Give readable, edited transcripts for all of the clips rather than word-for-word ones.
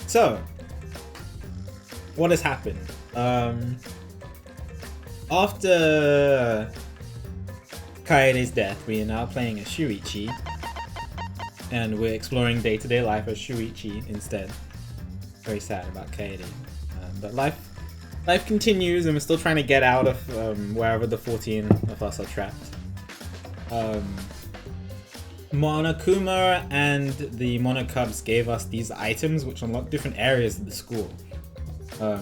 So, what has happened? After Kaede's death, we are now playing as Shuichi, and we're exploring day-to-day life as Shuichi instead. Very sad about Kaede, but life continues, and we're still trying to get out of wherever the 14 of us are trapped. Monokuma and the Monocubs gave us these items which unlock different areas of the school.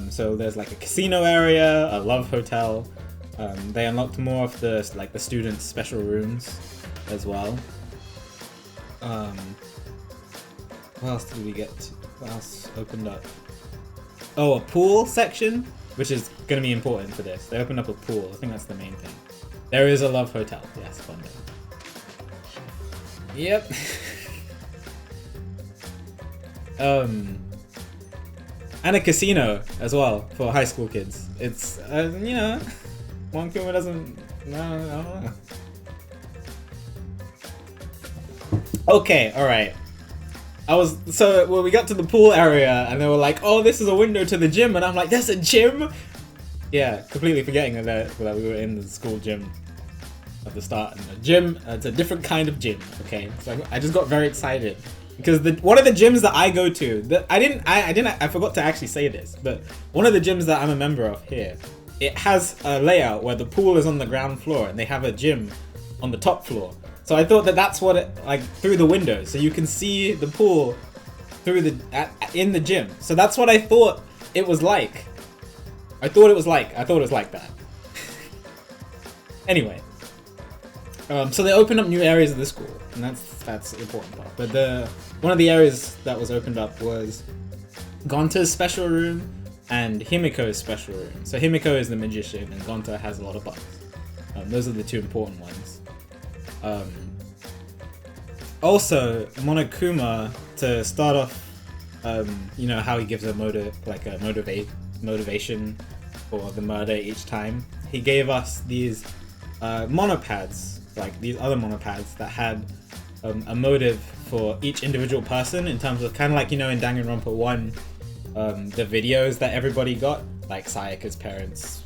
So there's like a casino area, a love hotel. They unlocked more of the students' special rooms as well. What else did we get to? What else opened up? Oh, a pool section, which is going to be important for this. They opened up a pool. I think that's the main thing. There is a love hotel. Yes, fun day. Yep. And a casino as well for high school kids. It's Monokuma doesn't. No, I don't know. Okay, all right. We got to the pool area and they were like, "Oh, this is a window to the gym," and I'm like, "There's a gym?" Yeah, completely forgetting that we were in the school gym at the start. And the gym, it's a different kind of gym. Okay, so I just got very excited because one of the gyms that I go to, I forgot to actually say this, but one of the gyms that I'm a member of here, it has a layout where the pool is on the ground floor and they have a gym on the top floor. So I thought that's what it, like, through the window, so you can see the pool through in the gym. So that's what I thought it was like. I thought it was like that. Anyway, so they opened up new areas of the school, and that's the important part. But one of the areas that was opened up was Gonta's special room and Himiko's special room. So Himiko is the magician, and Gonta has a lot of bugs. Those are the two important ones. Also, Monokuma, to start off, you know how he gives a motivation for the murder each time. He gave us these monopads, like these other monopads that had a motive for each individual person, in terms of kind of like, you know, in Danganronpa 1, the videos that everybody got, like Sayaka's parents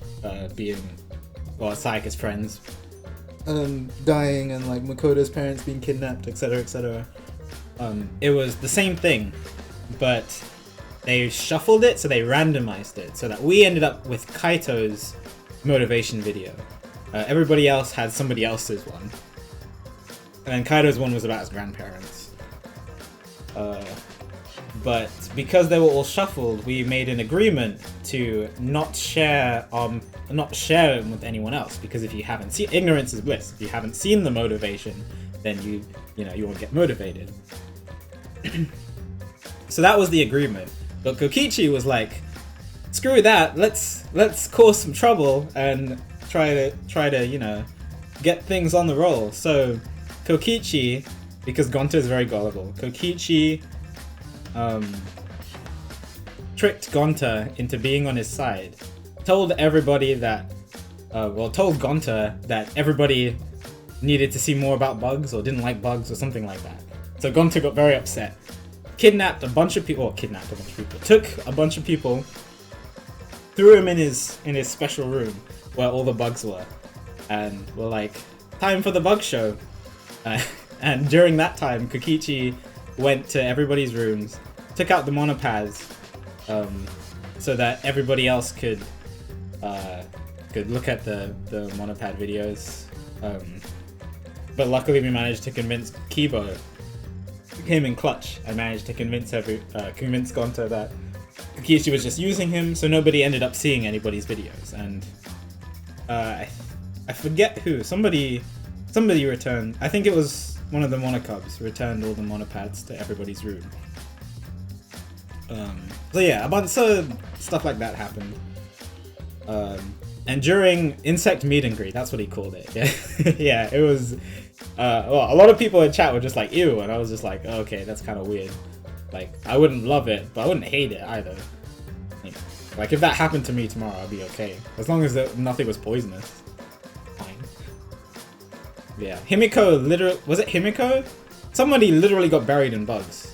Sayaka's friends dying, and like Makoto's parents being kidnapped, etc., etc. It was the same thing, but they shuffled it, so they randomized it, so that we ended up with Kaito's motivation video. Everybody else had somebody else's one, and Kaito's one was about his grandparents. But because they were all shuffled, we made an agreement to not share them with anyone else, because if you haven't seen, ignorance is bliss. If you haven't seen the motivation, then you won't get motivated. So that was the agreement. But Kokichi was like, "Screw that. Let's cause some trouble and try to get things on the roll." So Kokichi, because Gonta is very gullible, Kokichi tricked Gonta into being on his side. Told Gonta that everybody needed to see more about bugs, or didn't like bugs, or something like that. So Gonta got very upset. Took a bunch of people, threw him in his special room where all the bugs were, and were like, "Time for the bug show." And during that time, Kokichi went to everybody's rooms, took out the monopads, so that everybody else could look at the monopad videos. But luckily we managed to convince Kibo. Came in clutch. I managed to convince Gonta that Kokichi was just using him, so nobody ended up seeing anybody's videos. And I forget who. Somebody returned. I think it was one of the Monocubs returned all the monopads to everybody's room. So yeah, a bunch of stuff like that happened. And during Insect Meet and Greet, that's what he called it. Yeah, yeah, it was. A lot of people in chat were just like, "Ew," and I was just like, oh, "Okay, that's kind of weird." Like, I wouldn't love it, but I wouldn't hate it either. Like, if that happened to me tomorrow, I'd be okay, as long as nothing was poisonous. Fine. Yeah, Himiko was it Himiko? Somebody literally got buried in bugs.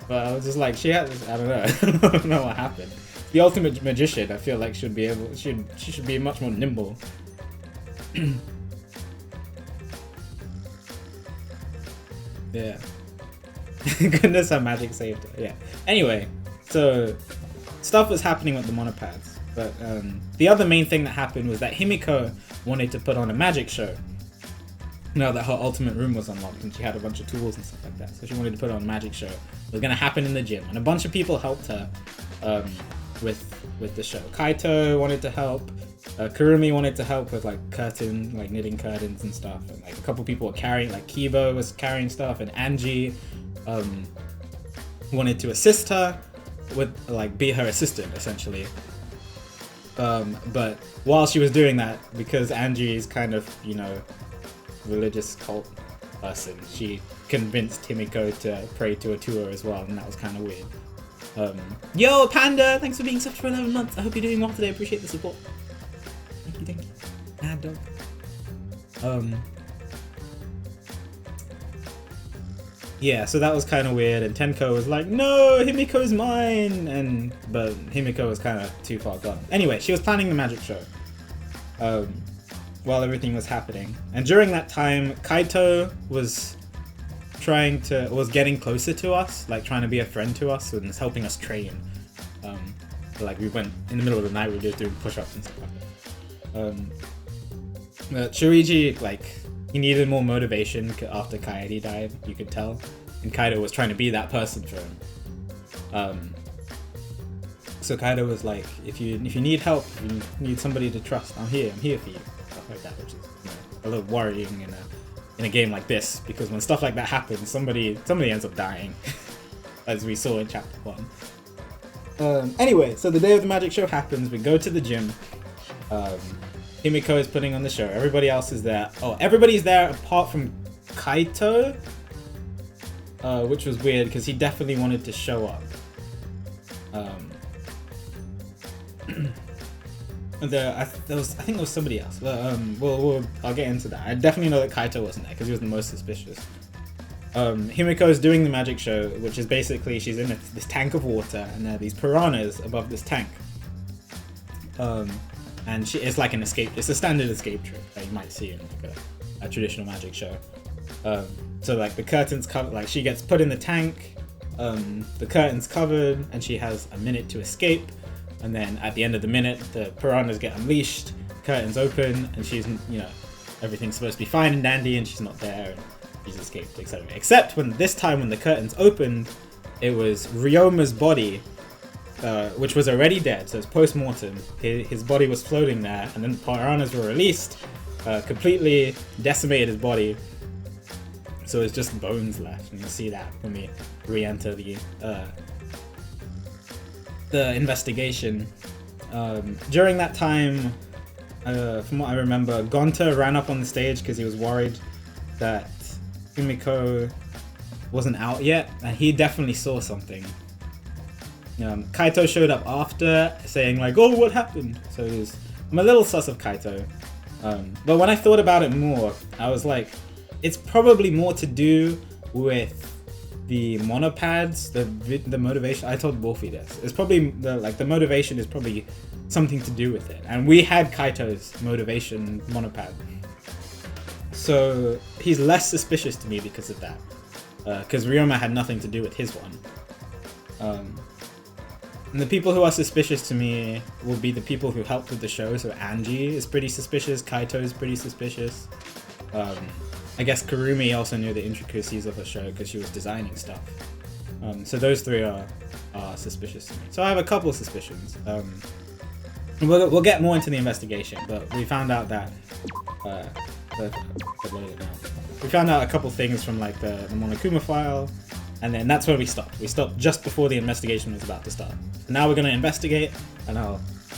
But I was just like, she had, I don't know, I don't know what happened. The ultimate magician, I feel like she should be much more nimble. Yeah. Goodness, her magic saved her. Yeah. Anyway, so stuff was happening with the monopads, but the other main thing that happened was that Himiko wanted to put on a magic show. Now that her ultimate room was unlocked and she had a bunch of tools and stuff like that, so she wanted to put on a magic show. It was gonna happen in the gym, and a bunch of people helped her with the show. Kaito wanted to help. Kurumi wanted to help with like knitting curtains and stuff, and like a couple people were carrying, like Kibo was carrying stuff, and Angie wanted to assist her with like be her assistant essentially. But while she was doing that, because Angie is kind of, you know, religious cult person, she convinced Himiko to pray to a tour as well, and that was kind of weird. Yo, Panda, thanks for being subbed for 11 months. I hope you're doing well today. Appreciate the support. Thank you. Mad dog. Yeah, so that was kind of weird, and Tenko was like, no, Himiko's mine, but Himiko was kind of too far gone. Anyway, she was planning the magic show while everything was happening, and during that time, Kaito was getting closer to us, like trying to be a friend to us and was helping us train. Like we went in the middle of the night, we were just doing push-ups and stuff like that. But Shuichi, like, he needed more motivation after Kaede died, you could tell, and Kaito was trying to be that person for him. So Kaito was like, if you need help, if you need somebody to trust, I'm here for you, stuff like that, which is, you know, a little worrying in a game like this, because when stuff like that happens, somebody ends up dying, as we saw in chapter 1. Anyway, so the day of the magic show happens, we go to the gym. Himiko is putting on the show, everybody else is there. Oh, everybody's there apart from Kaito, which was weird because he definitely wanted to show up. I think there was somebody else, but I'll get into that. I definitely know that Kaito wasn't there because he was the most suspicious. Himiko is doing the magic show, which is basically she's in this tank of water, and there are these piranhas above this tank. And it's like it's a standard escape trick that you might see in like a traditional magic show. So like the curtains covered, like she gets put in the tank, the curtain's covered, and she has a minute to escape. And then at the end of the minute, the piranhas get unleashed, curtains open, and she's, you know, everything's supposed to be fine and dandy, and she's not there, and she's escaped, etc. Except when the curtains opened, it was Ryoma's body, which was already dead, so it's post-mortem. His body was floating there, and then the piranhas were released, completely decimated his body, so it's just bones left, and you'll see that when we re-enter the investigation. During that time, from what I remember, Gonta ran up on the stage because he was worried that Himiko wasn't out yet, and he definitely saw something. Kaito showed up after, saying like, oh, what happened? So I'm a little sus of Kaito. But when I thought about it more, I was like, it's probably more to do with the monopads, the motivation. I told Wolfie this. It's probably the motivation is probably something to do with it. And we had Kaito's motivation monopad. So he's less suspicious to me because of that. Because Ryoma had nothing to do with his one. And the people who are suspicious to me will be the people who helped with the show. So Angie is pretty suspicious, Kaito is pretty suspicious. I guess Kurumi also knew the intricacies of the show because she was designing stuff. So those three are suspicious to me. So I have a couple of suspicions. We'll get more into the investigation, but we found out that we found out a couple things from like the Monokuma file, and then that's where we stopped. We stopped just before the investigation was about to start. So now we're gonna investigate, and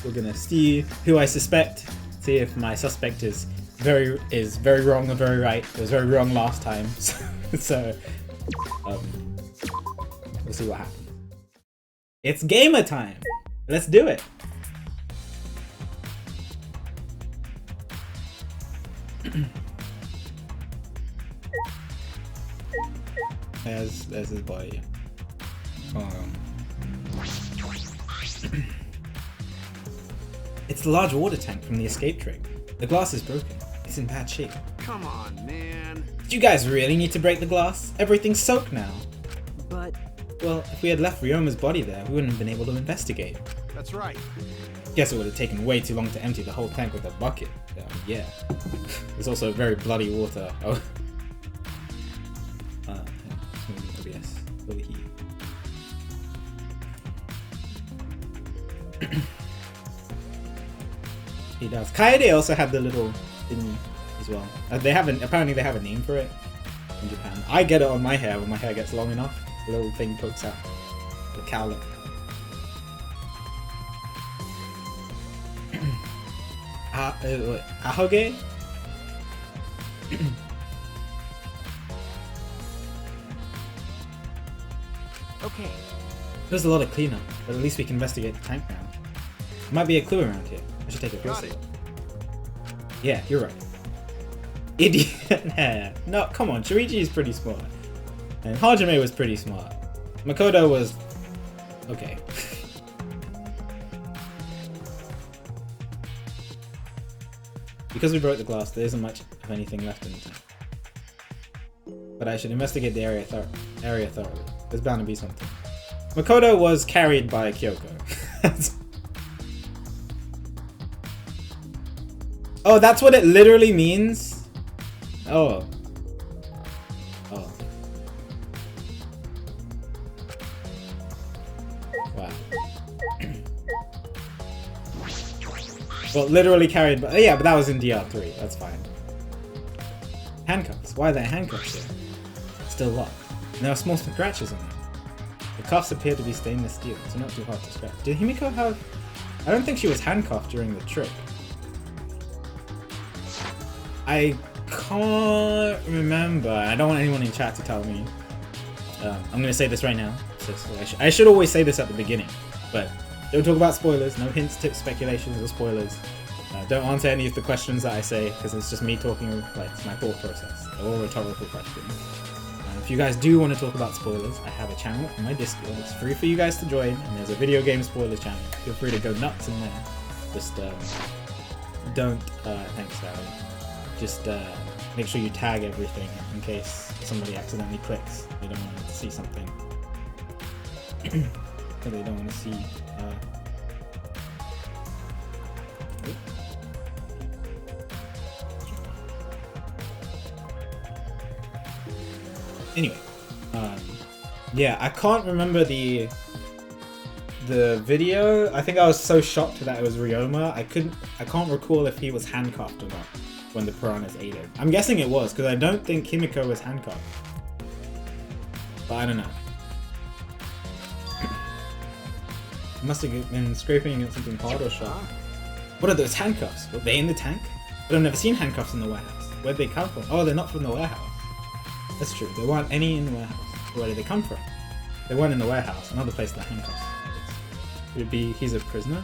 we're gonna see who I suspect, see if my suspect is very wrong or very right. It was very wrong last time, so we'll see what happens. It's gamer time. Let's do it. There's his body. It's the large water tank from the escape trick. The glass is broken. It's in bad shape. Come on, man. Did you guys really need to break the glass? Everything's soaked now. But... Well, if we had left Ryoma's body there, we wouldn't have been able to investigate. That's right. Guess it would have taken way too long to empty the whole tank with a bucket. Yeah. There's also very bloody water. Oh. OBS. Over here. He does. Kaede also had the little thing as well. Apparently they have a name for it in Japan. I get it on my hair when my hair gets long enough. The little thing pokes out. The cowlick. Ahoge? Okay. There's a lot of cleanup, but at least we can investigate the tank now. There might be a clue around here. I should take a closer look. Yeah, you're right. Idiot hair. No, come on, Shuichi is pretty smart. And Hajime was pretty smart. Makoto was... okay. Because we broke the glass, there isn't much of anything left in the tank. But I should investigate the area thoroughly. There's bound to be something. Makoto was carried by Kyoko. Oh, that's what it literally means? Oh. Oh. Wow. Well, literally carried by... yeah, but that was in DR3. That's fine. Handcuffs. Why are there handcuffs here? Still locked. And there are small scratches on them. The cuffs appear to be stainless steel, so not too hard to scratch. Did Himiko have... I don't think she was handcuffed during the trip. I can't remember. I don't want anyone in chat to tell me. I'm going to say this right now. So I should always say this at the beginning. But don't talk about spoilers. No hints, tips, speculations, or spoilers. Don't answer any of the questions that I say, because it's just me talking, like, it's my thought process. They're all rhetorical questions. If you guys do want to talk about spoilers, I have a channel on my Discord. It's free for you guys to join, and there's a video game spoilers channel. Feel free to go nuts in there. Just don't, thanks, Sally. Just make sure you tag everything in case somebody accidentally clicks. They don't want to see something. Or they don't want to see. Anyway, yeah, I can't remember the video. I think I was so shocked that it was Ryoma. I can't recall if he was handcuffed or not when the piranhas ate him. I'm guessing it was, because I don't think Himiko was handcuffed. But I don't know. Must have been scraping against something hard or sharp. What are those handcuffs? Were they in the tank? But I've never seen handcuffs in the warehouse. Where'd they come from? Oh, they're not from the warehouse. That's true. There weren't any in the warehouse. Where did they come from? They weren't in the warehouse. Another place that handcuffs. Would it be he's a prisoner?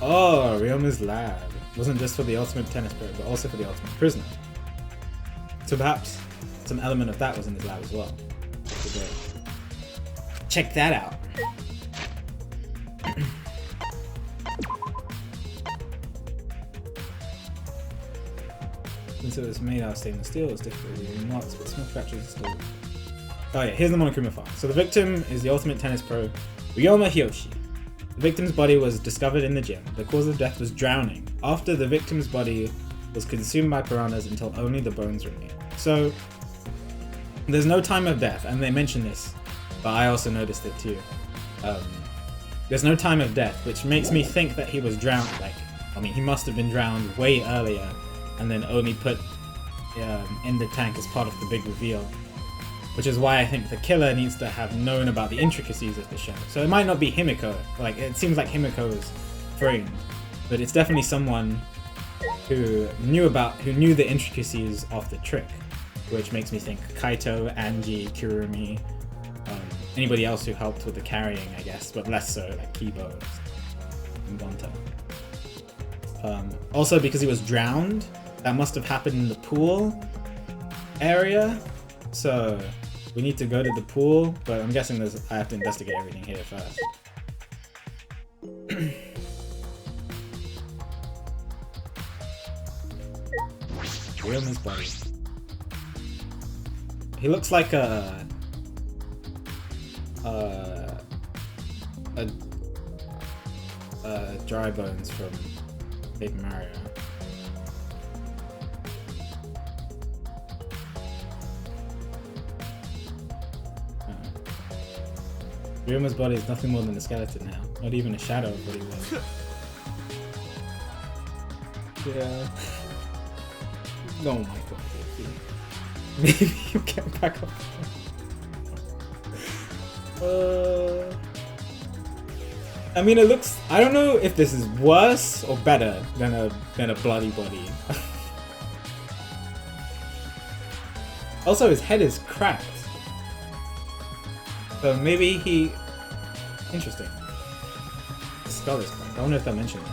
Oh, Ryoma's lab. It wasn't just for the ultimate tennis player, but also for the ultimate prisoner. So perhaps some element of that was in his lab as well. Check that out. Since it was made out of stainless steel, it's difficult to leave marks, but small scratches are still... Oh yeah, here's the Monokuma file. So the victim is the ultimate tennis pro, Ryoma Hiyoshi. The victim's body was discovered in the gym. The cause of death was drowning. After the victim's body was consumed by piranhas until only the bones remained. So there's no time of death, and they mention this, but I also noticed it too. There's no time of death, which makes me think that he was drowned. He must have been drowned way earlier, and then only put in the tank as part of the big reveal. Which is why I think the killer needs to have known about the intricacies of the show. So it might not be Himiko. Like, it seems like Himiko is framed, but it's definitely someone who knew the intricacies of the trick, which makes me think Kaito, Angie, Kurumi, anybody else who helped with the carrying, I guess, but less so, like Kibo and Gonta. Also, because he was drowned, that must have happened in the pool area. So We need to go to the pool, but I'm guessing I have to investigate everything here first. Ryoma's body. He looks like a Dry Bones from Paper Mario. Ryoma's body is nothing more than a skeleton now, not even a shadow of what he was. Yeah. Oh my god. Maybe you'll get back up. I mean, it looks. I don't know if this is worse or better than a bloody body. Also, his head is cracked. So maybe he. Interesting. The skull is cracked. I wonder if I mentioned that.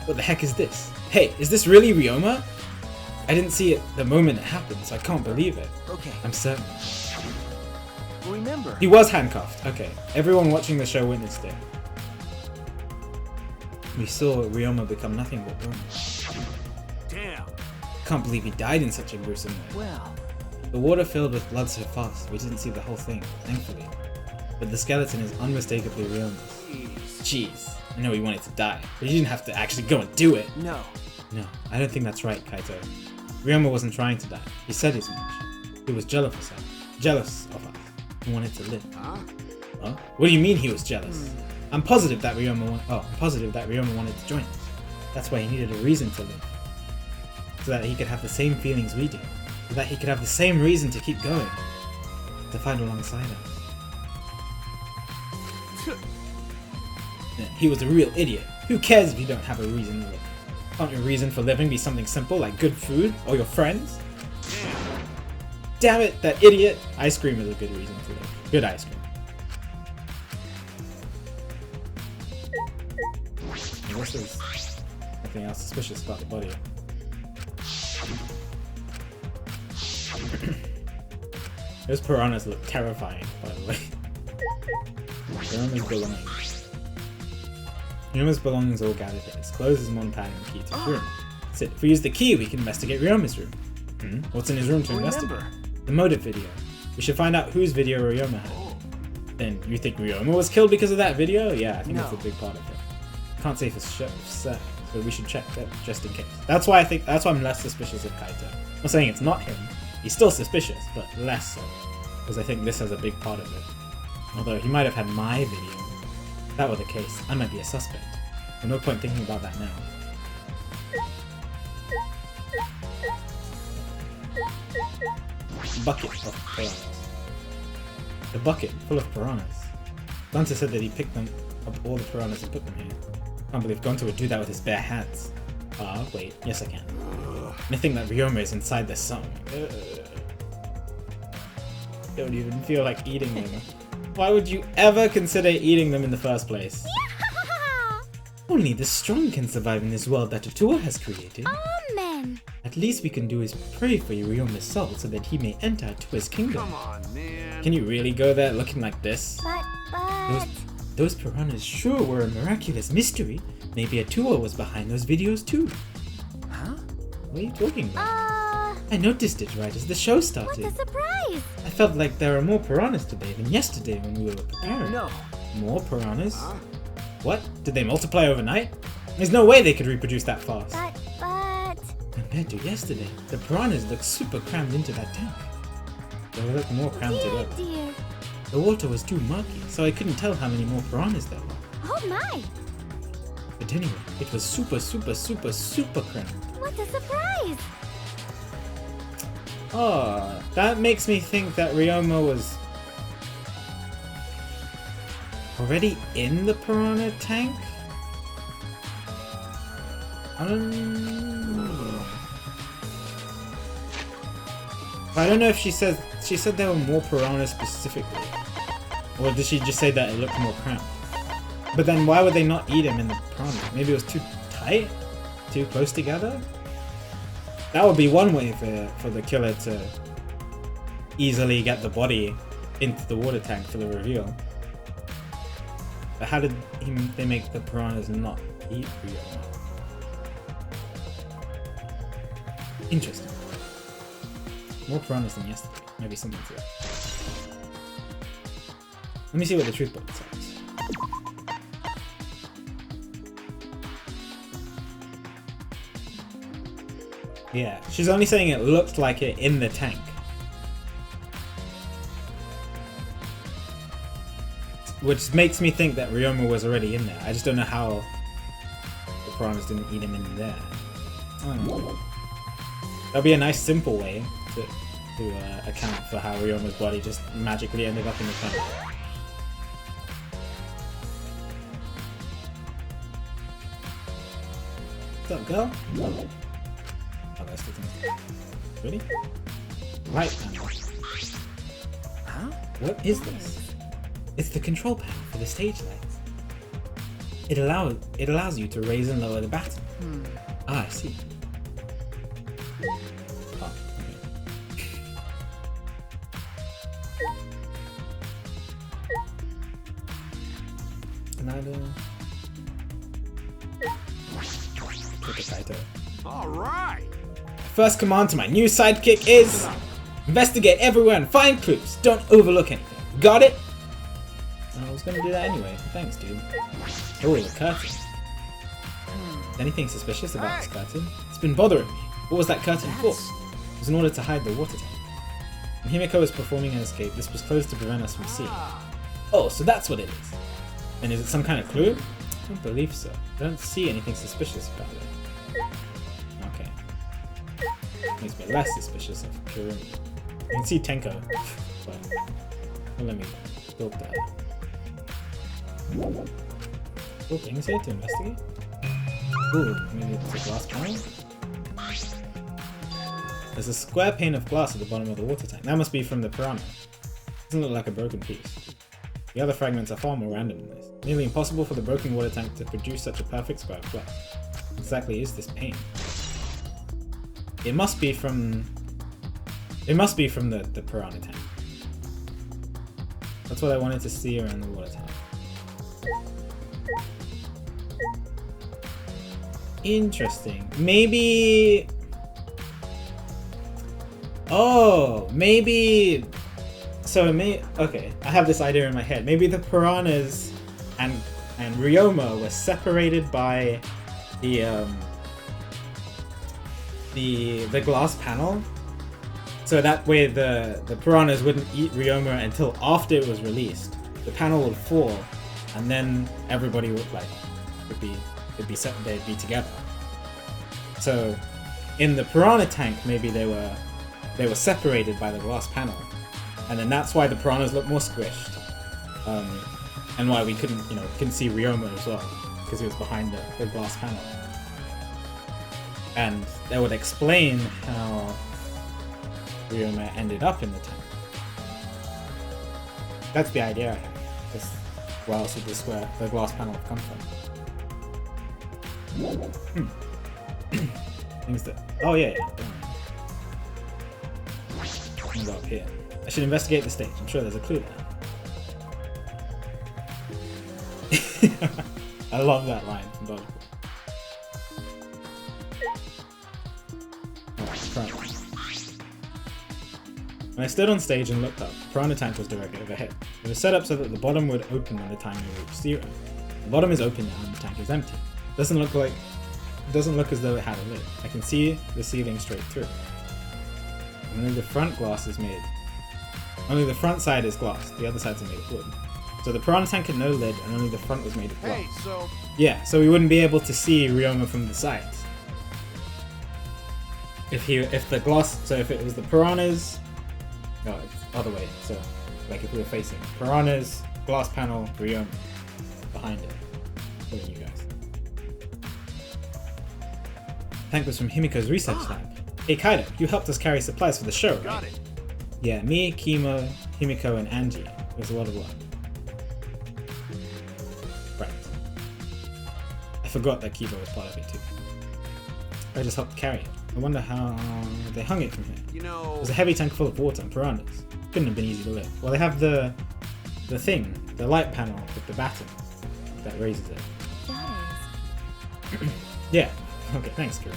What the heck is this? Hey, is this really Ryoma? I didn't see it the moment it happened, so I can't believe it. Okay. I'm certain. Remember. He was handcuffed. Okay. Everyone watching the show witnessed it. We saw Ryoma become nothing but bone. Damn. Can't believe he died in such a gruesome way. Well. The water filled with blood so fast, we didn't see the whole thing, thankfully. But the skeleton is unmistakably Ryoma's. Jeez. I know he wanted to die, but he didn't have to actually go and do it. No. No, I don't think that's right, Kaito. Ryoma wasn't trying to die. He said as much. He was jealous of us. Jealous of us. He wanted to live. Huh? Huh? What do you mean he was jealous? I'm positive that Ryoma wanted to join us. That's why he needed a reason to live. So that he could have the same feelings we do. So that he could have the same reason to keep going. To fight alongside us. He was a real idiot. Who cares if you don't have a reason to live? Can't your reason for living be something simple like good food or your friends? Damn it, that idiot! Ice cream is a good reason to live. Good ice cream. And this is nothing else suspicious about the body. Those piranhas look terrifying, by the way. Ryuma's belongings. Ryuma's belongings all gathered here. His clothes, his monopad, and the key to his room. That's it. If we use the key, we can investigate Ryoma's room. What's in his room to investigate? The motive video. We should find out whose video Ryoma had. Then you think Ryoma was killed because of that video? Yeah, I think that's a big part of it. Can't say for certain, but we should check that just in case. That's why I'm less suspicious of Kaito. I'm not saying it's not him. He's still suspicious, but less so. Because I think this has a big part of it. Although he might have had my video. If that were the case, I might be a suspect. There's no point thinking about that now. Bucket of piranhas. The bucket full of piranhas. Gonta said that he picked them up all the piranhas and put them here. Can't believe Gonta would do that with his bare hands. Wait, yes I can. And I think that Ryoma is inside the song. Don't even feel like eating them. Why would you ever consider eating them in the first place? Only the strong can survive in this world that Totua has created. Amen. At least we can do is pray for Ryoma's soul so that he may enter Tua's kingdom. Come on, man. Can you really go there looking like this? But... Those piranhas sure were a miraculous mystery. Maybe Atua was behind those videos too. Huh? What are you talking about? I noticed it right as the show What started. a surprise! I felt like there were more piranhas today than yesterday when we were preparing. No. More piranhas? Huh? What? Did they multiply overnight? There's no way they could reproduce that fast. But... Compared to yesterday, the piranhas look super crammed into that tank. They look more crammed Dear, together. dear. The water was too murky, so I couldn't tell how many more piranhas there were. Oh my! But anyway, it was super crammed. What a surprise! Oh, that makes me think that Ryoma was already in the piranha tank? I don't know if she said there were more piranhas specifically. Or did she just say that it looked more cramped? But then why would they not eat him in the piranha? Maybe it was too tight? Too close together? That would be one way for the killer to easily get the body into the water tank for the reveal. But how did they make the piranhas not eat Ryoma? Interesting. More piranhas than yesterday. Maybe something to that. Let me see what the truth book says. Yeah, she's only saying it looked like it in the tank. Which makes me think that Ryoma was already in there. I just don't know how the piranhas didn't eat him in there. I don't know. That'd be a nice simple way to account for how Ryoma's body just magically ended up in the tank. What's up, girl? Oh, that's the thing. Really? Right panel. Huh? What is this? It's the control panel for the stage lights. It allows you to raise and lower the baton. Ah, I see. Oh, okay. All right. First command to my new sidekick is investigate everywhere and find clues. Don't overlook anything. Got it? I was gonna do that anyway. Thanks, dude. Oh, the curtain. Anything suspicious about this curtain? It's been bothering me. What was that curtain for? It was in order to hide the water tank. When Himiko was performing an escape, this was closed to prevent us from seeing. Oh, so that's what it is. And is it some kind of clue? I don't believe so. I don't see anything suspicious about it. Okay. Makes me less suspicious of Kirumi. You can see Tenko, but well, let me build that. Cool things here to investigate. Ooh, maybe it's a glass panel? There's a square pane of glass at the bottom of the water tank. That must be from the piranha. Doesn't look like a broken piece. The other fragments are far more random than this. Nearly impossible for the broken water tank to produce such a perfect square of glass. What exactly is this pane? It must be from the piranha tank. That's what I wanted to see around the water tank. Interesting. Maybe... Oh, maybe... So okay, I have this idea in my head. Maybe the piranhas and Ryoma were separated by the glass panel. So that way the piranhas wouldn't eat Ryoma until after it was released. The panel would fall, and then everybody would they'd be together. So in the piranha tank, maybe they were separated by the glass panel, and then that's why the piranhas look more squished, and why we couldn't see Ryoma as well, because he was behind the glass panel. And that would explain how Ryoma ended up in the tank. That's the idea I have. Just where else would the glass panel have come from? Things that... Oh yeah. Things up here. I should investigate the stage. I'm sure there's a clue there. I love that line from Dodgeball. Alright, when I stood on stage and looked up, the piranha tank was directly overhead. It was set up so that the bottom would open when the timer reached 0. The bottom is open now and the tank is empty. It doesn't look as though it had a lid. I can see the ceiling straight through. Only the front side is glass, the other sides are made of wood. So the piranha tank had no lid and only the front was made of glass. Hey, so... Yeah, so we wouldn't be able to see Ryoma from the sides. If it was the piranhas... No, it's the other way, so like if we were facing piranhas, glass panel, Ryoma behind it. Look at you guys. Tank was from Himiko's research lab. Hey Kaido, you helped us carry supplies for the show, right? Got it. Yeah, me, Kimo, Himiko, and Angie. It was a lot of work. Right. I forgot that Kibo was part of it too. I just helped carry it. I wonder how they hung it from here. You know, There's a heavy tank full of water and piranhas. Couldn't have been easy to lift. Well, they have the thing, the light panel with the batten that raises it. That is. Yeah. Okay, thanks, Kirumi.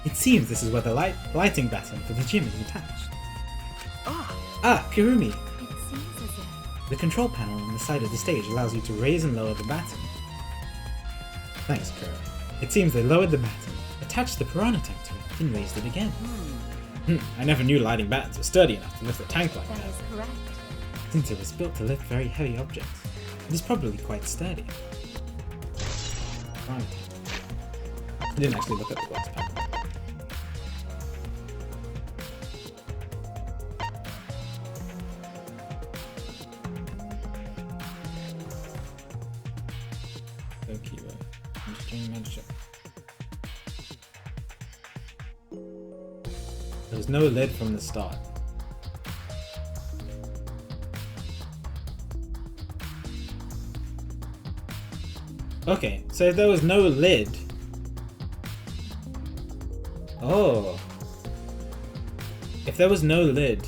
It seems this is where the lighting batten for the gym is attached. Ah, Kirumi! It seems as if. The control panel on the side of the stage allows you to raise and lower the batten. Thanks, Kirumi. It seems they lowered the batten, attached the piranha tank to it, and raised it again. I never knew lighting battens were sturdy enough to lift a tank like That that. is correct. Since it was built to lift very heavy objects, it is probably quite sturdy. Piranha tank. I didn't actually look at the glass panel. I'm just doing magic. There was no lid from the start. Okay, so if there was no lid... Oh. If there was no lid,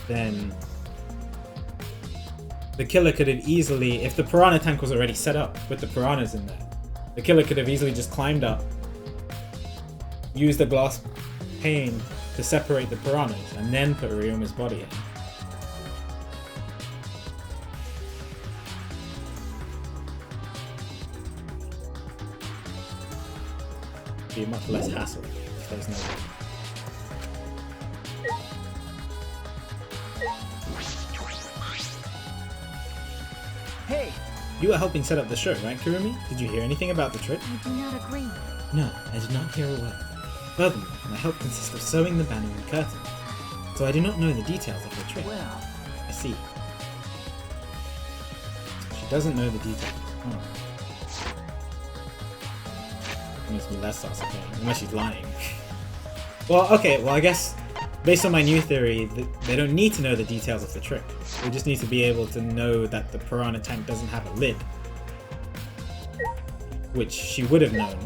then... the killer could have easily... If the piranha tank was already set up with the piranhas in there, the killer could have easily just climbed up, used the glass pane to separate the piranhas, and then put Ryuma's body in. Be much less hassle if there's no way. Hey, You were helping set up the show, right, Kurumi? Did you hear anything about the trick? I do not agree. No, I did not hear a word. Furthermore, my help consists of sewing the banner and curtain, so I do not know the details of the trick. well, I see. She doesn't know the details. Oh. That makes me less saucy, unless she's lying. Well, okay, well I guess, based on my new theory, they don't need to know the details of the trick. They just need to be able to know that the piranha tank doesn't have a lid. Which she would have known.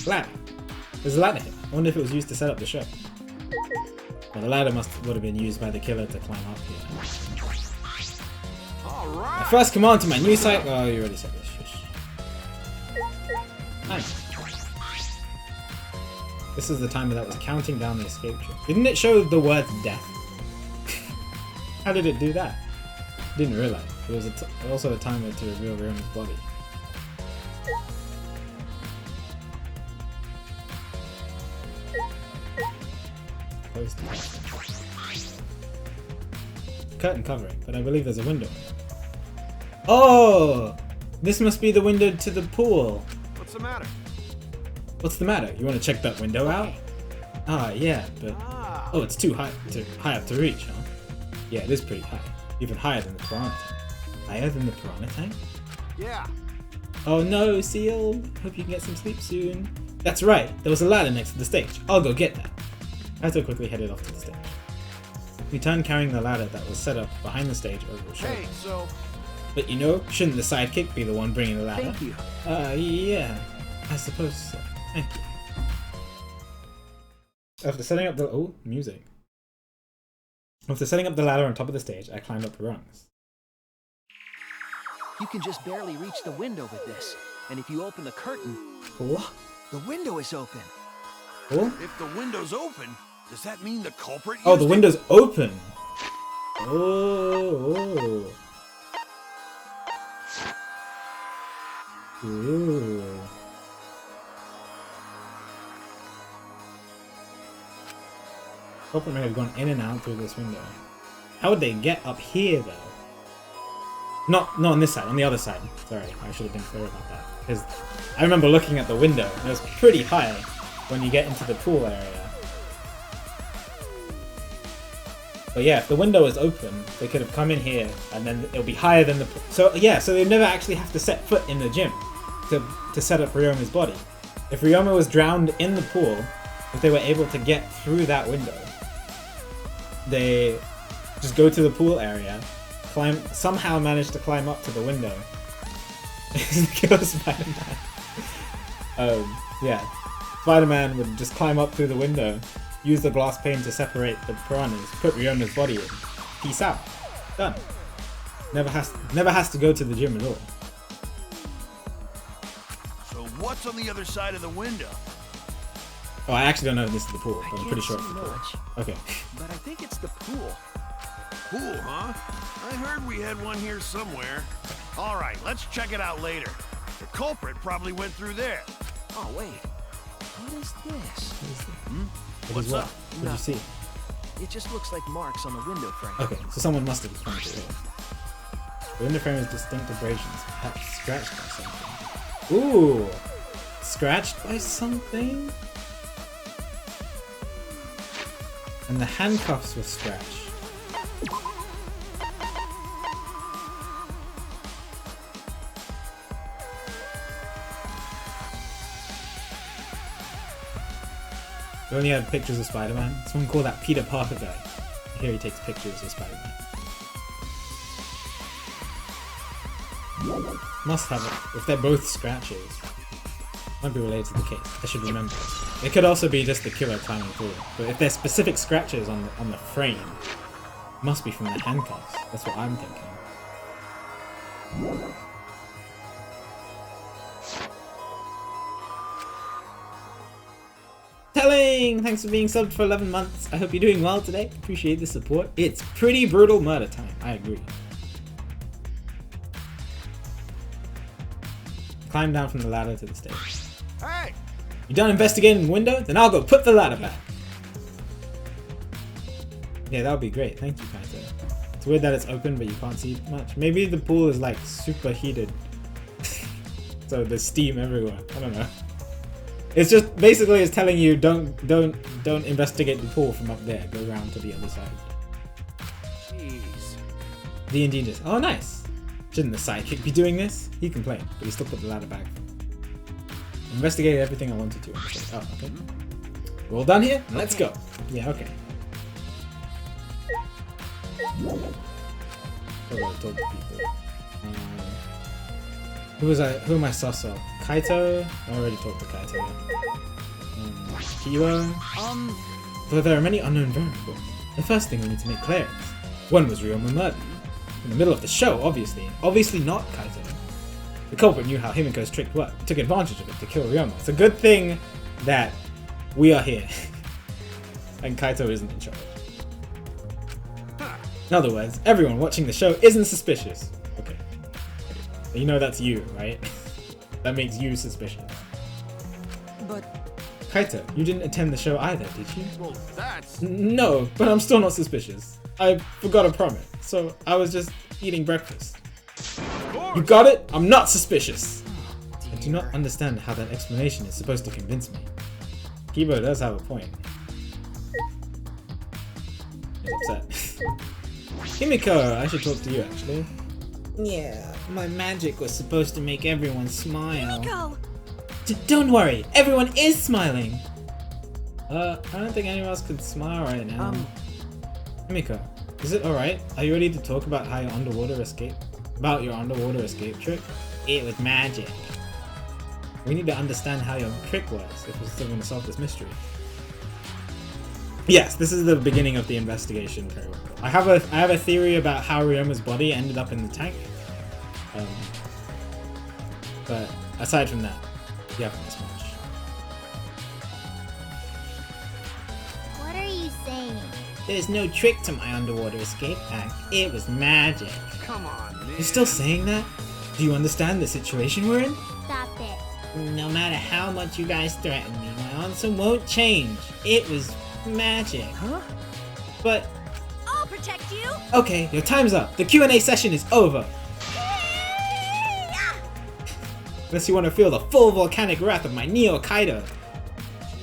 Ladder. There's a ladder here. I wonder if it was used to set up the show. Well, the ladder would have been used by the killer to climb up here. all My right. first command to my new site. Oh, you already said this. Shush. Nice. This is the timer that was counting down the escape trip. Didn't it show the word death? How did it do that? Didn't realize. It was also a timer to reveal Ryuma's body. Close the curtain covering, but I believe there's a window. Oh! This must be the window to the pool. What's the matter? What's the matter? You want to check that window out? Ah, yeah, but... Ah. Oh, it's too high up to reach, huh? Yeah, it is pretty high. Even higher than the piranha tank. Higher than the piranha tank? Yeah. Oh no, Seal! Hope you can get some sleep soon. That's right, there was a ladder next to the stage. I'll go get that. Kaito quickly headed off to the stage. We turned carrying the ladder that was set up behind the stage over his shoulder. Hey, so But you know, shouldn't the sidekick be the one bringing the ladder? thank you. Yeah. I suppose so. Thank you. After setting up the... Oh, music. After setting up the ladder on top of the stage, I climbed up the rungs. You can just barely reach the window with this. And if you open the curtain, What? the window is open. Oh? if the window's open, does that mean the culprit? Oh, used the it? window's open! Oh. Ooh. Culprit may have gone in and out through this window. How would they get up here, though? Not on this side, on the other side. Sorry, I should have been clear about that. Because I remember looking at the window, and it was pretty high when you get into the pool area. But yeah, if the window was open, they could have come in here, and then it'll be higher than the... So yeah, so they'd never actually have to set foot in the gym to set up Ryoma's body. If Ryoma was drowned in the pool, if they were able to get through that window, they just go to the pool area, somehow manage to climb up to the window, and kill Spider-Man. Yeah, Spider-Man would just climb up through the window, use the glass pane to separate the piranhas, put Ryoma's body in, peace out, done. Never has to go to the gym at all. So what's on the other side of the window? Oh, I actually don't know if this is the pool, but I'm pretty sure it's see the pool. much, Okay. but I think it's the pool. Pool, huh? I heard we had one here somewhere. All right, let's check it out later. The culprit probably went through there. Oh wait, what is this? What What's is what? up? What did you see? It just looks like marks on the window frame. Okay, so someone must have come through here. The window frame has distinct abrasions, perhaps scratched by something. Ooh! Scratched by something? And the handcuffs were scratched. We only had pictures of Spider-Man. Someone called that Peter Parker guy. Here he takes pictures of Spider-Man. Must have it. If they're both scratches, might be related to the case. I should remember. It could also be just the killer climbing through. But if there's specific scratches on the frame, must be from the handcuffs. That's what I'm thinking. Telling! Thanks for being subbed for 11 months. I hope you're doing well today. Appreciate the support. It's pretty brutal murder time. I agree. Climb down from the ladder to the stage. Hey! You done investigating the window? Then I'll go put the ladder back. Yeah, that would be great. Thank you, Kaito. It's weird that it's open, but you can't see much. Maybe the pool is like super heated. So there's steam everywhere. I don't know. It's just basically it's telling you don't investigate the pool from up there. Go around to the other side. Jeez. D&D just oh nice. Shouldn't the sidekick be doing this? He complained, but he still put the ladder back. Investigated everything I wanted to. Oh, okay. We're all done here? Let's go. Yeah, okay. Talk to people. Who am I sus of? Kaito? I already talked to Kaito. Kilo? Though there are many unknown variables, the first thing we need to make clear is when was Ryoma murdered? In the middle of the show, obviously. Obviously not Kaito. The culprit knew how Himiko's trick worked, took advantage of it to kill Ryoma. It's a good thing that we are here. And Kaito isn't in charge. In other words, everyone watching the show isn't suspicious. Okay. You know that's you, right? That makes you suspicious. But Kaito, you didn't attend the show either, did you? Well, that's... No, but I'm still not suspicious. I forgot a promise, so I was just eating breakfast. You got it? I'm not suspicious. I do not understand how that explanation is supposed to convince me. Kibo does have a point. He's upset. Himiko, I should talk to you actually. Yeah, my magic was supposed to make everyone smile. Go. Don't worry, everyone is smiling. I don't think anyone else could smile right now. Himiko, is it alright? Are you ready to talk about how your underwater escape? About your underwater escape trick? It was magic. We need to understand how your trick works if we're still going to solve this mystery. Yes, this is the beginning of the investigation. I have a theory about how Ryoma's body ended up in the tank. But aside from that, you haven't missed much. What are you saying? There's no trick to my underwater escape act. It was magic. Come on, man. You're still saying that? Do you understand the situation we're in? Stop it. No matter how much you guys threaten me, my answer won't change. It was magic. huh? But I'll protect you. okay, your time's up. The Q&A session is over. Unless you want to feel the full volcanic wrath of my Neo Kaido.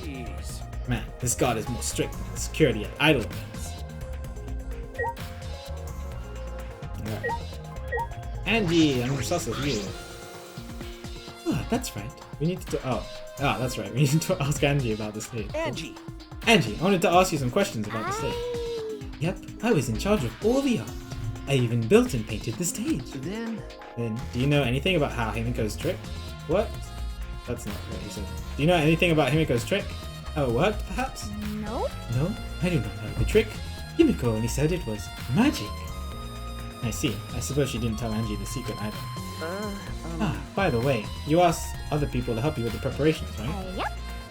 Jeez. Man, this god is more strict than the security at idle events. Alright. Angie, I'm sus of you. Oh, that's right. We need to that's right. We need to ask Angie about the stage. Angie. Angie, I wanted to ask you some questions about the stage. Yep, I was in charge of all the art. I even built and painted the stage. Then, Do you know anything about how Himiko's trick? What? That's not what he said. Do you know anything about Himiko's trick? How it worked, perhaps? Nope. No, I do not know the trick. Himiko only said it was magic. I see. I suppose she didn't tell Angie the secret either. By the way, you asked other people to help you with the preparations, right? Yep.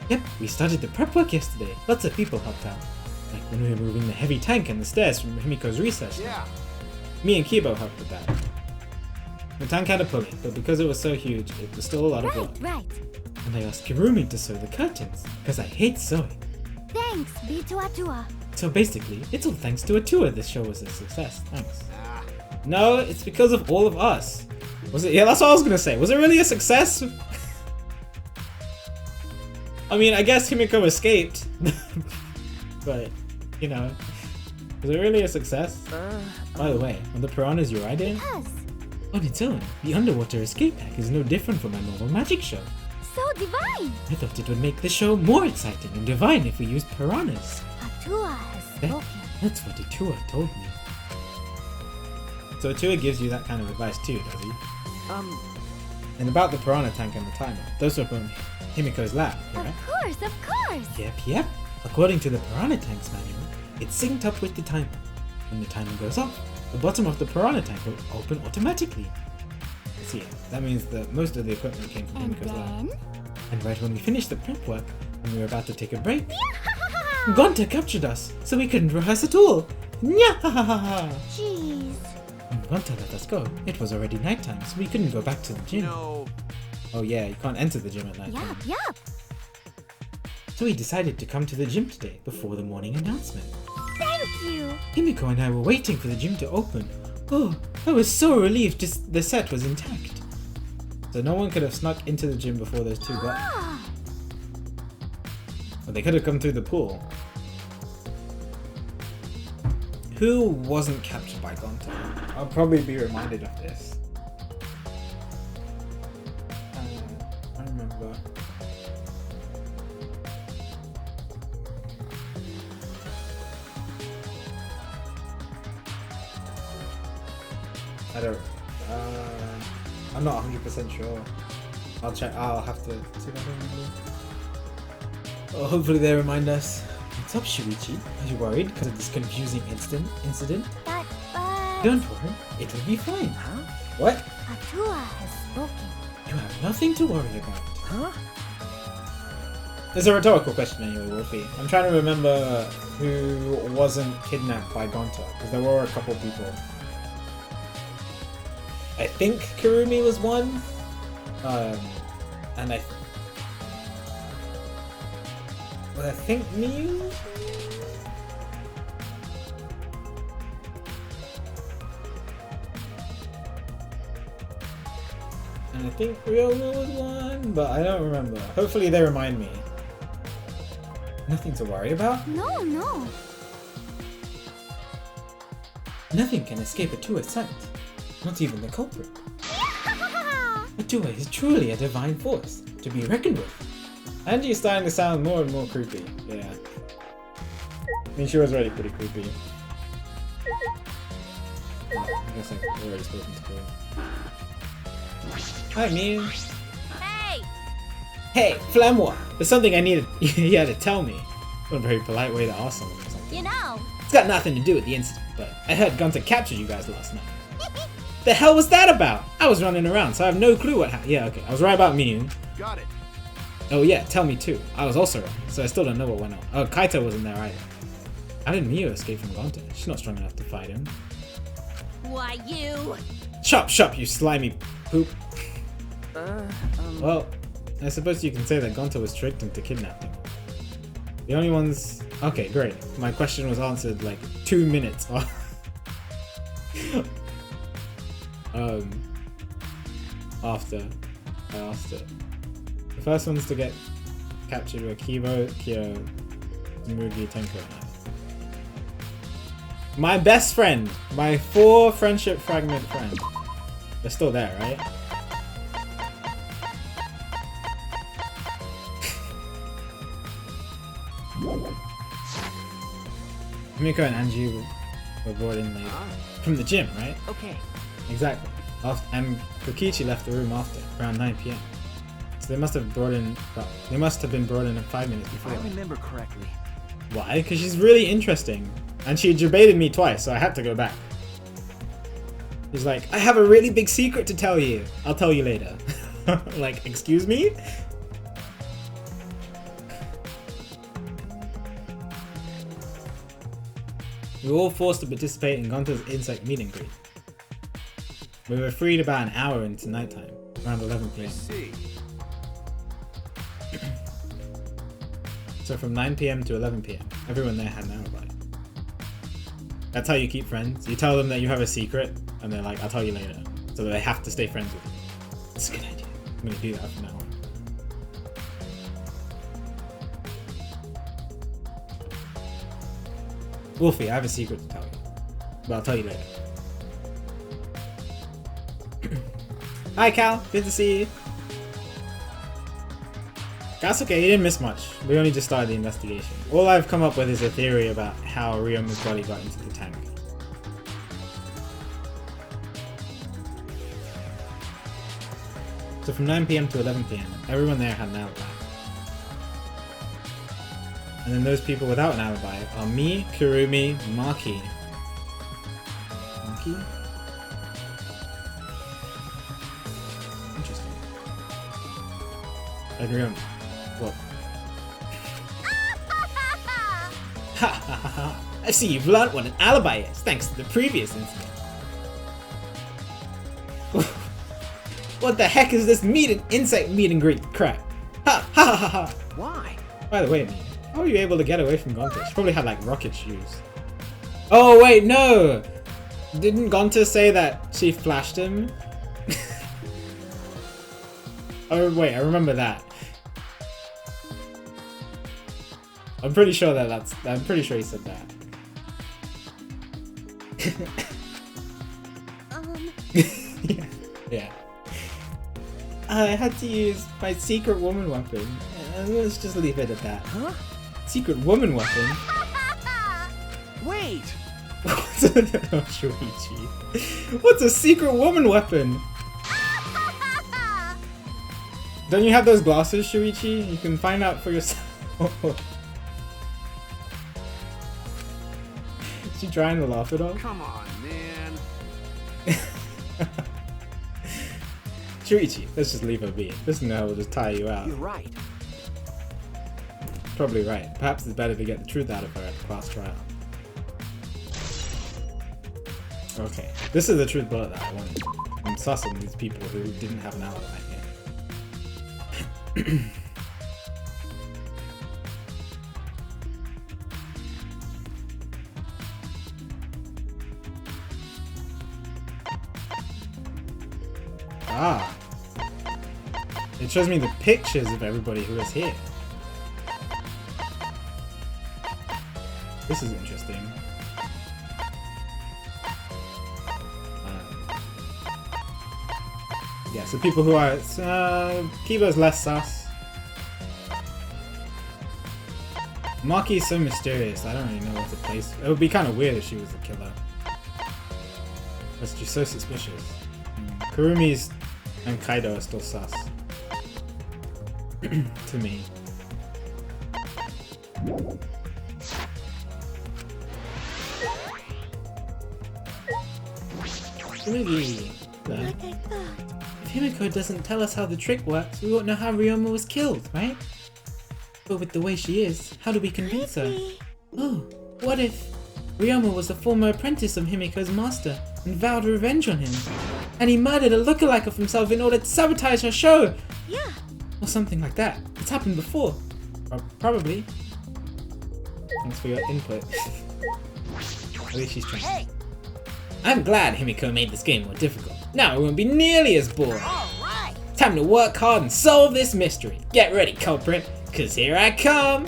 Yep, we started the prep work yesterday. Lots of people helped out. Like when we were moving the heavy tank and the stairs from Himiko's research. Yeah. Me and Kibo helped with that. The tank had a pulley, but because it was so huge, it was still a lot of work. Right. And I asked Kirumi to sew the curtains, because I hate sewing. Thanks, B2A2A. So basically, it's all thanks to Atua this show was a success. Thanks. No, it's because of all of us. Was it? Yeah, that's what I was gonna say. Was it really a success? I mean, I guess Himiko escaped. But, you know, was it really a success? By the way, on the piranhas you ride in, Yes. on its own, the underwater escape pack is no different from a normal magic show. So divine. I thought it would make the show more exciting and divine if we used piranhas. Atua has spoken. That's what Atua told me. So Atua gives you that kind of advice too, does he? And about the piranha tank and the timer, those were from Himiko's lab, right? Of course, of course. Yep. According to the piranha tank's manual, it's synced up with the timer. When the timer goes off, the bottom of the piranha tank will open automatically. See, that means that most of the equipment came from And Himiko's lab. then... And right when we finished the prep work, when we were about to take a break, Gonta captured us, so we couldn't rehearse at all. Nyahahaha! Jeez. When Gonta let us go, it was already nighttime, so we couldn't go back to the gym. No. Oh yeah, you can't enter the gym at nighttime. Yup. So we decided to come to the gym today before the morning announcement. Thank you. Himiko and I were waiting for the gym to open. Oh, I was so relieved just the set was intact. So no one could have snuck into the gym before those two got. Ah, Or they could have come through the pool. Who wasn't captured by Gonta? I'll probably be reminded of this. I remember. I don't. I'm not 100% sure. I'll check. I'll have to see if I can remember. Oh, hopefully they remind us. What's up, Shuichi? Are you worried because of this confusing incident? but... Don't worry, it'll be fine. huh? What? Atua has spoken. You have nothing to worry about. It's a rhetorical question anyway, Wolfie. I'm trying to remember who wasn't kidnapped by Gonta, because there were a couple people. I think Kirumi was one. And I think Miyu? And I think Ryoma was one, but I don't remember. Hopefully they remind me. Nothing to worry about? No. Nothing can escape Atua's sight. Not even the culprit. Atua is truly a divine force, to be reckoned with. Angie is starting to sound more and more creepy. Yeah. I mean, she was already pretty creepy. I guess I've already spoken to her. Hi, Mew. Hey! Hey, Flamois! There's something I needed you had to tell me. What a very polite way to ask someone for something. You know. It's got nothing to do with the incident, but I heard Gunter captured you guys last night. The hell was that about? I was running around, so I have no clue what happened. Yeah, okay, I was right about Mew. Got it. Oh yeah, tell me too. I was also wrong, so I still don't know what went on. Oh, Kaito wasn't there either. How did Miyu escape from Gonta? She's not strong enough to fight him. Why, you... Shut, you slimy poop. Well, I suppose you can say that Gonta was tricked into kidnapping. The only ones... Okay, great. My question was answered like 2 minutes after I asked it. The first ones to get captured were Kibo, Kyo, Mugi, Tenko, and I. My best friend! My 4 friendship fragment friend. They're still there, right? Miko and Angie were brought in late from the gym, right? Okay. Exactly. And Kokichi left the room after, around 9 p.m. So they must have been brought in 5 minutes If before. I remember correctly. Why? Because she's really interesting. And she debated me twice, so I had to go back. She's like, I have a really big secret to tell you. I'll tell you later. Like, excuse me? We were all forced to participate in Gonta's insect meet and greet. We were freed about an hour into nighttime, around 11 p.m. See. So from 9 p.m. to 11 p.m., everyone there had an alibi. That's how you keep friends. You tell them that you have a secret, and they're like, I'll tell you later. So they have to stay friends with you. It's a good idea. I'm gonna do that from now on. Wolfie, I have a secret to tell you. But I'll tell you later. Hi Cal, good to see you. That's okay, you didn't miss much. We only just started the investigation. All I've come up with is a theory about how Ryomu's body got into the tank. So from 9 p.m. to 11 p.m, everyone there had an alibi. And then those people without an alibi are me, Kurumi, Maki. Maki? Interesting. And Ryomu. What? Ha ha ha ha! I see you've learned what an alibi is, thanks to the previous incident. What the heck is this insect meet and greet crap? Ha ha ha ha! Why? By the way, man, how were you able to get away from Gonta? She probably had like rocket shoes. Oh wait, no! Didn't Gonta say that she flashed him? Oh wait, I remember that. I'm pretty sure I'm pretty sure he said that. Yeah. Yeah. I had to use my secret woman weapon. Let's just leave it at that. Huh? Secret woman weapon? Wait! Oh, Shuichi. What's a secret woman weapon? Don't you have those glasses, Shuichi? You can find out for yourself. Is she trying to laugh it off? Come on, man. Shuichi, let's just leave her be. This now will just tire you out. You're right. Probably right. Perhaps it's better to get the truth out of her at the class trial. Okay, this is the truth bullet that I wanted. I'm sussing these people who didn't have an alibi here. Ah. It shows me the pictures of everybody who was here. This is interesting. Yeah, so people who are... Kiba's less sus. Maki is so mysterious, I don't really know what to place. It would be kind of weird if she was the killer. But she's so suspicious. Kurumi's and Kaido are still sus. To me. Really? Like I thought. If Himiko doesn't tell us how the trick works, we won't know how Ryomu was killed, right? But with the way she is, how do we convince her? Maybe. Oh, what if Ryomu was a former apprentice of Himiko's master and vowed revenge on him? And he murdered a lookalike of himself in order to sabotage her show! Yeah. Or something like that. It's happened before. Probably. Thanks for your input. At least she's trying. Hey. I'm glad Himiko made this game more difficult. Now it won't be nearly as boring. All right. Time to work hard and solve this mystery. Get ready, culprit, cause here I come!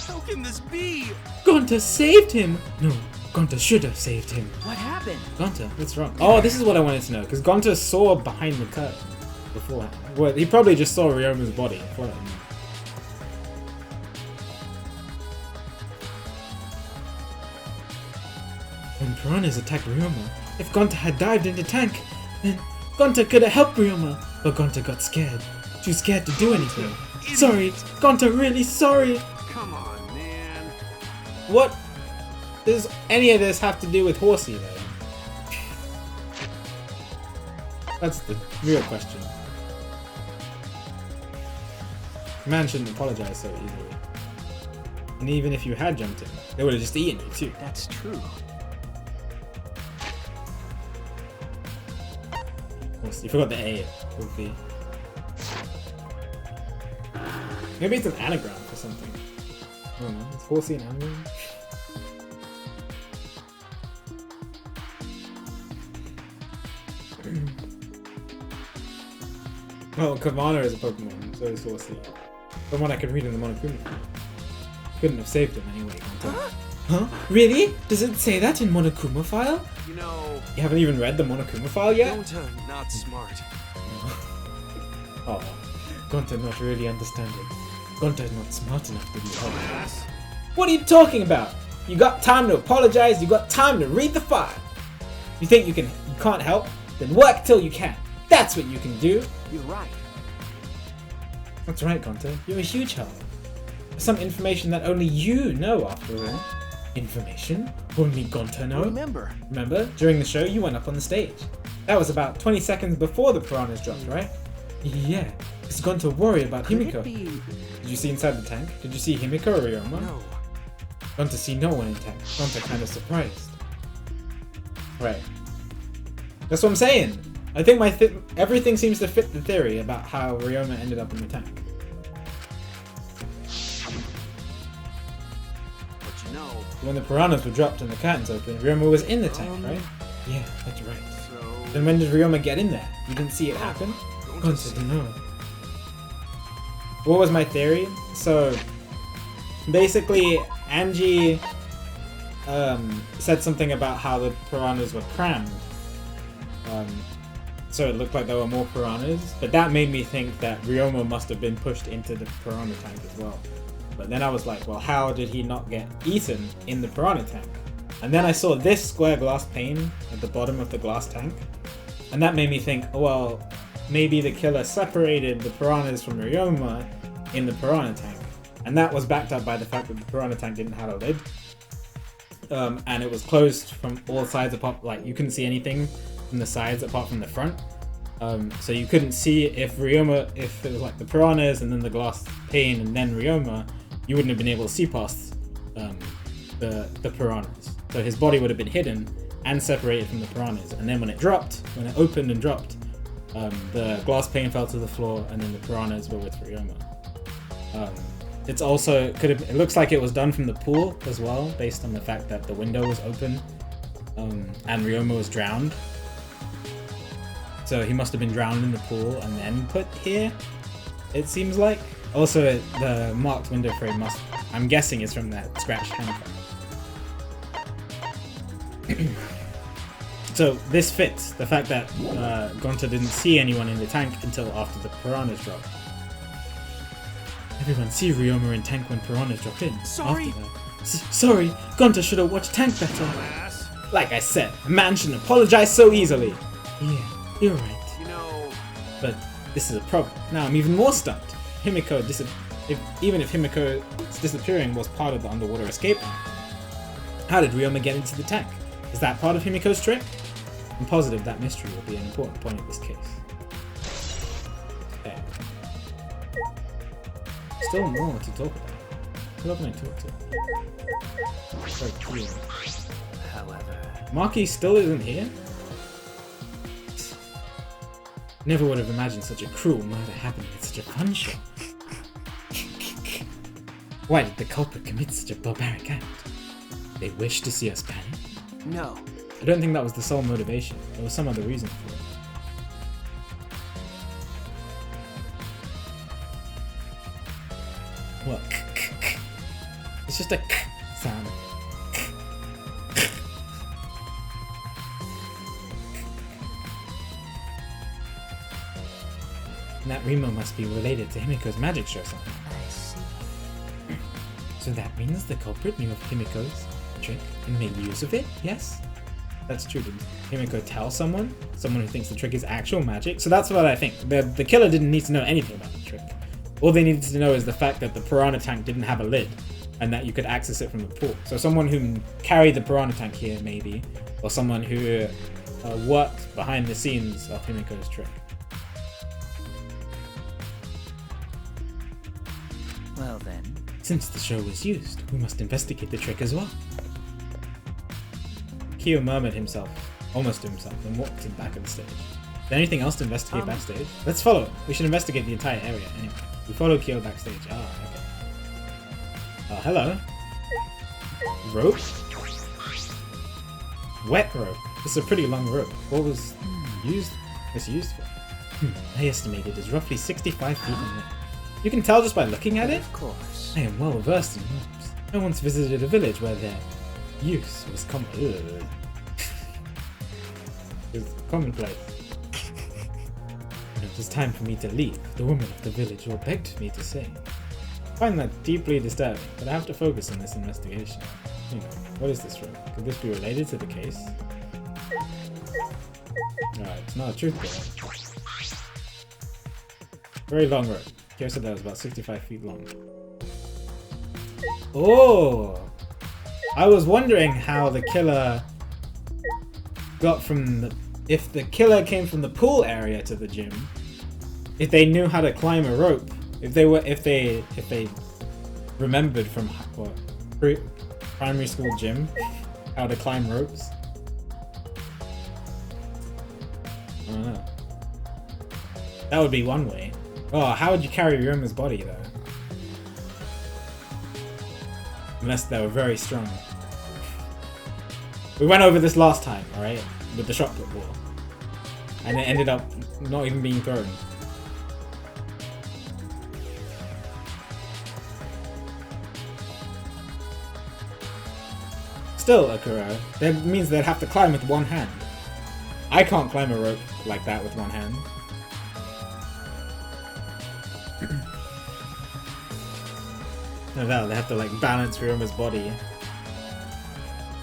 How can this be? Gonta saved him! No, Gonta should have saved him. What happened? Gonta, what's wrong? Oh, this is what I wanted to know, because Gonta saw behind the curtain beforehand. Well, he probably just saw Ryomu's body. when piranhas attacked Ryoma. If Gonta had dived into tank, then Gonta could have helped Ryoma. But Gonta got scared. Too scared to do anything. Sorry, Gonta, really sorry. Come on, man. What does any of this have to do with Horsey, though? That's the real question. Man shouldn't apologize so easily. And even if you had jumped in, they would have just eaten you too. That's true. You forgot the A would be. Maybe it's an anagram for something. I don't know. Is Horsey an anagram? Well, Kavana is a Pokemon, so is Horsey. From what I could read in the Monokuma. Couldn't have saved him anyway. Huh? Really? Does it say that in Monokuma file? You know, You haven't even read the Monokuma file yet? Gonta not smart. Oh, Gonta not really understanding. Gonta not smart enough to be helped. Class? What are you talking about? You got time to apologize, you got time to read the file. You think you can't help? Then work till you can. That's what you can do. You're right. That's right, Gonta. You're a huge help. Some information that only you know, after all. Information? Only Gonta know? Remember? During the show, you went up on the stage. That was about 20 seconds before the piranhas dropped, right? Yeah, because Gonta worried about Himiko. Did you see inside the tank? Did you see Himiko or Ryoma? No. Gonta see no one in tank. Gonta kind of surprised. Right. That's what I'm saying. I think everything seems to fit the theory about how Ryoma ended up in the tank. But you know, When the piranhas were dropped and the curtains opened, Ryoma was in the tank, right? Yeah, that's right. so Then when did Ryoma get in there? You didn't see it happen? Gonta didn't know. What was my theory? So, basically, Angie said something about how the piranhas were crammed. So it looked like there were more piranhas, but that made me think that Ryoma must have been pushed into the piranha tank as well. But then I was like, well, how did he not get eaten in the piranha tank? And then I saw this square glass pane at the bottom of the glass tank, and that made me think, oh, well, maybe the killer separated the piranhas from Ryoma in the piranha tank. And that was backed up by the fact that the piranha tank didn't have a lid. And it was closed from all sides apart, like you couldn't see anything from the sides apart from the front. So you couldn't see if it was like the piranhas and then the glass pane and then Ryoma, you wouldn't have been able to see past the piranhas. So his body would have been hidden and separated from the piranhas. And then when it opened and dropped, the glass pane fell to the floor and then the piranhas were with Ryoma. It's also it looks like it was done from the pool as well, based on the fact that the window was open and Ryoma was drowned. So he must have been drowned in the pool and then put here, it seems like. Also, the marked window frame I'm guessing is from that scratched handprint. So this fits the fact that Gonta didn't see anyone in the tank until after the piranhas dropped. Everyone see Ryoma in tank when piranhas dropped in. Sorry. Sorry, Gonta should have watched tank better. class? Like I said, a man shouldn't apologize so easily. Yeah, you're right. You know, But this is a problem. Now I'm even more stumped. Even if Himiko's disappearing was part of the underwater escape, how did Ryoma get into the tank? Is that part of Himiko's trick? I'm positive that mystery will be an important point of this case. Okay. Still more to talk about. Who can I talk to? Very clear. However, Maki still isn't here? Never would have imagined such a cruel murder happening at such a fun show. Why did the culprit commit such a barbaric act? They wished to see us panic? no. I don't think that was the sole motivation. There was some other reason for it. What? It's just a sound. And that Remo must be related to Himiko's magic show somehow. I see. So that means the culprit knew of Himiko's trick and made use of it, yes? That's true. Did Himiko tell someone? Someone who thinks the trick is actual magic? So that's what I think. The killer didn't need to know anything about the trick. All they needed to know is the fact that the piranha tank didn't have a lid and that you could access it from the pool. So someone who carried the piranha tank here, maybe, or someone who worked behind the scenes of Himiko's trick. Well then. Since the show was used, we must investigate the trick as well. Kyo murmured almost to himself, and walked to the back of the stage. Is there anything else to investigate backstage? Let's follow him. We should investigate the entire area anyway. We follow Kyo backstage. Ah, okay. Hello. Rope? Wet rope. This is a pretty long rope. What was this used for? I estimate it is roughly 65 feet in length. You can tell just by looking at it? Of course. I am well versed in ropes. I once visited a village where their use was common. It was commonplace. When it was time for me to leave, the women of the village all begged me to stay. I find that deeply disturbing, but I have to focus on this investigation. What is this rope? Could this be related to the case? Alright, it's not a truth ball. Very long rope. Kyo said that was about 65 feet long. Oh! I was wondering how the killer got from the... If the killer came from the pool area to the gym, if they knew how to climb a rope, if they remembered from what, primary school gym how to climb ropes. I don't know. That would be one way. Oh, how would you carry Ryoma's body though? Unless they were very strong. We went over this last time, alright? With the shot put ball. And it ended up not even being thrown. Still, Akura, that means they'd have to climb with one hand. I can't climb a rope like that with one hand. No, they have to like balance Ryoma's body.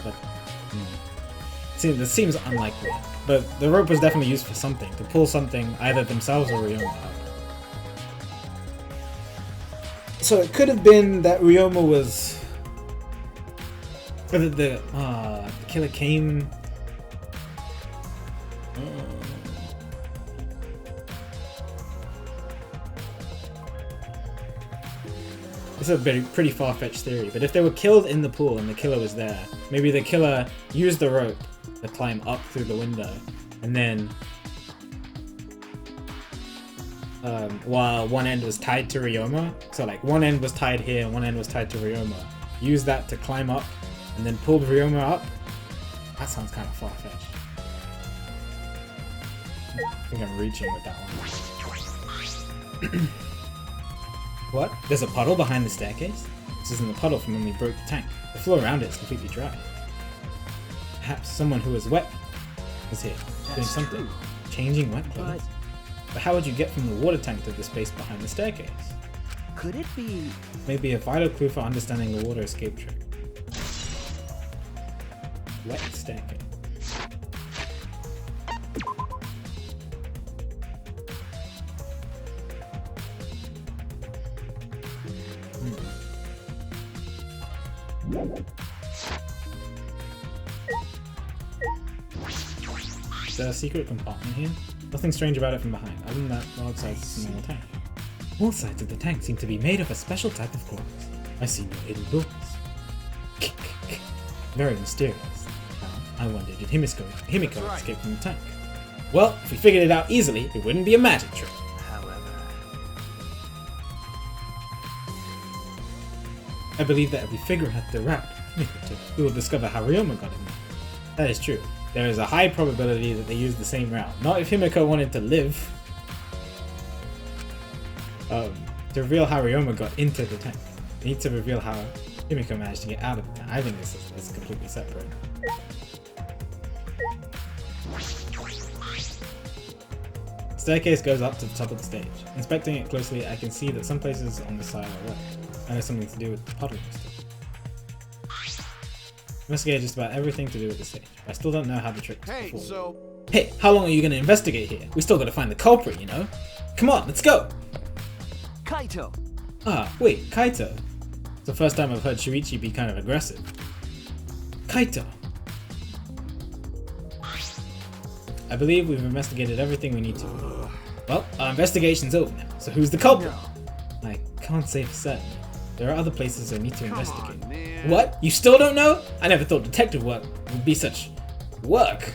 But see, this seems unlikely. But the rope was definitely used for something, to pull something, either themselves or Ryoma up. So it could have been that Ryoma was... Whether the killer came... This is a pretty far-fetched theory, but if they were killed in the pool and the killer was there, maybe the killer used the rope to climb up through the window, and then while one end was tied to Ryoma, so like one end was tied here and one end was tied to Ryoma, used that to climb up and then pulled Ryoma up. That sounds kind of far-fetched. I think I'm reaching with that one. What? There's a puddle behind the staircase? This isn't the puddle from when we broke the tank. The floor around it is completely dry. Perhaps someone who was wet was here, doing something. True. Changing wet clothes? But how would you get from the water tank to the space behind the staircase? Could it be... Maybe a vital clue for understanding the water escape trick. Wet staircase. Is there a secret compartment here? Nothing strange about it from behind, other than that all sides of the normal tank. All sides of the tank seem to be made of a special type of glass. I see no hidden doors. Very mysterious. I wonder, did Himiko escape from the tank? Well, if we figured it out easily, it wouldn't be a magic trick. However... I believe that if we figure out the route Himiko took, we will discover how Ryoma got in there. That is true. There is a high probability that they used the same route. Not if Himiko wanted to live. To reveal how Ryoma got into the tank. They need to reveal how Himiko managed to get out of the tank. I think this is completely separate. Staircase goes up to the top of the stage. Inspecting it closely, I can see that some places on the side are wet. That has something to do with the puddle. Investigated just about everything to do with the stage. I still don't know how the trick was Hey, performed. so Hey, how long are you gonna investigate here? We still gotta find the culprit, you know? Come on, let's go! Kaito! Ah, wait, Kaito. It's the first time I've heard Shuichi be kind of aggressive. Kaito. I believe we've investigated everything we need to. Well, our investigation's over now, so who's the culprit? I can't say for certain. There are other places I need to investigate. on, man. What? You still don't know? I never thought detective work would be such work.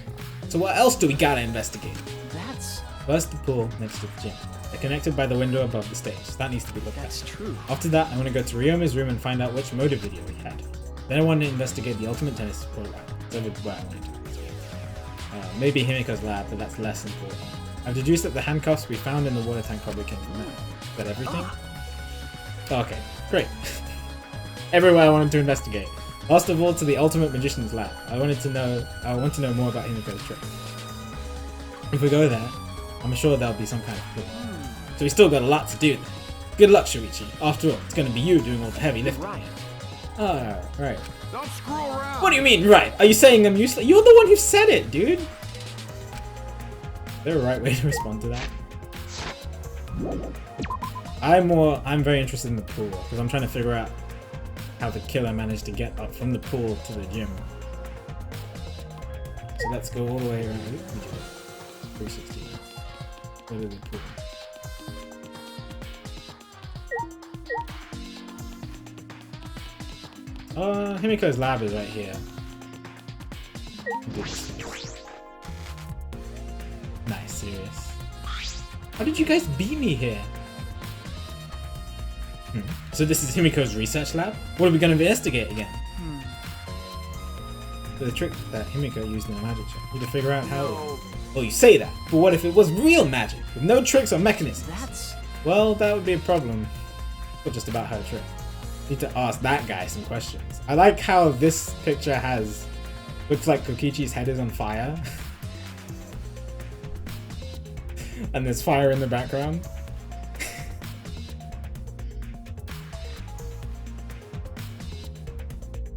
So what else do we gotta investigate? That's... First, the pool next to the gym. They're connected by the window above the stage. That needs to be looked at. that's true. After that, I want to go to Ryoma's room and find out which motive video he had. Then I want to investigate the ultimate tennis pro lab. That's where I want to do it. Maybe Himiko's lab, but that's less important. I've deduced that the handcuffs we found in the water tank probably came from there. Is that everything? Okay, great. Everywhere I wanted to investigate. Last of all, to the ultimate magician's lab. I want to know more about Himiko's trick. If we go there, I'm sure there'll be some kind of clue. So we still got a lot to do there. Good luck, Shuichi. After all, it's gonna be you doing all the heavy lifting. Right. Ah, right. don't screw around. What do you mean, right? Are you saying I'm useless? You're the one who said it, dude! Is there a right way to respond to that? I'm very interested in the pool, because I'm trying to figure out how the killer managed to get up from the pool to the gym. So let's go all the way around. 360. Go to the pool. Himiko's lab is right here. Nice, serious. How did you guys beat me here? So this is Himiko's research lab? What are we gonna investigate again? The trick that Himiko used in the magic show. You need to figure out how. Well, you say that, but what if it was real magic with no tricks or mechanisms? That's... Well, that would be a problem. But just about her trick. Need to ask that guy some questions. I like how this picture looks like Kokichi's head is on fire. And there's fire in the background.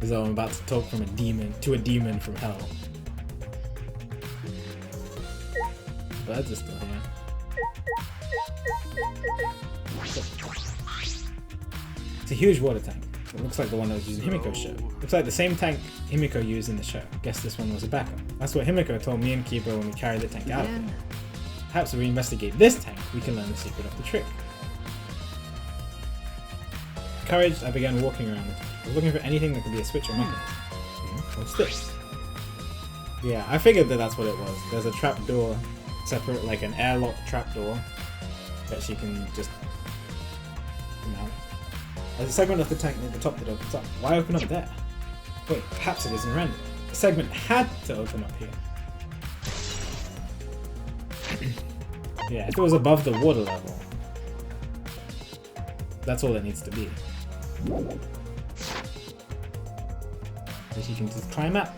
As though I'm about to talk from a demon to a demon from hell. Birds are still here. It's a huge water tank. It looks like the one that was used in Himiko's show. Looks like the same tank Himiko used in the show. Guess this one was a backup. That's what Himiko told me and Kiba when we carried the tank out of there. Perhaps if we investigate this tank, we can learn the secret of the trick. Encouraged, I began walking around the tank. I was looking for anything that could be a switch or mechanism. What's this? Yeah, I figured that that's what it was. There's a trap door, separate, like an airlock trap door that she can just come out. There's a segment of the tank near the top that opens up. Why open up there? Wait, perhaps it isn't random. The segment had to open up here. Yeah, if it was above the water level, that's all it needs to be. That you can just climb up.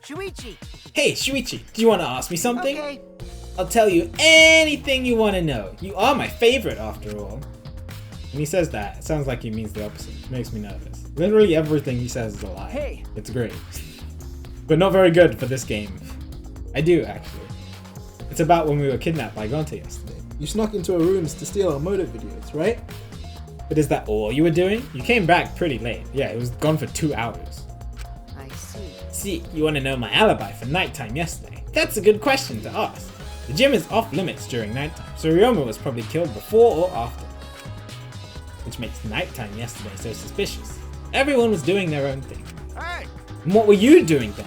Shuichi! Hey, Shuichi, do you want to ask me something? Okay. I'll tell you anything you want to know. You are my favorite, after all. When he says that, it sounds like he means the opposite. It makes me nervous. Literally everything he says is a lie. Hey. It's great. But not very good for this game. I do, actually. It's about when we were kidnapped by Gonta yesterday. You snuck into our rooms to steal our motive videos, right? But is that all you were doing? You came back pretty late. Yeah, it was gone for 2 hours. I see. See, you want to know my alibi for nighttime yesterday? That's a good question to ask. The gym is off limits during nighttime, so Ryoma was probably killed before or after. Which makes nighttime yesterday so suspicious. Everyone was doing their own thing. Hey! And what were you doing then?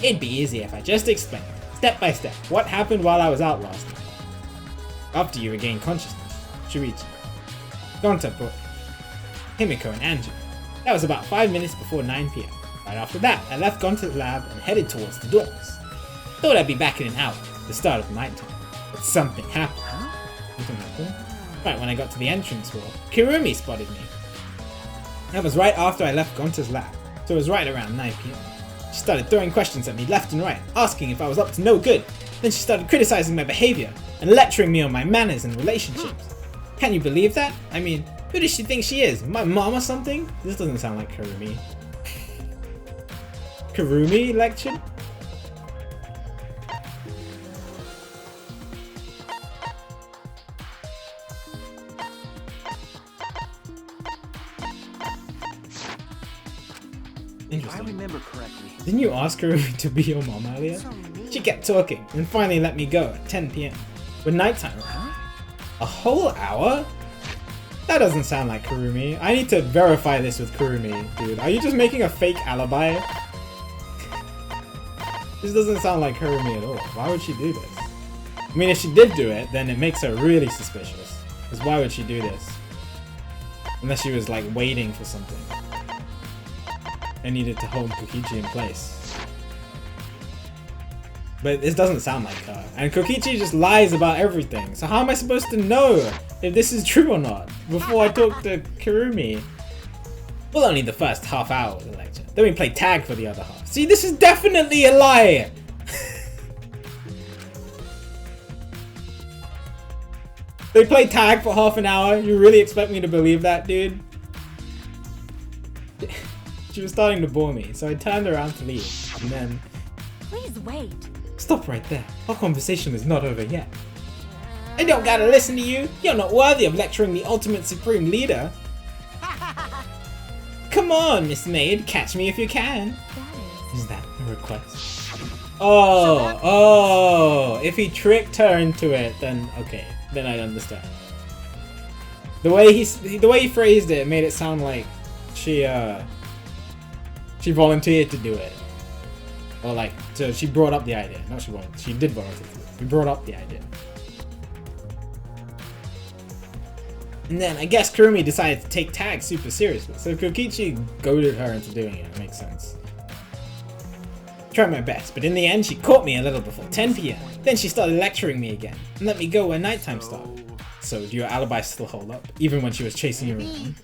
It'd be easy if I just explained, step by step, what happened while I was out last night. After you regained consciousness, Shuichi, Gonta brought Himiko and Anju. That was about 5 minutes before 9 PM. Right after that, I left Gonta's lab and headed towards the dorms. Thought I'd be back in an hour, the start of nighttime. But something happened. Something happened? Right when I got to the entrance hall, Kirumi spotted me. That was right after I left Gonta's lab, so it was right around 9 PM. She started throwing questions at me left and right, asking if I was up to no good. Then she started criticizing my behavior and lecturing me on my manners and relationships. Can you believe that? I mean, who does she think she is? My mom or something? This doesn't sound like Kurumi. Kurumi lectured? If I remember correctly. Didn't you ask Kurumi to be your mom earlier? She kept talking and finally let me go at 10 PM. When nighttime arrived. A whole hour? That doesn't sound like Kurumi. I need to verify this with Kurumi, dude. Are you just making a fake alibi? This doesn't sound like Kurumi at all. Why would she do this? I mean, if she did do it, then it makes her really suspicious. Because why would she do this? Unless she was like waiting for something. I needed to hold Kokichi in place. But this doesn't sound like her. And Kokichi just lies about everything. So how am I supposed to know if this is true or not before I talk to Kurumi? Well, only the first half hour of the lecture. Then we play tag for the other half. See, this is definitely a lie! They play tag for half an hour? You really expect me to believe that, dude? She was starting to bore me, so I turned around to leave, and then... Please wait. Stop right there. Our conversation is not over yet. I don't gotta listen to you. You're not worthy of lecturing the ultimate supreme leader. Come on, Miss Maid. Catch me if you can. Is that a request? Oh, if he tricked her into it, then okay. Then I understand. The way he phrased it made it sound like she volunteered to do it. Or like, so she brought up the idea. Not she volunteered. She did volunteer to do it. She brought up the idea. And then I guess Kurumi decided to take tag super seriously. So Kokichi goaded her into doing it. It makes sense. Tried my best, but in the end she caught me a little before 10 PM. Then she started lecturing me again and let me go when nighttime started. So do your alibis still hold up, even when she was chasing you around?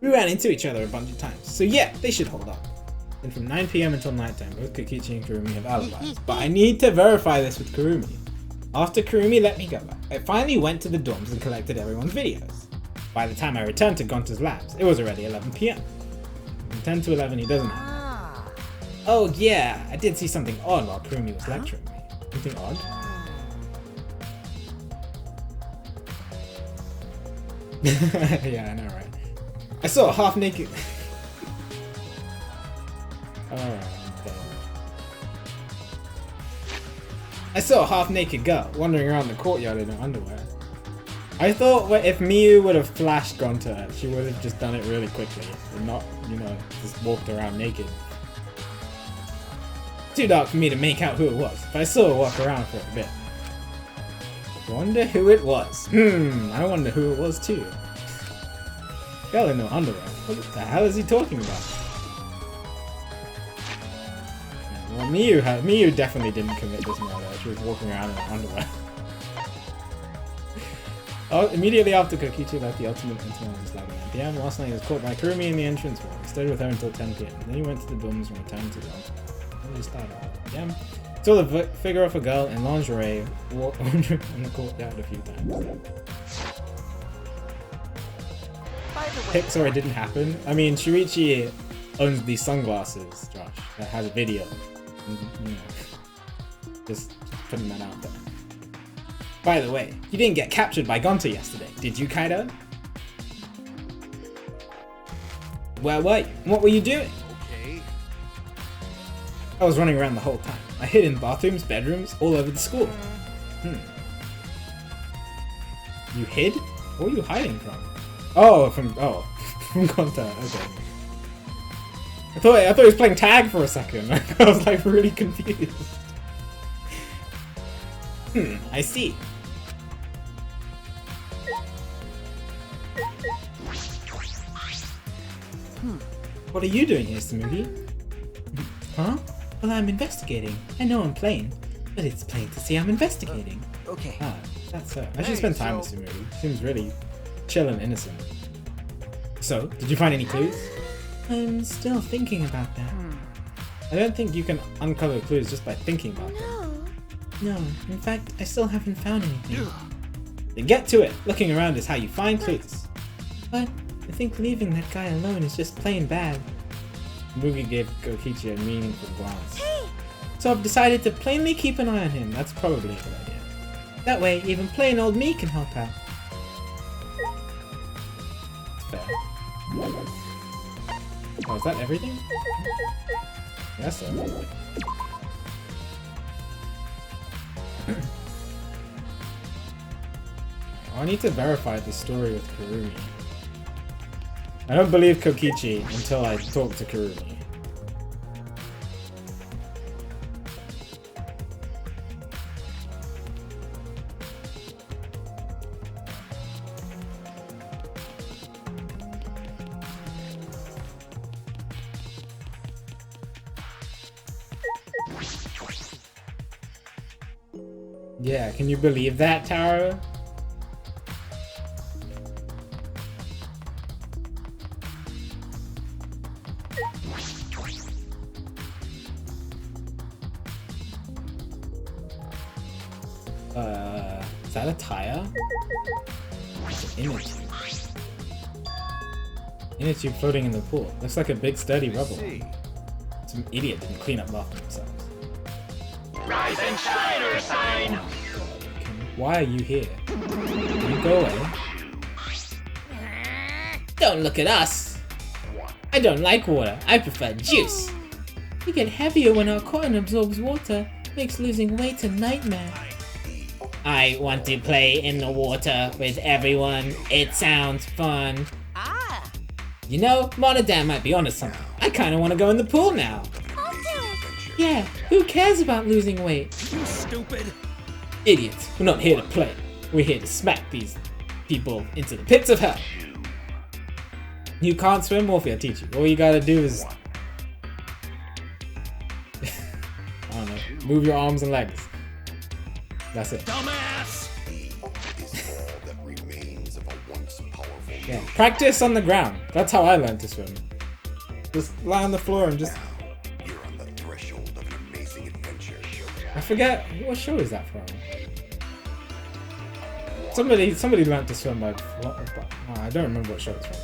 We ran into each other a bunch of times, so yeah, they should hold up. And from 9 PM until nighttime, both Kokichi and Kurumi have alibis. But I need to verify this with Kurumi. After Kurumi let me go, I finally went to the dorms and collected everyone's videos. By the time I returned to Gonta's labs, it was already 11 PM. From 10 to 11 he doesn't have. Oh yeah, I did see something odd while Kurumi was lecturing me. Something odd? Yeah, I know, right? I saw a half-naked... Alright, I saw a half-naked girl wandering around the courtyard in her underwear. I thought if Miyu would have flashed Gonta, she would have just done it really quickly and not, you know, just walked around naked. Too dark for me to make out who it was, but I saw her walk around for a bit. Wonder who it was. I wonder who it was too. Girl in no underwear. What the hell is he talking about? Well, Miyu definitely didn't commit this murder. She was walking around in her underwear. Immediately after Kokichi left the ultimate intimate was 11 PM, last night he was caught by Kurumi in the entrance hall. He stayed with her until 10 PM. Then he went to the dorms and returned to the PM. Saw the figure of a girl in lingerie walk wandering on the courtyard a few times. Sorry, it didn't happen. I mean, Shuichi owns these sunglasses, Josh, that has a video. You know, just putting that out there. By the way, you didn't get captured by Gonta yesterday, did you, Kaido? Where were you? What were you doing? Okay. I was running around the whole time. I hid in bathrooms, bedrooms, all over the school. You hid? What were you hiding from? Oh, from Gonta, okay. I thought he was playing tag for a second. I was like really confused. I see. What are you doing here, Smoothie? Huh? Well, I'm investigating. I know I'm plain, but it's plain to see I'm investigating. Okay. Ah, that's her. I should spend time with Smoothie. Seems really chill and innocent. So, did you find any clues? I'm still thinking about that. I don't think you can uncover clues just by thinking about them. No. No, in fact, I still haven't found anything. Then get to it. Looking around is how you find clues. But I think leaving that guy alone is just plain bad. Mugi gave Kokichi a meaningful glance. So I've decided to plainly keep an eye on him. That's probably a good idea. That way, even plain old me can help out. It's fair. Oh, is that everything? Yes, sir. I need to verify the story with Kurumi. I don't believe Kokichi until I talk to Kurumi. Yeah, can you believe that, Taro? Is that a tire? It's an inner tube. Inner tube floating in the pool. Looks like a big sturdy rubble. Some idiot didn't clean up after themselves. Rise and shine, Ursine! Why are you here? Can you go away? Don't look at us! I don't like water. I prefer juice. We get heavier when our cotton absorbs water. Makes losing weight a nightmare. I want to play in the water with everyone. It sounds fun. Ah. You know, Monodam might be onto something. I kinda wanna go in the pool now. Yeah, who cares about losing weight? You stupid! Idiots, we're not here to play. We're here to smack these people into the pits of hell. You can't swim, Morphe, I'll teach you. All you gotta do is... I don't know, move your arms and legs. That's it. Dumbass! Yeah, practice on the ground. That's how I learned to swim. Just lie on the floor and just... I forget, what show is that from? Somebody learned to swim by... I don't remember what show it's from.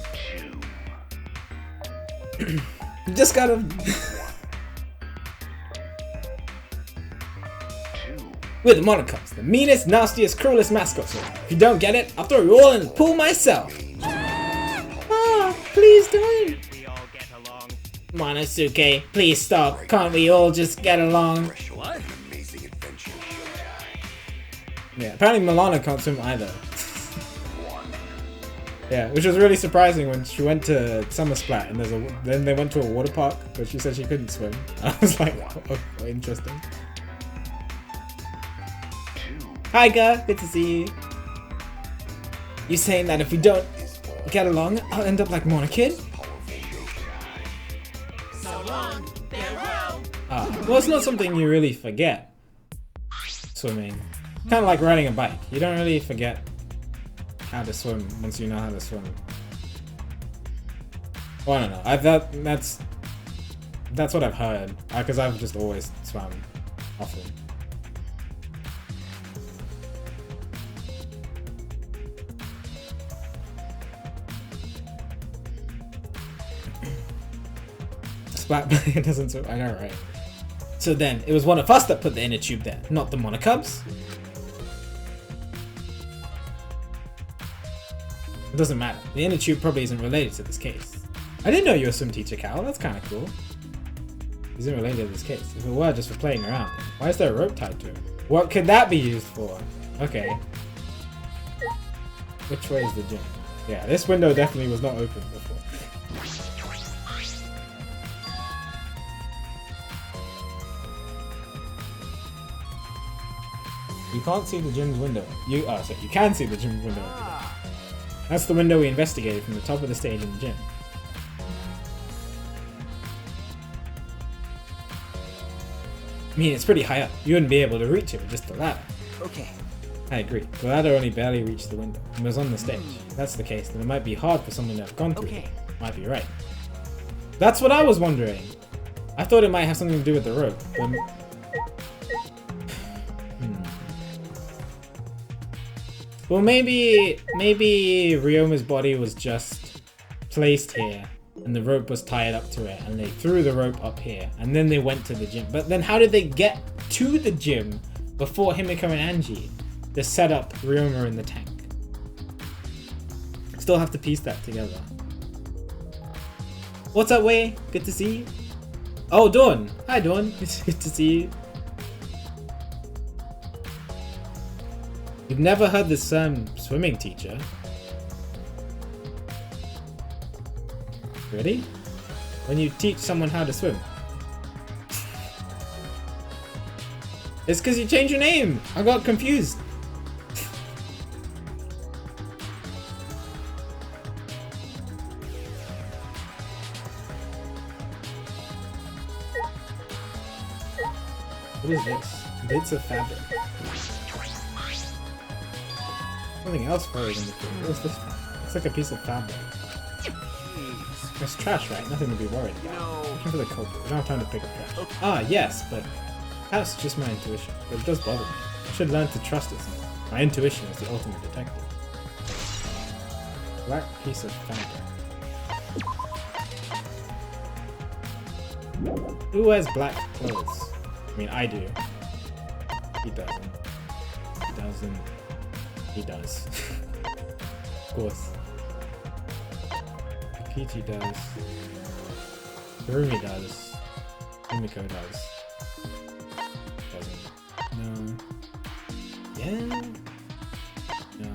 You just gotta... We're the Monocops, the meanest, nastiest, cruelest mascots. If you don't get it, I'll throw you all in the pool myself. Ah, please don't. We all get along. Monosuke, please stop. Can't we all just get along? What? Yeah, apparently Milana can't swim either. Yeah, which was really surprising when she went to Summer Splat and then they went to a water park, but she said she couldn't swim. I was like, oh, interesting. Hi, Ga, good to see you. You saying that if we don't get along, I'll end up like Monokid? So long, farewell! Well, it's not something you really forget. Swimming. Kind of like riding a bike. You don't really forget how to swim once you know how to swim. Well, I don't know. That's what I've heard. Because I've just always swam often. Splat it doesn't swim. I know, right? So then, it was one of us that put the inner tube there, not the Monocubs. It doesn't matter. The inner tube probably isn't related to this case. I didn't know you were a swim teacher, Cal. That's kind of cool. Isn't related to this case. If it were just for playing around, then why is there a rope tied to it? What could that be used for? Okay. Which way is the gym? Yeah, this window definitely was not open before. You can't see the gym's window. You can see the gym's window. That's the window we investigated from the top of the stage in the gym. I mean, it's pretty high up. You wouldn't be able to reach it with just the ladder. Okay. I agree. The ladder only barely reached the window and was on the stage. If that's the case, then it might be hard for someone to have gone through it. Might be right. That's what I was wondering. I thought it might have something to do with the rope. But... Well, maybe Ryoma's body was just placed here, and the rope was tied up to it, and they threw the rope up here, and then they went to the gym. But then how did they get to the gym before Himiko and Angie to set up Ryoma in the tank? Still have to piece that together. What's up, Wei? Good to see you. Oh, Dawn. Hi, Dawn. It's good to see you. You've never heard this swimming teacher? Ready? When you teach someone how to swim. It's because you changed your name. I got confused. What is this? Bits of fabric. Something else buried in the food. What's this from? It's like a piece of fabric. Jeez. It's trash, right? Nothing to be worried about. No. Looking for the culprit. We don't have time to pick up trash. Ah, yes, but that's just my intuition. But it does bother me. I should learn to trust it more. My intuition is the ultimate detective. Black piece of fabric. Who wears black clothes? I mean, I do. He doesn't. He doesn't. He does. Of course. Kichi does. Kurumi does. Himiko does. Doesn't. No. Yeah. No.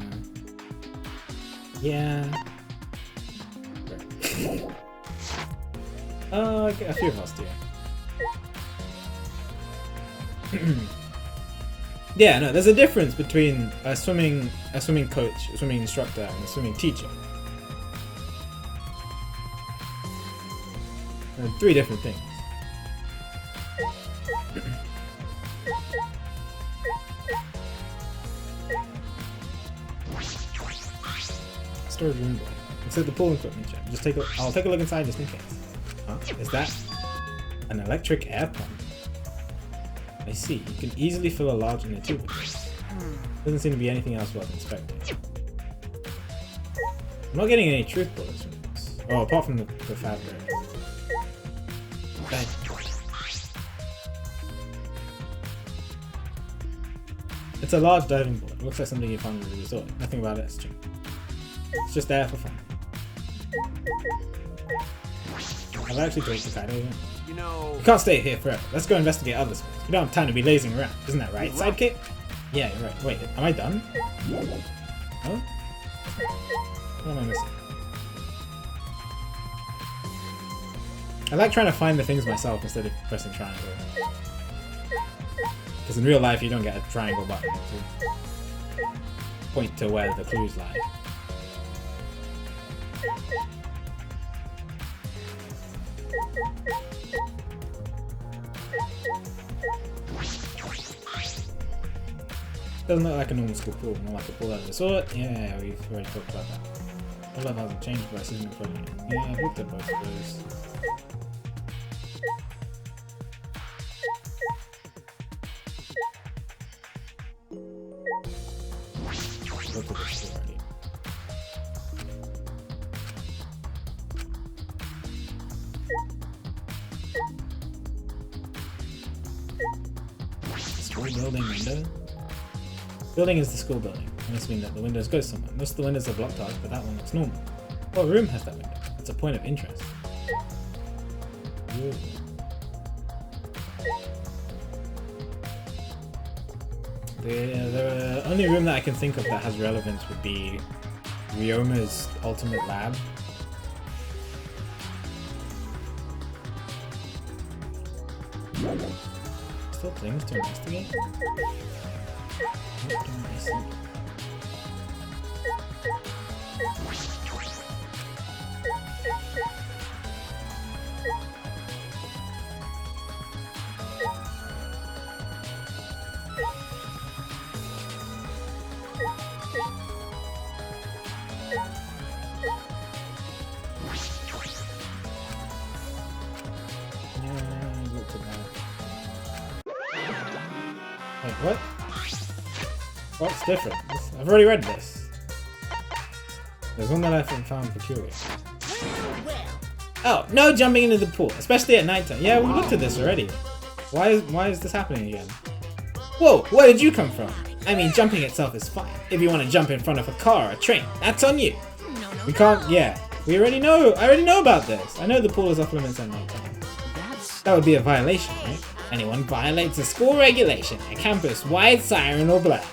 Yeah. Right. A few of us do. Yeah, no, there's a difference between a swimming coach, a swimming instructor, and a swimming teacher. They're three different things. Storage room door. Inside the pool equipment gym. Just take a. I'll take a look inside just in case. Huh? Is that an electric air pump? I see. You can easily fill a large inner tube with this. Doesn't seem to be anything else worth inspecting. I'm not getting any truth bullets from this. Oh, apart from the fabric. Bang. It's a large diving board. It looks like something you found at the resort. Nothing about it has changed. It's just there for fun. I've actually talked to Kaido yet. You know... You can't stay here forever. Let's go investigate other spots. We don't have time to be lazing around. Isn't that right, sidekick? Yeah, you're right. Wait, am I done? Oh? What am I missing? I like trying to find the things myself instead of pressing triangle. Because in real life you don't get a triangle button to point to where the clues lie. Doesn't look like a normal school pool, more like a pool out of the sort. Yeah, we've already talked about that. The level hasn't changed, but it's isn't equivalent. Yeah, I've looked at both of those. Looked at this already. School building window? Building is the school building. It must mean that the windows go somewhere. Most of the windows are blocked off, but that one looks normal. What room has that window? It's a point of interest. Ooh. The only room that I can think of that has relevance would be Ryoma's ultimate lab. Still things to investigate? What do I see? Wait, what? What's different? I've already read this. There's one that I found peculiar. Oh, no jumping into the pool, especially at nighttime. Yeah, we looked at this already. Why is this happening again? Whoa, where did you come from? I mean, jumping itself is fine. If you want to jump in front of a car or a train, that's on you. We can't, yeah. We already know, I already know about this. I know the pool is off limits at nighttime. That would be a violation, right? Anyone violates a school regulation, a campus-wide siren or blast.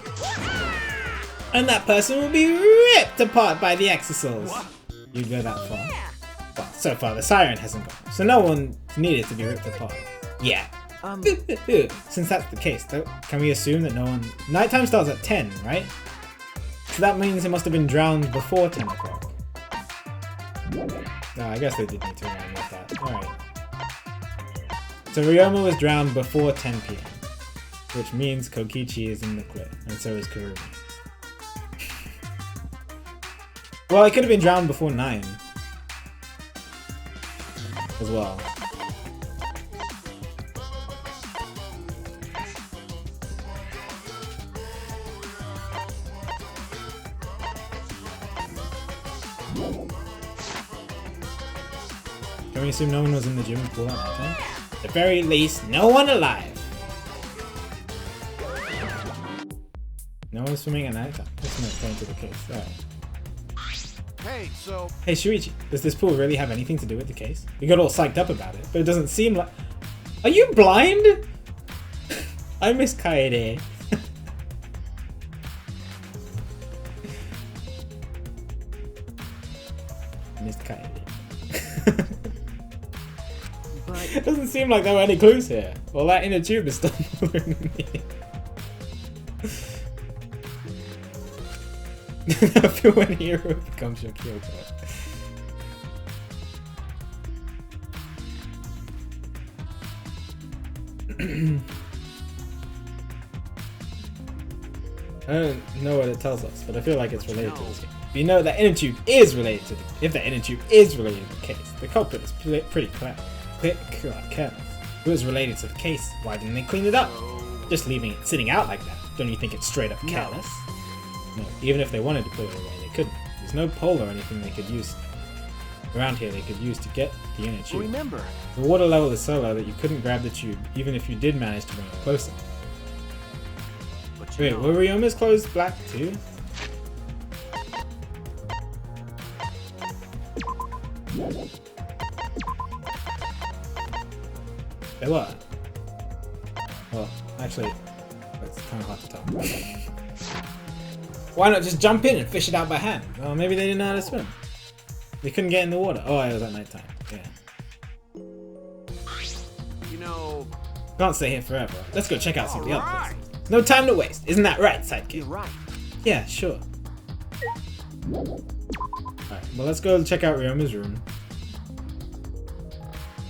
And that person will be ripped apart by the exorcils. You go that far? Well, so far the siren hasn't gone, so no one needed to be ripped apart. Yeah. Since that's the case, though, can we assume that no one... Nighttime starts at 10, right? So that means it must have been drowned before 10 o'clock. No, I guess they did need to remind me of that. Alright. So Ryoma was drowned before 10 PM, which means Kokichi is in the clip, and so is Kurumi. Well, it could have been drowned before 9 as well. Can we assume no one was in the gym and pool at that time? At the very least, no one alive. No one's swimming at night time. That's not going to the case. Alright. Hey, so... Hey Shuichi, does this pool really have anything to do with the case? You got all psyched up about it, but it doesn't seem like... Are you blind? I miss Kaede. Miss Kaede. It doesn't seem like there were any clues here. Well, that inner tube is still bothering me. I feel when a hero becomes your Kyoko. I don't know what it tells us, but I feel like it's related to this game. We know that inner tube is related to the... If the inner tube is related to the case, the culprit is pretty careless. If it was related to the case, why didn't they clean it up? Just leaving it sitting out like that. Don't you think it's straight up careless? No, even if they wanted to put it away, they couldn't. There's no pole or anything they could use around here they could use to get the inner tube. Remember, the water level is so low that you couldn't grab the tube, even if you did manage to bring it closer. Wait, were Ryoma's clothes black too? They were. Well, actually, it's kind of hard to tell. Why not just jump in and fish it out by hand? Well, maybe they didn't know how to swim. They couldn't get in the water. Oh, it was at nighttime. Yeah. You know... Can't stay here forever. Let's go check out some of the other places. No time to waste. Isn't that right, sidekick? you're right. Yeah, sure. Alright, well let's go check out Ryoma's room.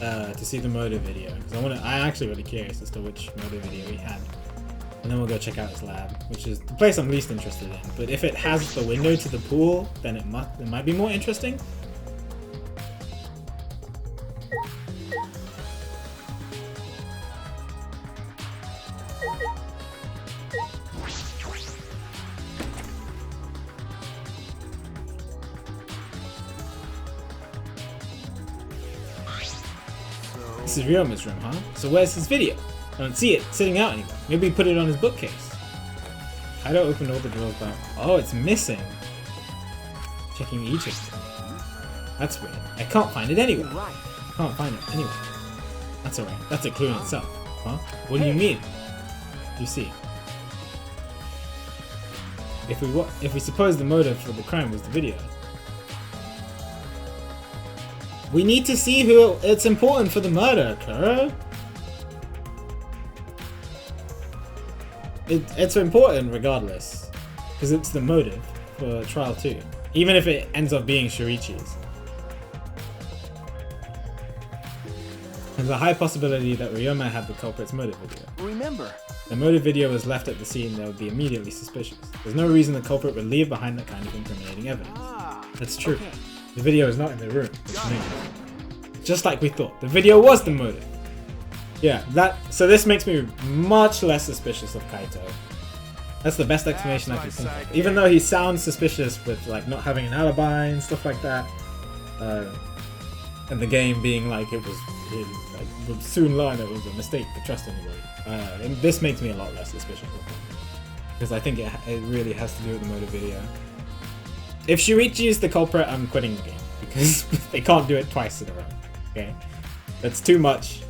To see the motive video. Because I'm actually really curious as to which motive video he had. And then we'll go check out his lab, which is the place I'm least interested in. But if it has the window to the pool, then it might be more interesting. This is Ryoma's room, huh? So where's his video? I don't see it sitting out anywhere. Maybe he put it on his bookcase. Kaido opened all the drawers back. Oh, it's missing. Checking each of them. That's weird. I can't find it anywhere. I can't find it anywhere. That's alright. That's a clue in itself. Huh? What do you mean? You see. If we suppose the motive for the crime was the video, we need to see who it's important for the murder, Kuro. It's important regardless, because it's the motive for trial 2, even if it ends up being Shuichi's. There's a high possibility that Ryoma had the culprit's motive video. Remember, The motive video was left at the scene that would be immediately suspicious. There's no reason the culprit would leave behind that kind of incriminating evidence. That's true. okay. The video is not in the room, which means, just like we thought, the video was the motive. Yeah, so this makes me much less suspicious of Kaito. That's the best explanation I can think of. Even though he sounds suspicious with like not having an alibi and stuff like that, and the game being like like we'll soon learn it was a mistake to trust anybody. And this makes me a lot less suspicious of him because I think it really has to do with the motive video. If Shuichi is the culprit, I'm quitting the game because they can't do it twice in a row. Okay, that's too much.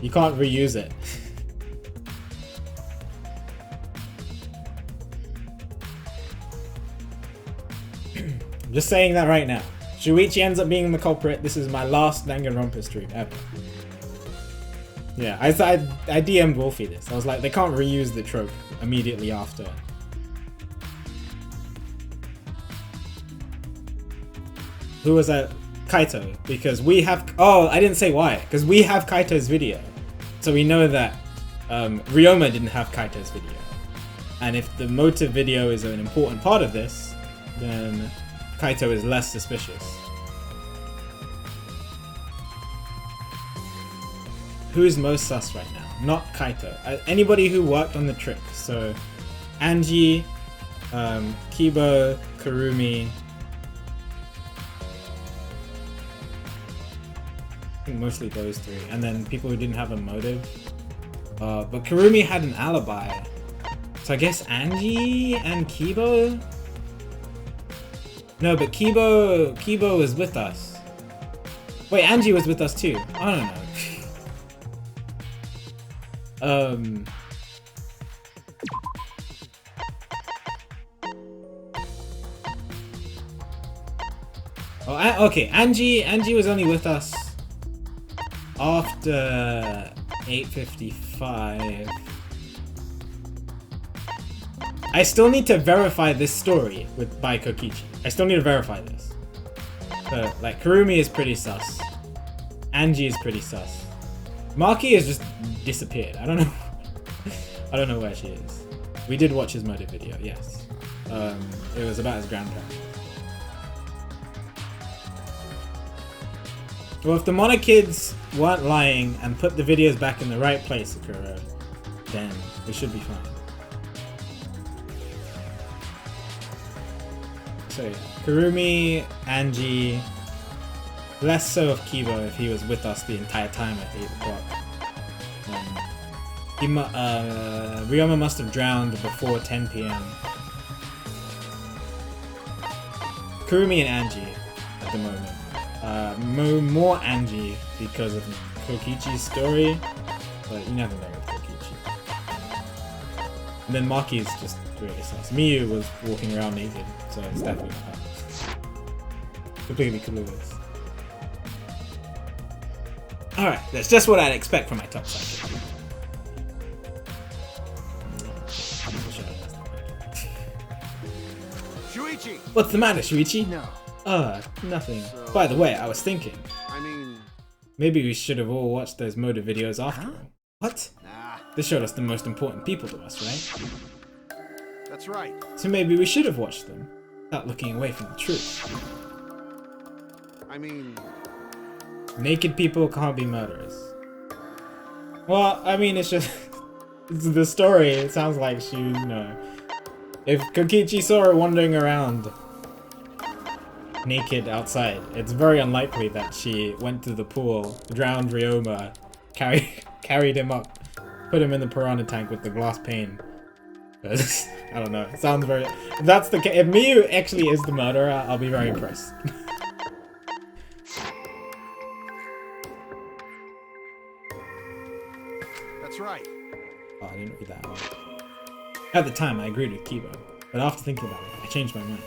You can't reuse it. I'm just saying that right now. Shuichi ends up being the culprit. This is my last Danganronpa stream ever. Yeah, I DM'd Wolfie this. I was like, they can't reuse the trope immediately after. Who was that? Kaito. Because we have... Oh, I didn't say why. Because we have Kaito's video. So we know that Ryoma didn't have Kaito's video. And if the motive video is an important part of this, then Kaito is less suspicious. Who is most sus right now? Not Kaito. Anybody who worked on the trick. So, Angie, Kibo, Kurumi. I think mostly those three. And then people who didn't have a motive. But Kurumi had an alibi. So I guess Angie and Kibo? No, but Kibo was with us. Wait, Angie was with us too. I don't know. Oh, okay. Angie was only with us after 8:55. I still need to verify this story by Kokichi. I still need to verify this. So, like, Kurumi is pretty sus. Angie is pretty sus. Maki has just disappeared. I don't know. I don't know where she is. We did watch his motive video, yes. It was about his grandparents. Well, if the Mono kids weren't lying and put the videos back in the right place, Sakura, then it should be fine. So yeah, Kurumi, Angie, less so of Kibo if he was with us the entire time at 8 o'clock. Ryoma must have drowned before 10 PM. Kurumi and Angie at the moment. More Angie because of Kokichi's story, but you never know with Kokichi. And then Maki is just really sus. Miyu was walking around naked, so it's definitely not her. Completely clueless. Alright, that's just what I'd expect from my top side. Shuichi! What's the matter, Shuichi? No. Nothing. So- By the way, I was thinking, I mean, maybe we should have all watched those motive videos after all. What? nah, This showed us the most important people to us, right? that's right. So maybe we should have watched them, without looking away from the truth. I mean, Naked people can't be murderers. Well, I mean, it's just... it's the story, it sounds like she, you know... If Kokichi saw her wandering around naked outside, it's very unlikely that she went to the pool, drowned Ryoma, carried him up, put him in the piranha tank with the glass pane. I don't know, it sounds very... If that's the case, if Miyu actually is the murderer, I'll be very impressed. that's right. Oh, I didn't read that out. At the time, I agreed with Kibo, but after thinking about it, I changed my mind.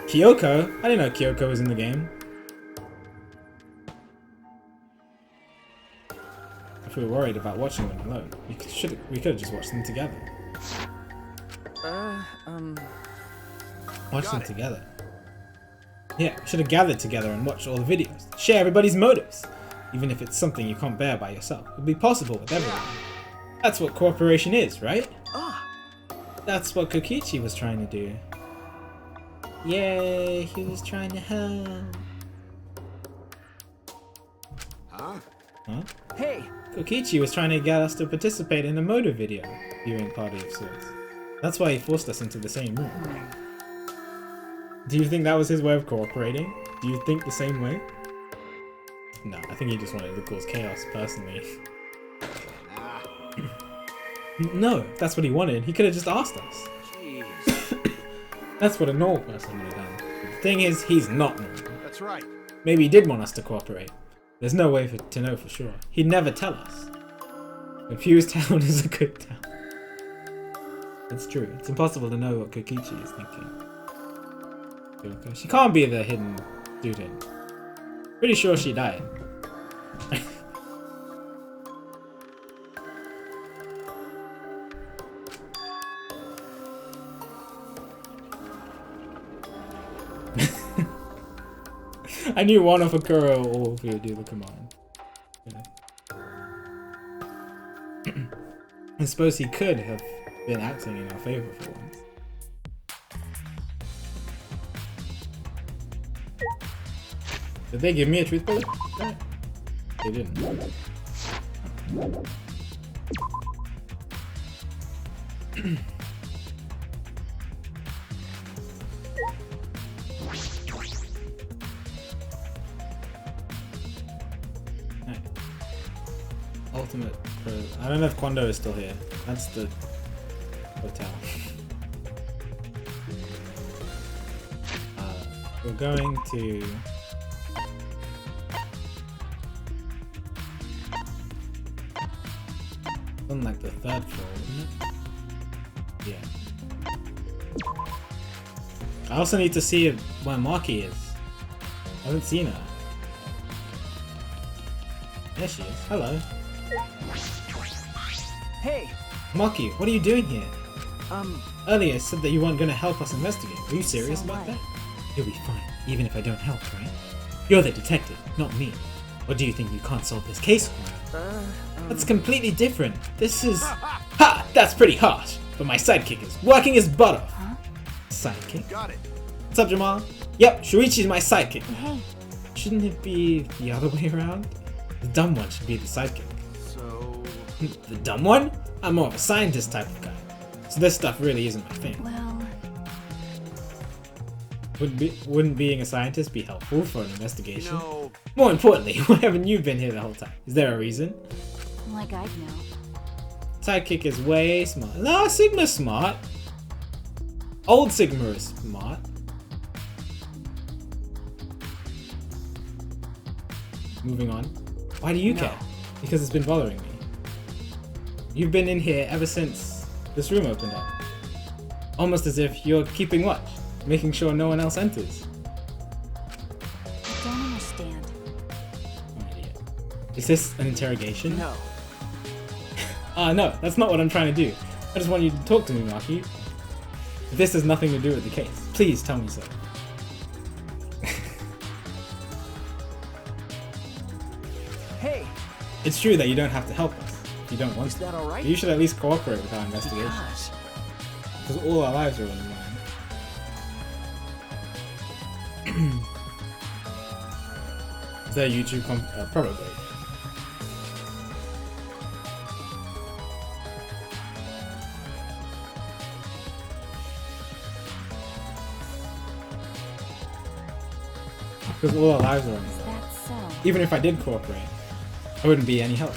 Kyoko? I didn't know Kyoko was in the game. If we were worried about watching them alone, we could have just watched them together. Watch them together. Yeah, we should have gathered together and watched all the videos. Share everybody's motives. Even if it's something you can't bear by yourself. It would be possible with everyone. That's what cooperation is, right? That's what Kokichi was trying to do. Yay, he was trying to help. Huh? Huh? Hey, Kokichi was trying to get us to participate in a motor video viewing party of sorts. That's why he forced us into the same room. Do you think that was his way of cooperating? Do you think the same way? No, I think he just wanted to cause chaos personally. No, if that's what he wanted, he could have just asked us. jeez. That's what a normal person would have done. But the thing is, he's not normal. That's right. Maybe he did want us to cooperate. There's no way to know for sure. He'd never tell us. Confused Town is a good town. It's true. It's impossible to know what Kokichi is thinking. Kyoko. She can't be the hidden student. Pretty sure she died. I knew one of Akuro or if he would do the command. Yeah. I suppose he could have been acting in our favor for once. Did they give me a truth bullet? They didn't. Ultimate Pro. I don't know if Kondo is still here. That's the hotel. We're going to... on like the 3rd floor, isn't it? Yeah. I also need to see where Maki is. I haven't seen her. There she is. Hello. Hey, Maki, what are you doing here? Earlier, I said that you weren't going to help us investigate. Are you serious So about what? that? You'll be fine, even if I don't help, right? You're the detective, not me. Or do you think you can't solve this case? That's completely different. This is... Ha! That's pretty harsh. But my sidekick is working his butt off. Huh? Sidekick? Got it. What's up, Jamal? Yep, Shuichi's my sidekick. Hey, Shouldn't it be the other way around? The dumb one should be the sidekick. So... The dumb one? I'm more of a scientist type of guy. So this stuff really isn't my thing. well, Wouldn't being a scientist be helpful for an investigation? You know, More importantly, why haven't you been here the whole time? Is there a reason? like I'd know. Sidekick is way smart. No, Sigma's smart. Old Sigma is smart. Moving on. Why do you care? Because it's been bothering me. You've been in here ever since this room opened up. Almost as if you're keeping watch, making sure no one else enters. I don't understand. I'm an idiot. Is this an interrogation? no. No, that's not what I'm trying to do. I just want you to talk to me, Maki. This has nothing to do with the case. Please tell me so. Hey, It's true that you don't have to help us if you don't want is to. that alright? But you should at least cooperate with our investigation. Gosh. Because all our lives are on the line. Is that a YouTube probably. Because all our lives are on the line. That's so. Even if I did cooperate, I wouldn't be any help.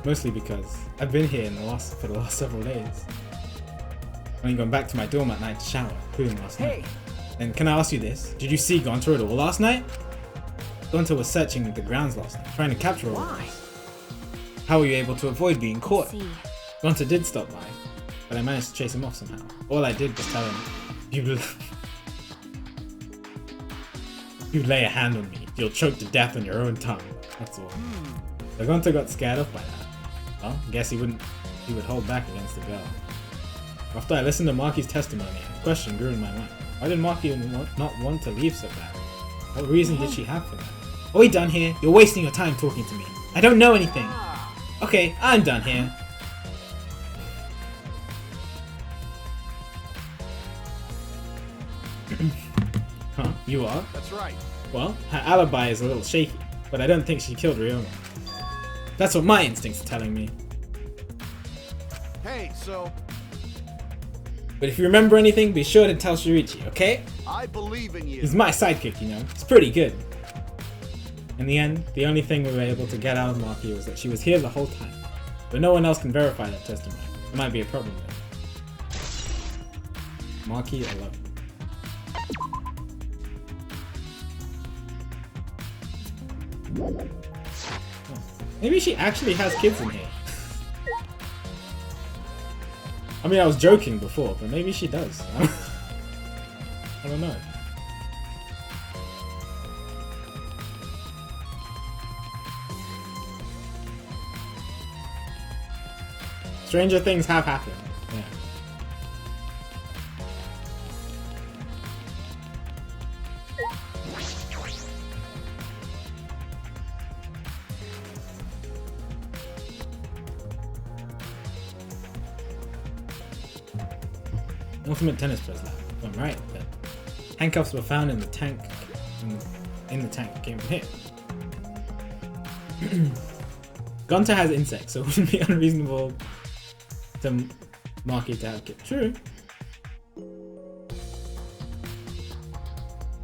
Mostly because I've been here for the last several days. I ain't gone back to my dorm at night to shower, including last Hey, night. And can I ask you this? Did you see Gonta at all last night? Gonta was searching the grounds last night, trying to capture all of why? us. How were you able to avoid being caught? See, Gonta did stop by, but I managed to chase him off somehow. All I did was tell him, you lay a hand on me, you'll choke to death on your own tongue. That's all. So Gonta got scared off by that. Well, I guess he would hold back against the girl. After I listened to Maki's testimony, a question grew in my mind. Why did Maki not want to leave so bad? What reason did she have for that? Are we done here? You're wasting your time talking to me. I don't know anything. Okay, I'm done here. Huh? You are? that's right. Well, her alibi is a little shaky. but I don't think she killed Ryoma. That's what my instincts are telling me. Hey, so But if you remember anything, be sure to tell Shuichi, okay? I believe in you. He's my sidekick, you know. He's pretty good. In the end, the only thing we were able to get out of Maki was that she was here the whole time. But no one else can verify that testimony. It might be a problem there. Maki alone. Maybe she actually has kids in here. I mean, I was joking before, but maybe she does. I don't know. Stranger things have happened. Yeah. Ultimate tennis pros lab. If I'm right, but handcuffs were found in the tank. In the tank came from here. Gunter has insects, so it wouldn't be unreasonable to Maki to have kids. True.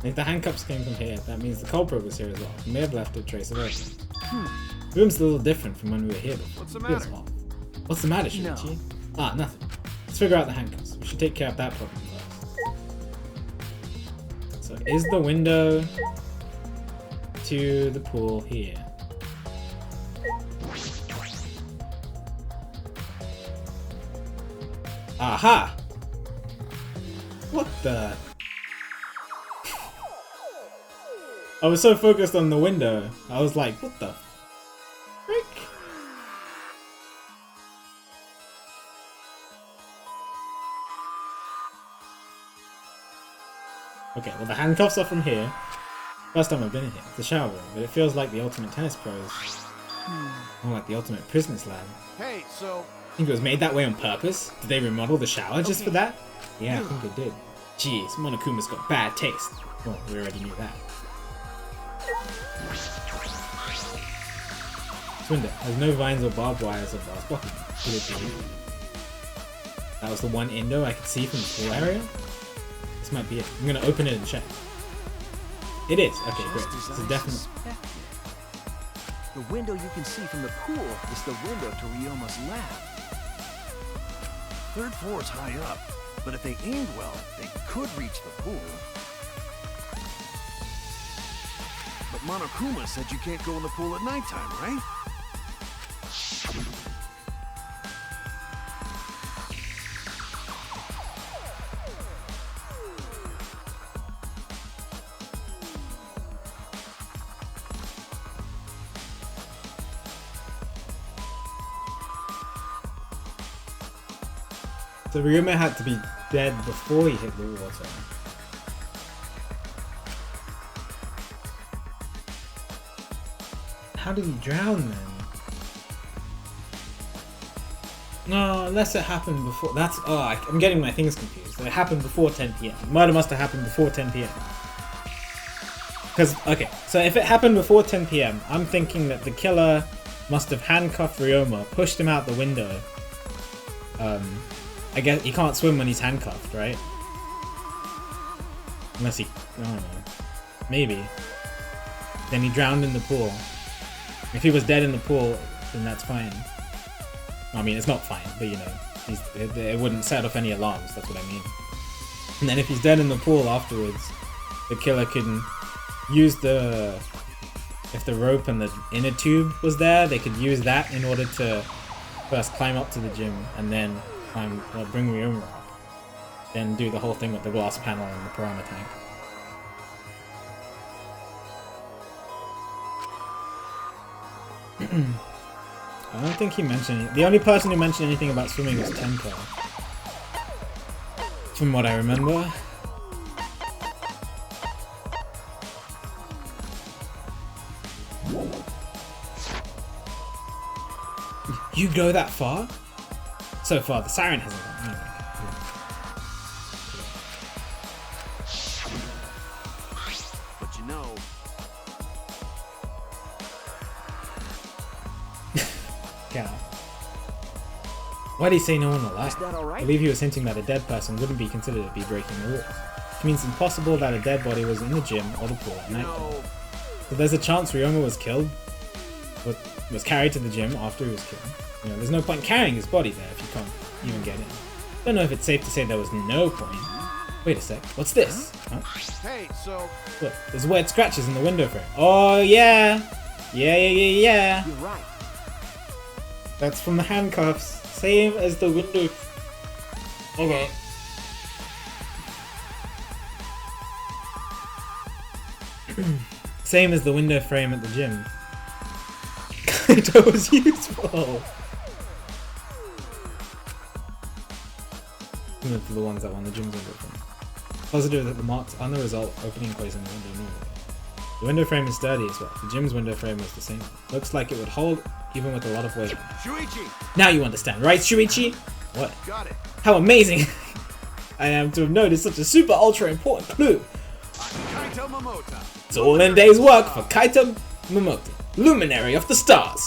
If the handcuffs came from here, that means the culprit was here as well. He may have left a trace of everything. The room's a little different from when we were here before. What's the matter? What's the matter, Shinichi? No. Ah, nothing. Let's figure out the handcuffs. We should take care of that problem first. So is the window to the pool here? Aha! What the? I was so focused on the window, I was like, what the frick? Okay, well the handcuffs are from here. First time I've been in here. It's the shower room, but it feels like the ultimate tennis pros. More like the ultimate prisoners lab. Hey, so Think it was made that way on purpose? Did they remodel the shower just for that? Yeah, I think they did. Jeez, Monokuma's got bad taste. Well, we already knew that. This window has no vines or barbed wires or bars blocking it. Could it be? That was the one window I could see from the pool area? This might be it. I'm gonna open it and check. It is. Okay, great. It's a definite. The window you can see from the pool is the window to Ryoma's lab. third floor's high up, but if they aimed well, they could reach the pool. But Monokuma said you can't go in the pool at nighttime, right? So Ryoma had to be dead before he hit the water. How did he drown then? No, unless it happened before. That's I'm getting my things confused. It happened before 10 p.m. Murder must have happened before 10 p.m. Because okay, so if it happened before 10 p.m., I'm thinking that the killer must have handcuffed Ryoma, pushed him out the window. I guess he can't swim when he's handcuffed, right? Unless he, I don't know. Maybe. Then he drowned in the pool. If he was dead in the pool, then that's fine. I mean, it's not fine, but you know, it wouldn't set off any alarms, that's what I mean. And then if he's dead in the pool afterwards, the killer can use if the rope and the inner tube was there, they could use that in order to first climb up to the gym and then bring Ryoma up. Then do the whole thing with the glass panel and the piranha tank. I don't think he mentioned the only person who mentioned anything about swimming was Tenko. From what I remember. You go that far? So far, the siren hasn't gone. But you know, out. Why did he say no one alive? Is that all right? I believe he was hinting that a dead person wouldn't be considered to be breaking the rules. Which means it's impossible that a dead body was in the gym or the pool at night. So there's a chance Ryoma was killed, was carried to the gym after he was killed. You know, there's no point carrying his body there if you can't even get in. Don't know if it's safe to say there was no point. Wait a sec, what's this? Huh? Hey, so Look, there's weird scratches in the window frame. Oh yeah! Yeah. You're right. That's from the handcuffs. Same as the window. Okay. Same as the window frame at the gym. Kaito was useful. Similar to the ones that won the gym window frame. Positive that the marks on the result opening and closing the window normally. The window frame is sturdy as well. The gym's window frame is the same. Looks like it would hold even with a lot of weight. Shuichi, Now you understand, right, Shuichi? What? got it. How amazing I am to have noticed such a super ultra important clue. Kaito Momota. It's all in day's work for Kaito Momota, luminary of the stars.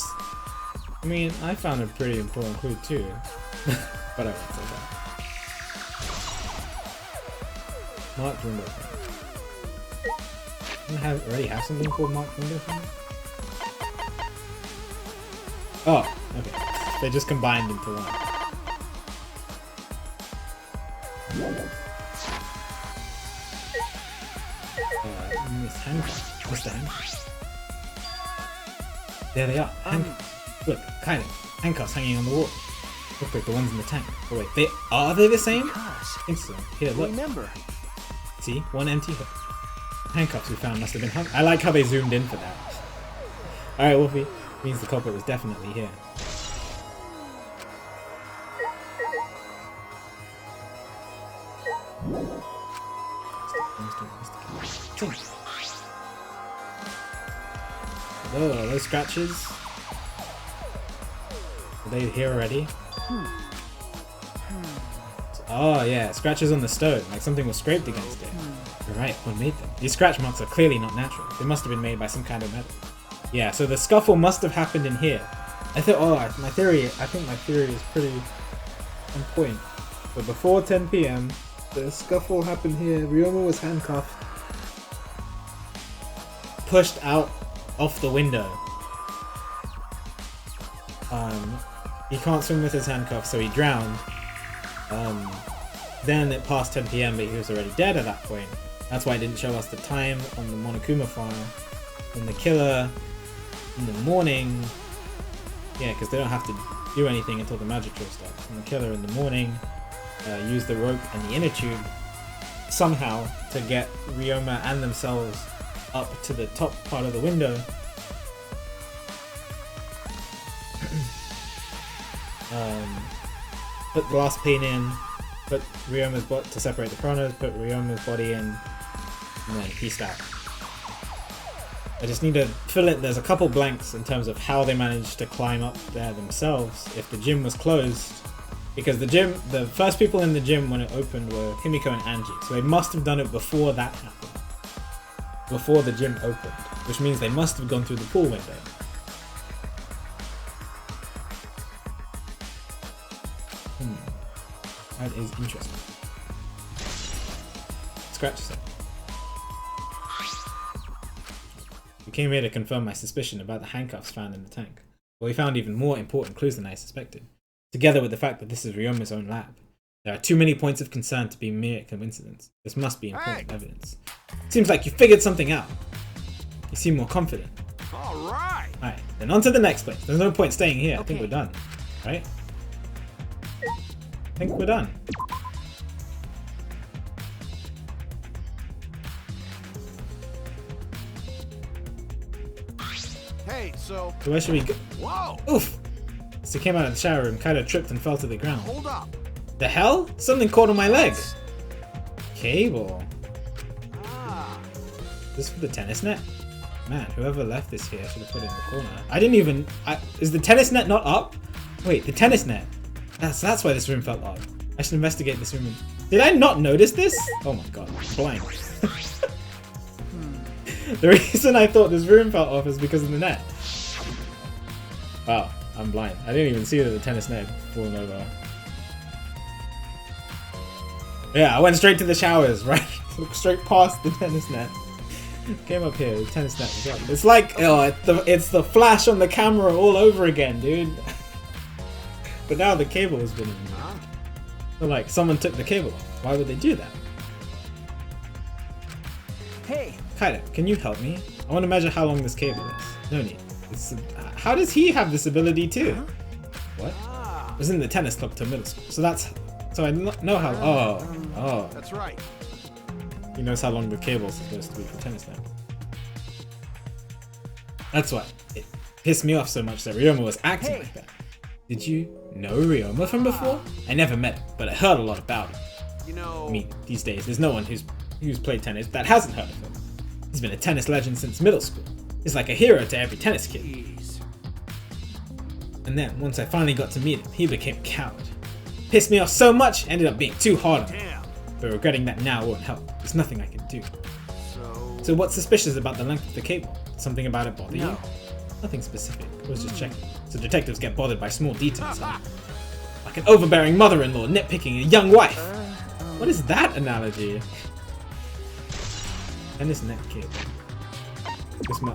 I mean, I found a pretty important clue too, but I won't say that. Marked window frame. Don't I already have something called marked window frame? Oh, okay. They just combined into one. Miss Handcuffs. Mr. Handcuffs. There they are. Handcuffs. Look, kind of. Handcuffs hanging on the wall. Look like the ones in the tank. Oh wait, are they the same? Because I think so. Here, look. remember, See? One empty hook. Handcuffs we found must have been hung. I like how they zoomed in for that. Alright, Wolfie. Means the culprit was definitely here. Oh, are those scratches? Are they here already? Oh yeah, scratches on the stone, like something was scraped against it. You're right, what made them? These scratch marks are clearly not natural. They must have been made by some kind of metal. Yeah, so the scuffle must have happened in here. I think my theory is pretty on point. So before 10 PM, the scuffle happened here. Ryoma was handcuffed, pushed out off the window. He can't swim with his handcuffs, so he drowned. Then it passed 10 PM, but he was already dead at that point. That's why it didn't show us the time on the Monokuma file. And the killer in the morning, yeah, because they don't have to do anything until the magic trick starts. And the killer in the morning used the rope and the inner tube somehow to get Ryoma and themselves up to the top part of the window. Put the glass pane in, put Ryoma's body to separate the chronos, put Ryoma's body in, and then peaced out. I just need to fill it. There's a couple blanks in terms of how they managed to climb up there themselves if the gym was closed. Because the first people in the gym when it opened were Himiko and Angie, so they must have done it before that happened. Before the gym opened, which means they must have gone through the pool window. That is interesting. Scratch set. We came here to confirm my suspicion about the handcuffs found in the tank. But we found even more important clues than I suspected. Together with the fact that this is Ryoma's own lab. There are too many points of concern to be mere coincidence. This must be important evidence. Seems like you figured something out. You seem more confident. Alright! Alright, then on to the next place. There's no point staying here. I think Okay. we're done. Right? I think we're done. Hey, so So where should we go? whoa! Oof! As he came out of the shower room, Kaito tripped and fell to the ground. Hold up! The hell? Something caught on my leg! Cable. Ah, Is this for the tennis net? Man, whoever left this here should have put it in the corner. I didn't even... is the tennis net not up? Wait, the tennis net. That's why this room felt odd. I should investigate this room. Did I not notice this? Oh my god, blank. The reason I thought this room felt off is because of the net. Wow, I'm blind. I didn't even see that the tennis net had fallen over. Yeah, I went straight to the showers, right? Looked straight past the tennis net. Came up here, the tennis net was up. It's like, oh, it's the flash on the camera all over again, dude. But now the cable has been removed. So like, someone took the cable off. Why would they do that? Hey, Kaida, can you help me? I want to measure how long this cable is. No need. How does he have this ability too? What? I was in the tennis club till middle school, so I know how. Oh. That's right. He knows how long the cable's supposed to be for tennis net. That's why it pissed me off so much that Ryoma was acting like that. Did you know Ryoma from before? I never met him, but I heard a lot about him. You know. I mean, these days, there's no one who's played tennis that hasn't heard of him. He's been a tennis legend since middle school. He's like a hero to every tennis kid. Jeez. And then, once I finally got to meet him, he became a coward. Pissed me off so much, ended up being too hard on him. Damn. But regretting that now won't help. There's nothing I can do. So what's suspicious about the length of the cable? Something about it bother you? No. Nothing specific. I was just checking. So detectives get bothered by small details, huh? Like an overbearing mother-in-law nitpicking a young wife. What is that analogy? Tennis net cable.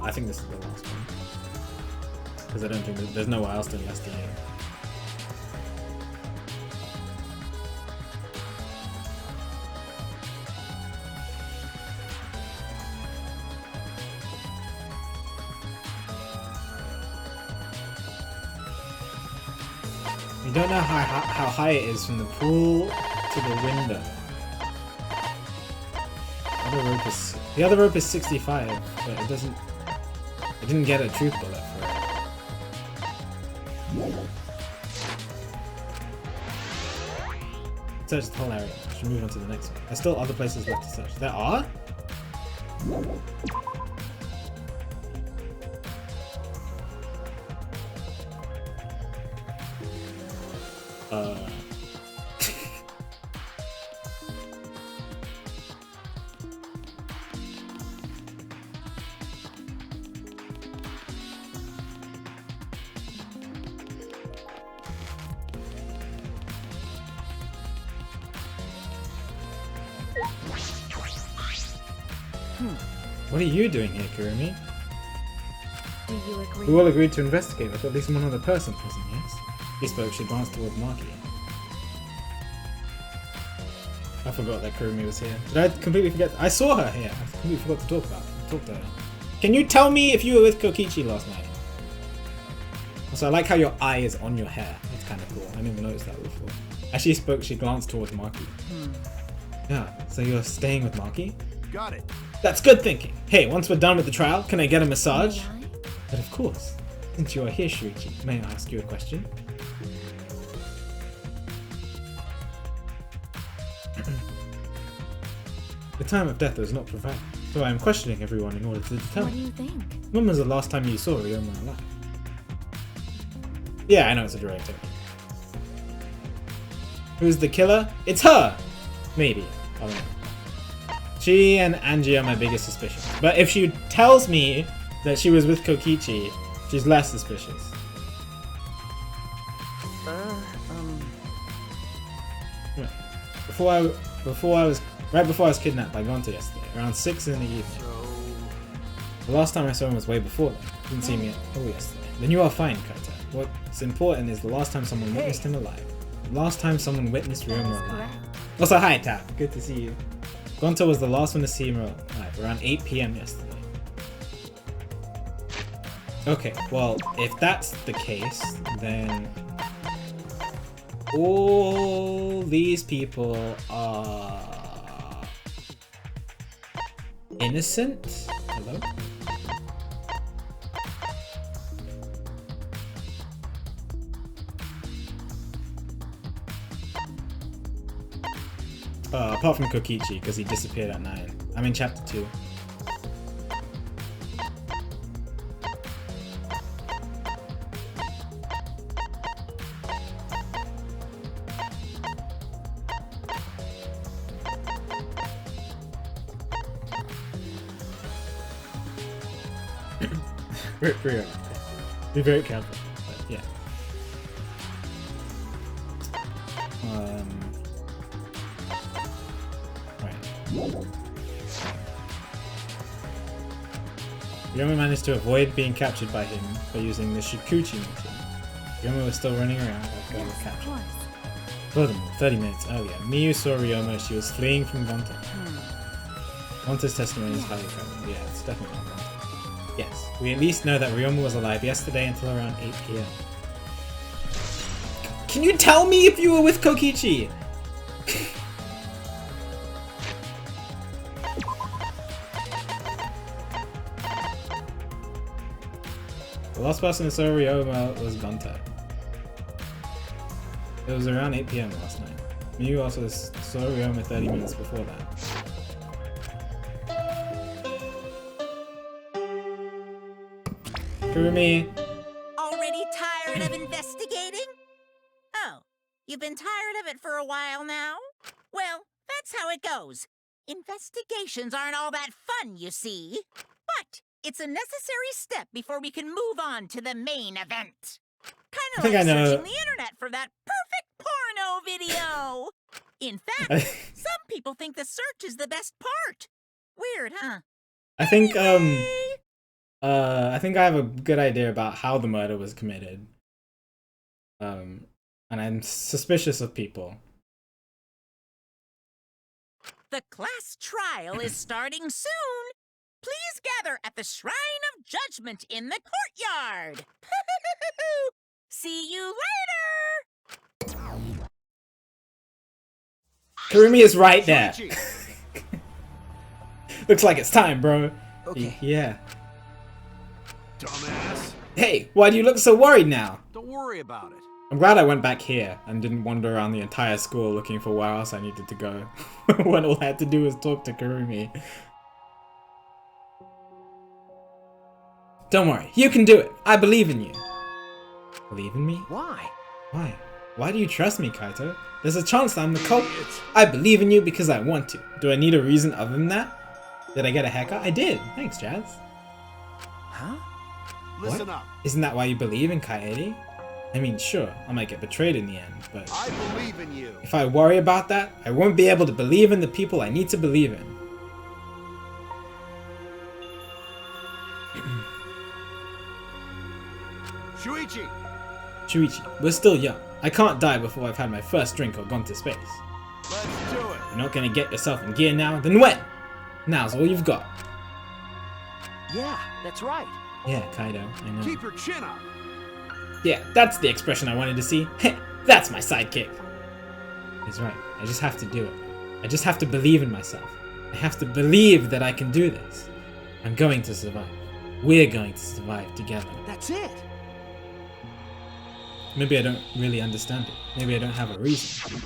I think this is the last one. Because I don't think there's nowhere else to investigate. You don't know how high it is from the pool to the window. The other rope is 65, but it doesn't. I didn't get a truth bullet for it. Search the whole area. Should move on to the next one. There's still other places left to search. There are? What are you doing here, Kurumi? Do you agree? We all agreed to investigate with at least one other person present, yes? He spoke, she glanced toward Maki. I forgot that Kurumi was here. Did I completely forget? I saw her here. I completely forgot to talk to her. Can you tell me if you were with Kokichi last night? Also, I like how your eye is on your hair. That's kind of cool. I didn't even notice that before. As she spoke, she glanced towards Maki. Yeah, so you're staying with Maki? Got it. That's good thinking. Hey, once we're done with the trial, can I get a massage? May I? But of course. Since you are here, Shuichi, may I ask you a question? The time of death is not provided, so I am questioning everyone in order to What determine. do you think? When was the last time you saw Ryoma alive? Yeah, I know it's a direct hit. Who's the killer? It's her! Maybe. I don't know. She and Angie are my biggest suspicions. But if she tells me that she was with Kokichi, she's less suspicious. Right before I was kidnapped by Gonta yesterday, around 6 in the evening. So The last time I saw him was way before that. Didn't see me at all yesterday. Then you are fine, Kaita. What's important is the last time someone witnessed him alive. The last time someone witnessed Ryoma alive. Correct. Also, hi, Tap. Good to see you. Gonta was the last one to see him alive, around 8 PM yesterday. Okay, well, if that's the case, then all these people are innocent? Hello? Apart from Kokichi, because he disappeared at 9. I'm in chapter 2. Be very careful. But yeah. Ryoma managed to avoid being captured by him by using the Shikuchi machine. Ryoma was still running around after Yes, of captured. course. Furthermore, 30 minutes earlier, Miyu saw Ryoma as she was fleeing from Gonta. Gonta's testimony is highly credible. Yeah, it's definitely not Gonta. Yes, we at least know that Ryoma was alive yesterday until around 8 PM. Can you tell me if you were with Kokichi? The last person who saw Ryoma was Gonta. It was around 8 PM last night. Miyu also saw Ryoma 30 minutes before that. Kurumi. Already tired of investigating? Oh, you've been tired of it for a while now? Well, that's how it goes. Investigations aren't all that fun, you see. But it's a necessary step before we can move on to the main event. Kind of think like I know. searching the internet for that perfect porno video. In fact, some people think the search is the best part. Weird, huh? I think Anyway, I think I have a good idea about how the murder was committed. And I'm suspicious of people. the class trial is starting soon. Please gather at the Shrine of Judgment in the courtyard. See you later. Kurumi is right there. Shuichi! Looks like it's time, bro. Okay. Yeah. Dumbass. Hey, why do you look so worried now? Don't worry about it. I'm glad I went back here and didn't wander around the entire school looking for where else I needed to go. When all I had to do was talk to Kurumi. Don't worry, you can do it. I believe in you. Believe in me? Why? Why? Why do you trust me, Kaito? There's a chance that I'm the culprit. I believe in you because I want to. Do I need a reason other than that? Did I get a haircut? I did. Thanks, Jazz. Huh? Listen What? up. Isn't that why you believe in Kaede? I mean, sure, I might get betrayed in the end, but I believe in you. if I worry about that, I won't be able to believe in the people I need to believe in. Shuichi! Shuichi, we're still young. I can't die before I've had my first drink or gone to space. Let's do it. You're not gonna get yourself in gear now? Then when? Now's all you've got. Yeah, that's right. Yeah, Kaido, I know. Keep your chin up. Yeah, that's the expression I wanted to see. Heh, that's my sidekick. He's right. I just have to do it. I just have to believe in myself. I have to believe that I can do this. I'm going to survive. We're going to survive together. That's it. Maybe I don't really understand it. Maybe I don't have a reason.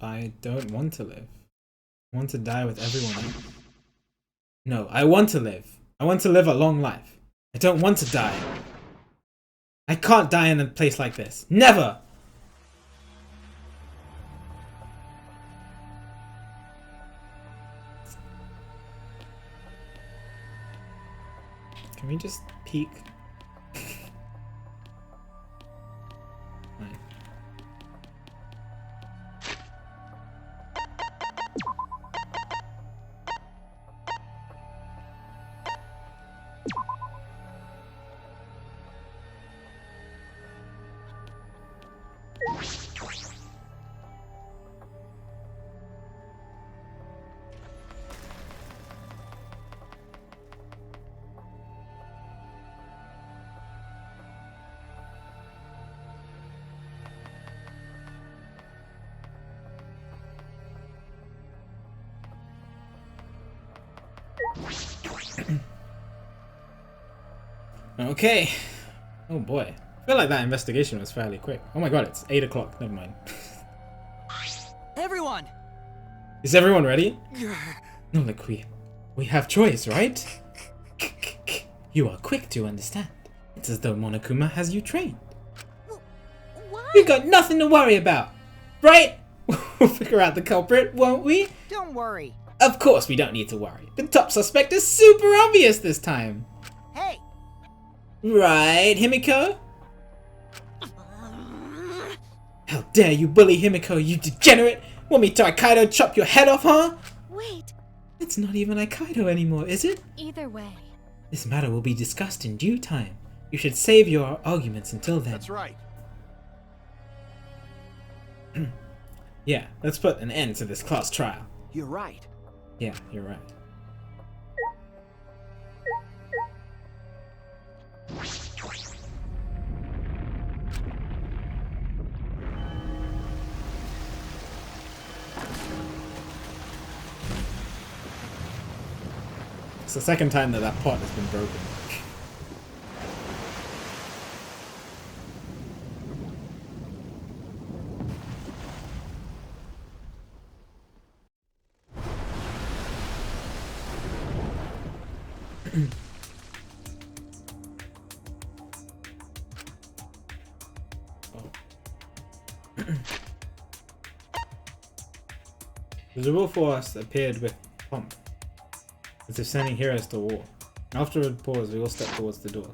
I don't want to live. I want to die with everyone else. No, I want to live. I want to live a long life. I don't want to die. I can't die in a place like this. Never! Can we just peek? Fine. Okay. Oh boy. I feel like that investigation was fairly quick. Oh my god, it's 8 o'clock. Never mind. Everyone! Is everyone ready? No, look, we have choice, right? You are quick to understand. It's as though Monokuma has you trained. What? We got nothing to worry about, right? We'll figure out the culprit, won't we? Don't worry. Of course we don't need to worry. The top suspect is super obvious this time. Hey, Right, Himiko? How dare you bully Himiko, you degenerate! Want me to Kaido chop your head off, huh? Wait, It's not even Aikido anymore, is it? either way. This matter will be discussed in due time. You should save your arguments until then. That's right. Yeah, let's put an end to this class trial. You're right. Yeah, you're right. It's the second time that that pot has been broken. The rebel force appeared with pomp, as if sending heroes to war. After a pause, we all stepped towards the door.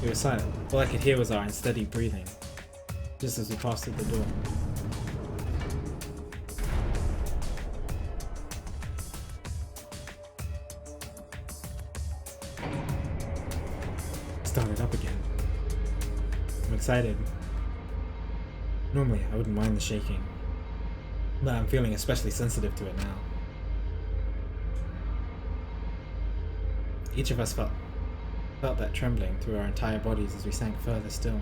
We were silent. All I could hear was our unsteady breathing, just as we passed through the door. It started up again. I'm excited. Normally, I wouldn't mind the shaking, but I'm feeling especially sensitive to it now. Each of us felt that trembling through our entire bodies as we sank further still.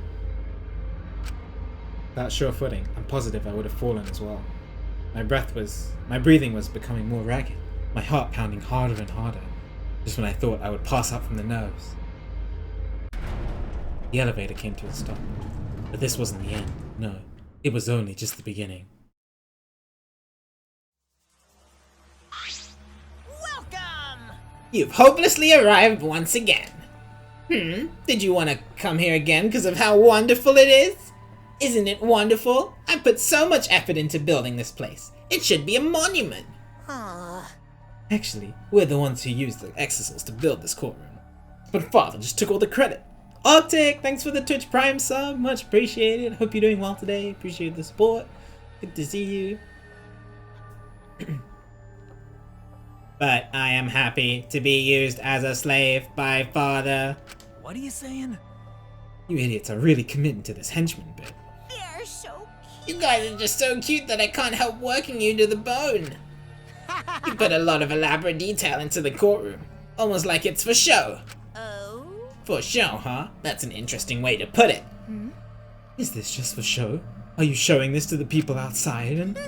Without sure footing, I'm positive I would have fallen as well. My breathing was becoming more ragged, my heart pounding harder and harder, just when I thought I would pass out from the nerves. The elevator came to a stop, but this wasn't the end, no. It was only just the beginning. Welcome! You've hopelessly arrived once again. Did you want to come here again because of how wonderful it is? Isn't it wonderful? I put so much effort into building this place. It should be a monument. Actually, we're the ones who used the exorcils to build this courtroom. But Father just took all the credit. Arctic, thanks for the Twitch Prime sub. Much appreciated. Hope you're doing well today. Appreciate the support. Good to see you. But I am happy to be used as a slave by Father. What are you saying? You idiots are really committing to this henchman bit. They're so You guys are just so cute that I can't help working you to the bone. You put a lot of elaborate detail into the courtroom. Almost like it's for show. Oh? For show, huh? That's an interesting way to put it. Is this just for show? Are you showing this to the people outside? And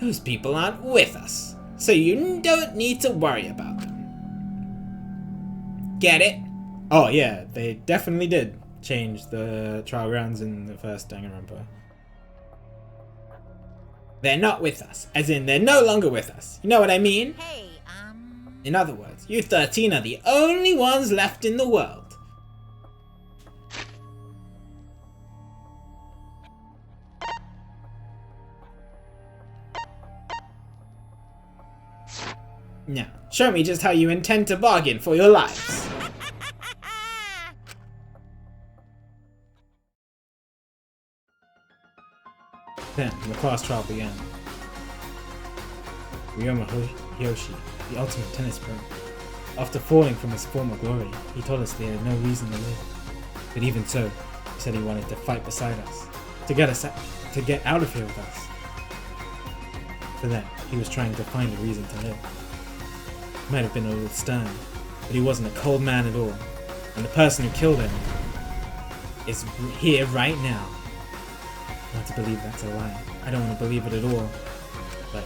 those people aren't with us, so you don't need to worry about them. Get it? Oh yeah, they definitely did change the trial grounds in the first Danganronpa. They're not with us, as in they're no longer with us. You know what I mean? Hey, In other words, you 13 are the only ones left in the world. Now, show me just how you intend to bargain for your lives. Then, the class trial began. Ryoma Hiyoshi, the ultimate tennis pro. After falling from his former glory, he told us they had no reason to live. But even so, he said he wanted to fight beside us, to get out of here with us. For that, he was trying to find a reason to live. He might have been a little stern, but he wasn't a cold man at all. And the person who killed him is here right now. I want to believe that's a lie. I don't want to believe it at all. But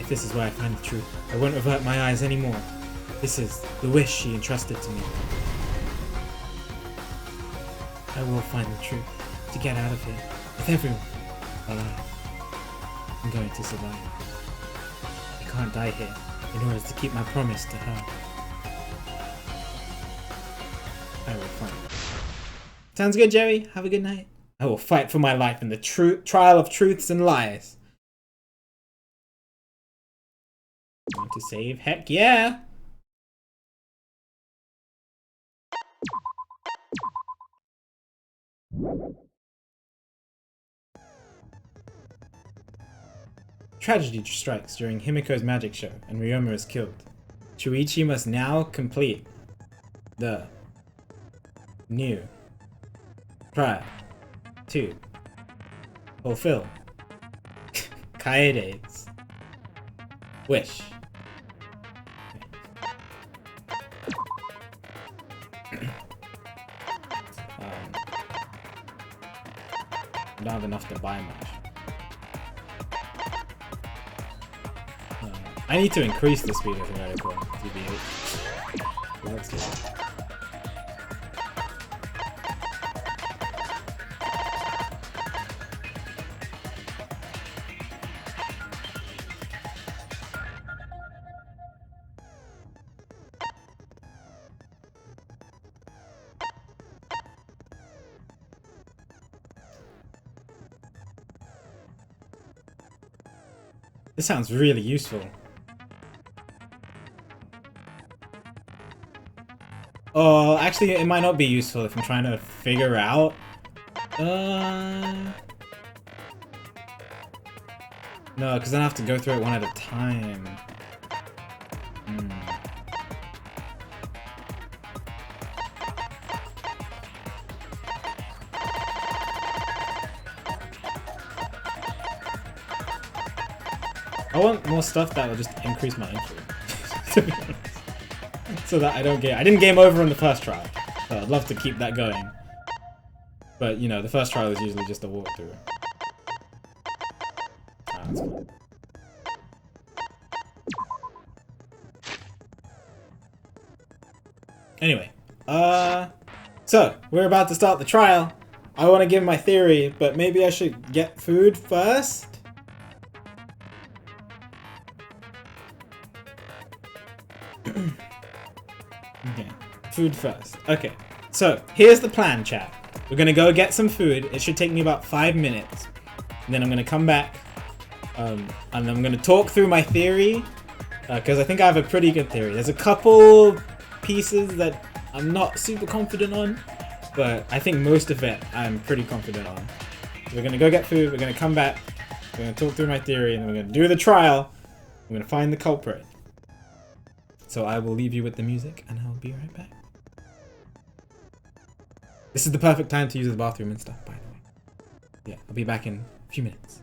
if this is where I find the truth, I won't avert my eyes anymore. This is the wish she entrusted to me. I will find the truth to get out of here with everyone alive. I'm going to survive. I can't die here in order to keep my promise to her. I will fight. Sounds good, Jerry. Have a good night. I will fight for my life in the trial of truths and lies. Want to save? Heck yeah! Tragedy strikes during Himiko's magic show, and Ryoma is killed. Shuichi must now complete the new try to fulfill Kaede's wish. I don't have enough to buy much. I need to increase the speed of the reticle, TBH. Let's do it. This sounds really useful. Oh, actually, it might not be useful if I'm trying to figure out. No, because then I have to go through it one at a time. I want more stuff that will just increase my entry. To be honest. So that I didn't game over on the first try. So I'd love to keep that going. But you know, the first trial is usually just a walkthrough. That's fine. Anyway, so we're about to start the trial. I want to give my theory, but maybe I should get food first? Okay, food first. Okay, so here's the plan, chat. We're gonna go get some food. It should take me about 5 minutes. And then I'm gonna come back, and I'm gonna talk through my theory, because I think I have a pretty good theory. There's a couple pieces that I'm not super confident on, but I think most of it I'm pretty confident on. So we're gonna go get food, we're gonna come back, we're gonna talk through my theory, and then we're gonna do the trial. I'm gonna find the culprit. So I will leave you with the music, and I'll be right back. This is the perfect time to use the bathroom and stuff, by the way. Yeah, I'll be back in a few minutes.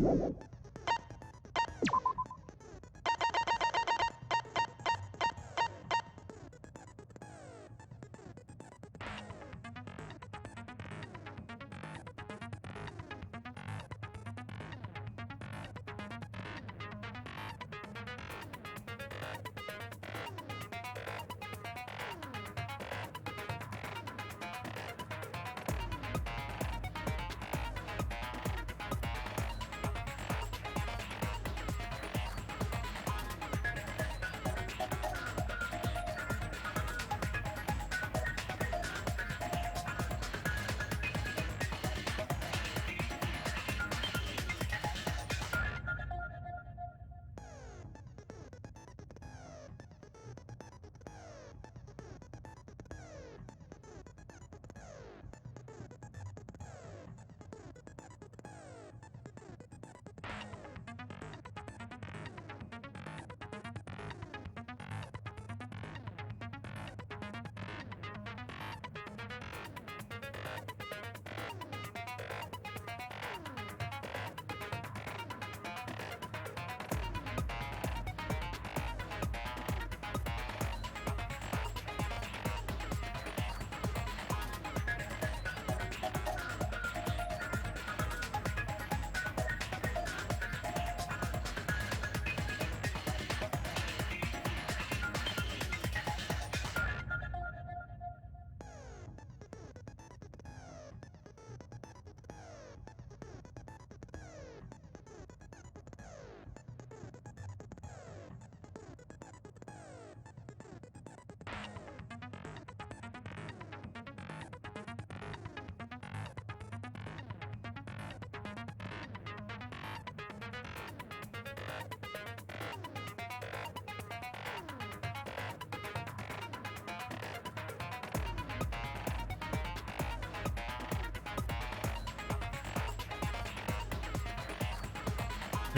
Oh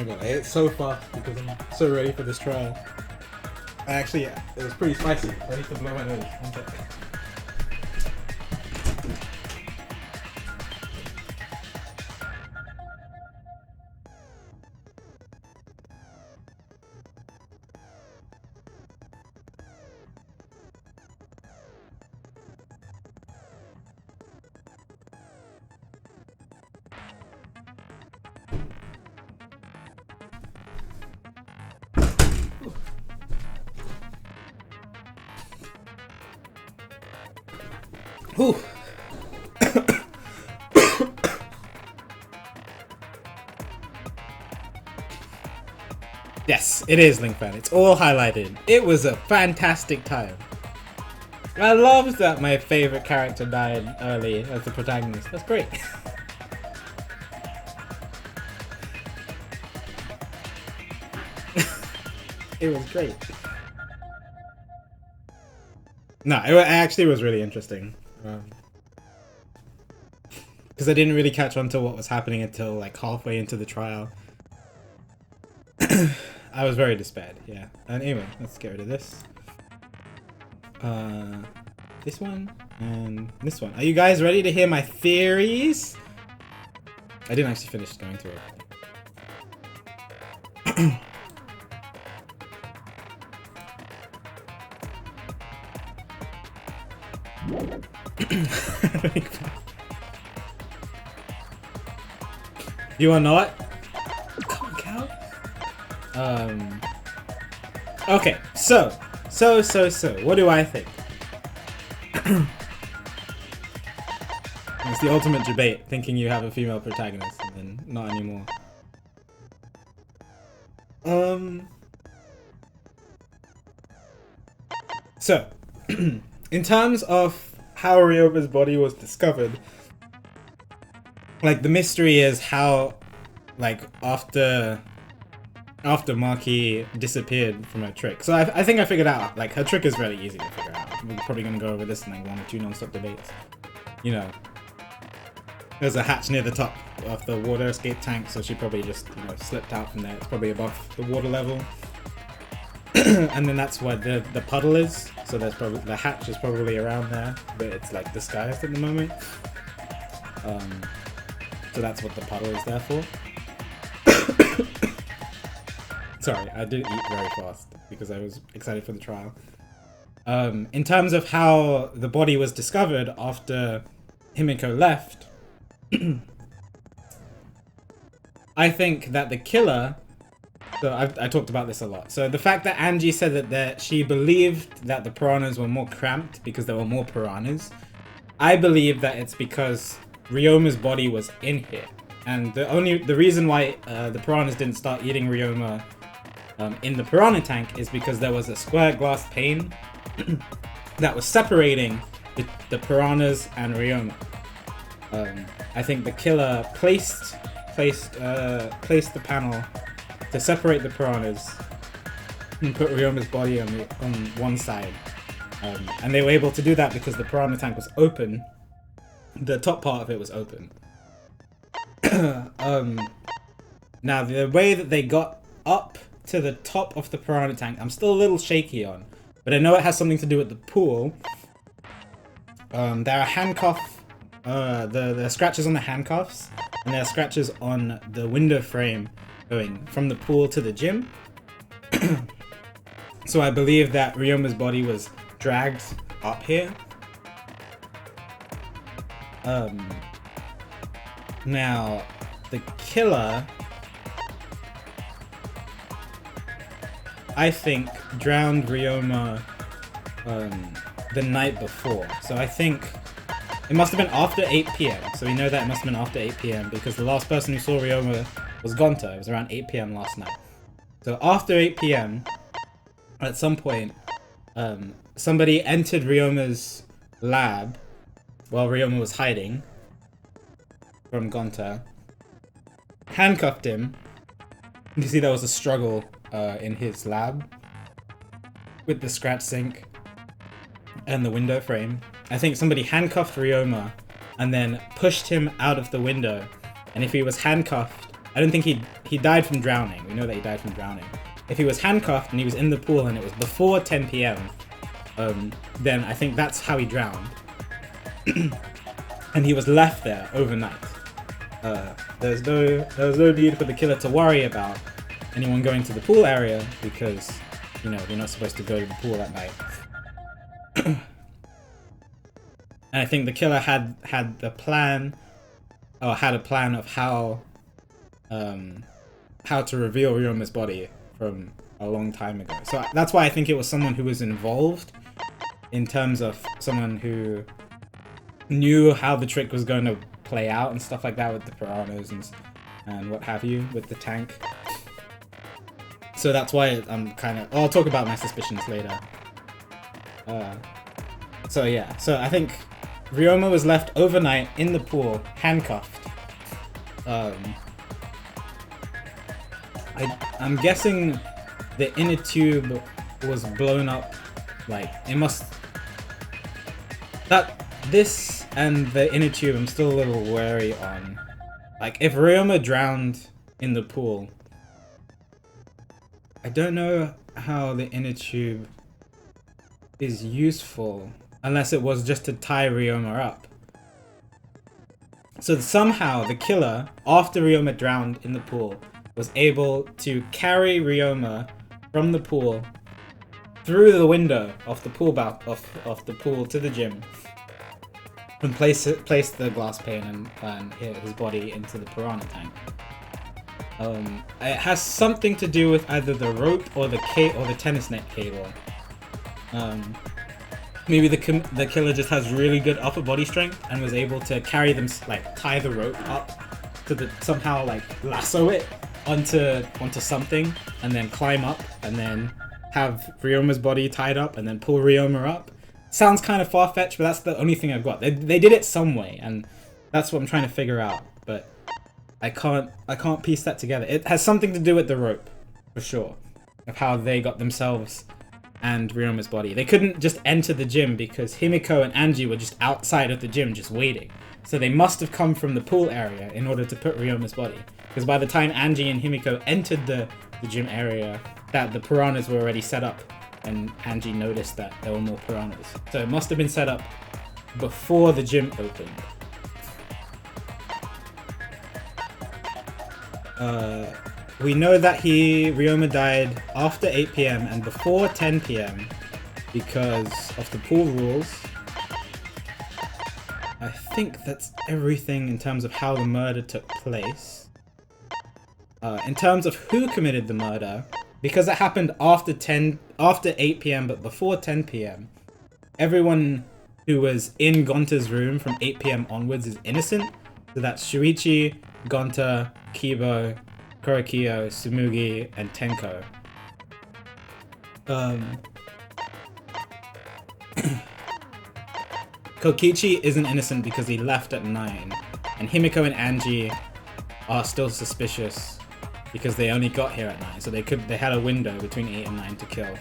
my god, I ate so fast because I'm so ready for this trial. Actually, yeah, it was pretty spicy. I need to blow my nose. One sec. Whew. Yes, it is Link Fan. It's all highlighted. It was a fantastic time. I loved that my favorite character died early as the protagonist. That's great. It was great. No, it actually was really interesting. Because I didn't really catch on to what was happening until like halfway into the trial. I was very despaired, yeah. And anyway, let's get rid of this. This one and this one. Are you guys ready to hear my theories? I didn't actually finish going through it. You are not? Come on, cow. Okay, so, what do I think? It's the ultimate debate, thinking you have a female protagonist and then not anymore. So, in terms of how Ryoba's body was discovered, like the mystery is how, like after Maki disappeared from her trick. So I think I figured out, like her trick is really easy to figure out. We're probably gonna go over this in like 1 or 2 non-stop debates. You know, there's a hatch near the top of the water escape tank, so she probably just, you know, slipped out from there. It's probably above the water level. And then that's where the puddle is. So there's probably, the hatch is probably around there, but it's like disguised at the moment. So that's what the puddle is there for. Sorry, I did eat very fast because I was excited for the trial. In terms of how the body was discovered after Himiko left, I think that the killer... So I talked about this a lot. So the fact that Angie said that she believed that the piranhas were more cramped because there were more piranhas, I believe that it's because Ryoma's body was in here. And the reason why the piranhas didn't start eating Ryoma in the piranha tank is because there was a square glass pane that was separating the piranhas and Ryoma. I think the killer placed the panel to separate the piranhas and put Ryoma's body on one side. And they were able to do that because the piranha tank was open. The top part of it was open. Now, the way that they got up to the top of the piranha tank, I'm still a little shaky on. But I know it has something to do with the pool. There are handcuff... there are scratches on the handcuffs. And there are scratches on the window frame going from the pool to the gym. So I believe that Ryoma's body was dragged up here. Now, the killer, I think, drowned Ryoma the night before. So I think it must have been after 8 p.m. So we know that it must have been after 8 p.m. because the last person who saw Ryoma was Gonta. It was around 8 p.m. last night. So after 8 p.m., at some point, somebody entered Ryoma's lab while Ryoma was hiding from Gonta, handcuffed him. You see there was a struggle in his lab with the scratch sink and the window frame. I think somebody handcuffed Ryoma and then pushed him out of the window. And if he was handcuffed, I don't think he died from drowning. We know that he died from drowning. If he was handcuffed and he was in the pool and it was before 10 p.m., then I think that's how he drowned. And he was left there overnight. There was no need for the killer to worry about anyone going to the pool area because, you know, you're not supposed to go to the pool at night. And I think the killer had a plan of how to reveal Ryoma's body from a long time ago. So that's why I think it was someone who was involved in terms of someone who knew how the trick was going to play out and stuff like that with the piranhas and what have you with the tank. So that's why I'm kind of... I'll talk about my suspicions later. So yeah, so I think Ryoma was left overnight in the pool, handcuffed. I'm guessing the inner tube was blown up. Like, it must... This and the inner tube, I'm still a little wary on. Like, if Ryoma drowned in the pool, I don't know how the inner tube is useful unless it was just to tie Ryoma up. So somehow the killer, after Ryoma drowned in the pool, was able to carry Ryoma from the pool through the window of the pool of the pool to the gym and place the glass pane and hit his body into the piranha tank. It has something to do with either the rope or the tennis net cable. Maybe the killer just has really good upper body strength and was able to carry them, like tie the rope up to somehow like lasso it onto something and then climb up and then have Ryoma's body tied up and then pull Ryoma up. Sounds kind of far-fetched, but that's the only thing I've got. They did it some way, and that's what I'm trying to figure out. But I can't piece that together. It has something to do with the rope, for sure, of how they got themselves and Ryoma's body. They couldn't just enter the gym because Himiko and Angie were just outside of the gym just waiting. So they must have come from the pool area in order to put Ryoma's body. Because by the time Angie and Himiko entered the gym area, that the piranhas were already set up, and Angie noticed that there were more piranhas. So it must have been set up before the gym opened. we know that Ryoma died after 8 p.m. and before 10 p.m. because of the pool rules. I think that's everything in terms of how the murder took place. In terms of who committed the murder, because it happened after 8 p.m. but before 10 p.m. everyone who was in Gonta's room from 8 p.m. onwards is innocent. So that's Shuichi, Gonta, Kibo, Korokiyo, Tsumugi, and Tenko. Kokichi isn't innocent because he left at 9, and Himiko and Angie are still suspicious because they only got here at 9, so they had a window between 8 and 9 to kill.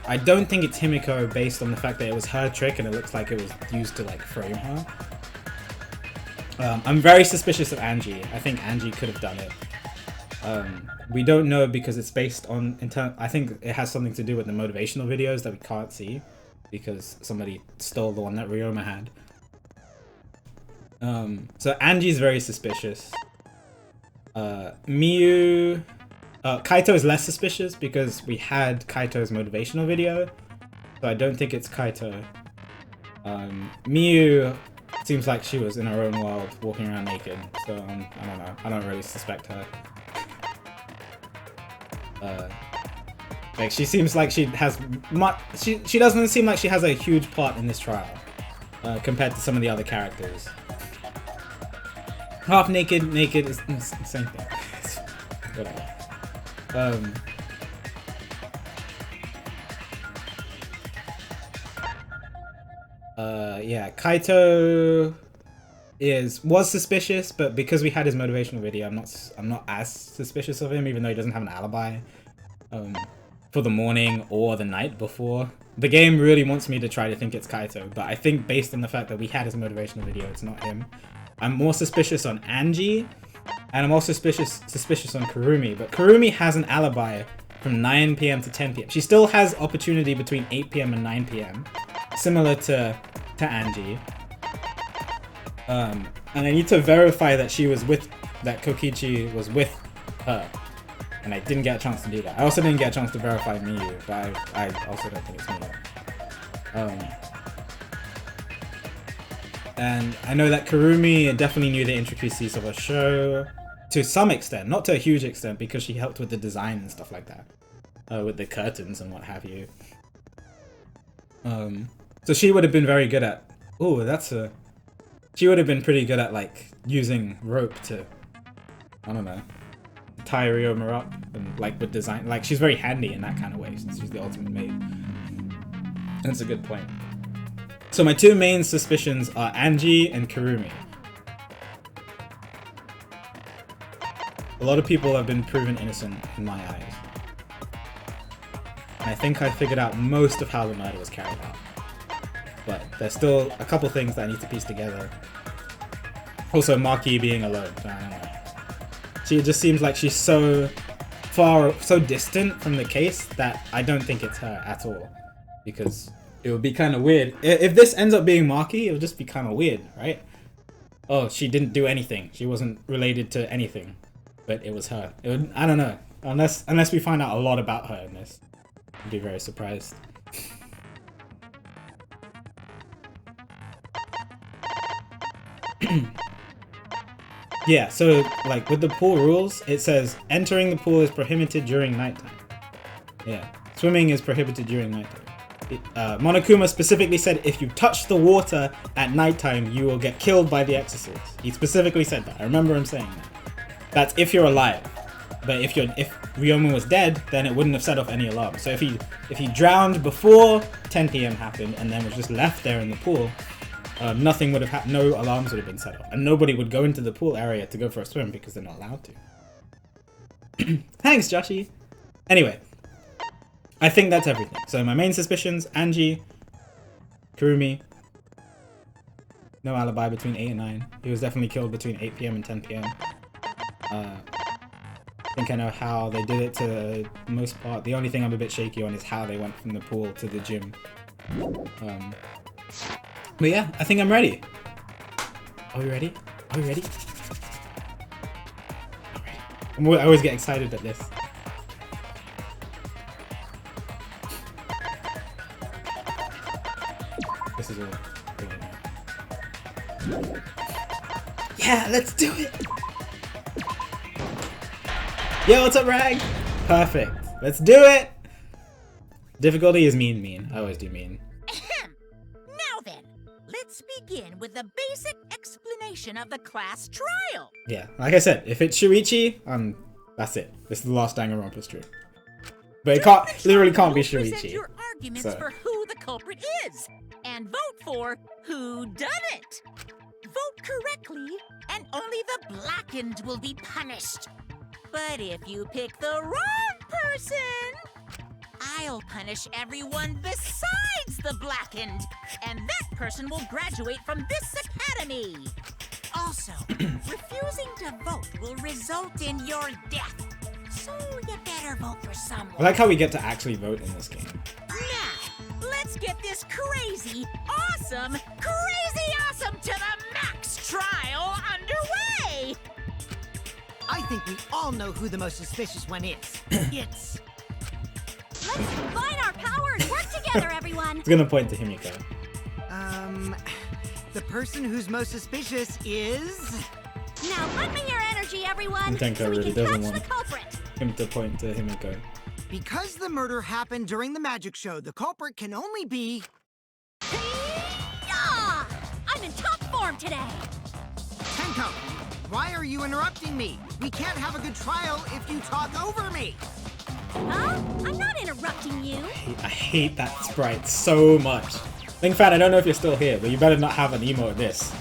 I don't think it's Himiko based on the fact that it was her trick and it looks like it was used to like frame her. I'm very suspicious of Angie. I think Angie could have done it. We don't know because it's based on I think it has something to do with the motivational videos that we can't see because somebody stole the one that Ryoma had. So Angie's very suspicious. Miyu... Kaito is less suspicious because we had Kaito's motivational video. So I don't think it's Kaito. Miyu seems like she was in her own world, walking around naked. So I don't know. I don't really suspect her. Like she seems like she has much. She doesn't seem like she has a huge part in this trial compared to some of the other characters. Half naked is the same thing. Whatever. Yeah, Kaito was suspicious, but because we had his motivational video, I'm not as suspicious of him, even though he doesn't have an alibi for the morning or the night before. The game really wants me to try to think it's Kaito, but I think based on the fact that we had his motivational video, it's not him. I'm more suspicious on Angie, and I'm also suspicious on Kurumi, but Kurumi has an alibi from 9 p.m. to 10 p.m. She still has opportunity between 8 p.m. and 9 p.m. similar to Angie. And I need to verify that that Kokichi was with her. And I didn't get a chance to do that. I also didn't get a chance to verify Miyu, but I also don't think it's Miyu. And I know that Kurumi definitely knew the intricacies of a show to some extent, not to a huge extent, because she helped with the design and stuff like that, with the curtains and what have you. So she would have been very good at. She would have been pretty good at like using rope to, I don't know, tie Ryoma up and like with design. Like she's very handy in that kind of way since she's the ultimate maid. That's a good point. So my two main suspicions are Angie and Kurumi. A lot of people have been proven innocent in my eyes. And I think I figured out most of how the murder was carried out. But there's still a couple things that I need to piece together. Also, Maki being alone. I don't know. She just seems like she's so distant from the case that I don't think it's her at all. Because it would be kind of weird. If this ends up being Maki, it would just be kind of weird, right? Oh, she didn't do anything. She wasn't related to anything. But it was her. I don't know. Unless we find out a lot about her in this. I'd be very surprised. Yeah, so like with the pool rules, it says entering the pool is prohibited during nighttime. Yeah, swimming is prohibited during nighttime. Monokuma specifically said if you touch the water at nighttime, you will get killed by the exorcist. He specifically said that. I remember him saying that. That's if you're alive. But if Ryoma was dead, then it wouldn't have set off any alarm. So if he drowned before 10 p.m. happened and then was just left there in the pool, nothing would have happened. No alarms would have been set off, and nobody would go into the pool area to go for a swim because they're not allowed to. Thanks, Joshi. Anyway, I think that's everything. So my main suspicions: Angie, Kurumi. No alibi between 8 and 9. He was definitely killed between 8 p.m. and 10 p.m. I think I know how they did it to the most part. The only thing I'm a bit shaky on is how they went from the pool to the gym. But yeah, I think I'm ready. Are we ready? Are we ready? I'm ready. I always get excited at this. This is all. Yeah, let's do it! Yo, what's up, Rag? Perfect. Let's do it! Difficulty is mean. I always do mean. Ahem. Now then, let's begin with the basic explanation of the class trial. Yeah, like I said, if it's Shuichi, that's it. This is the last Danganronpa stream. But it literally can't be Present Shuichi. your arguments So. for who the culprit is, and vote for who done it. Vote correctly, and only the blackened will be punished. But if you pick the wrong person, I'll punish everyone besides the blackened, and that person will graduate from this academy. Also, refusing to vote will result in your death. So you better vote for someone. I like how we get to actually vote in this game. Now, let's get this crazy awesome to the max trial underway! I think we all know who the most suspicious one is. It's... Let's combine our power and work together, everyone. It's gonna point to Himiko. The person who's most suspicious is... Now lend me your energy, everyone, Tenko so we really can doesn't catch the want culprit. him to point to Himiko. Because the murder happened during the magic show, the culprit can only be... Yeah! I'm in top form today. Tenko, why are you interrupting me? We can't have a good trial if you talk over me. Huh? I'm not interrupting you. I hate that sprite so much. Link Fan, I don't know if you're still here, but you better not have an emote this.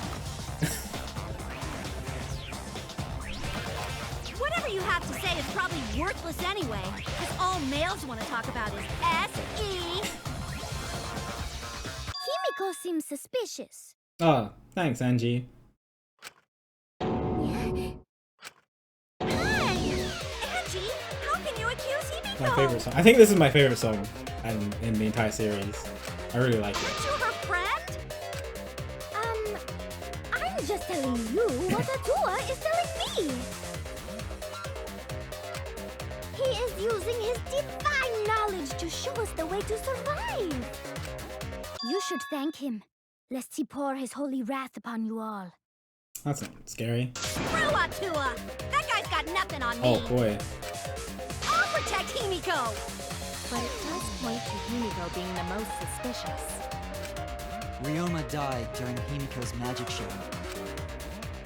Whatever you have to say is probably worthless anyway, because all males want to talk about is S.E. Himiko seems suspicious. Oh, thanks, Angie. Hey! Angie, how can you accuse Himiko? My favorite song. I think this is my favorite song in the entire series. I really like it. Aren't you her friend? I'm just telling you what Atua is telling me. He is using his divine knowledge to show us the way to survive. You should thank him, lest he pour his holy wrath upon you all. That's not scary. Screw Atua! That guy's got nothing on me. Oh boy. I'll protect Himiko! But it does point to Himiko being the most suspicious. Ryoma died during Himiko's magic show.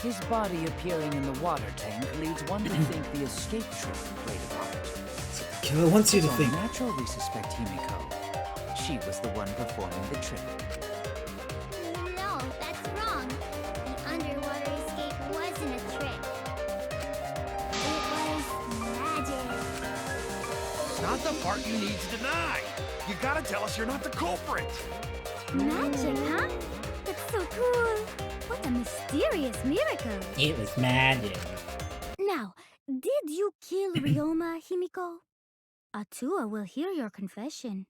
His body appearing in the water tank leads one to think the escape trick played a part. Killer wants you to So think. naturally suspect Himiko. She was the one performing the trick. No, that's wrong. The underwater escape wasn't a trick. It was magic. It's not the part you need to deny. You gotta tell us you're not the culprit. Magic, huh? That's so cool. What a mysterious miracle. It was magic. Now, did you kill Ryoma, Himiko? Atua will hear your confession.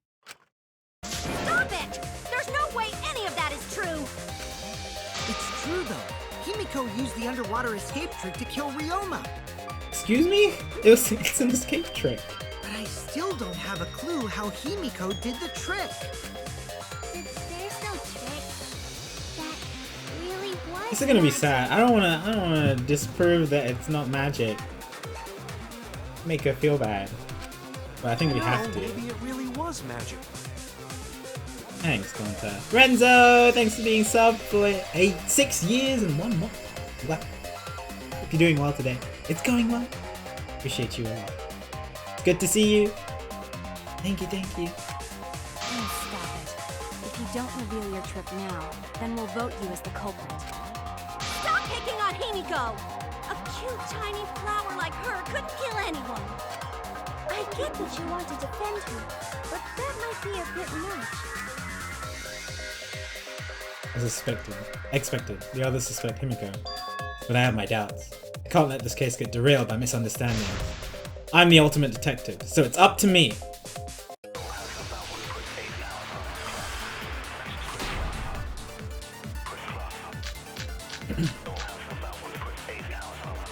Stop it! There's no way any of that is true! It's true, though. Himiko used the underwater escape trick to kill Ryoma. Excuse me? It's an escape trick. But I still don't have a clue how Himiko did the trick. There's no trick. That really was. This is gonna be magic. sad. I don't wanna disprove that it's not magic. Make her feel bad. But I think we have to. Maybe it really was magic. Thanks, Gonta. Renzo, thanks for being subbed for 6 years and 1 month. Wow. Hope you're doing well today. It's going well. Appreciate you a lot. It's good to see you. Thank you, thank you. Please stop it. If you don't reveal your trick now, then we'll vote you as the culprit. Stop picking on Himiko! A cute, tiny flower like her couldn't kill anyone. I get that you want to defend her, but that might be a bit much. I expected. The others suspect Himiko. But I have my doubts. I can't let this case get derailed by misunderstandings. I'm the ultimate detective, so it's up to me.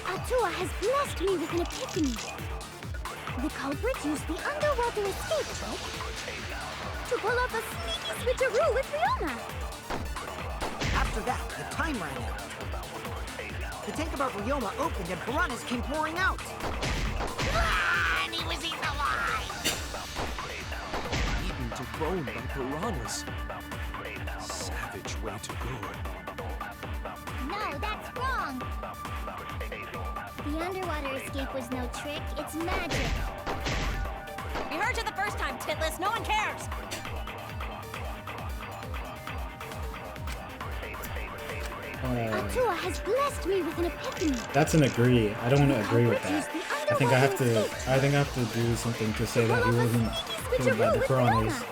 Atua has blessed me with an epiphany. The culprit used the underwater escape trick to pull off a sneaky switcheroo with Ryoma. After that, the time ran out. The tank above Ryoma opened and piranhas came pouring out. Ah, and he was eaten alive! Eaten to bone by piranhas. Savage way to go. No, that's wrong. The underwater escape was no trick, it's magic. We heard you the first time, Titless. No one cares. Atua has blessed me with an epiphany. That's an agree. I don't want to agree with that. I think I have to do something to say that he wasn't killed by the piranhas.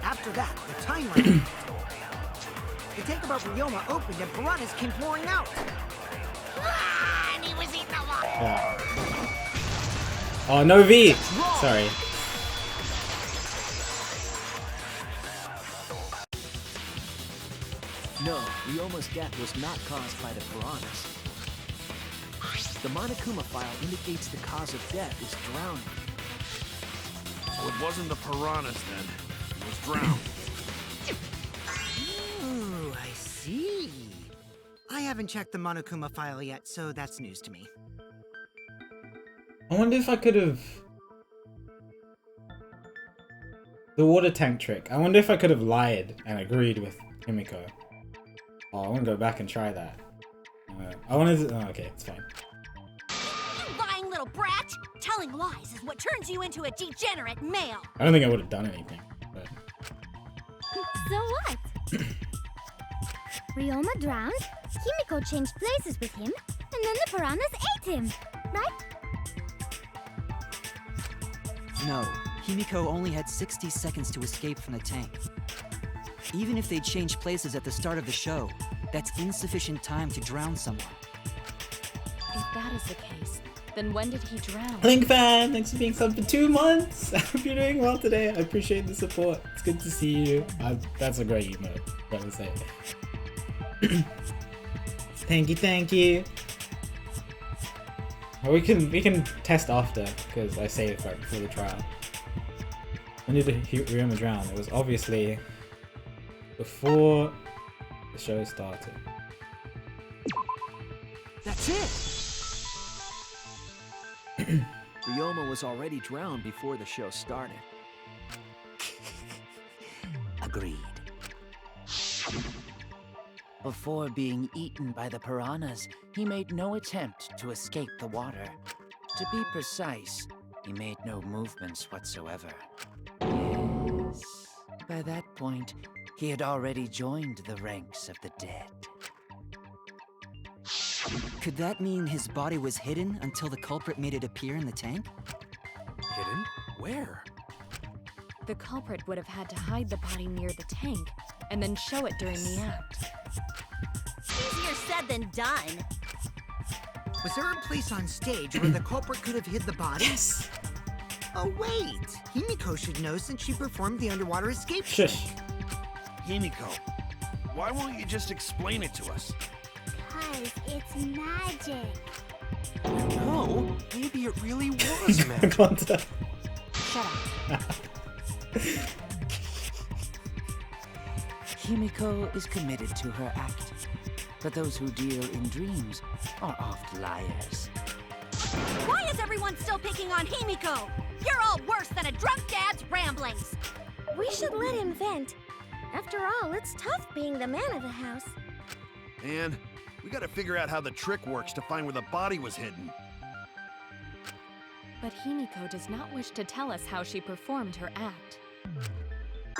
After that, the time ran out. The tank above Ryoma opened and piranhas came pouring out. Ah, and he was eaten alive! Yeah. Oh, no V! Sorry. No, Ryoma's death was not caused by the piranhas. The Monokuma file indicates the cause of death is drowning. So it wasn't the piranhas then. He was drowned. Ooh, I see. I haven't checked the Monokuma file yet, so that's news to me. I wonder if I could have... The water tank trick. I wonder if I could have lied and agreed with Himiko. Oh, I want to go back and try that. I wanted to... Oh, okay, it's fine. You lying little brat! Telling lies is what turns you into a degenerate male. I don't think I would have done anything, but... So what? Ryoma drowned, Himiko changed places with him, and then the piranhas ate him, right? No, Himiko only had 60 seconds to escape from the tank. Even if they changed places at the start of the show, that's insufficient time to drown someone. If that is the case, then when did he drown? Link fan, thanks for being subbed for 2 months. I hope you're doing well today. I appreciate the support. It's good to see you. That's a great emote, gotta say. Thank you. Well, we can test after because I saved right before the trial. When did Ryoma drown? It was obviously before the show started. That's it! Ryoma was already drowned before the show started. Agreed. Before being eaten by the piranhas, he made no attempt to escape the water. To be precise, he made no movements whatsoever. Yes, by that point, he had already joined the ranks of the dead. Could that mean his body was hidden until the culprit made it appear in the tank? Hidden? Where? The culprit would have had to hide the body near the tank and then show it during the act. Easier said than done. Was there a place on stage where the culprit could have hid the body? Yes! Oh wait! Himiko should know since she performed the underwater escape. Shush. Himiko, why won't you just explain it to us? Because it's magic. No, maybe it really was magic. Shut up. Himiko is committed to her act, but those who deal in dreams are oft liars. Why is everyone still picking on Himiko? You're all worse than a drunk dad's ramblings. We should let him vent. After all, it's tough being the man of the house. And we gotta figure out how the trick works to find where the body was hidden. But Himiko does not wish to tell us how she performed her act.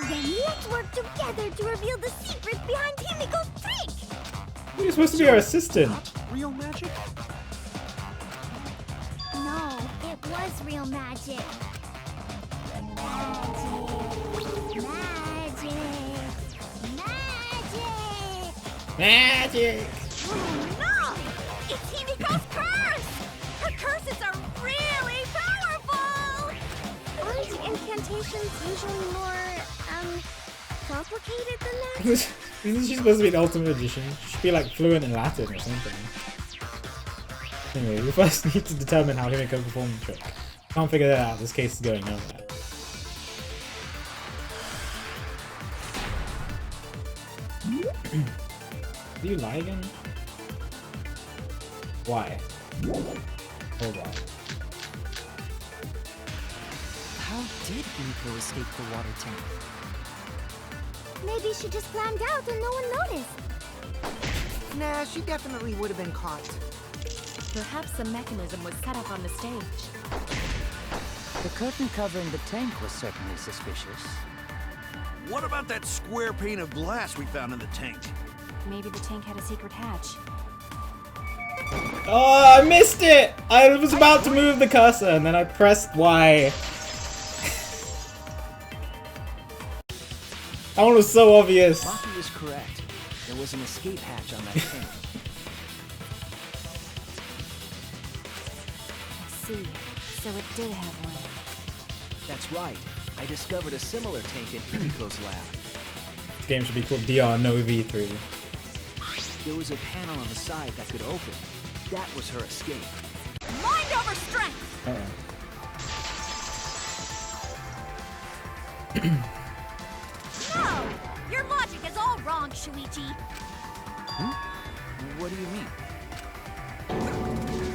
Then let's work together to reveal the secret behind Himiko's trick! You're supposed to be our assistant. Real magic? No, it was real magic. Magic! Oh no! It's Himiko's curse! Her curses are really powerful! Aren't incantations usually more, complicated than that? Isn't she supposed to be the ultimate magician? She should be like fluent in Latin or something. Anyway, we first need to determine how Himiko performed the trick. Can't figure that out. This case is going nowhere. Do you lie again? Why? Hold on. How did Himiko escape the water tank? Maybe she just climbed out and no one noticed. Nah, she definitely would have been caught. Perhaps a mechanism was set up on the stage. The curtain covering the tank was certainly suspicious. What about that square pane of glass we found in the tank? Maybe the tank had a secret hatch. Oh, I missed it! I was about to move the cursor and then I pressed Y. That one was so obvious. Maki was correct. There was an escape hatch on that tank. I see. So it did have one. That's right. I discovered a similar tank in Himiko's lab. This game should be called DR No V3. There was a panel on the side that could open. That was her escape. Mind over strength! No! Your logic is all wrong, Shuichi. What do you mean?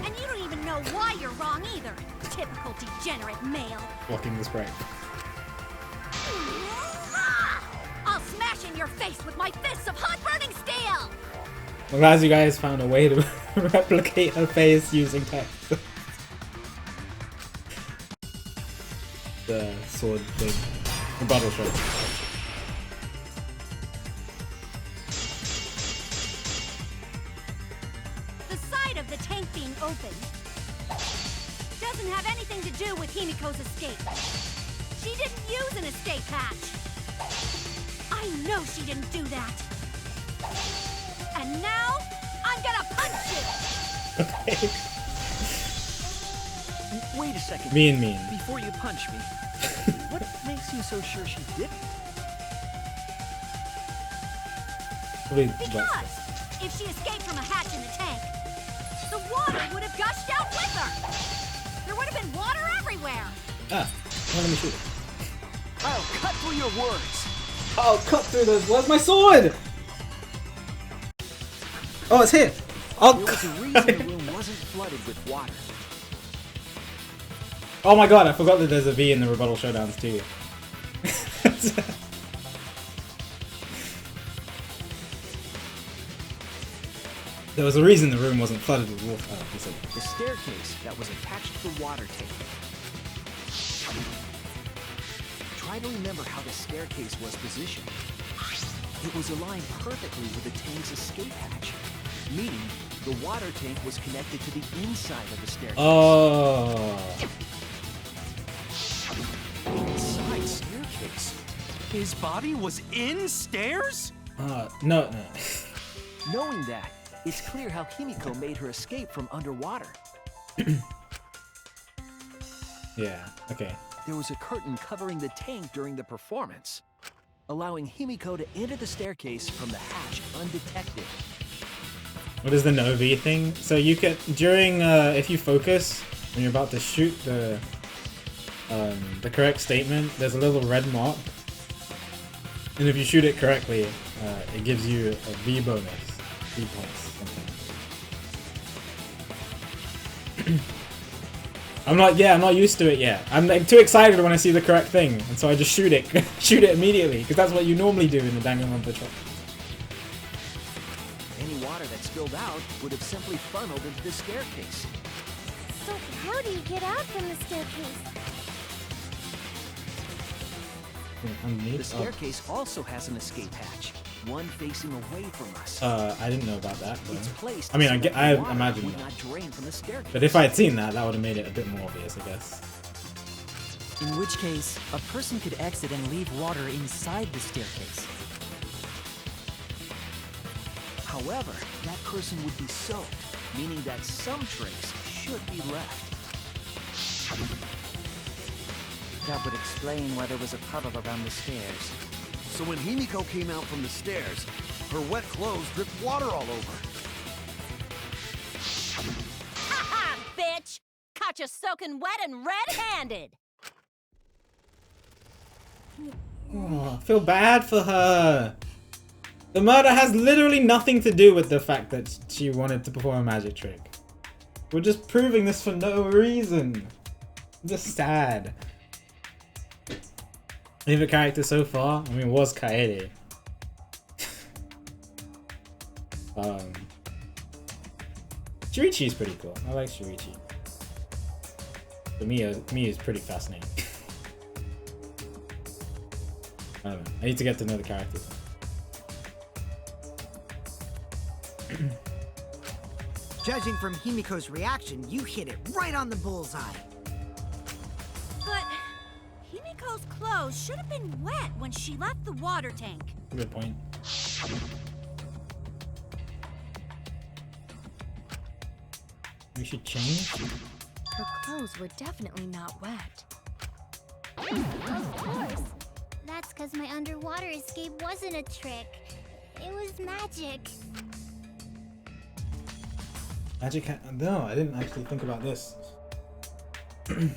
And you don't even know why you're wrong either. Typical degenerate male. Blocking the spray. I'll smash in your face with my fists of hot burning steel! I'm glad you guys found a way to replicate her face using text. The sword thing. The bottle shot. The side of the tank being open doesn't have anything to do with Himiko's escape. She didn't use an escape hatch. I know she didn't do that. And now, I'm gonna punch you! Okay. Wait a second. Mean. Before you punch me, what makes you so sure she didn't? Because if she escaped from a hatch in the tank, the water would have gushed out with her. There would have been water everywhere. Ah, let me shoot it. I'll cut through your words. I'll cut through those. Where's my sword? Oh, it's here. There was a reason the room wasn't flooded with water. Oh my god, I forgot that there's a V in the rebuttal showdowns too. There was a reason the room wasn't flooded with water. Oh, the staircase that was attached to the water tank. Try to remember how the staircase was positioned. It was aligned perfectly with the tank's escape hatch, meaning the water tank was connected to the inside of the staircase. Oh. Inside staircase? His body was in stairs? No. Knowing that, it's clear how Himiko made her escape from underwater. Yeah, okay. There was a curtain covering the tank during the performance, allowing Himiko to enter the staircase from the hatch undetected. What is the no V thing? So you can, during, if you focus, when you're about to shoot the correct statement, there's a little red mark. And if you shoot it correctly, it gives you a V bonus. V points, something. I'm not used to it yet. I'm like, too excited when I see the correct thing, and so I just shoot it, shoot it immediately, because that's what you normally do in the Danganronpa trial. Any water that spilled out would have simply funneled into the staircase. So how do you get out from the staircase? The staircase also has an escape hatch, one facing away from us. I didn't know about that. It's placed I mean, so I water imagine would that. not drain from the staircase. But if I had seen that, that would have made it a bit more obvious, I guess. In which case, a person could exit and leave water inside the staircase. However, that person would be soaked, meaning that some trace should be left. That would explain why there was a puddle around the stairs. So when Himiko came out from the stairs, her wet clothes dripped water all over. caught you soaking wet and red-handed. Oh, I feel bad for her. The murder has literally nothing to do with the fact that she wanted to perform a magic trick. We're just proving this for no reason. I'm just sad. Favorite character so far? I mean, was Kaede. Shuichi's pretty cool. I like Shuichi. But Mia's pretty fascinating. I don't know. I need to get to know the characters. Judging from Himiko's reaction, you hit it right on the bullseye. But Himiko's clothes should have been wet when she left the water tank. Good point. We should change. Her clothes were definitely not wet. Of course. That's because my underwater escape wasn't a trick. It was magic. Magic no, I didn't actually think about this. I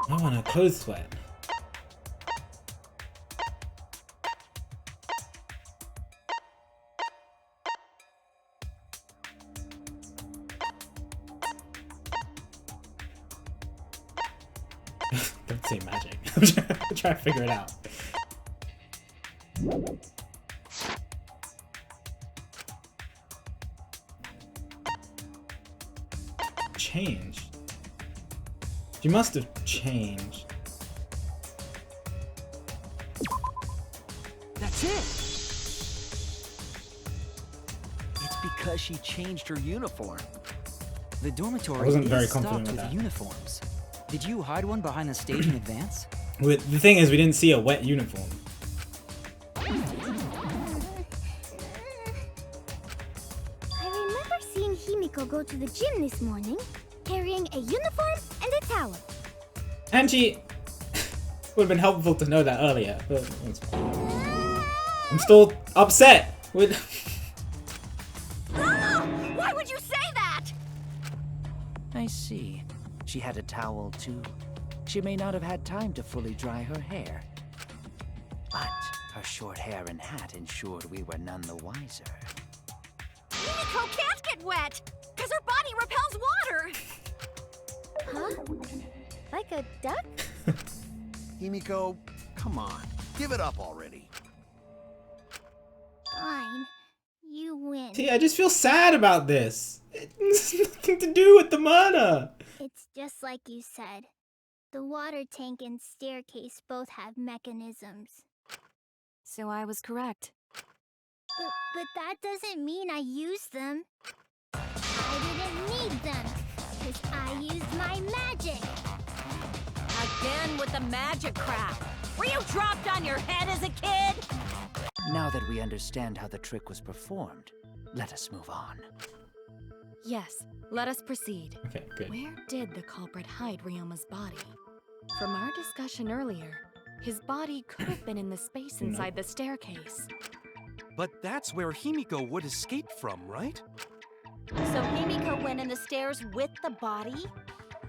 want a clothes sweat. Don't say magic. I'm trying to figure it out. Changed. She must have changed. That's it! It's because she changed her uniform. The dormitory I wasn't very is confident stocked with with that. uniforms. Did you hide one behind the stage in advance? The thing is, we didn't see a wet uniform. I remember seeing Himiko go to the gym this morning, carrying a uniform and a towel. And she would have been helpful to know that earlier, but it's fine. I'm still upset with. Why would you say that? I see. She had a towel too. She may not have had time to fully dry her hair. But her short hair and hat ensured we were none the wiser. Himiko can't get wet, because her body repels water. Huh? Like a duck? Himiko, come on. Give it up already. Fine. You win. See, I just feel sad about this. It's nothing to do with the murder. It's just like you said. The water tank and staircase both have mechanisms. So I was correct. But that doesn't mean I used them. I didn't need them, because I used my magic. Again with the magic crap. Were you dropped on your head as a kid? Now that we understand how the trick was performed, let us move on. Yes, let us proceed. Okay, good. Where did the culprit hide Ryoma's body? From our discussion earlier, his body could have been in the space inside the staircase. But that's where Himiko would escape from, right? So Himiko went in the stairs with the body?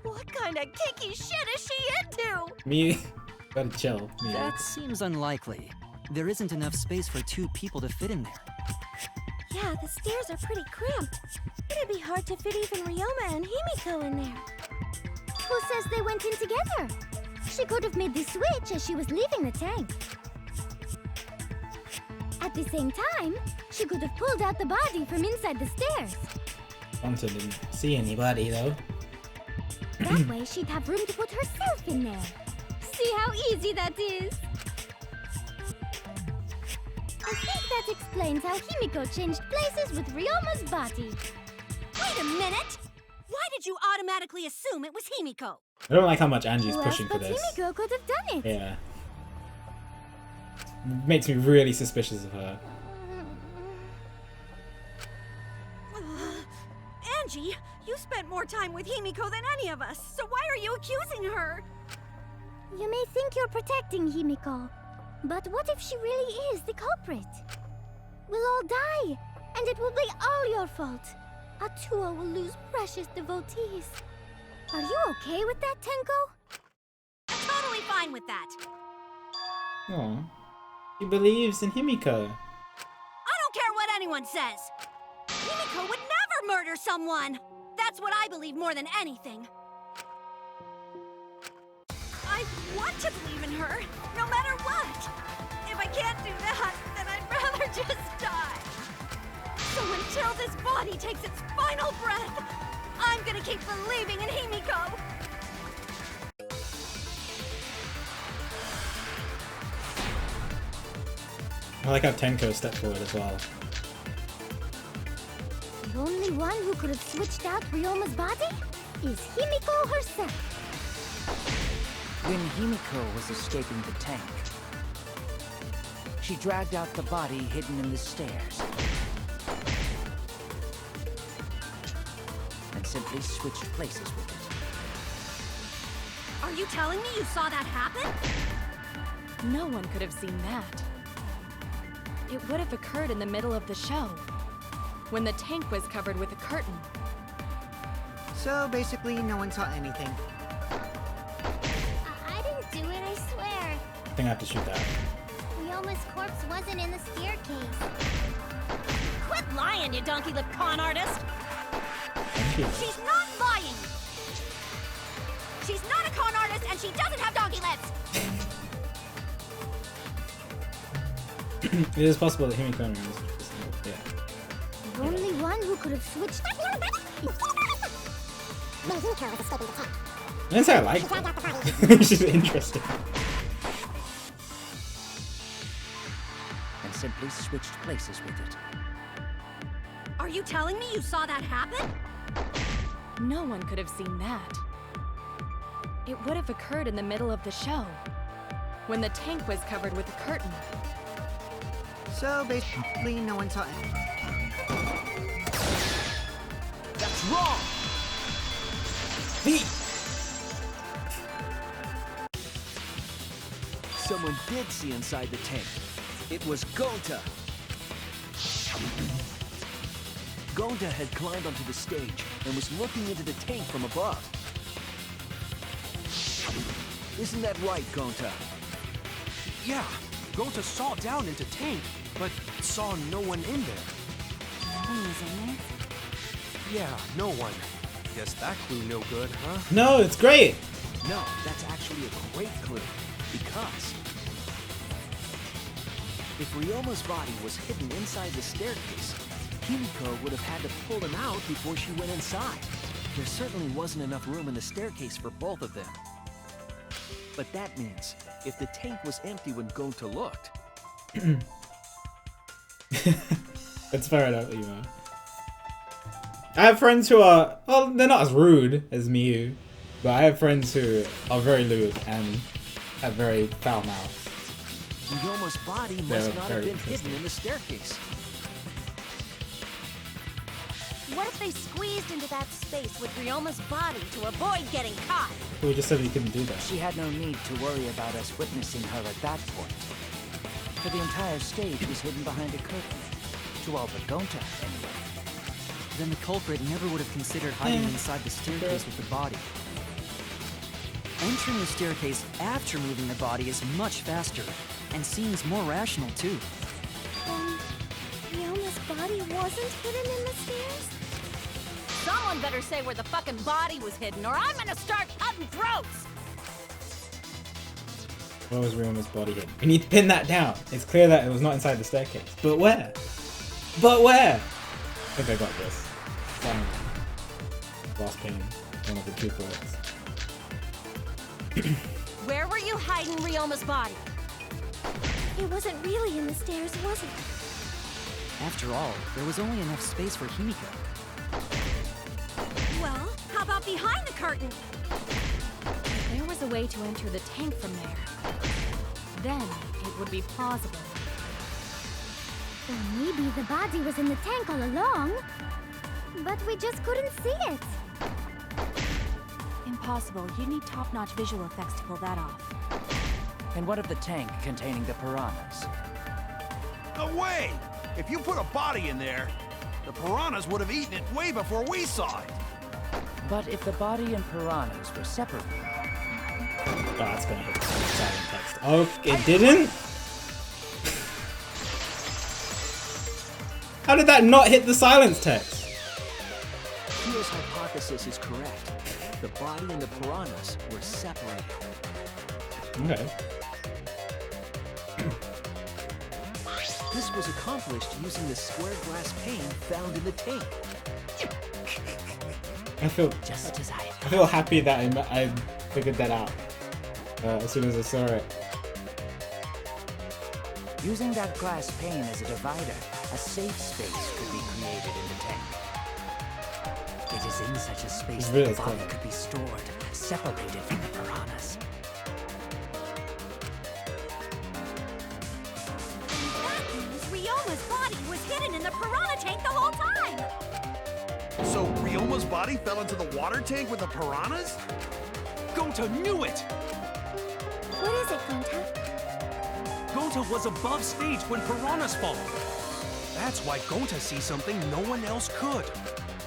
What kind of kinky shit is she into? Me, gotta chill. Me. That seems unlikely. There isn't enough space for 2 people to fit in there. Yeah, the stairs are pretty cramped. It'd be hard to fit even Ryoma and Himiko in there. Who says they went in together? She could have made the switch as she was leaving the tank. At the same time, she could have pulled out the body from inside the stairs. Hunter didn't see anybody though. That way she'd have room to put herself in there. See how easy that is? I think that explains how Himiko changed places with Ryoma's body. Wait a minute! Why did you automatically assume it was Himiko? I don't like how much Angie's Who pushing else for but this. Himiko could have done it? Yeah. Makes me really suspicious of her. Angie, you spent more time with Himiko than any of us, so why are you accusing her? You may think you're protecting Himiko, but what if she really is the culprit? We'll all die, and it will be all your fault. Atuo will lose precious devotees. Are you okay with that, Tenko? I'm totally fine with that. Aw. He believes in Himiko. I don't care what anyone says. Himiko would never murder someone. That's what I believe more than anything. I want to believe in her, no matter what. If I can't do that, then I'd rather just die. So until this body takes its final breath, I'm gonna keep believing in Himiko. I like how Tenko stepped forward as well. The only one who could have switched out Ryoma's body is Himiko herself. When Himiko was escaping the tank, she dragged out the body hidden in the stairs and simply switched places with it. Are you telling me you saw that happen? No one could have seen that. It would have occurred in the middle of the show, when the tank was covered with a curtain. So basically, no one saw anything. I didn't do it, I swear. I think I have to shoot that. Ryoma's corpse wasn't in the staircase. Quit lying, you donkey-lipped con artist! Thank you. She's not lying! She's not a con artist, and she doesn't have donkey lips! It is possible that Himiko knows. Yeah. The only one who could have switched out Ryoma's body is when Himiko was escaping the tank. I didn't say I liked her. She's interesting. And simply switched places with it. Are you telling me you saw that happen? No one could have seen that. It would have occurred in the middle of the show, when the tank was covered with a curtain. So basically, no one saw anything. That's wrong! Someone did see inside the tank. It was Gonta. Gonta had climbed onto the stage and was looking into the tank from above. Isn't that right, Gonta? Yeah, Gonta saw down into tank, but saw no one in there. No one was in there. Yeah, no one. Guess that clue no good, huh? No, it's great! No, that's actually a great clue. Because if Ryoma's body was hidden inside the staircase, Himiko would have had to pull him out before she went inside. There certainly wasn't enough room in the staircase for both of them. But that means, if the tank was empty when Gonta looked... It's fair enough, you know. I have friends who are, well, they're not as rude as Miyu, but I have friends who are very lewd and have very foul mouths. Ryoma's body They're must not have very been hidden in the staircase. What if they squeezed into that space with Ryoma's body to avoid getting caught? We just said we couldn't do that. She had no need to worry about us witnessing her at that point. For the entire stage was hidden behind a curtain. To all but Gonta, anyway. Then the culprit never would have considered hiding inside the staircase with the body. Entering the staircase after moving the body is much faster, and seems more rational too. Then Ryoma's body wasn't hidden in the stairs? Someone better say where the fucking body was hidden, or I'm gonna start cutting throats! Where was Ryoma's body hidden? We need to pin that down. It's clear that it was not inside the staircase. But where? But where? I think I got this. Fine. Last pin. One of the two bullets. Where were you hiding Ryoma's body? It wasn't really in the stairs, was it? After all, there was only enough space for Himiko. Well, how about behind the curtain? If there was a way to enter the tank from there, then it would be plausible. Or maybe the body was in the tank all along, but we just couldn't see it. Impossible. You need top-notch visual effects to pull that off. And what of the tank containing the piranhas? No way! If you put a body in there... The piranhas would have eaten it way before we saw it. But if the body and piranhas were separated... Oh, that's gonna hit the silent text. Oh, it didn't? How did that not hit the silence text? Kyo's hypothesis is correct. The body and the piranhas were separated. Okay. This was accomplished using the square glass pane found in the tank. I feel Just as I feel happy that I figured that out as soon as I saw it. Using that glass pane as a divider, a safe space could be created in the tank. It is in such a space It's that really the body clever. could be stored, separated from the piranhas. That means Ryoma's body was hidden in the piranha tank the whole time! So Ryoma's body fell into the water tank with the piranhas? Gonta knew it! What is it, Gonta? Gonta was above stage when piranhas fall. That's why Gonta sees something no one else could.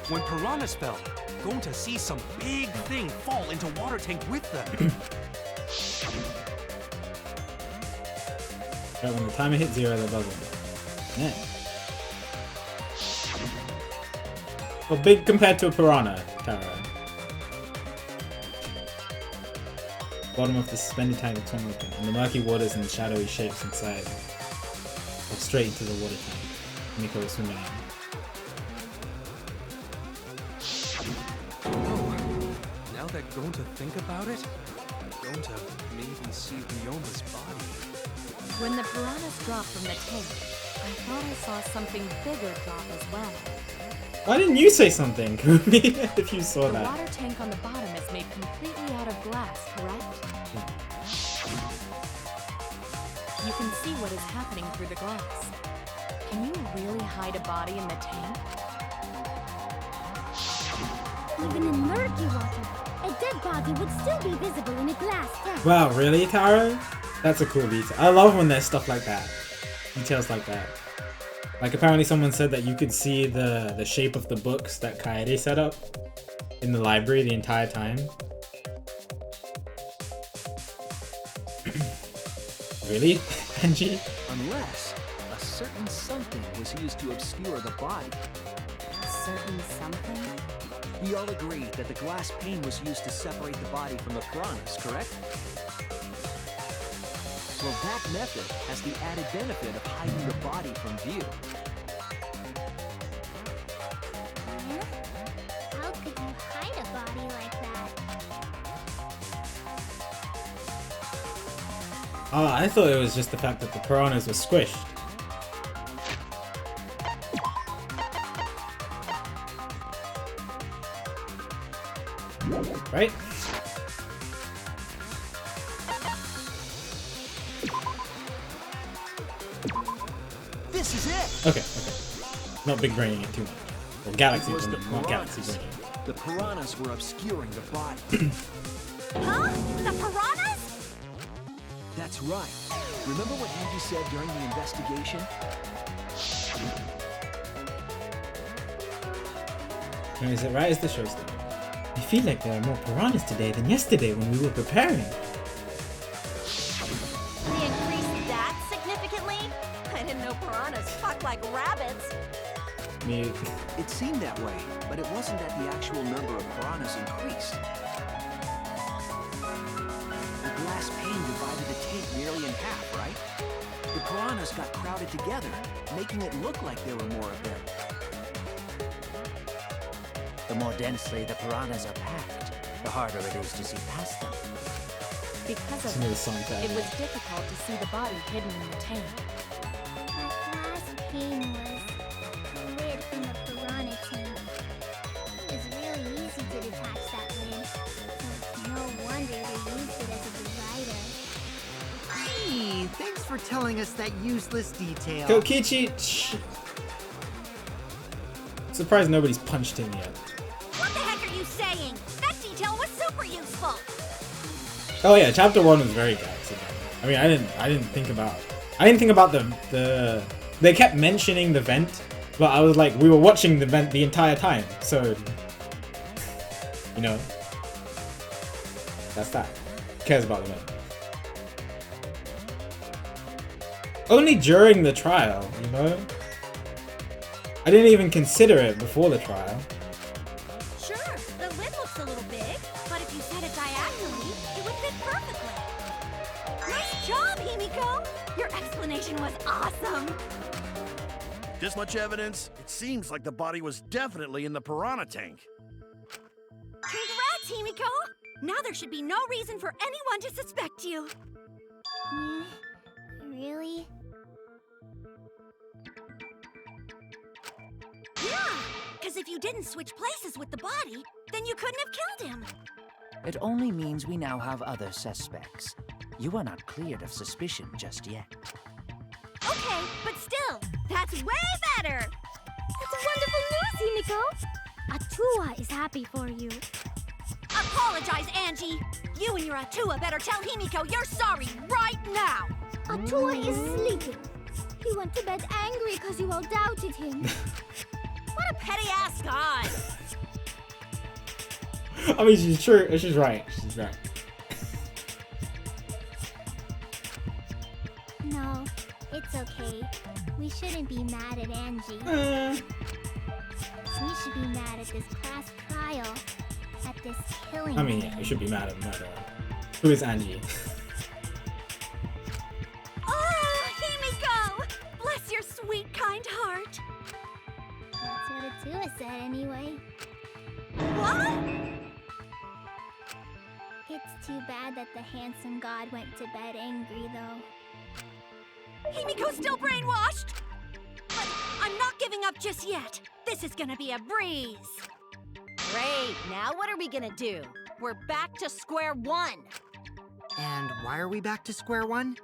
When piranhas fell, Gonta sees some big thing fall into water tank with them. Right, when the timer hits 0, they're buzzing. Yeah. Well, big compared to a piranha, Tara. Bottom of the suspended tank is torn open, and the murky waters and the shadowy shapes inside fall straight into the water tank. Miko was swimming in. Now that Gonta think about it, Gonta maybe see Ryoma's body. When the piranhas dropped from the tank, I thought I saw something bigger drop as well. Why didn't you say something, Kumi, if you saw The that? water tank on the bottom is made completely out of glass, correct? You can see what is happening through the glass. Can you really hide a body in the tank? Even in murky water, a dead body would still be visible in a glass tank. Wow, really, Taro? That's a cool detail. I love when there's stuff like that. Details like that. Like, apparently someone said that you could see the shape of the books that Kaede set up in the library the entire time. Really, Angie? Unless a certain something was used to obscure the body. Certain something? We all agree that the glass pane was used to separate the body from the piranhas, correct? Well, that method has the added benefit of hiding the body from view. Huh? How could you hide a body like that? Oh, I thought it was just the fact that the piranhas were squished. Right? This is it! Okay. Not big braining it too much. Well, galaxy It was the braining, not galaxy piranhas. braining. The piranhas were obscuring the body. Huh? The piranhas? That's right. Remember what Angie said during the investigation? Now, is it right as the show started? I feel like there are more piranhas today than yesterday when we were preparing. They increased that significantly? I didn't know piranhas fuck like rabbits. Me. It seemed that way, but it wasn't that the actual number of piranhas increased. The glass pane divided the tank nearly in half, right? The piranhas got crowded together, making it look like there were more of them. The more densely the piranhas are packed, the harder it is to see past them. Because of Some of the this, songs that it was difficult to see the body hidden in the tank. That glass pane was a lid from the piranha tank. It was really easy to detach that lid. So no wonder they used it as a divider. Hey, thanks for telling us that useless detail. Kokichi! Surprised nobody's punched him yet. What the heck are you saying? That detail was super useful. Oh yeah, chapter 1 was very galaxy. I mean, I didn't think about the they kept mentioning the vent But I was like, we were watching the event the entire time, so you know, that's that. Who cares about the event? Only during the trial, you know? I didn't even consider it before the trial. Sure, the lid looks a little big, but if you set it diagonally, it would fit perfectly. Nice job, Himiko! Your explanation was awesome! This much evidence? It seems like the body was definitely in the piranha tank. Congrats, Himiko! Now there should be no reason for anyone to suspect you. Really? Yeah, because if you didn't switch places with the body, then you couldn't have killed him. It only means we now have other suspects. You are not cleared of suspicion just yet. Okay, but still, that's way better! That's wonderful news, Himiko! Atua is happy for you. Apologize, Angie! You and your Atua better tell Himiko you're sorry right now! Atua is sleeping. He went to bed angry because you all doubted him. What a petty-ass god! I mean, she's true. She's right. She's right. No, it's okay. We shouldn't be mad at Angie. We should be mad at this class trial. At this killing. I mean, yeah, we should be mad at murder. Who is Angie? Oh, Himiko! Bless your sweet, kind heart. That's what Atua said anyway. What? It's too bad that the handsome god went to bed angry, though. Himiko's still brainwashed! But I'm not giving up just yet. This is gonna be a breeze. Great, now what are we gonna do? We're back to square one. And why are we back to square one?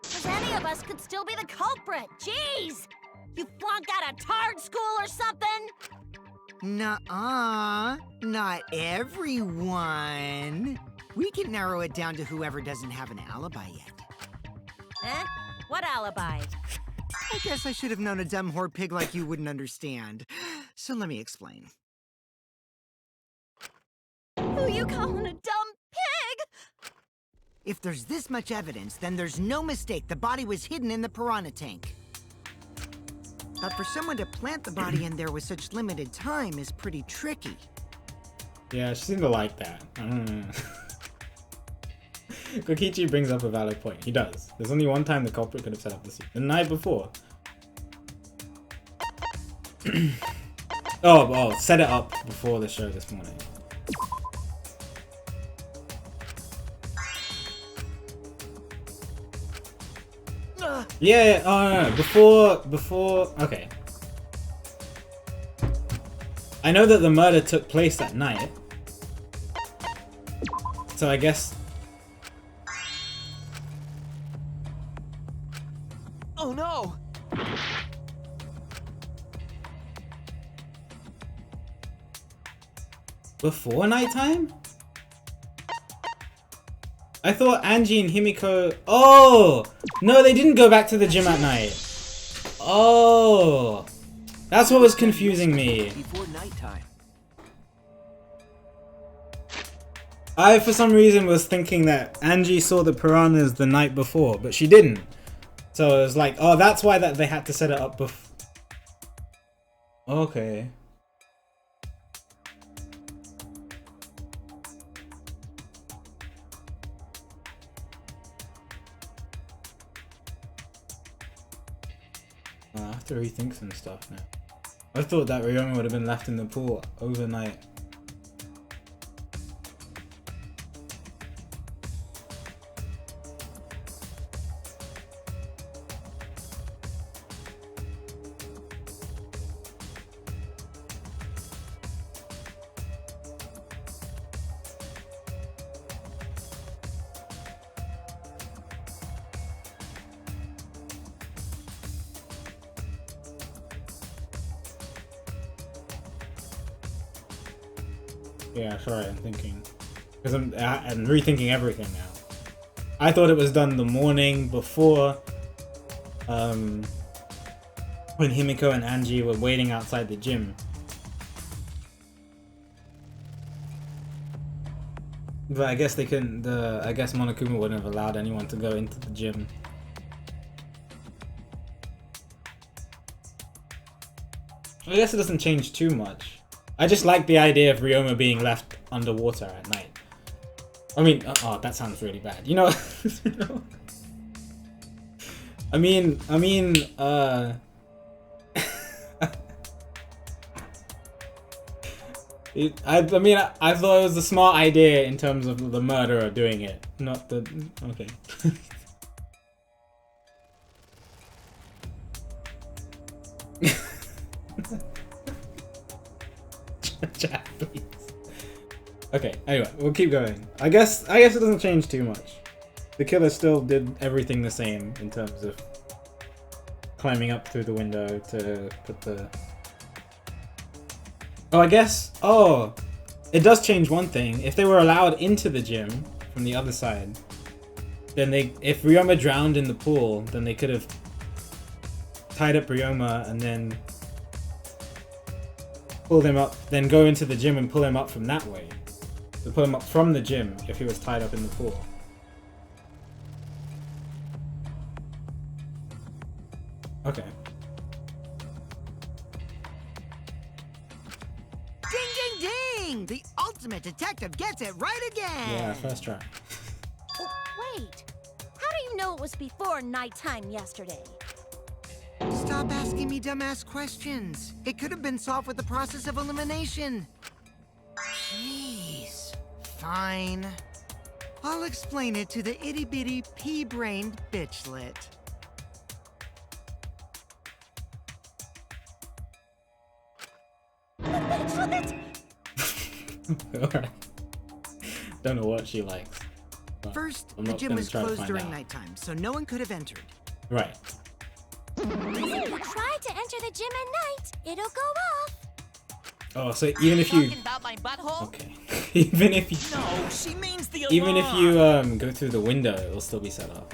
Because any of us could still be the culprit. Jeez! You flunked out of Tard School or something? Nuh-uh. Not everyone. We can narrow it down to whoever doesn't have an alibi yet. Eh? What alibi? I guess I should have known a dumb whore pig like you wouldn't understand. So let me explain. Who you calling a dumb pig? If there's this much evidence, then there's no mistake the body was hidden in the piranha tank. But for someone to plant the body in there with such limited time is pretty tricky. Yeah, she seemed to like that. I don't know. Kokichi brings up a valid point. He does. There's only one time the culprit could have set up the scene. The night before. oh, set it up before the show this morning. Yeah, oh no, before, okay. I know that the murder took place that night. So I guess... Oh no! Before nighttime? I thought Angie and Himiko... Oh! No, they didn't go back to the gym at night. Oh! That's what was confusing me. Before nighttime. I, for some reason, was thinking that Angie saw the piranhas the night before, but she didn't. So it was like, oh, that's why they had to set it up before. Okay. I have to rethink some stuff now. I thought that Ryoma would have been left in the pool overnight. Yeah, sorry, I'm thinking. Because I'm rethinking everything now. I thought it was done the morning before. Hold when Himiko and Angie were waiting outside the gym. But I guess they couldn't. I guess Monokuma wouldn't have allowed anyone to go into the gym. I guess it doesn't change too much. I just like the idea of Ryoma being left underwater at night. I mean, oh, that sounds really bad. You know, I mean, I thought it was a smart idea in terms of the murderer doing it, not the. Okay. Chat, please. Okay, anyway, we'll keep going. I guess it doesn't change too much. The killer still did everything the same in terms of climbing up through the window to put the... Oh, it does change one thing. If they were allowed into the gym from the other side, then if Ryoma drowned in the pool, then they could have tied up Ryoma and then pull him up, then go into the gym and pull him up from that way. To pull him up from the gym if he was tied up in the pool. Okay. Ding, ding, ding! The ultimate detective gets it right again! Yeah, first try. Wait, how do you know it was before nighttime yesterday? Stop asking me dumbass questions. It could have been solved with the process of elimination. Jeez. Fine. I'll explain it to the itty-bitty pea-brained bitchlet. Alright. Don't know what she likes. First, the gym was closed during nighttime, so no one could have entered. Right. If you try to enter the gym at night, it'll go off. Oh, so even if you... About my butthole? Okay. Even if you... No, she means the alarm. Even if you go through the window, it'll still be set up.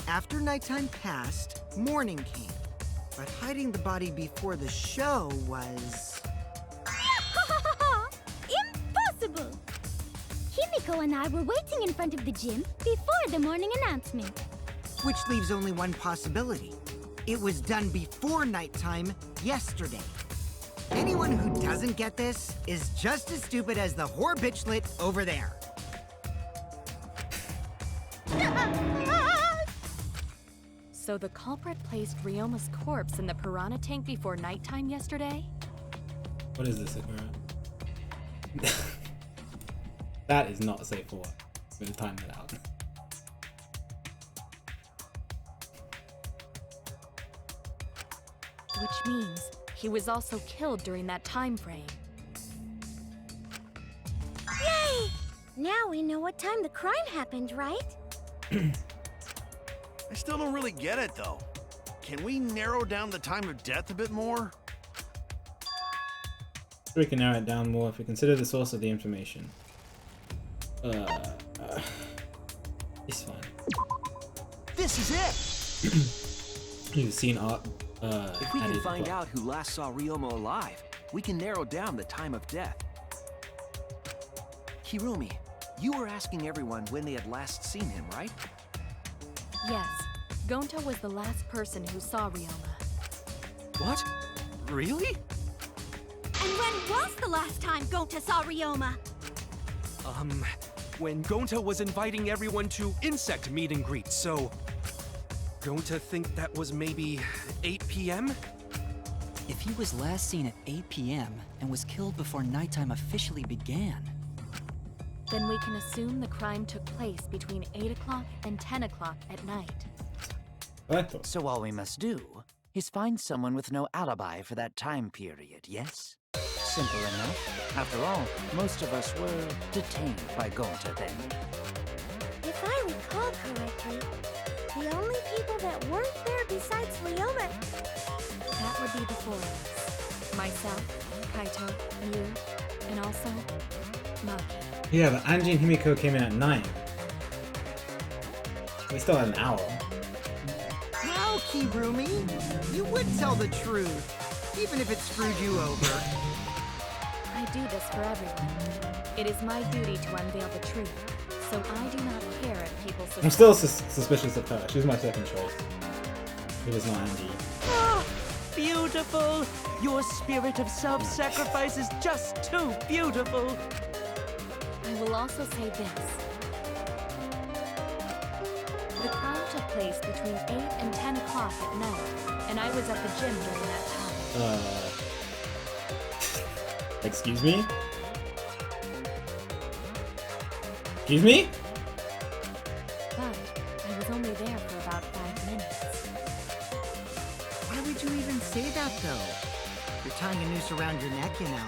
After nighttime passed, morning came. But hiding the body before the show was... Impossible! Himiko and I were waiting in front of the gym before the morning announcement. Which leaves only one possibility. It was done before nighttime yesterday. Anyone who doesn't get this is just as stupid as the whore bitchlet over there. So the culprit placed Ryoma's corpse in the piranha tank before nighttime yesterday? What is this, Sakura? That is not safe for work. I'm gonna time that out. Which means he was also killed during that time frame. Yay! Now we know what time the crime happened, right? I still don't really get it, though. Can we narrow down the time of death a bit more? We can narrow it down more if we consider the source of the information. It's fine. This is it! You've seen art. If we can find out who last saw Ryoma alive, we can narrow down the time of death. Hirumi, you were asking everyone when they had last seen him, right? Yes, Gonta was the last person who saw Ryoma. What? Really? And when was the last time Gonta saw Ryoma? When Gonta was inviting everyone to insect meet and greet, so... Gonta think that was maybe 8 p.m.? If he was last seen at 8 p.m. and was killed before nighttime officially began... Then we can assume the crime took place between 8 o'clock and 10 o'clock at night. So all we must do is find someone with no alibi for that time period, yes? Simple enough. After all, most of us were detained by Gonta then. If I recall correctly, the only people that weren't there besides Ryoma... That would be the four of us. Myself, Kaito, you, and also Maki. Yeah, but Angie and Himiko came in at 9. We still had an hour. Wow, Kirumi, you would tell the truth, even if it screwed you over. I do this for everyone. It is my duty to unveil the truth, so I do not care if people suspect. I'm still suspicious of her. She's my second choice. It was not Angie. Ah, beautiful! Your spirit of self-sacrifice is just too beautiful. I will also say this. The crime took place between 8 and 10 o'clock at night, and I was at the gym during that time. Excuse me? Excuse me? But I was only there for about 5 minutes. Why would you even say that, though? You're tying a noose around your neck, you know.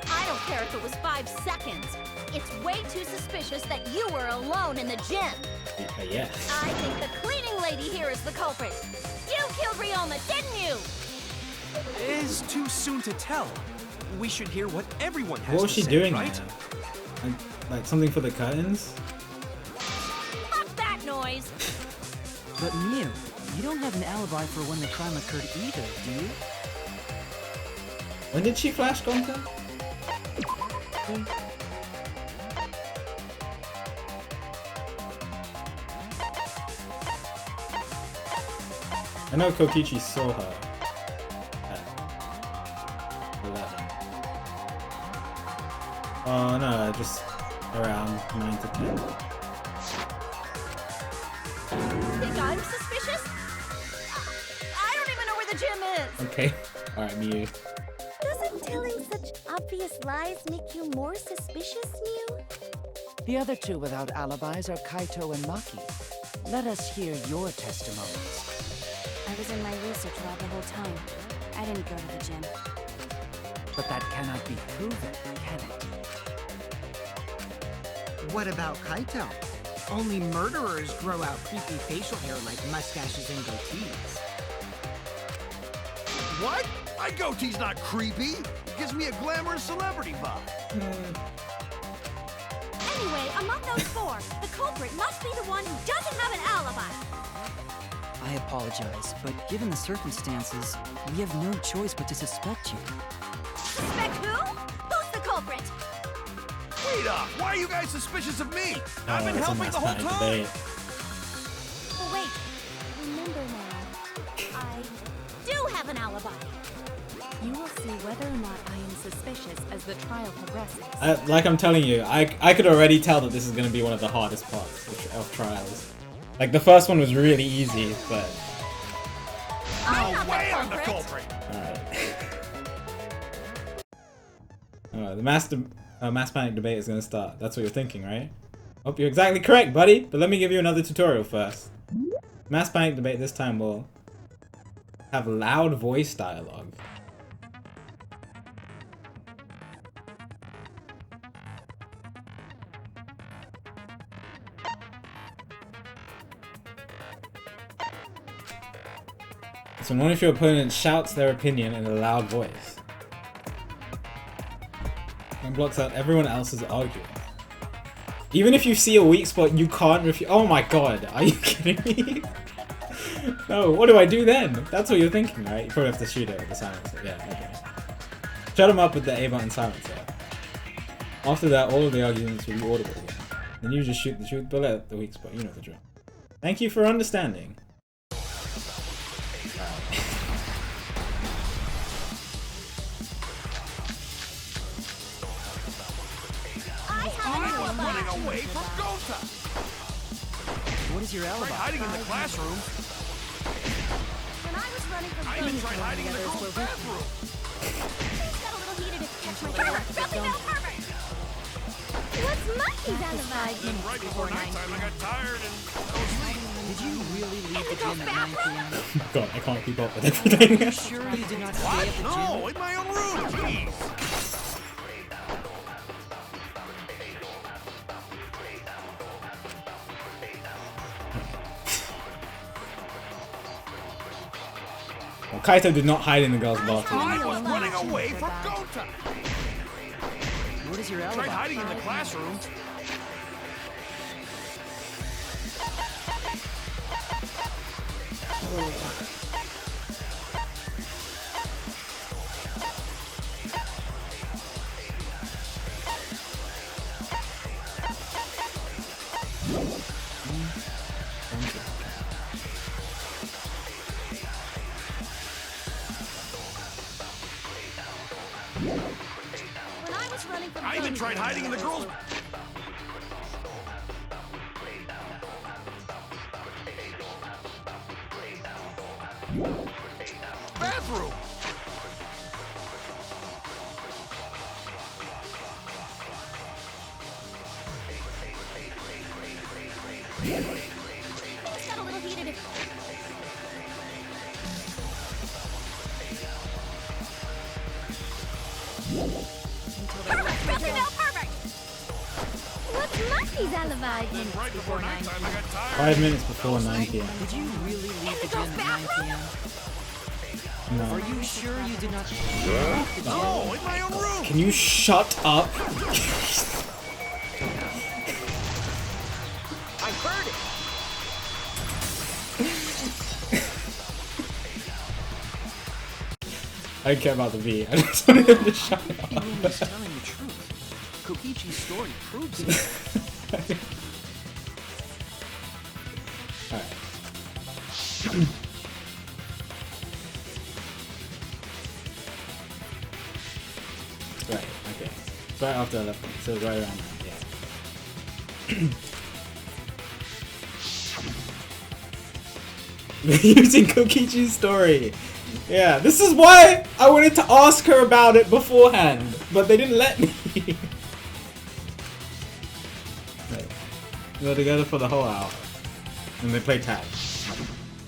I don't care if it was 5 seconds. It's way too suspicious that you were alone in the gym. Yeah. I think the cleaning lady here is the culprit. You killed Ryoma, didn't you? It's too soon to tell. We should hear what everyone has What was to she say, doing right? there? Like something for the curtains? Fuck that noise! But Miu, you don't have an alibi for when the crime occurred either, do you? When did she flash Gonka? I know Kokichi saw her at 11. Oh no, just around 9 to 10. Think I'm suspicious? I don't even know where the gym is! Okay, alright, Miu. Doesn't telling such obvious lies make you more suspicious, Mew? The other two without alibis are Kaito and Maki. Let us hear your testimonies. I was in my research lab the whole time. I didn't go to the gym. But that cannot be proven, can it? What about Kaito? Only murderers grow out creepy facial hair like mustaches and goatees. What? My goatee's not creepy. It gives me a glamorous celebrity vibe. Anyway, among those 4, the culprit must be the one who doesn't have an alibi. I apologize, but given the circumstances, we have no choice but to suspect you. Suspect who? Who's the culprit? Wait up! Why are you guys suspicious of me? I've been it's a helping the whole mass panic time. debate. Oh, wait. Remember now. I do have an alibi. You will see whether or not I am suspicious as the trial progresses. Like I'm telling you, I could already tell that this is going to be one of the hardest parts of trials. Like the first one was really easy, but No way I'm the culprit! alright, the mass panic debate is going to start. That's what you're thinking, right? Oh, you're exactly correct, buddy. But let me give you another tutorial first. Mass panic debate this time will have loud voice dialogue. So one of your opponents shouts their opinion in a loud voice and blocks out everyone else's argument. Even if you see a weak spot, you can't refute. Oh my god, are you kidding me? No, what do I do then? That's what you're thinking, right? You probably have to shoot it with the silencer. Yeah, okay. Shut him up with the A button silencer. After that, all of the arguments will be audible again. Then you just shoot the truth bullet at the weak spot. You know the drill. Thank you for understanding. I'm running away from Gota! What is your alibi? Hiding in the classroom. When I was running from I even tried hiding in the girls' bathroom. Things got a little heated to catch my pervert! Billy Bell pervert! What's Monkey's alibi? Then right before nighttime, I got tired and fell asleep. Did you really leave the gym at 9 p.m.? God, I can't keep up with everything. Are you sure you did not stay at the gym? No, in my own room. Jeez. Well, Kaito did not hide in the girls' bathroom. I was running away from Gota. What is your alibi? Tried hiding in the classroom. When I was running from I even tried hiding in the girls' bathroom. Things got a little heated. Pervert! Female pervert! What's Muffy's alibi? Then right before nighttime, I got tired. 5 minutes before 9 p.m. Did you really leave the gym at 9 p.m.? No. Are you sure you did not? No, in my own room. Can you shut up? I heard it. I don't care about the V. I just wanted him to shut up. Kirumi is telling the truth. Kokichi's story proves it. Alright. Right, okay. It's right after I left, so right around now, yeah. Using Kokichi's story. Yeah, this is why I wanted to ask her about it beforehand, but they didn't let me. Right. They're together for the whole hour, and they play tag.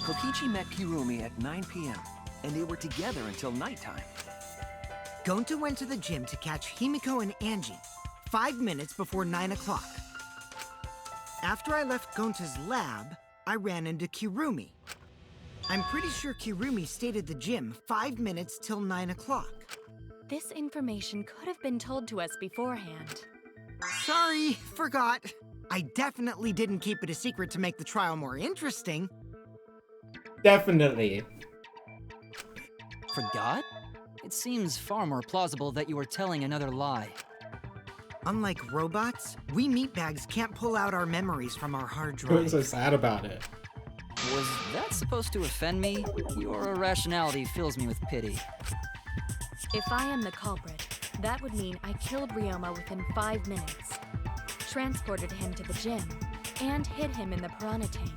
Kokichi met Kirumi at 9 p.m., and they were together until nighttime. Gonta went to the gym to catch Himiko and Angie 5 minutes before 9 o'clock. After I left Gonta's lab, I ran into Kirumi. I'm pretty sure Kirumi stayed at the gym 5 minutes till 9 o'clock. This information could have been told to us beforehand. Sorry, forgot. I definitely didn't keep it a secret to make the trial more interesting. Definitely. Forgot? It seems far more plausible that you were telling another lie. Unlike robots, we meatbags can't pull out our memories from our hard I was drive. so sad about it. Was that supposed to offend me? Your irrationality fills me with pity. If I am the culprit, that would mean I killed Ryoma within 5 minutes, transported him to the gym, and hid him in the piranha tank.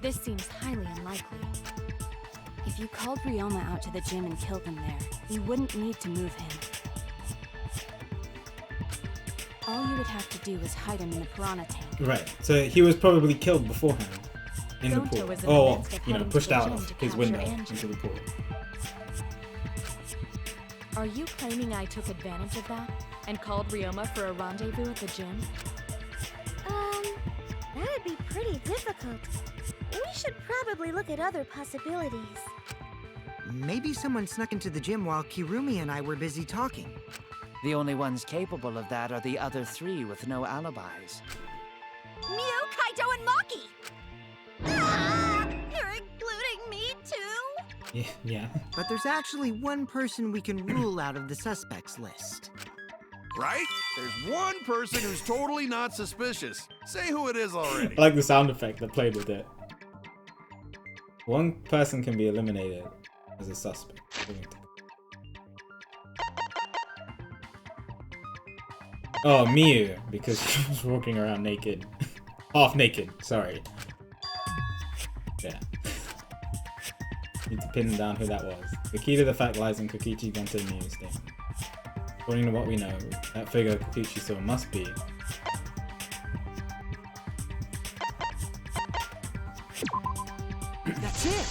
This seems highly unlikely. If you called Ryoma out to the gym and killed him there, you wouldn't need to move him. All you would have to do is hide him in the piranha tank. Right, so he was probably killed beforehand. In the Gonta pool. was in the Or, midst of you know, heading pushed to the out gym of to his capture window Angie. into the pool. Are you claiming I took advantage of that and called Ryoma for a rendezvous at the gym? That'd be pretty difficult. We should probably look at other possibilities. Maybe someone snuck into the gym while Kirumi and I were busy talking. The only ones capable of that are the other three with no alibis. Mew, Kaito, and Maki! Ah, you're including me too? Yeah. But there's actually one person we can rule out of the suspects list. Right? There's one person who's totally not suspicious. Say who it is already. I like the sound effect that played with it. One person can be eliminated as a suspect. Oh, Miu, because she was walking around naked. Half naked, sorry. Yeah. Need to pin down who that was. The key to the fact lies in Kokichi, Gonta, and Miu's thing. According to what we know, that figure Kokichi saw must be... That's it!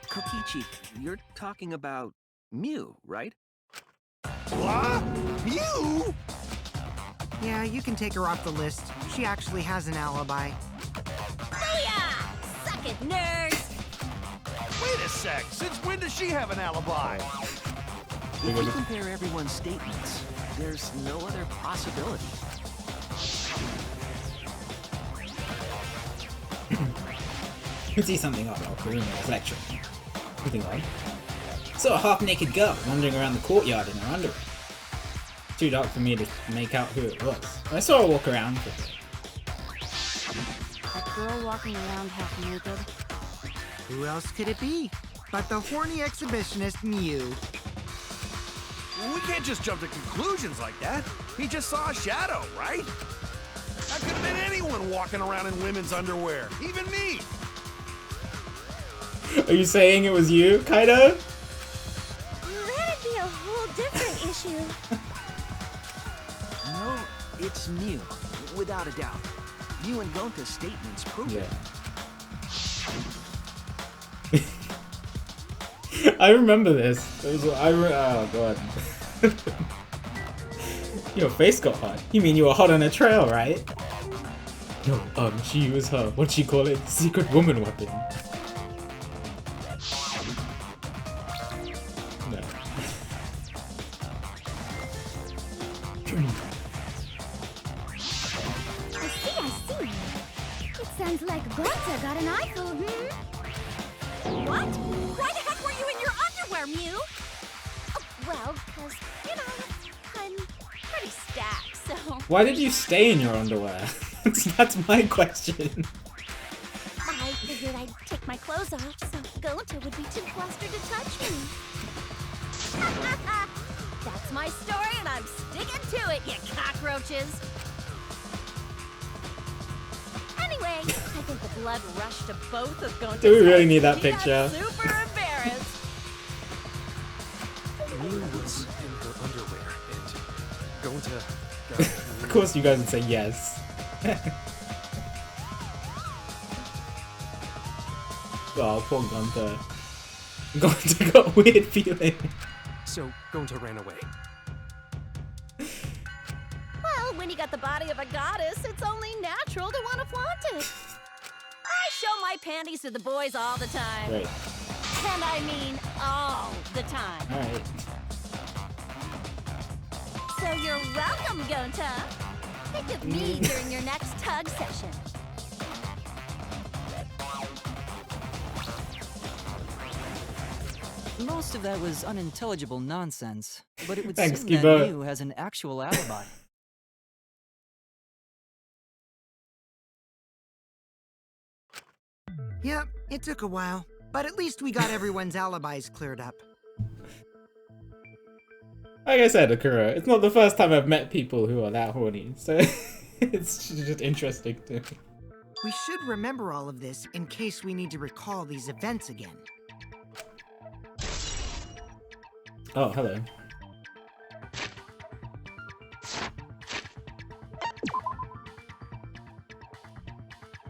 Kokichi, you're talking about Mew, right? What? You? Yeah, you can take her off the list. She actually has an alibi. Booyah! Suck it, nerds! Wait a sec. Since when does she have an alibi? If we compare everyone's statements, there's no other possibility. You see something odd while Karuna was lecturing. Something odd. Saw a half-naked girl wandering around the courtyard in her underwear. Too dark for me to make out who it was. I saw her walk around for a bit. A girl walking around half naked. Who else could it be but the horny exhibitionist Mew? We can't just jump to conclusions like that. He just saw a shadow, right? That could have been anyone walking around in women's underwear, even me. Are you saying it was you, Kaido? That'd be a whole different issue. No, it's Mew, without a doubt. You and Gonta's statements prove it. I remember this. It was, oh god. Your face got hot. You mean you were hot on a trail, right? No, she used her, what'd she call it? Secret woman weapon. No. I see. It sounds like Gonta got an eyeful, What? Why the heck were you in your underwear, Mew? Oh, well, 'cause, you know, I'm Pretty stacked, so... Why did you stay in your underwear? That's my question. I figured I'd take my clothes off so Gonta would be too flustered to touch me. That's my story and I'm sticking to it, you cockroaches! Anyway, I think the blood rushed to both of Gonta's Do we really heads. need that He picture? got super embarrassed. Mew was in her underwear and Gonta got Of course you guys would say yes. Oh, poor Gonta. Gonta got a weird feeling. So Gonta ran away. Well, when you got the body of a goddess, it's only natural to want to flaunt it. I show my panties to the boys all the time. Right. And I mean all the time. Alright. So you're welcome, Gonta. Think of me during your next tug session. Most of that was unintelligible nonsense, but it would Thanks, seem that Kiba. Mew has an actual alibi. Yep, it took a while, but at least we got everyone's alibis cleared up. Like I said, Akira, it's not the first time I've met people who are that horny, so it's just interesting to... We should remember all of this in case we need to recall these events again. Oh, hello.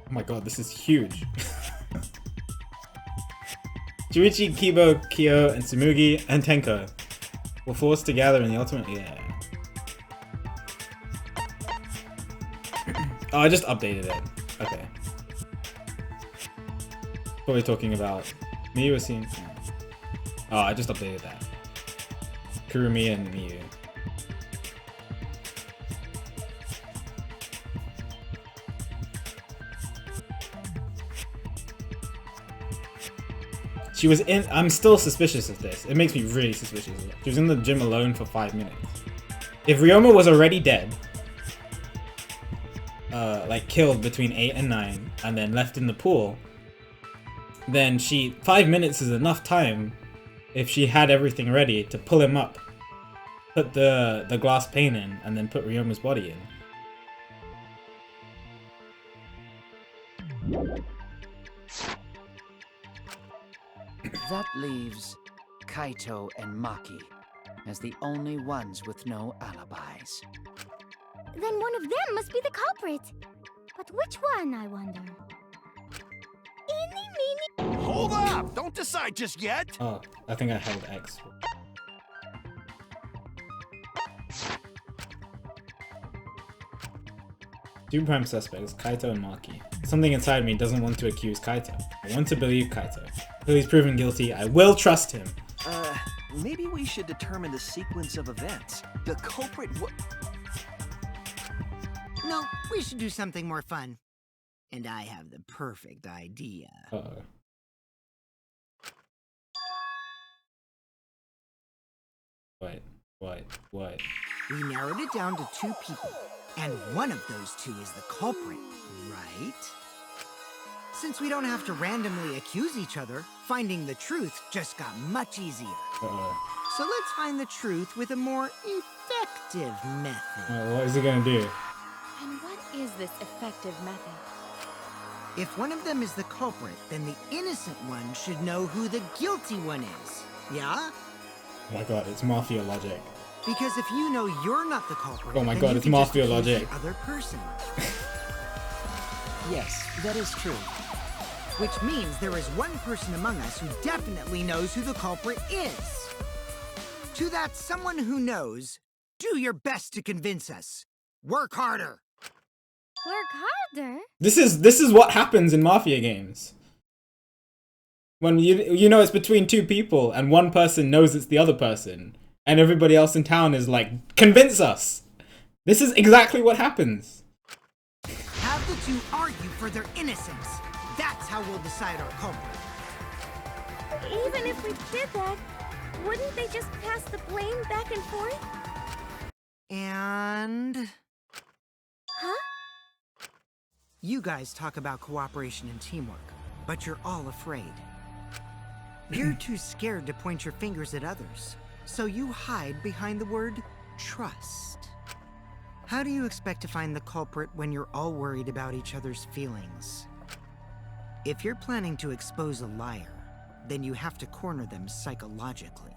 Oh my god, this is huge. Juichi, Kibo, Kyo, and Tsumugi, and Tenko were forced together in the ultimate... Yeah. Oh, I just updated it. Okay. What are we talking about? Miyu was seen... Oh, I just updated that. Kurumi and Miyu. She was in... I'm still suspicious of this. It makes me really suspicious. She was in the gym alone for 5 minutes. If Ryoma was already dead, like killed between 8 and 9, and then left in the pool, then 5 minutes is enough time if she had everything ready to pull him up, put the glass pane in, and then put Ryoma's body in. That leaves Kaito and Maki as the only ones with no alibis. Then one of them must be the culprit. But which one, I wonder? Eeny, meeny... Hold up! Don't decide just yet! Oh, I think I held X. Two prime suspects, Kaito and Maki. Something inside me doesn't want to accuse Kaito. I want to believe Kaito. Until he's proven guilty, I will trust him. maybe we should determine the sequence of events. The culprit No, we should do something more fun. And I have the perfect idea. Uh-oh. What? We narrowed it down to 2 people, and one of those 2 is the culprit, right? Since we don't have to randomly accuse each other, finding the truth just got much easier. Uh-oh. So let's find the truth with a more effective method. What is he gonna do? And what is this effective method? If one of them is the culprit, then the innocent one should know who the guilty one is. Yeah? Oh my god, it's mafia logic. Because if you know you're not the culprit, Oh my then god, you it's can just mafia accuse logic. the other person. Yes, that is true. Which means there is one person among us who definitely knows who the culprit is. To that someone who knows, do your best to convince us. Work harder. Work harder? This is what happens in mafia games. When you know it's between 2 people and one person knows it's the other person, and everybody else in town is like, convince us! This is exactly what happens. Have the 2 argue for their innocence. That's how we'll decide our culprit. Even if we did that, wouldn't they just pass the blame back and forth? And... Huh? You guys talk about cooperation and teamwork, but you're all afraid. You're too scared to point your fingers at others, so you hide behind the word trust. How do you expect to find the culprit when you're all worried about each other's feelings? If you're planning to expose a liar, then you have to corner them psychologically.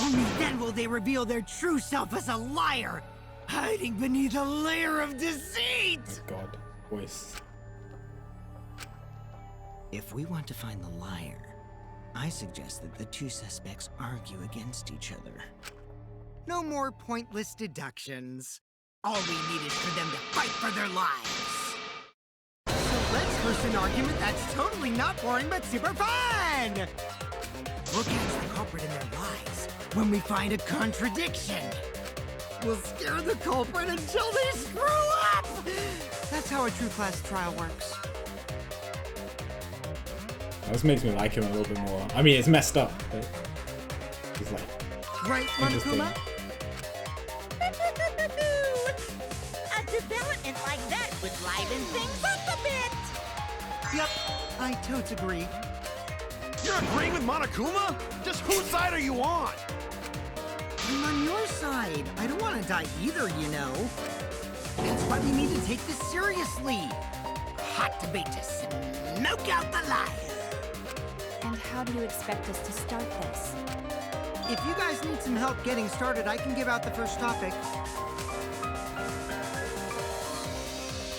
Only then will they reveal their true self as a liar, hiding beneath a layer of deceit! Oh god, voice. If we want to find the liar, I suggest that the 2 suspects argue against each other. No more pointless deductions. All we need is for them to fight for their lives. So let's host an argument that's totally not boring but super fun! We'll catch the culprit in their lies when we find a contradiction. We'll scare the culprit until they screw up! That's how a true class trial works. This makes me like him a little bit more. I mean, it's messed up, but it's like Right, interesting. Monokuma? A development like that would liven things up a bit. Yep, I totes agree. You're agreeing with Monokuma? Just whose side are you on? I'm on your side. I don't want to die either, you know. That's why we need to take this seriously. Hot debate to smoke out the liar. And how do you expect us to start this? If you guys need some help getting started, I can give out the first topic.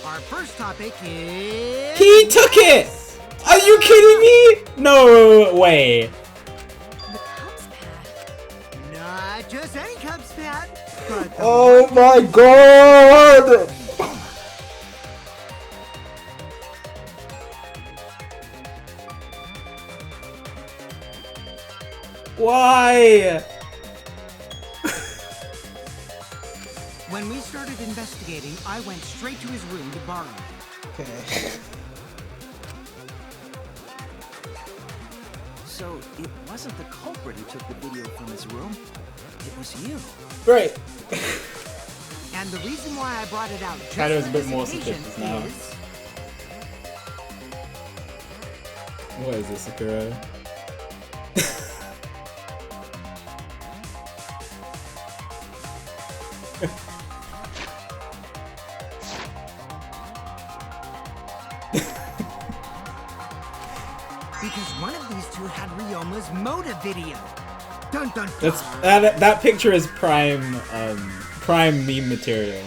Our first topic is... He took it! Are you kidding me? No way. The Cubs pad. Not just any Cubs pad, but the Oh my god! Why? When we started investigating, I went straight to his room to borrow it. Okay. So it wasn't the culprit who took the video from his room. It was you. Great. And the reason why I brought it out just Kaido's for a bit this more occasion suspicious now. is... What is this, Sakura? Because one of these 2 had Ryoma's Moda video. Dun dun dun. That's that picture is prime prime meme material.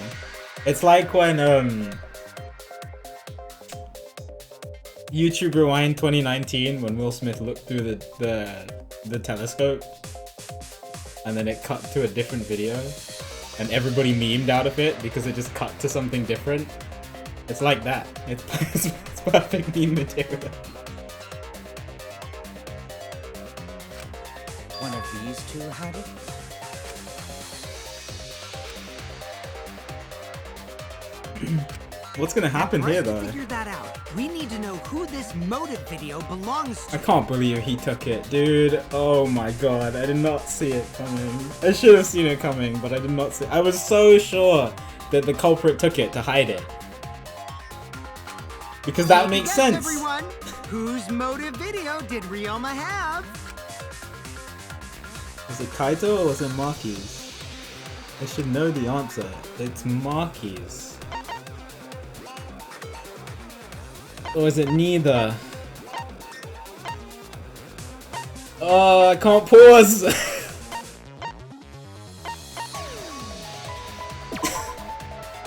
It's like when YouTube Rewind 2019 when Will Smith looked through the telescope and then it cut to a different video and everybody memed out of it because it just cut to something different. It's like that. It's perfect meme material. One of these two had it? What's gonna happen For us here, to though? figure that out, we need to know who this motive video belongs to. I can't believe he took it, dude. Oh my god, I did not see it coming. I should have seen it coming, but I did not see it. I was so sure that the culprit took it to hide it. Because that makes Yes, sense. everyone, whose motive video did Ryoma have? Was it Kaito or was it Maki's? I should know the answer. It's Maki's. Or is it neither? Oh, I can't pause!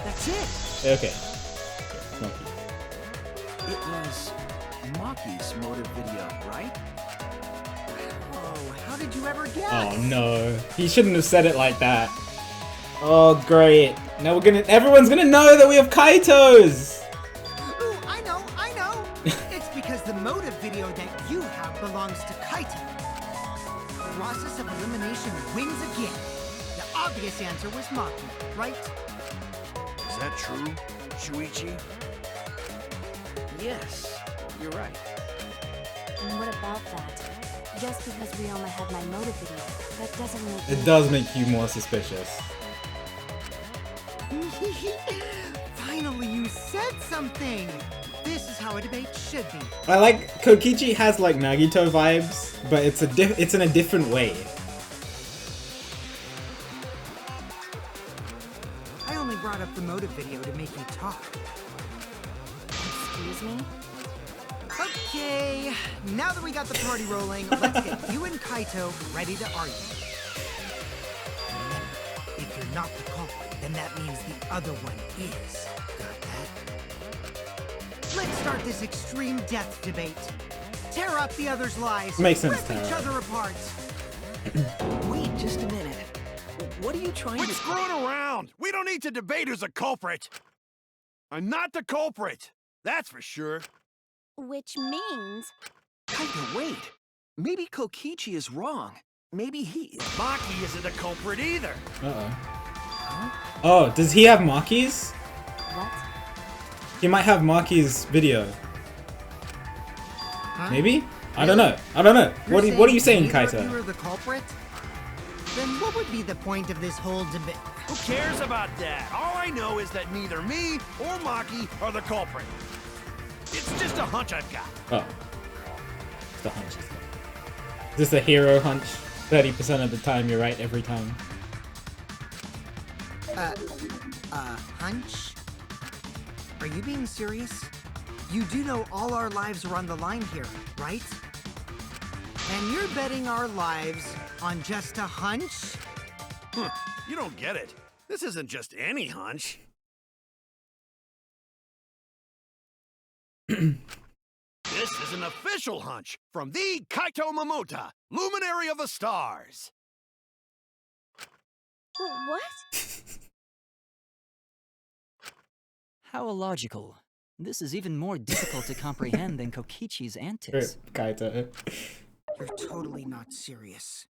That's it. Okay. Maki. It was Maki's motive video, right? Oh, how did you ever guess? Oh no. He shouldn't have said it like that. Oh great. Now everyone's gonna know that we have Kaitos! Ooh, I know. It's because the motive video that you have belongs to Kaito. Process of elimination wins again. The obvious answer was Maki, right? Is that true, Shuichi? Yes, you're right. And what about that? Just because Ryoma had my motive video, that doesn't make It does make you more suspicious. Finally, you said something! This is how a debate should be. I like Kokichi has like Nagito vibes, but it's in a different way. I only brought up the motive video to make you talk. Excuse me? Okay, now that we got the party rolling, let's get you and Kaito ready to argue. Remember, if you're not the culprit, then that means the other one is. Got that? Let's start this extreme death debate. Tear up the other's lies. Makes sense, Rip each Tara. other apart. Wait just a minute. What are you trying Quit to... screwing around! We don't need to debate who's a culprit! I'm not the culprit! That's for sure. Which means... Kaito, wait. Maybe Kokichi is wrong. Maybe he... Maki isn't a culprit either. Uh-oh. Oh, does he have Maki's? What? He might have Maki's video. Huh? Maybe? I don't know. What are you saying, neither of Kaito? You are the culprit? Then what would be the point of this whole debate? Who cares about that? All I know is that neither me or Maki are the culprit. It's just a hunch I've got. Oh. It's the hunch. Is this a hero hunch? 30% of the time you're right every time. Hunch? Are you being serious? You do know all our lives are on the line here, right? And you're betting our lives on just a hunch? Huh, you don't get it. This isn't just any hunch. This is an official hunch from the Kaito Momota, Luminary of the Stars. What? How illogical. This is even more difficult to comprehend than Kokichi's antics. Kaito. You're totally not serious.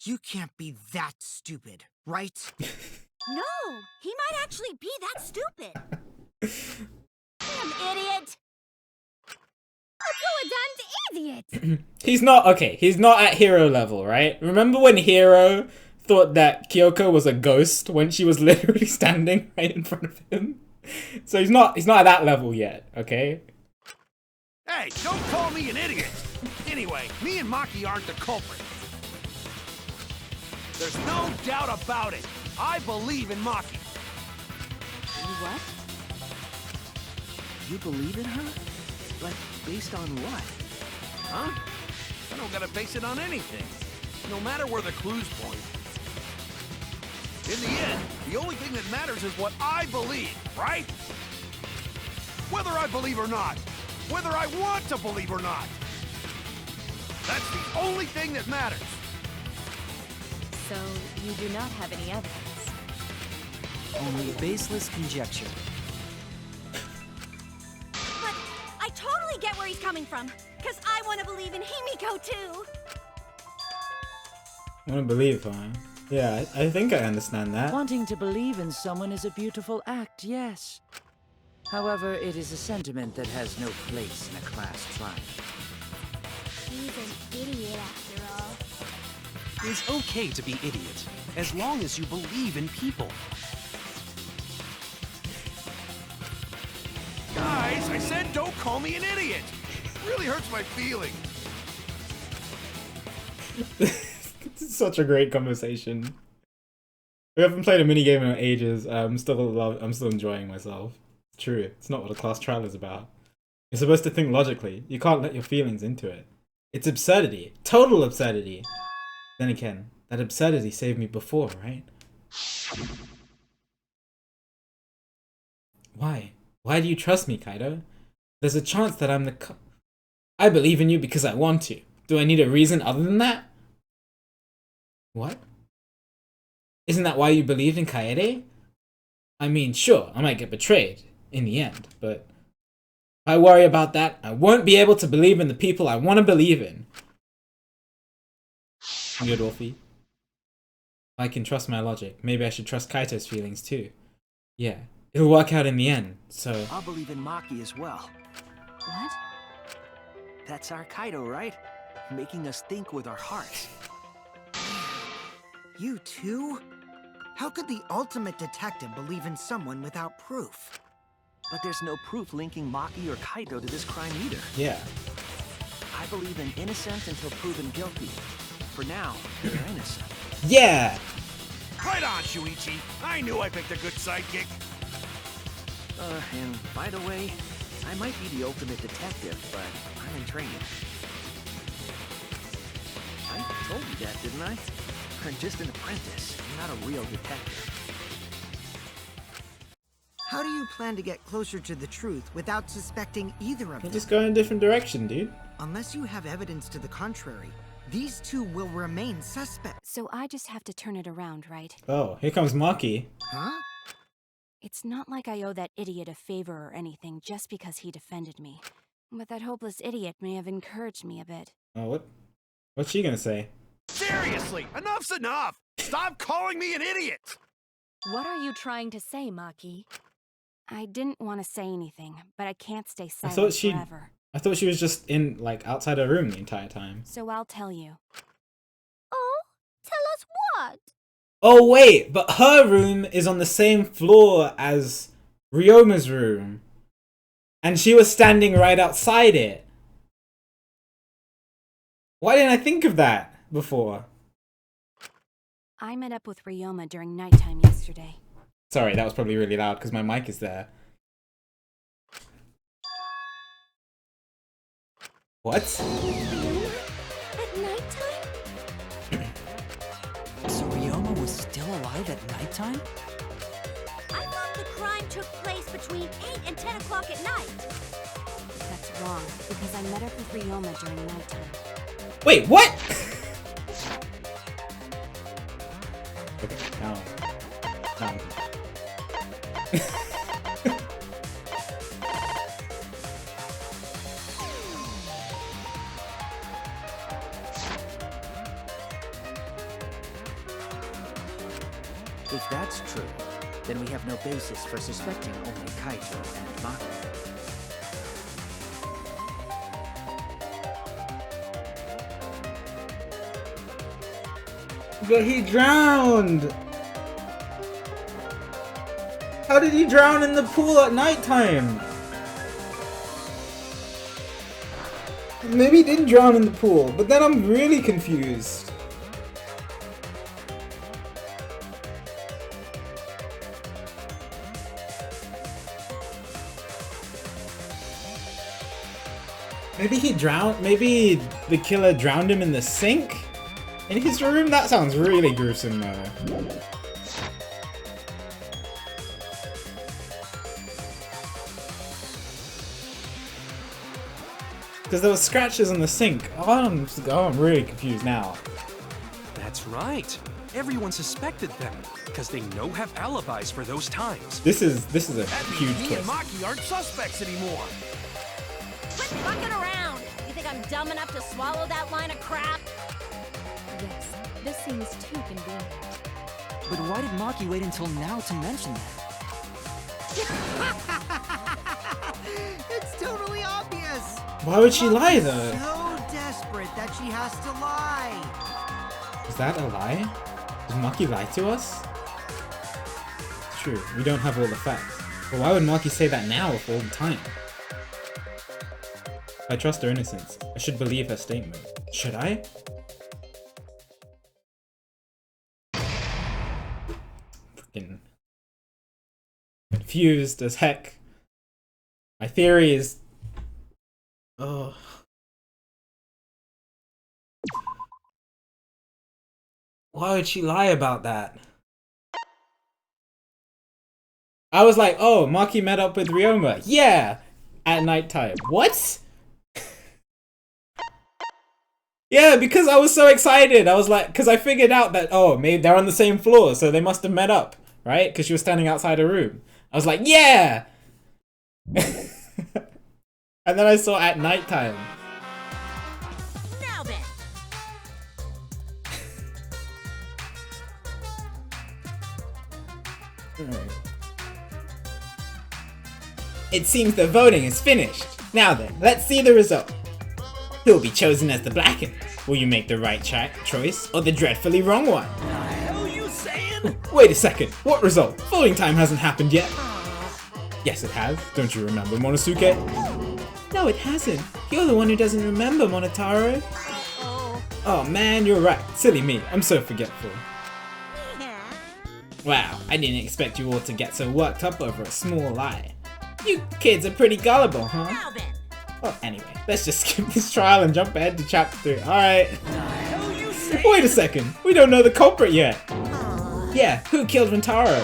You can't be that stupid, right? No! He might actually be that stupid! Damn idiot! You a damned idiot! He's not at hero level, right? Remember when Hero thought that Kyoko was a ghost when she was literally standing right in front of him? So he's not at that level yet, okay? Hey, don't call me an idiot. Anyway, me and Maki aren't the culprit. There's no doubt about it. I believe in Maki. What? You believe in her? But based on what? Huh? I don't gotta base it on anything. No matter where the clues point. In the end, the only thing that matters is what I believe, right? Whether I believe or not. Whether I want to believe or not. That's the only thing that matters. So, you do not have any evidence. Only a baseless conjecture. But I totally get where he's coming from, because I want to believe in Himiko too! I want to believe, huh? Yeah, I think I understand that. Wanting to believe in someone is a beautiful act, yes. However, it is a sentiment that has no place in a class trial. He's an idiot after all. It's okay to be idiot, as long as you believe in people. Guys, I said don't call me an idiot. It really hurts my feelings. It's such a great conversation. We haven't played a minigame in ages. I'm still enjoying myself. It's true. It's not what a class trial is about. You're supposed to think logically. You can't let your feelings into it. It's absurdity. Total absurdity. Then again, that absurdity saved me before, right? Why? Why do you trust me, Kaido? There's a chance that I'm the I believe in you because I want to. Do I need a reason other than that? What? Isn't that why you believed in Kaede? I mean, sure, I might get betrayed in the end, but if I worry about that, I won't be able to believe in the people I want to believe in. Good, Wolfie. I can trust my logic. Maybe I should trust Kaito's feelings too. Yeah, it'll work out in the end, so... I'll believe in Maki as well. What? That's our Kaido, right? Making us think with our hearts. You too? How could the ultimate detective believe in someone without proof? But there's no proof linking Maki or Kaido to this crime either. Yeah. I believe in innocent until proven guilty. For now, they're innocent. Yeah! Right on, Shuichi. I knew I picked a good sidekick. And by the way, I might be the ultimate detective, but I'm in training. I told you that, didn't I? I'm just an apprentice, not a real detective. How do you plan to get closer to the truth without suspecting either of You them? just go in a different direction, dude. Unless you have evidence to the contrary, these two will remain suspects. So I just have to turn it around, right? Oh, here comes Maki. Huh? It's not like I owe that idiot a favor or anything just because he defended me. But that hopeless idiot may have encouraged me a bit. Oh, what's she gonna say? Seriously, enough's enough. Stop calling me an idiot. What are you trying to say, Maki? I didn't want to say anything, but I can't stay I silent thought forever. I thought she was just in, like, outside her room the entire time. So I'll tell you. Oh, tell us what? Oh, wait, but her room is on the same floor as Ryoma's room. And she was standing right outside it. Why didn't I think of that before? I met up with Ryoma during nighttime yesterday. Sorry, that was probably really loud because my mic is there. What? At nighttime? So Ryoma was still alive at nighttime? I thought the crime took place between 8 and 10 o'clock at night. That's wrong, because I met up with Ryoma during nighttime. Wait, what? Okay, now. If that's true, then we have no basis for suspecting only Kaito and Maki. But he drowned! How did he drown in the pool at nighttime? Maybe he didn't drown in the pool, but then I'm really confused. Maybe he drowned, maybe the killer drowned him in the sink? In his room? That sounds really gruesome though. Because there were scratches on the sink. I'm really confused now. That's right. Everyone suspected them, because they have alibis for those times. This is a That means huge me twist. and Maki aren't suspects anymore. Quit fucking around! You think I'm dumb enough to swallow that line of crap? Yes, This seems too convenient. But why did Maki wait until now to mention that? It's totally obvious. Why would she lie though? So desperate that she has to lie. Is that a lie? Did Maki lie to us? It's true, we don't have all the facts. But why would Maki say that now of all the time? I trust her innocence. I should believe her statement. Should I? Freaking confused as heck. My theory is... Oh. Why would she lie about that? I was like, oh, Maki met up with Ryoma. Yeah! At nighttime. What? Yeah, because I was so excited. I was like, because I figured out that, oh, maybe they're on the same floor, so they must have met up, right? Because she was standing outside her room. I was like, yeah! And then I saw at nighttime. Now then. It seems the voting is finished. Now then, let's see the result. Who'll be chosen as the Blackened? Will you make the right choice or the dreadfully wrong one? The hell you saying? Wait a second, what result? Voting time hasn't happened yet. Yes, it has. Don't you remember, Monosuke? No, it hasn't. You're the one who doesn't remember, Monotaro. Oh man, you're right. Silly me. I'm so forgetful. Wow, I didn't expect you all to get so worked up over a small lie. You kids are pretty gullible, huh? Now then. Well, anyway, let's just skip this trial and jump ahead to chapter 3. Alright. The hell you saying? Wait a second, we don't know the culprit yet. Yeah, who killed Rintaro?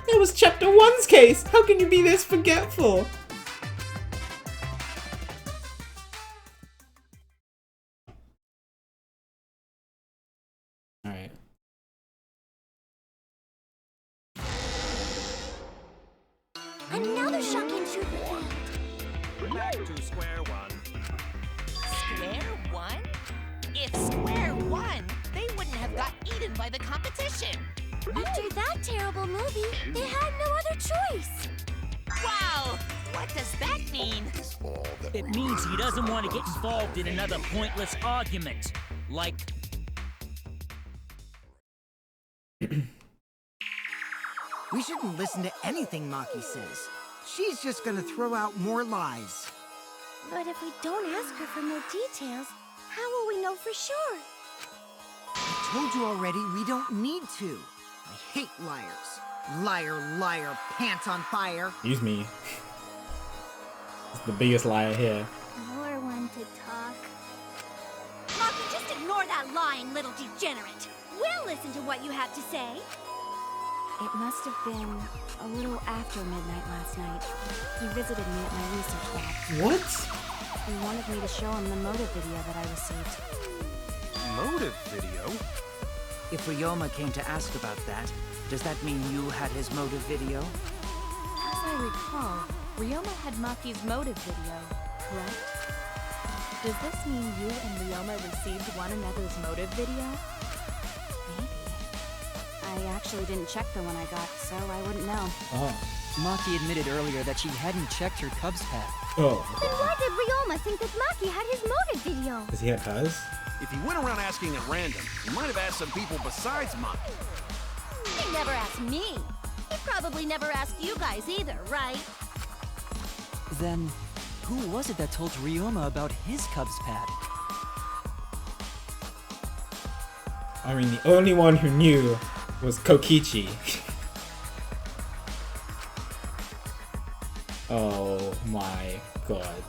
It was chapter 1's case. How can you be this forgetful? Alright. Another shocking truth revealed. Back to square one. Square one? If square one, they wouldn't have got eaten by the competition. After that terrible movie, they had no other choice. Wow! What does that mean? It means he doesn't want to get involved in another pointless argument. Like... We shouldn't listen to anything Maki says. She's just gonna throw out more lies. But if we don't ask her for more details, how will we know for sure? I told you already, we don't need to. I hate liars. Liar, liar, pants on fire. Excuse me. It's the biggest liar here. More one to talk. Maki, just ignore that lying little degenerate. We'll listen to what you have to say. It must have been a little after midnight last night. He visited me at my research lab. What? He wanted me to show him the motive video that I received. Motive video? If Ryoma came to ask about that, does that mean you had his motive video? As I recall, Ryoma had Maki's motive video, correct? Does this mean you and Ryoma received one another's motive video? Maybe. I actually didn't check the one I got, so I wouldn't know. Oh. Maki admitted earlier that she hadn't checked her Cubs pad. Oh. Then why did Ryoma think that Maki had his motive video? Does he have hers? If he went around asking at random, he might have asked some people besides mine. He never asked me. He probably never asked you guys either, right? Then, who was it that told Ryoma about his Cubs pad? I mean, the only one who knew was Kokichi. Oh my god.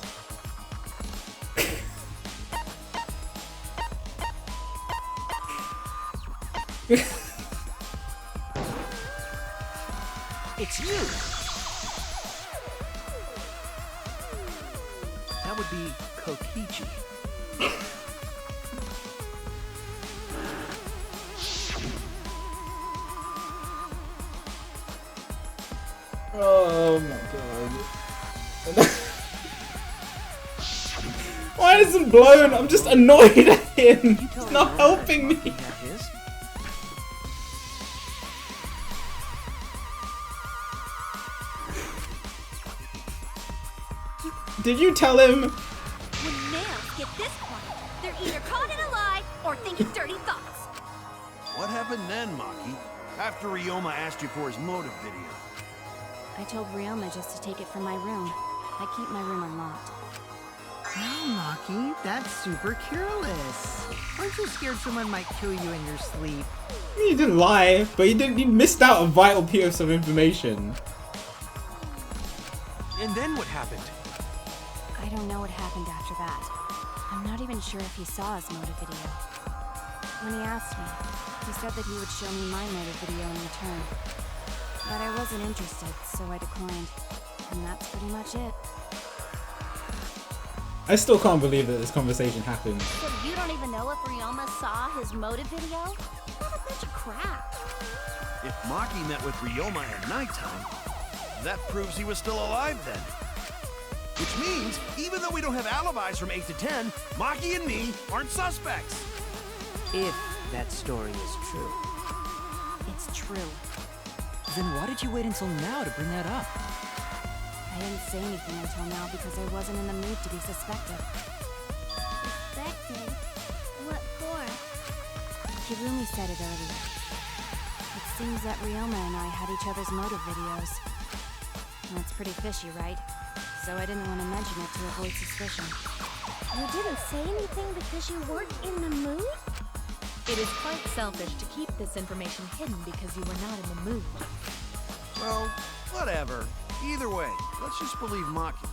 It's you! That would be Kokichi. Oh my god. Why isn't blown? I'm just annoyed at him. He's not helping me. Maki had his? did you tell him? When males get this quiet, they're either caught in a lie or thinking dirty thoughts. What happened then, Maki? After Ryoma asked you for his motive video. I told Ryoma just to take it from my room. I keep my room unlocked. Wow, Maki, that's super careless. Aren't you scared someone might kill you in your sleep? He didn't lie, but he missed out a vital piece of information. And then what happened? I don't know what happened after that. I'm not even sure if he saw his motive video. When he asked me, he said that he would show me my motive video in return. But I wasn't interested, so I declined. And that's pretty much it. I still can't believe that this conversation happened. So you don't even know if Ryoma saw his motive video? What a bunch of crap. If Maki met with Ryoma at nighttime, that proves he was still alive then. Which means, even though we don't have alibis from 8 to 10, Maki and me aren't suspects. If that story is true. It's true. Then why did you wait until now to bring that up? I didn't say anything until now because I wasn't in the mood to be suspected. Suspected? What for? Kirumi said it earlier. It seems that Ryoma and I had each other's motive videos. Well, it's pretty fishy, right? So I didn't want to mention it to avoid suspicion. You didn't say anything because you weren't in the mood? It is quite selfish to keep this information hidden because you were not in the mood. Well, whatever. Either way, let's just believe Maki.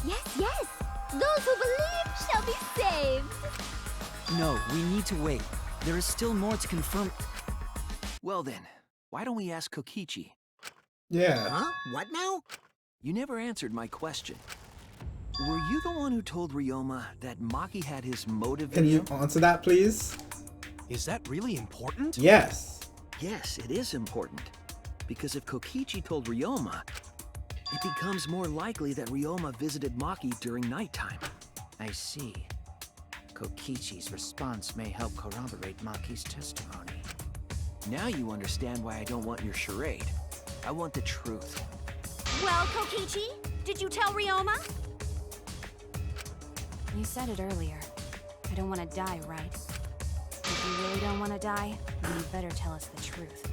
Yes, yes! Those who believe shall be saved! No, we need to wait. There is still more to confirm. Well then, why don't we ask Kokichi? Yeah. Huh? What now? You never answered my question. Were you the one who told Ryoma that Maki had his motive Can video? you answer that, please? Is that really important? Yes. Yes, it is important. Because if Kokichi told Ryoma, it becomes more likely that Ryoma visited Maki during nighttime. I see. Kokichi's response may help corroborate Maki's testimony. Now you understand why I don't want your charade. I want the truth. Well, Kokichi, did you tell Ryoma? You said it earlier. I don't want to die, right? If you really don't want to die, then you better tell us the truth.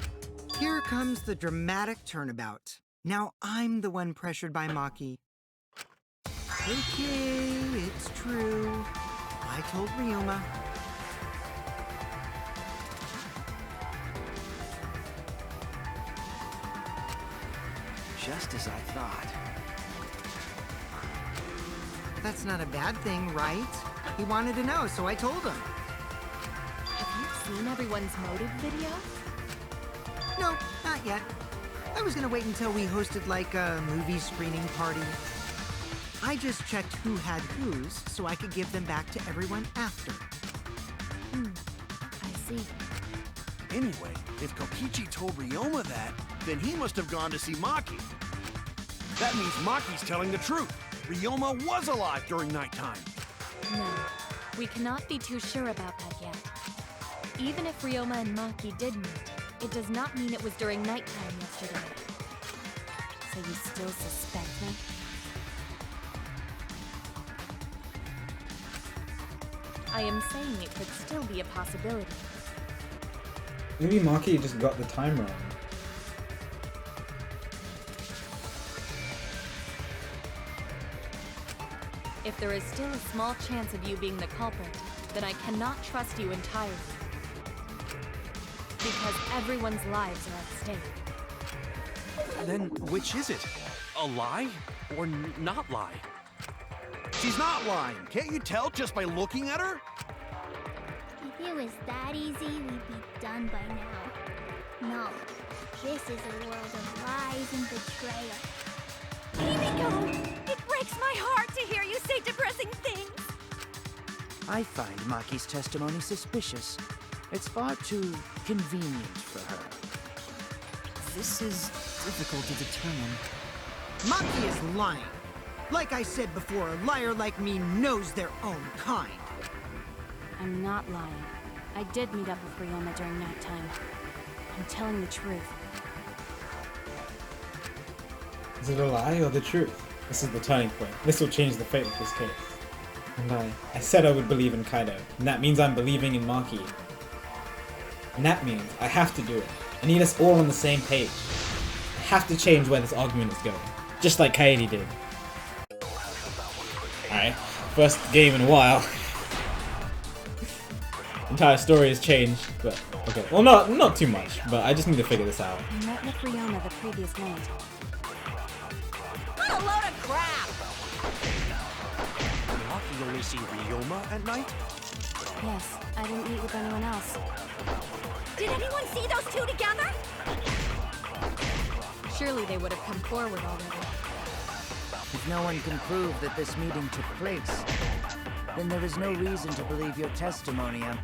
Here comes the dramatic turnabout. Now I'm the one pressured by Maki. Okay, it's true. I told Ryoma. Just as I thought. That's not a bad thing, right? He wanted to know, so I told him. Have you seen everyone's motive video? No, not yet. I was gonna wait until we hosted like a movie screening party. I just checked who had whose so I could give them back to everyone after. I see. Anyway, if Kokichi told Ryoma that, then he must have gone to see Maki. That means Maki's telling the truth. Ryoma was alive during nighttime. No, we cannot be too sure about that yet. Even if Ryoma and Maki did meet, it does not mean it was during nighttime yesterday. So you still suspect me? I am saying it could still be a possibility. Maybe Maki just got the time wrong. If there is still a small chance of you being the culprit, then I cannot trust you entirely. Because everyone's lives are at stake. Then which is it? A lie or not lie? She's not lying. Can't you tell just by looking at her? If it was that easy, we'd be done by now. No, this is a world of lies and betrayal. Himiko! It breaks my heart to hear you say depressing things! I find Maki's testimony suspicious. It's far too convenient for her. This is difficult to determine. Maki is lying. Like I said before, a liar like me knows their own kind. I'm not lying. I did meet up with Ryoma during nighttime. I'm telling the truth. Is it a lie or the truth? This is the turning point. This will change the fate of this case. And I said I would believe in Kaido, and that means I'm believing in Maki. And that means I have to do it. I need us all on the same page. I have to change where this argument is going, just like Kaede did. Alright, first game in a while. Entire story has changed, but okay. Well, not too much, but I just need to figure this out. I met with Ryoma the previous night. What a load of crap! Maki only see Ryoma at night? Yes, I didn't meet with anyone else. Did anyone see those two together? Surely they would have come forward already. If no one can prove that this meeting took place, then there is no reason to believe your testimony. I'm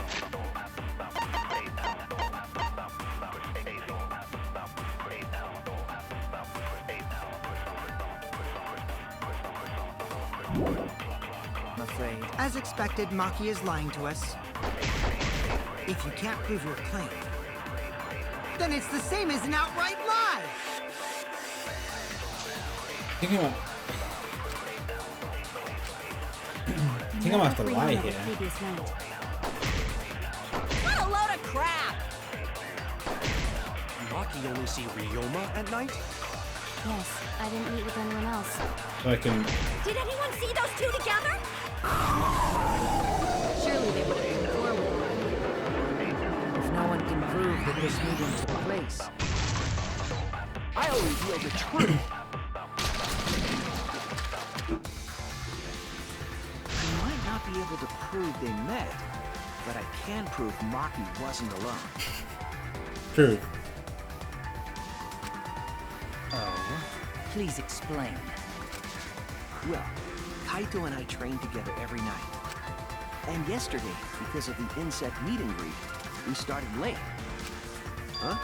afraid. As expected, Maki is lying to us. If you can't prove your claim, then it's the same as an outright lie! I think I'm gonna have to lie here. What a load of crap! Maki only see Ryoma at night? Yes, I didn't meet with anyone else. So I can... Did anyone see those two together? Surely they would have come forward. If no one can prove that this meeting took place, I'll reveal the truth. I might not be able to prove they met, but I can prove Maki wasn't alone. True. oh, please explain. Well, Kaito and I train together every night. And yesterday, because of the insect meet and greet, we started late. Huh?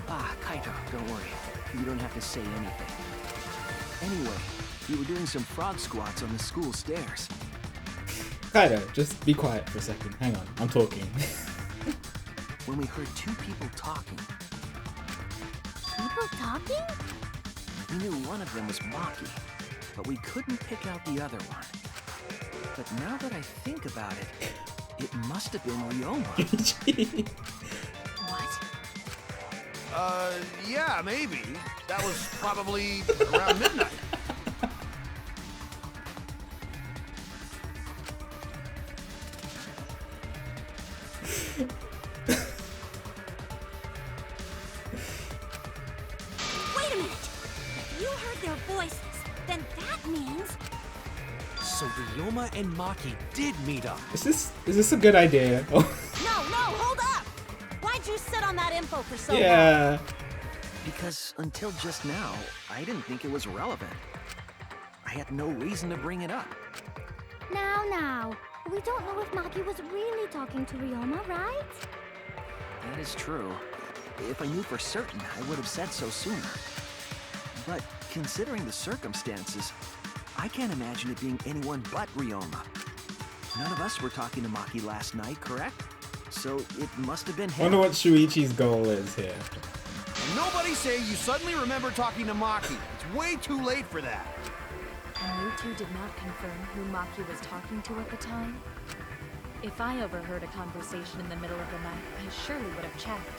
Ah, Kaito, don't worry. You don't have to say anything. Anyway, we were doing some frog squats on the school stairs. Kaido, just be quiet for a second. Hang on, I'm talking. When we heard two people talking, People talking? we knew one of them was Maki, but we couldn't pick out the other one. But now that I think about it, it must have been Ryoma. What? Yeah, maybe. That was probably around midnight. Wait a minute! If you heard their voices, then that means... So Ryoma and Maki did meet up. Is this a good idea? Oh, No, hold up! Why'd you sit on that info for so long? yeah. Because until just now, I didn't think it was relevant. I had no reason to bring it up. Now. We don't know if Maki was really talking to Ryoma, right? That is true. If I knew for certain, I would have said so sooner. But considering the circumstances, I can't imagine it being anyone but Ryoma. None of us were talking to Maki last night, correct? So it must have been him. Wonder what Shuichi's goal is here. And nobody say you suddenly remember talking to Maki. It's way too late for that. And you two did not confirm who Maki was talking to at the time? If I overheard a conversation in the middle of the night, I surely would have checked.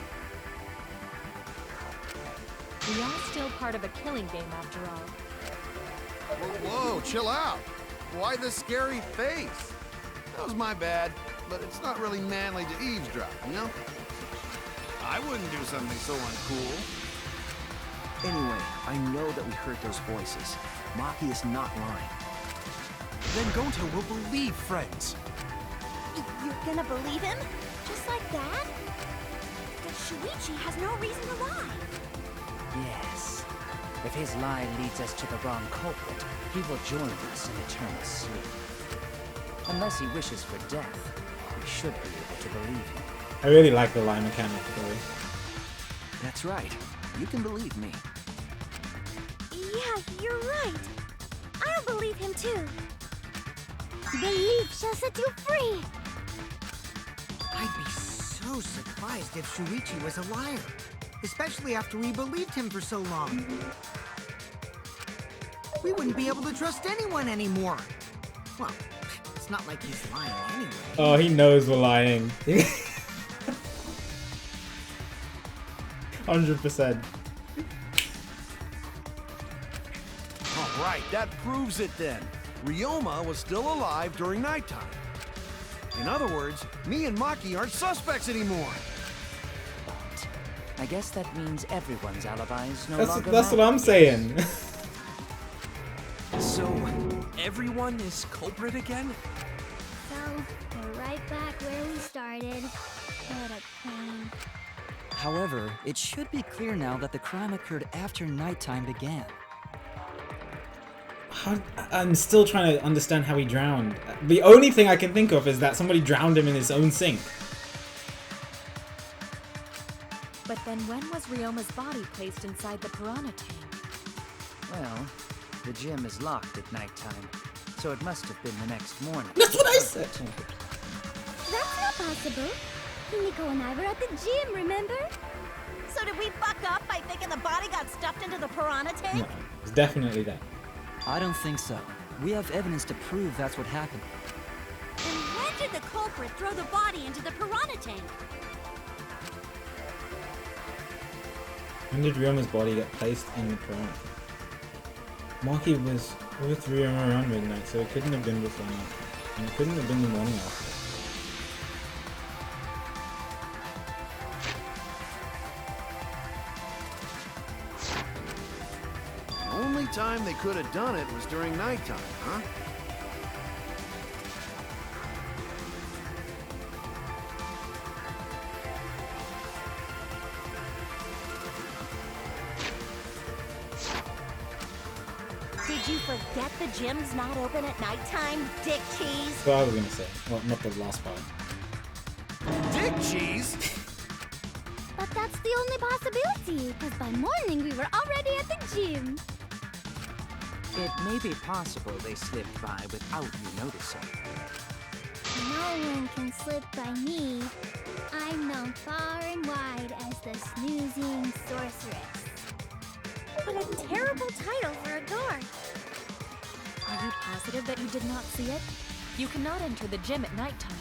We are still part of a killing game after all. Whoa, chill out. Why the scary face? That was my bad, but it's not really manly to eavesdrop, you know? I wouldn't do something so uncool. Anyway, I know that we heard those voices. Maki is not lying. Then Gonta will believe friends. You're gonna believe him? Just like that? But Shuichi has no reason to lie. yes. If his lie leads us to the wrong culprit, he will join us in eternal sleep. Unless he wishes for death, we should be able to believe him. I really like the line mechanic though. That's right. You can believe me. Yeah, you're right. I'll believe him too. Belief shall set you free! I'd be so surprised if Shuichi was a liar. Especially after we believed him for so long. we wouldn't be able to trust anyone anymore. Well, it's not like he's lying anyway. Oh, he knows we're lying. 100%. All right, that proves it then. Ryoma was still alive during nighttime. In other words, me and Maki aren't suspects anymore. I guess that means everyone's alibis no That's longer what matter. I'm saying. So, everyone is culprit again? So, we're right back where we started. What a pain. However, it should be clear now that the crime occurred after nighttime began. I'm still trying to understand how he drowned. The only thing I can think of is that somebody drowned him in his own sink. But then when was Ryoma's body placed inside the piranha tank? Well, the gym is locked at nighttime, so it must have been the next morning. That's what I said! That's not possible. Himiko and I were at the gym, remember? So did we fuck up by thinking the body got stuffed into the piranha tank? No, it's definitely that. I don't think so. We have evidence to prove that's what happened. Then when did the culprit throw the body into the piranha tank? When did Ryoma's body get placed in the piranha? Maki was with Ryoma around midnight, so it couldn't have been before night. And it couldn't have been the morning after. The only time they could have done it was during nighttime, huh? Did you forget the gym's not open at nighttime, dick cheese? That's what I was gonna say. Well, not the last part. Dick cheese? But that's the only possibility, because by morning we were already at the gym. It may be possible they slipped by without you noticing. No one can slip by me. I'm known far and wide as the snoozing sorceress. What a terrible title for a guard. Are you positive that you did not see it? You cannot enter the gym at nighttime.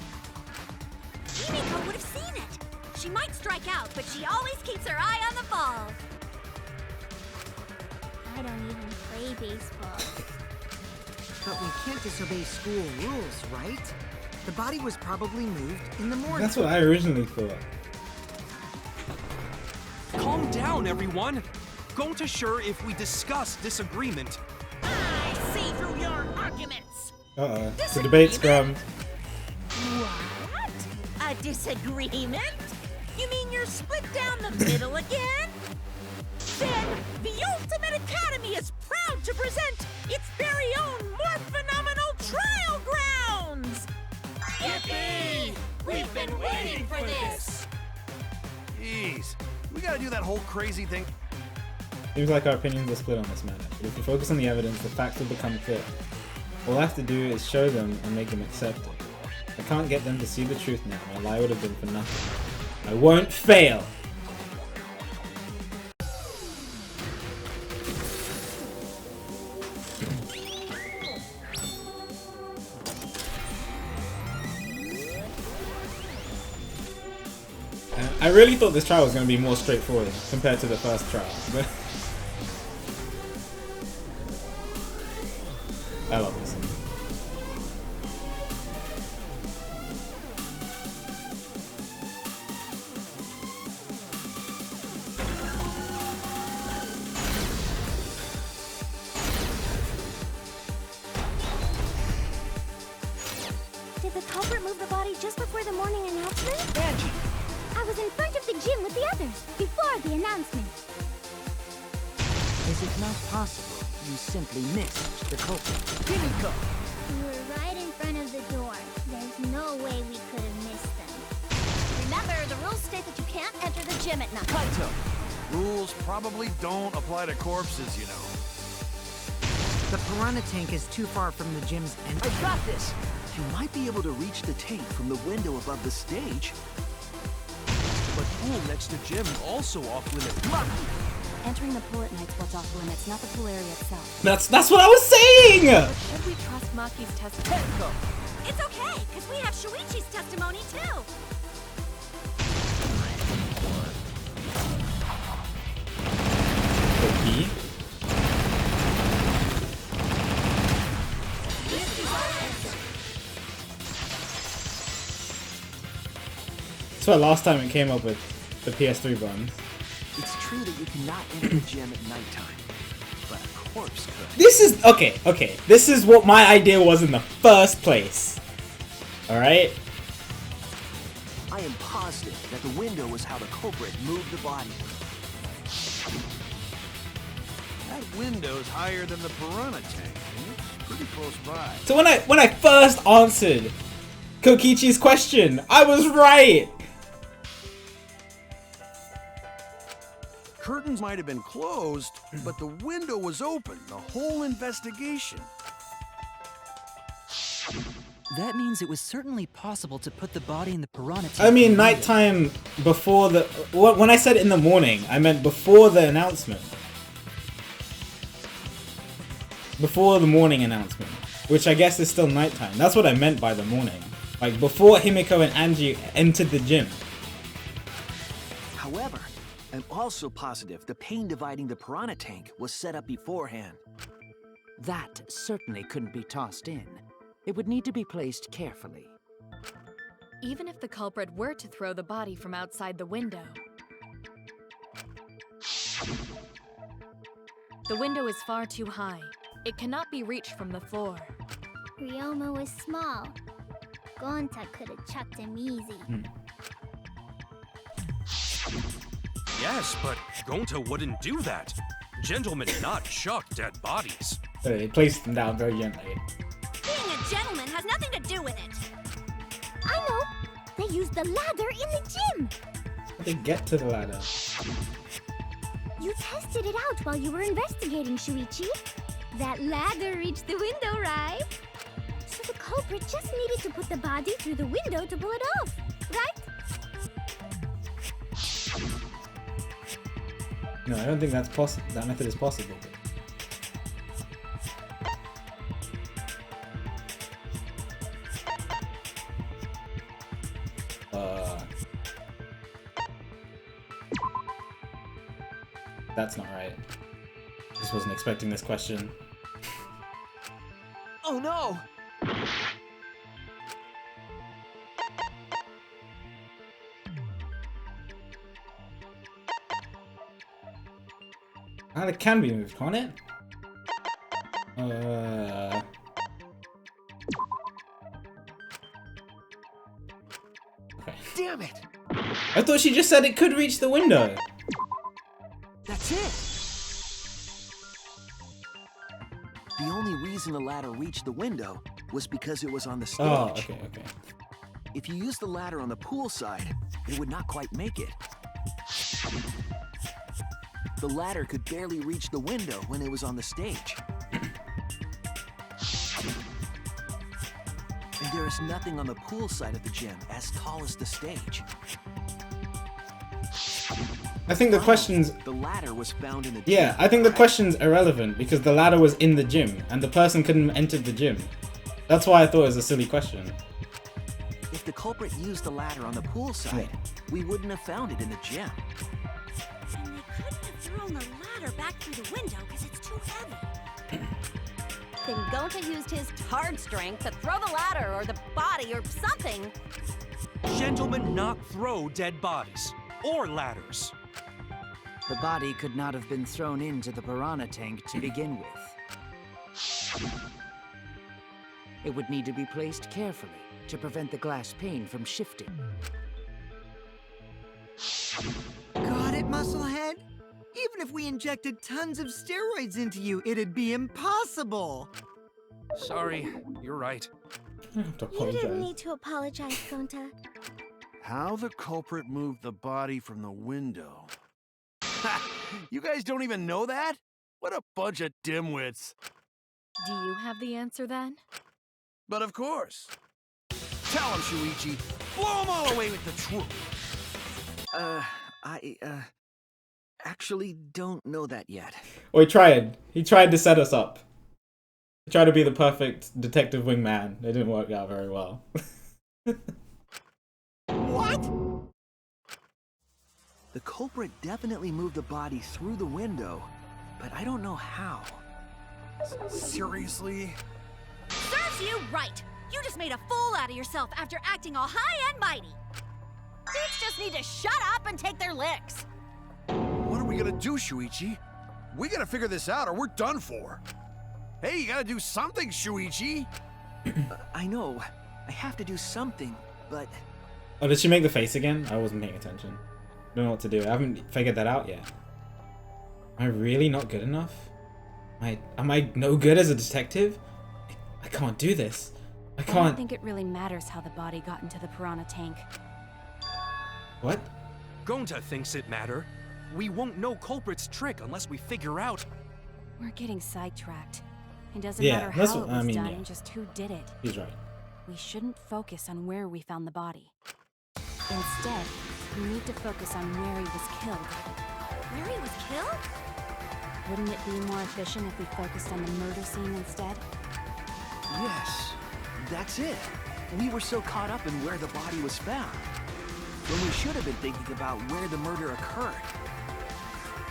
Himiko would have seen it. She might strike out, but she always keeps her eye on the ball. I don't even play baseball. But we can't disobey school rules, right? The body was probably moved in the morning. That's what I originally thought. Calm down, everyone! Go to sure if we discuss disagreement. I see through your arguments. Uh-oh. It's a debate scrum. What? A disagreement? You mean you're split down the middle again? Then the Ultimate Academy is proud to present its very own more phenomenal trial grounds! Yippee! We've been waiting for this! Jeez, we gotta do that whole crazy thing. Seems like our opinions are split on this matter, but if we focus on the evidence, the facts will become clear. All I have to do is show them and make them accept it. I can't get them to see the truth now, my lie would have been for nothing. I won't fail! I really thought this trial was going to be more straightforward compared to the first trial, but I love this one. Did the culprit move the body just before the morning announcement? Angie! I was in front of the gym with the others, before the announcement. Is it not possible you simply missed the culprit? Himiko! We were right in front of the door. There's no way we could have missed them. Remember, the rules state that you can't enter the gym at night. Kaito, rules probably don't apply to corpses, you know. The piranha tank is too far from the gym's entrance. I got this! You might be able to reach the tank from the window above the stage. But pool next to gym also off limits. Maki! Entering the pool at night's what's off limits, not the pool area itself. That's what I was saying! But should we trust Maki's testimony? It's okay, because we have Shuichi's testimony too. Okay. That's what last time it came up with the PS3 buttons. It's true that you cannot enter the gym at nighttime, but a corpse could. This is okay. This is what my idea was in the first place. Alright? I am positive that the window was how the culprit moved the body. That window's higher than the piranha tank. It's pretty close by. So when I first answered Kokichi's question, I was right! Curtains might have been closed, but the window was open the whole investigation. That means it was certainly possible to put the body in the piranha tank. I mean, nighttime before the... When I said in the morning, I meant before the announcement. Before the morning announcement. Which I guess is still nighttime. That's what I meant by the morning. Like, before Himiko and Angie entered the gym. However, I'm also positive the pane dividing the piranha tank was set up beforehand. That certainly couldn't be tossed in. It would need to be placed carefully. Even if the culprit were to throw the body from outside the window, the window is far too high. It cannot be reached from the floor. Ryoma was small. Gonta could have chucked him easy. Yes, but Gonta wouldn't do that. Gentlemen not chuck dead bodies. They placed them down very gently. Being a gentleman has nothing to do with it. I know. They used the ladder in the gym. How did they get to the ladder? You tested it out while you were investigating, Shuichi. That ladder reached the window, right? So the culprit just needed to put the body through the window to pull it off, right? No, I don't think that's possible. That method is possible. That's not right. Just wasn't expecting this question. Oh no! And it can be moved, can't it? Okay. Damn it! I thought she just said it could reach the window. That's it! The only reason the ladder reached the window was because it was on the stage. Oh, okay. If you used the ladder on the pool side, it would not quite make it. The ladder could barely reach the window when it was on the stage. And there is nothing on the pool side of the gym as tall as the stage. I think the question's... The ladder was found in the gym. Yeah, I think the question's irrelevant because the ladder was in the gym and the person couldn't enter the gym. That's why I thought it was a silly question. If the culprit used the ladder on the pool side, we wouldn't have found it in the gym. And they couldn't have thrown the ladder back through the window because it's too heavy. Then Gonta used his hard strength to throw the ladder or the body or something. Gentlemen not throw dead bodies. Or ladders. The body could not have been thrown into the piranha tank to begin with. It would need to be placed carefully to prevent the glass pane from shifting. Got it, Musclehead? Even if we injected tons of steroids into you, it'd be impossible. Sorry, you're right. I have to You didn't apologize. need to apologize, Gonta. How the culprit moved the body from the window. Ha! You guys don't even know that? What a bunch of dimwits. Do you have the answer then? But of course. Tell him, Shuichi. Blow him all away with the truth. actually don't know that yet. Or he tried. He tried to set us up. He tried to be the perfect detective wingman. It didn't work out very well. What? The culprit definitely moved the body through the window, but I don't know how. Seriously? Serves you right! You just made a fool out of yourself after acting all high and mighty! Dudes just need to shut up and take their licks! What are we gonna do, Shuichi? We gotta figure this out or we're done for. Hey, you gotta do something, Shuichi! I know. I have to do something, but... Oh, did she make the face again? I wasn't paying attention. I don't know what to do. I haven't figured that out yet. Am I really not good enough? Am I no good as a detective? I can't do this. I I don't can't... think it really matters how the body got into the piranha tank. What? Gonta thinks it matter. We won't know culprit's trick unless we figure out. We're getting sidetracked. It doesn't Yeah, matter that's how what- it was I mean, done, yeah. just who did it. He's right. We shouldn't focus on where we found the body. Instead, we need to focus on where he was killed. Where he was killed? Wouldn't it be more efficient if we focused on the murder scene instead? Yes, that's it. We were so caught up in where the body was found, when we should have been thinking about where the murder occurred.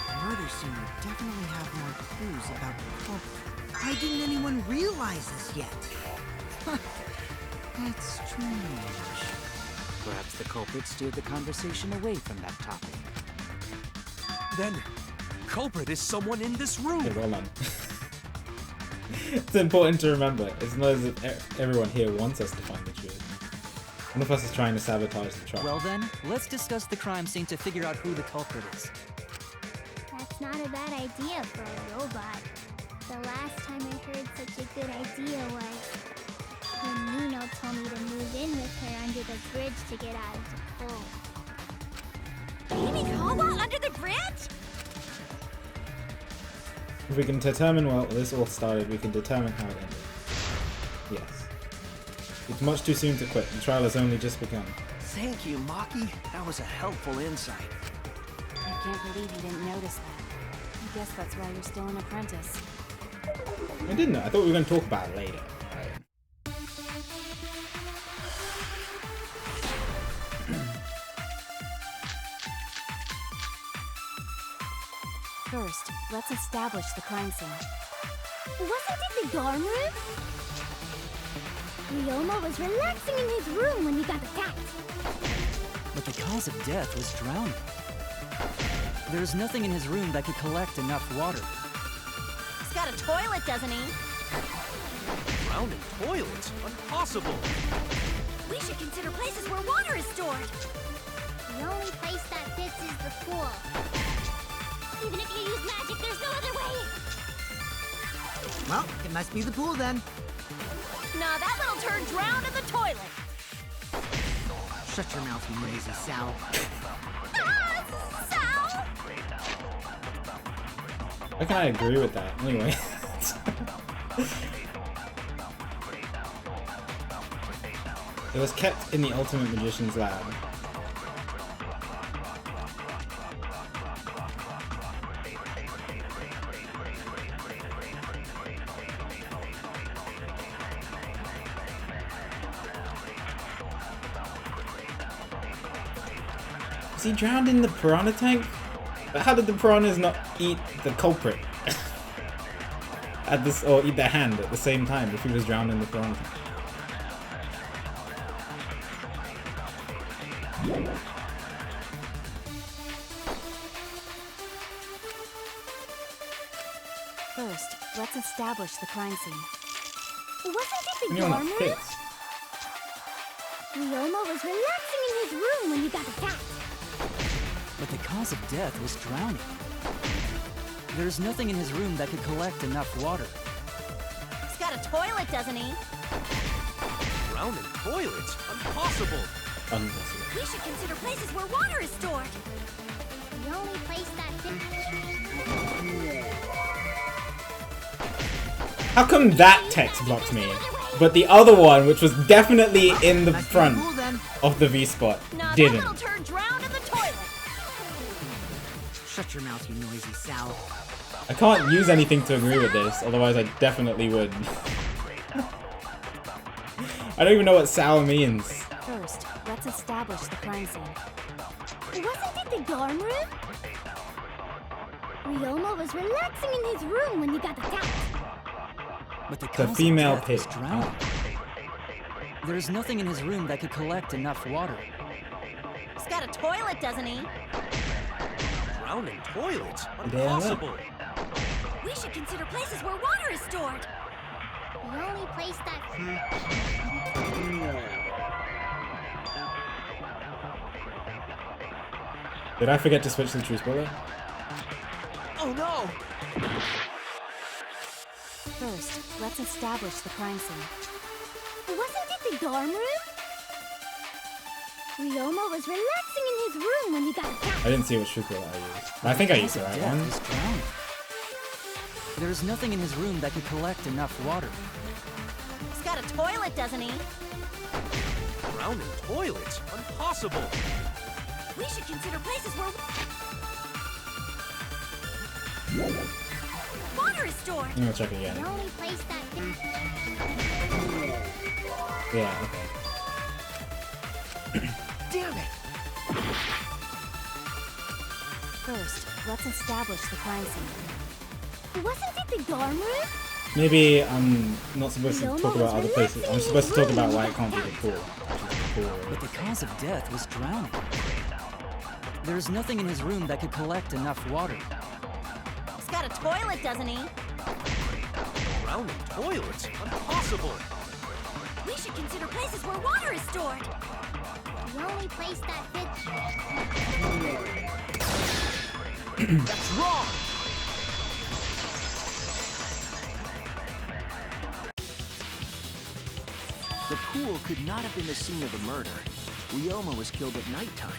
The murder scene would definitely have more clues about the culprit. Why didn't anyone realize this yet? That's strange. Perhaps the culprit steered the conversation away from that topic. Then, culprit is someone in this room. Okay, well done. It's important to remember. It's not as if everyone here wants us to find the truth. One of us is trying to sabotage the trial. Well then, let's discuss the crime scene to figure out who the culprit is. That's not a bad idea for a robot. The last time I heard such a good idea was when Nino told me to move in with her under the bridge to get out of the cold. Himikawa under the bridge? If we can determine well this all started, we can determine how it ended. Yes. It's much too soon to quit. The trial has only just begun. Thank you, Maki. That was a helpful insight. I can't believe you didn't notice that. I guess that's why you're still an apprentice. I didn't know. I thought we were going to talk about it later. Right. First, let's establish the crime scene. Wasn't it the dorm room? Ryoma was relaxing in his room when he got attacked. But the cause of death was drowning. There's nothing in his room that could collect enough water. He's got a toilet, doesn't he? Drowning toilet? Impossible! We should consider places where water is stored. The only place that fits is the pool. Even if you use magic, there's no other way. Well, it must be the pool then. Nah, that little turd drowned in the toilet. Shut your mouth, you lazy Sal. Ah, Sal! How can I agree with that? Anyway. It was kept in the Ultimate Magician's lab. Was he drowned in the piranha tank? But how did the piranhas not eat the culprit? At this, or eat their hand at the same time if he was drowned in the piranha tank? First, let's establish the crime scene. Wasn't it the Anyone dorm that room? fits. Ryoma was relaxing in his room when he got attacked. But the cause of death was drowning. There's nothing in his room that could collect enough water. He's got a toilet, doesn't he? Drowning toilet? Impossible! Impossible. We should consider places where water is stored. The only place that fits. How come that text blocked me, but the other one, which was definitely in the Must be front pool then. of the V spot, Nah, that didn't? little turd drowned in the toilet. Shut your mouth, you noisy Sal. I can't use anything to agree with this, otherwise I definitely would. I don't even know what Sal means. First, let's establish the crime scene. Wasn't it the dorm room? Ryoma was relaxing in his room when he got attacked. But the The cause of female death was pig. drowning. There is nothing in his room that could collect enough water. He's got a toilet, doesn't he? Drowning toilets? Yeah. Impossible. We should consider places where water is stored. The only place that... Did I forget to switch to the true spoiler? Oh no! First, let's establish the crime scene. Wasn't it the dorm room? Ryoma was relaxing in his room when he got attacked. I didn't see which true spoiler I used. I think I used the Cause of right death one. was drowning. There is nothing in his room that could collect enough water. He's got a toilet, doesn't he? Drowning toilets? Impossible. We should consider places where water is stored. I'm gonna check it The again. only place that... Yeah, okay. Damn it! First, let's establish the crime scene. Wasn't it the dorm room? Maybe I'm not supposed to talk about other places. I'm supposed to talk about why it can't be the pool. Which is the But the cause of death was drowning. There is nothing in his room that could collect enough water. He's got a toilet, doesn't he? Drowning toilets? Impossible. We should consider places where water is stored. The only place that fits... That's wrong! The pool could not have been the scene of the murder. Ryoma was killed at nighttime.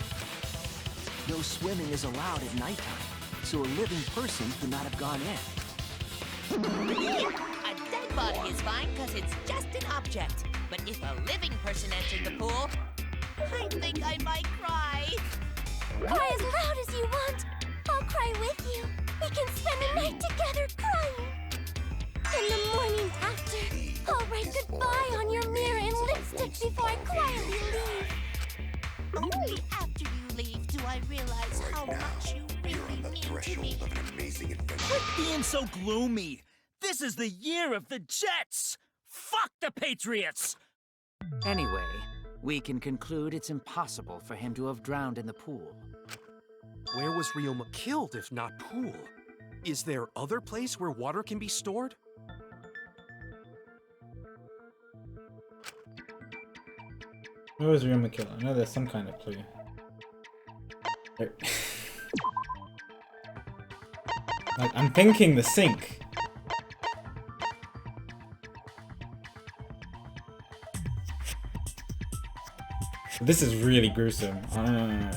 No swimming is allowed at nighttime, so a living person could not have gone in. A dead body is fine because it's just an object. But if a living person entered the pool, I think I might cry. Cry as loud as you want. I'll cry with you. We can spend the night together crying. In the morning after, I'll write goodbye on your mirror in lipstick before I quietly leave. Only after you leave do I realize how much you really mean to me. Quit being so gloomy. This is the year of the Jets. Fuck the Patriots. Anyway, we can conclude it's impossible for him to have drowned in the pool. Where was Ryoma killed if not pool? Is there other place where water can be stored? Where was Ryoma killed? I know there's some kind of clue. There. Like, I'm thinking the sink. This is really gruesome. I'm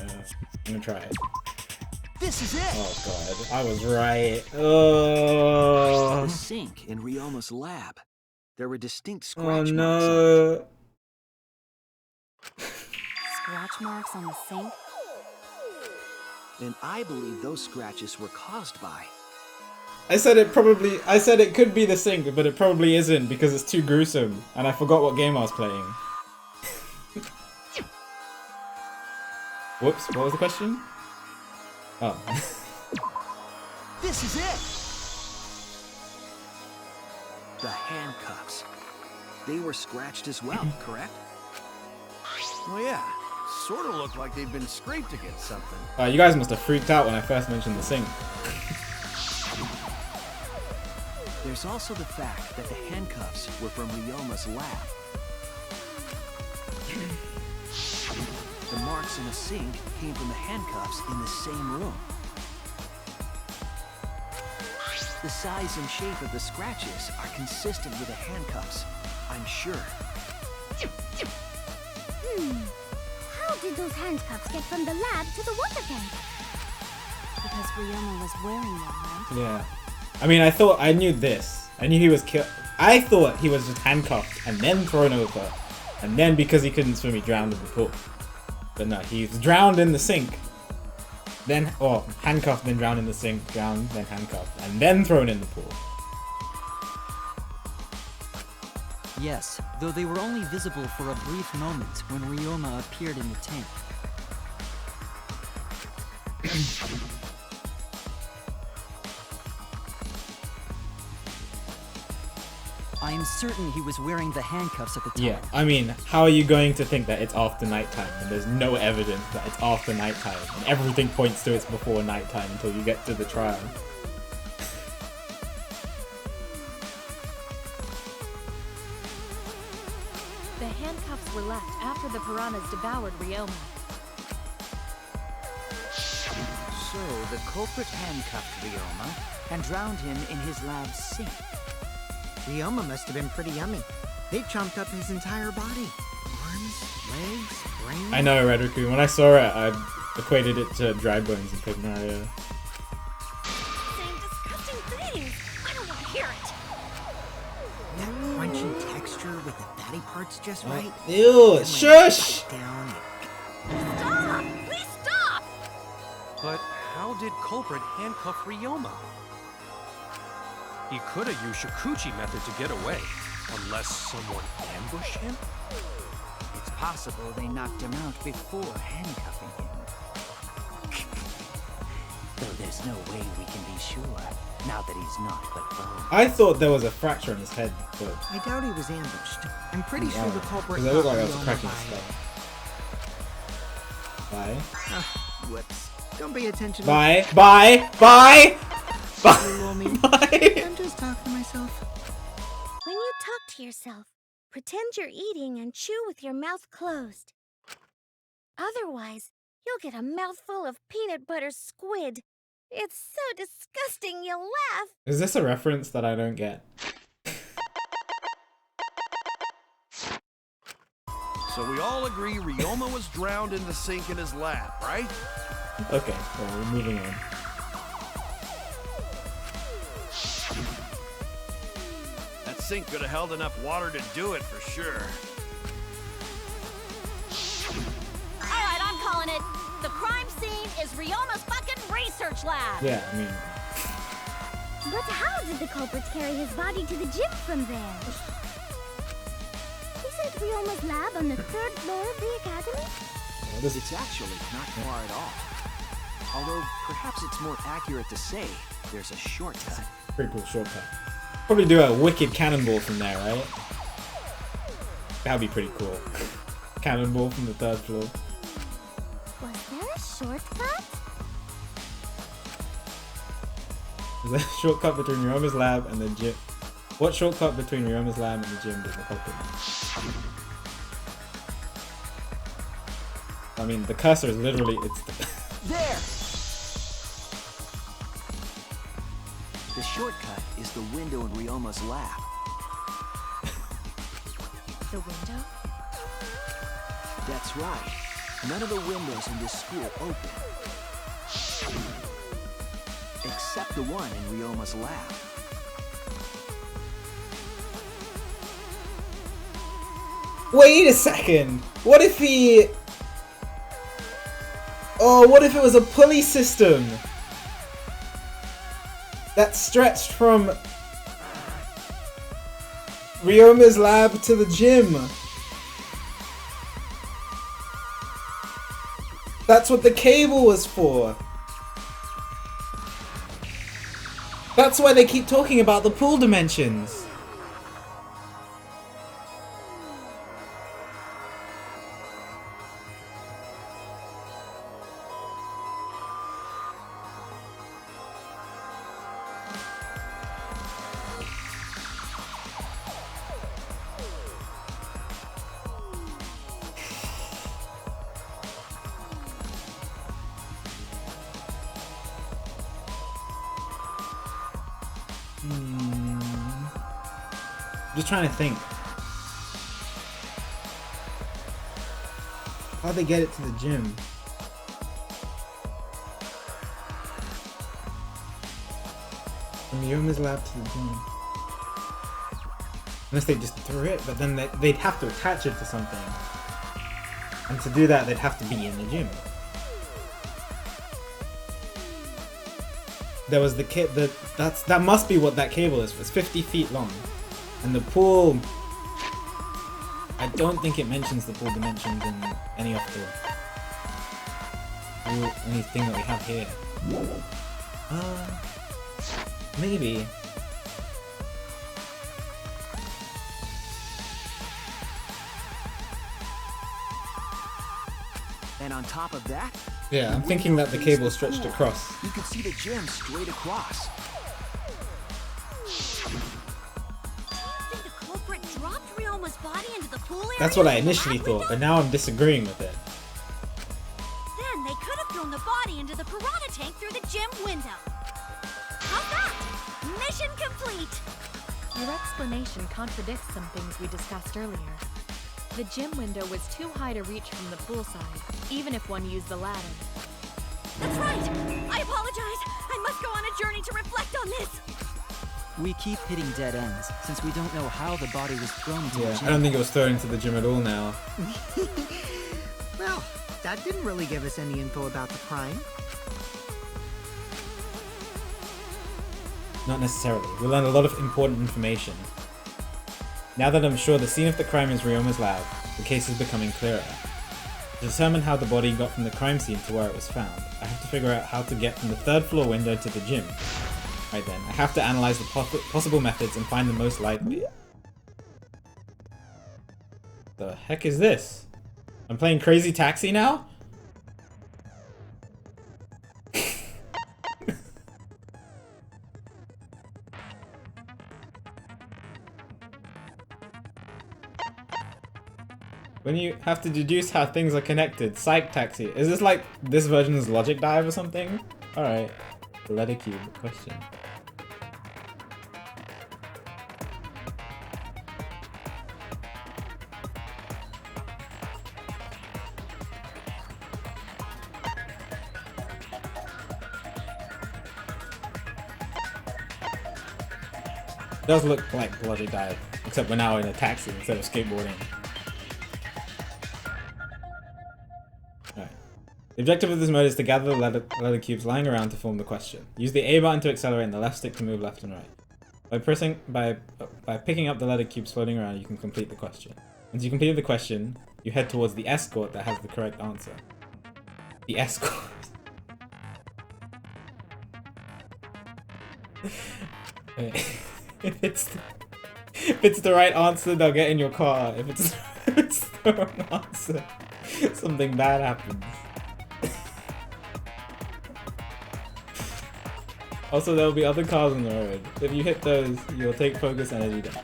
gonna try it. This is it! Oh god, I was right. Oh, The sink in Ryoma's lab. There were distinct scratch oh marks on it. no. Scratch marks on the sink? And I believe those scratches were caused by... I said it could be the sink, but it probably isn't because it's too gruesome, and I forgot what game I was playing. Whoops, what was the question? Oh. This is it! The handcuffs. They were scratched as well, correct? Well, yeah. Sort of look like they've been scraped against something. You guys must have freaked out when I first mentioned the sink. There's also the fact that the handcuffs were from Ryoma's lab. The marks in the sink came from the handcuffs in the same room. The size and shape of the scratches are consistent with the handcuffs, I'm sure. How did those handcuffs get from the lab to the water tank? Because Ryoma was wearing them, right? Yeah. I mean, I knew this. I knew he was killed. I thought he was just handcuffed and then thrown over. And then because he couldn't swim, he drowned in the pool. But no, he's drowned in the sink. then handcuffed, then drowned in the sink, drowned, then handcuffed, and then thrown in the pool. Yes, though they were only visible for a brief moment when Ryoma appeared in the tank. I am certain he was wearing the handcuffs at the time. Yeah, I mean, how are you going to think that it's after nighttime when there's no evidence that it's after nighttime and everything points to it's before nighttime until you get to the trial? The handcuffs were left after the piranhas devoured Ryoma. So the culprit handcuffed Ryoma and drowned him in his lab's sink. Ryoma must have been pretty yummy. They chomped up his entire body. Arms, legs, brain. I know, Redriku. When I saw it, I equated it to dry bones in Paper Mario. Saying disgusting things. I don't want to hear it. That crunchy texture with the fatty parts just right. Ew, shush! Down. Stop! Please stop! But how did culprit handcuff Ryoma? He could have used Shikuchi method to get away, unless someone ambushed him? It's possible they knocked him out before handcuffing him. Though there's no way we can be sure, now that he's not but bone. I thought there was a fracture in his head, but I doubt he was ambushed. I'm pretty sure the culprit. it looked like I was got cracking Ryoma his skull. Bye. Whoops. Don't pay attention. Bye. Bye. Bye. Bye. I'm just talking to myself. When you talk to yourself, pretend you're eating and chew with your mouth closed. Otherwise, you'll get a mouthful of peanut butter squid. It's so disgusting you'll laugh. Is this a reference that I don't get? So we all agree Ryoma was drowned in the sink in his lab, right? Okay, well, we're moving on. That sink could have held enough water to do it for sure. Alright, I'm calling it. The crime scene is Ryoma's fucking research lab. Yeah, I mean... But how did the culprits carry his body to the gym from there? Isn't Ryoma's lab on the 3rd floor of the academy? It's actually not far at all. Although, perhaps it's more accurate to say there's a shortcut. Pretty cool shortcut. Probably do a wicked cannonball from there, right? That'd be pretty cool. Cannonball from the 3rd floor. Was there a shortcut? Is there a shortcut between Ryoma's lab and the gym? What shortcut between Ryoma's lab and the gym did the culprit? I mean, the cursor is literally, it's the... There! The shortcut is the window in Ryoma's lab. The window? That's right. None of the windows in this school open. Except the one in Ryoma's lab. Wait a second! What if he... Oh, what if it was a pulley system that stretched from Ryoma's lab to the gym? That's what the cable was for. That's why they keep talking about the pool dimensions. Just trying to think. How'd they get it to the gym? From Ryoma's lab to the gym. Unless they just threw it, but then they'd have to attach it to something. And to do that, they'd have to be in the gym. there was that must be what that cable is. It's 50 feet long, and the pool. I don't think it mentions the pool dimensions in any of anything that we have here. Maybe. And on top of that, Yeah, I'm thinking that the cable stretched across. you could see the gym straight across. The culprit dropped Ryoma's body into the pool area. That's what I initially thought, but now I'm disagreeing with it. Then they could have thrown the body into the piranha tank through the gym window. How's that? Mission complete. Your explanation contradicts some things we discussed earlier. The gym window was too high to reach from the poolside, even if one used the ladder. That's right. I apologize. I must go on a journey to reflect on this. We keep hitting dead ends, since we don't know how the body was thrown into the Yeah, gym. I don't think it was thrown into the gym at all now. Well, that didn't really give us any info about the crime. Not necessarily. We learned a lot of important information. Now that I'm sure the scene of the crime is Ryoma's lab, the case is becoming clearer. To determine how the body got from the crime scene to where it was found, I have to figure out how to get from the 3rd floor window to the gym. Right then, I have to analyze the possible methods and find the most likely. The heck is this? I'm playing Crazy Taxi now? When you have to deduce how things are connected, Psych Taxi. Is this like this version's Logic Dive or something? Alright. The letter cube question. It does look like Logic Dive, except we're now in a taxi instead of skateboarding. The objective of this mode is to gather the letter cubes lying around to form the question. Use the A button to accelerate and the left stick to move left and right. By picking up the letter cubes floating around, you can complete the question. Once you complete the question, you head towards the escort that has the correct answer. The escort. If it's the right answer, they'll get in your car. If it's the wrong answer, something bad happens. Also, there will be other cars on the road. If you hit those, you'll take focus energy damage.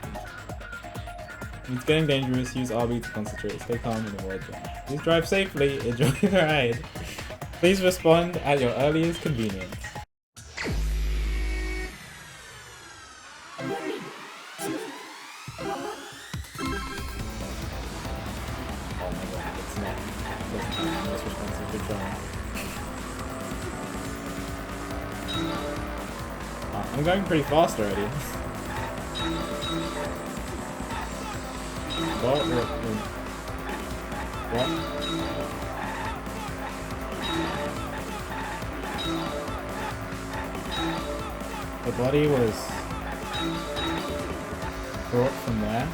If it's getting dangerous, use RB to concentrate. Stay calm and avoid them. Please drive safely. Enjoy the ride. Please respond at your earliest convenience. Oh my god, it's not. Most responsive. Good try. I'm going pretty fast already. What? The body was brought from where?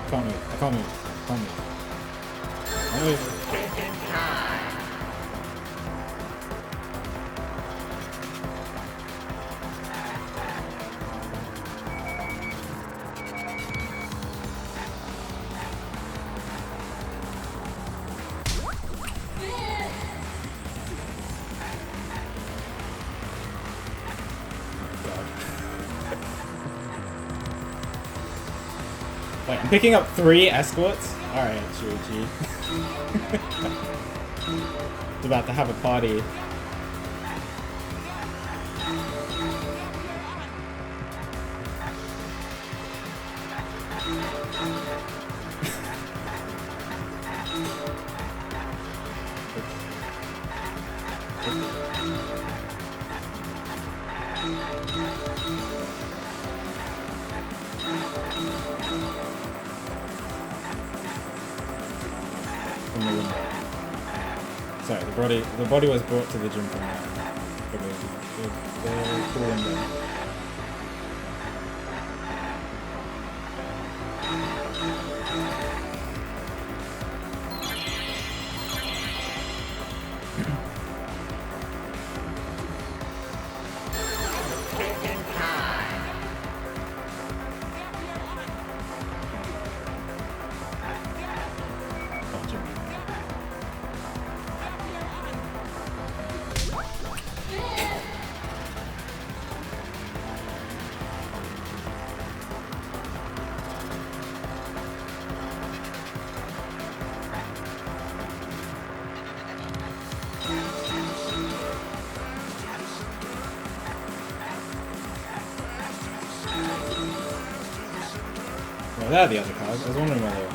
I can't move. I can't move. I can't move. I can't move. Wait, I'm picking up 3 escorts? Alright, Shuichi. It's about to have a party. Sorry, the body was brought to the gym from the pool window. Oh, there are the other cars. I was wondering where they were.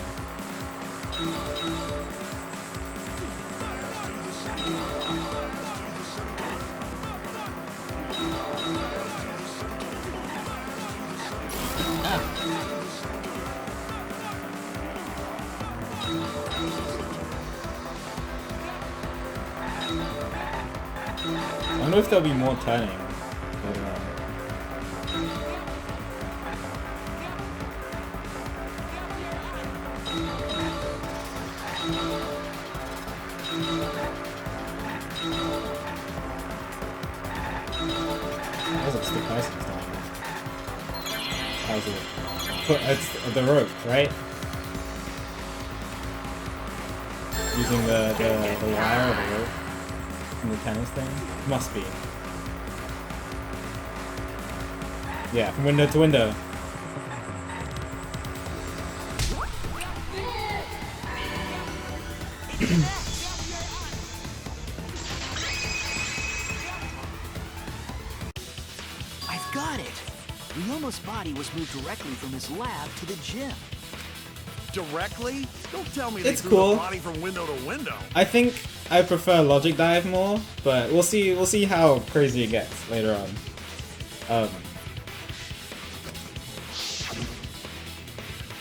I wonder if there'll be more turning later on. How's it still passing this time? How's it? It's the rope, right? Using the wire of the rope from the tennis thing? Must be. Yeah, from window to window. I've got it! Ryoma's body was moved directly from his lab to the gym. Directly? Don't tell me they It's threw cool. the body from window to window. I think I prefer Logic Dive more, but we'll see how crazy it gets later on.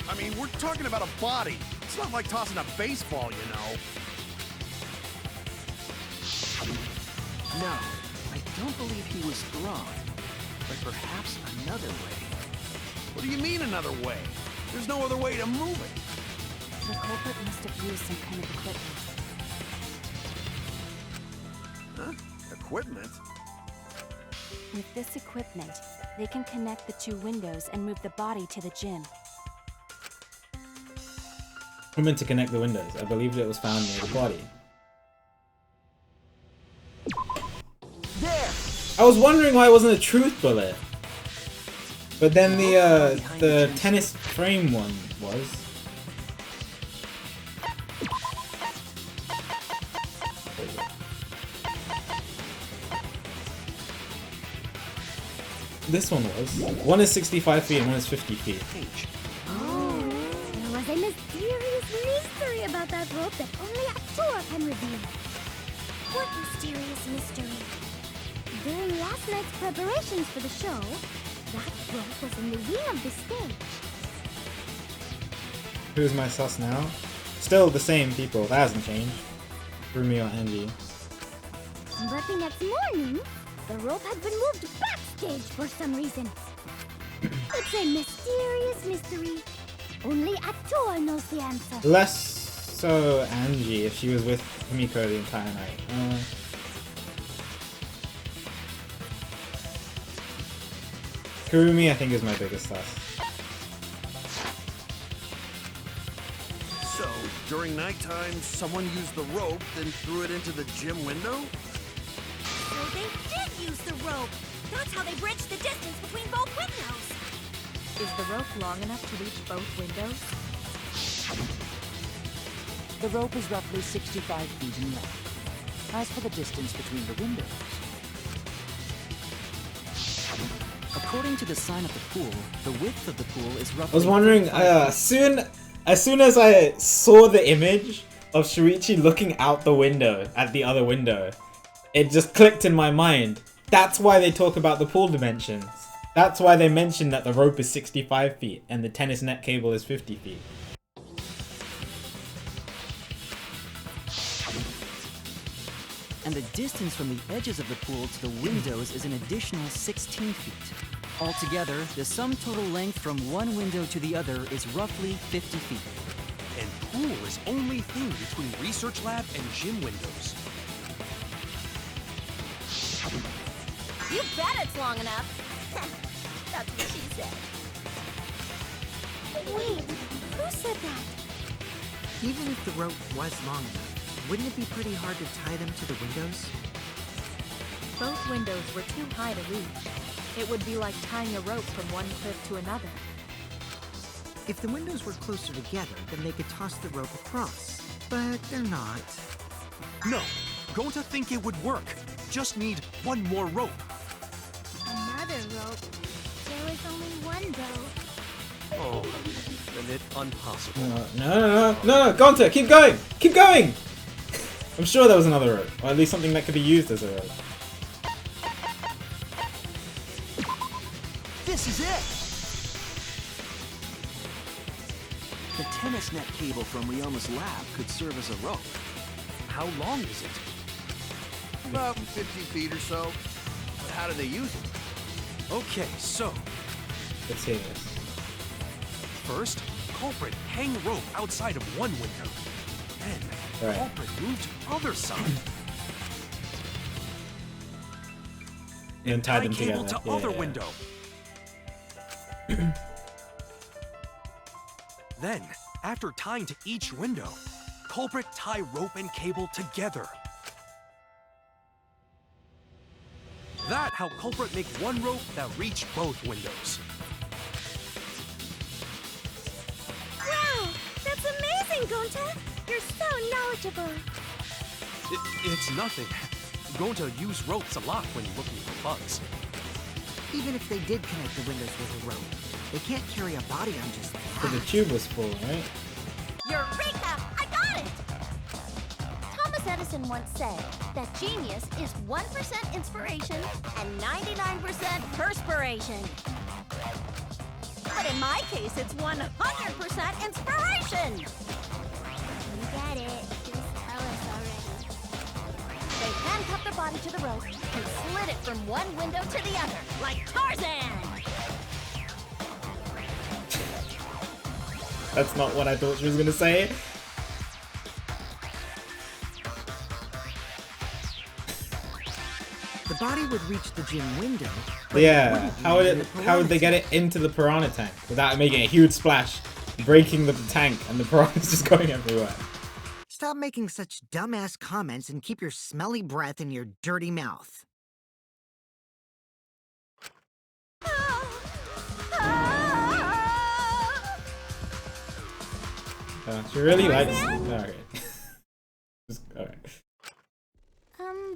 I mean, we're talking about a body. It's not like tossing a baseball, you know. No, I don't believe he was thrown. But perhaps another way. What do you mean another way? There's no other way to move it. The culprit must have used some kind of equipment. Huh? Equipment? With this equipment, they can connect the two windows and move the body to the gym. Equipment to connect the windows. I believe it was found near the body. There! I was wondering why it wasn't a truth bullet. But then the tennis frame one was. This one was. One is 65 feet and one is 50 feet. Oh, there was a mysterious mystery about that rope that only Actor can reveal. What mysterious mystery? During last night's preparations for the show, that rope was in the wing of the stage. Who's my sus now? Still the same people. That hasn't changed. Rumi or Angie. But the next morning, the rope had been moved backstage for some reason. It's a mysterious mystery. Only Actor knows the answer. Less so Angie if she was with Himiko the entire night. Kurumi I think is my biggest sus. So, during nighttime, someone used the rope, then threw it into the gym window? So they did use the rope! That's how they bridged the distance between both windows! Is the rope long enough to reach both windows? The rope is roughly 65 feet in length. As for the distance between the windows, According to the sign of the pool, the width of the pool is roughly... I was wondering, as soon as I saw the image of Shuichi looking out the window at the other window, it just clicked in my mind. That's why they talk about the pool dimensions. That's why they mention that the rope is 65 feet and the tennis net cable is 50 feet. And the distance from the edges of the pool to the windows is an additional 16 feet. Altogether, the sum total length from one window to the other is roughly 50 feet. And pool is only thing between research lab and gym windows. You bet it's long enough. That's what she said. Wait, who said that? Even if the rope was long enough, wouldn't it be pretty hard to tie them to the windows? Both windows were too high to reach. It would be like tying a rope from one cliff to another. If the windows were closer together, then they could toss the rope across. But they're not. No, Gonta think it would work. Just need one more rope. Another rope. There was only one though. Oh, then it's impossible. No, Gonta, keep going! Keep going! I'm sure there was another rope, or at least something that could be used as a rope. This is it! The tennis net cable from Ryoma's lab could serve as a rope. How long is it? About 50 feet or so. But how do they use it? Okay, so Let's hear this. first, culprit hang rope outside of one window. Then, Right. culprit moved to other side. And tie them cable together. to other window. Then, after tying to each window, culprit tie rope and cable together. That how culprit make one rope that reach both windows. Wow, that's amazing, Gonta. You're so knowledgeable. It's nothing. Gonta use ropes a lot when looking for bugs. Even if they did connect the windows with a rope, they can't carry a body on just that. So the tube was full, right? Eureka! I got it! Thomas Edison once said that genius is 1% inspiration and 99% perspiration. But in my case, it's 100% inspiration! You get it. Just tell us already. They handcuffed the body to the rope and slid it from one window to the other, like Tarzan! That's not what I thought she was gonna say. The body would reach the gym window. But it Yeah, wouldn't how would leave it? the How would they get it into the piranha tank without making a huge splash, breaking the tank, and the piranhas just going everywhere? Stop making such dumbass comments and keep your smelly breath in your dirty mouth. She really likes. Alright. Alright.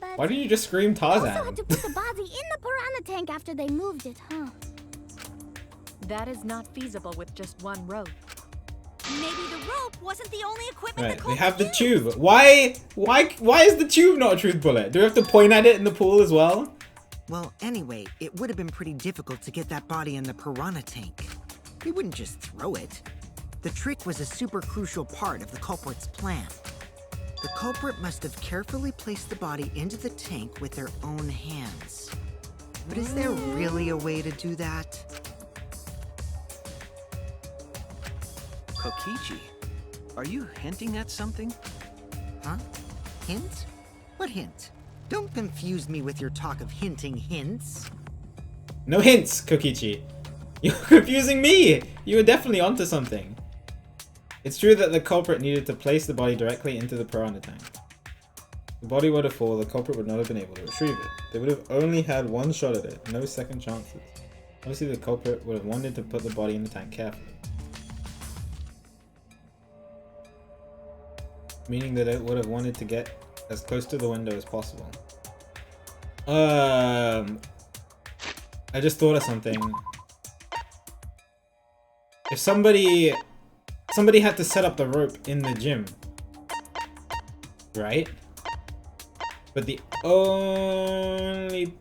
But Why did you just scream also Tarzan? had to put the body in the piranha tank after they moved it, huh? That is not feasible with just one rope. Maybe the rope wasn't the only equipment Right, the they culprit have the used. tube. Why is the tube not a truth bullet? Do we have to point at it in the pool as well? Well, anyway, it would have been pretty difficult to get that body in the piranha tank. They wouldn't just throw it. The trick was a super crucial part of the culprit's plan. The culprit must have carefully placed the body into the tank with their own hands. But is there really a way to do that? Kokichi, are you hinting at something? Huh? Hint? What hint? Don't confuse me with your talk of hinting hints. No hints, Kokichi. You're confusing me. You were definitely onto something. It's true that the culprit needed to place the body directly into the piranha tank. If the body were to fall, the culprit would not have been able to retrieve it. They would have only had one shot at it, no second chances. Obviously, the culprit would have wanted to put the body in the tank carefully. Meaning that it would have wanted to get as close to the window as possible. I just thought of something. If somebody had to set up the rope in the gym, right? But the only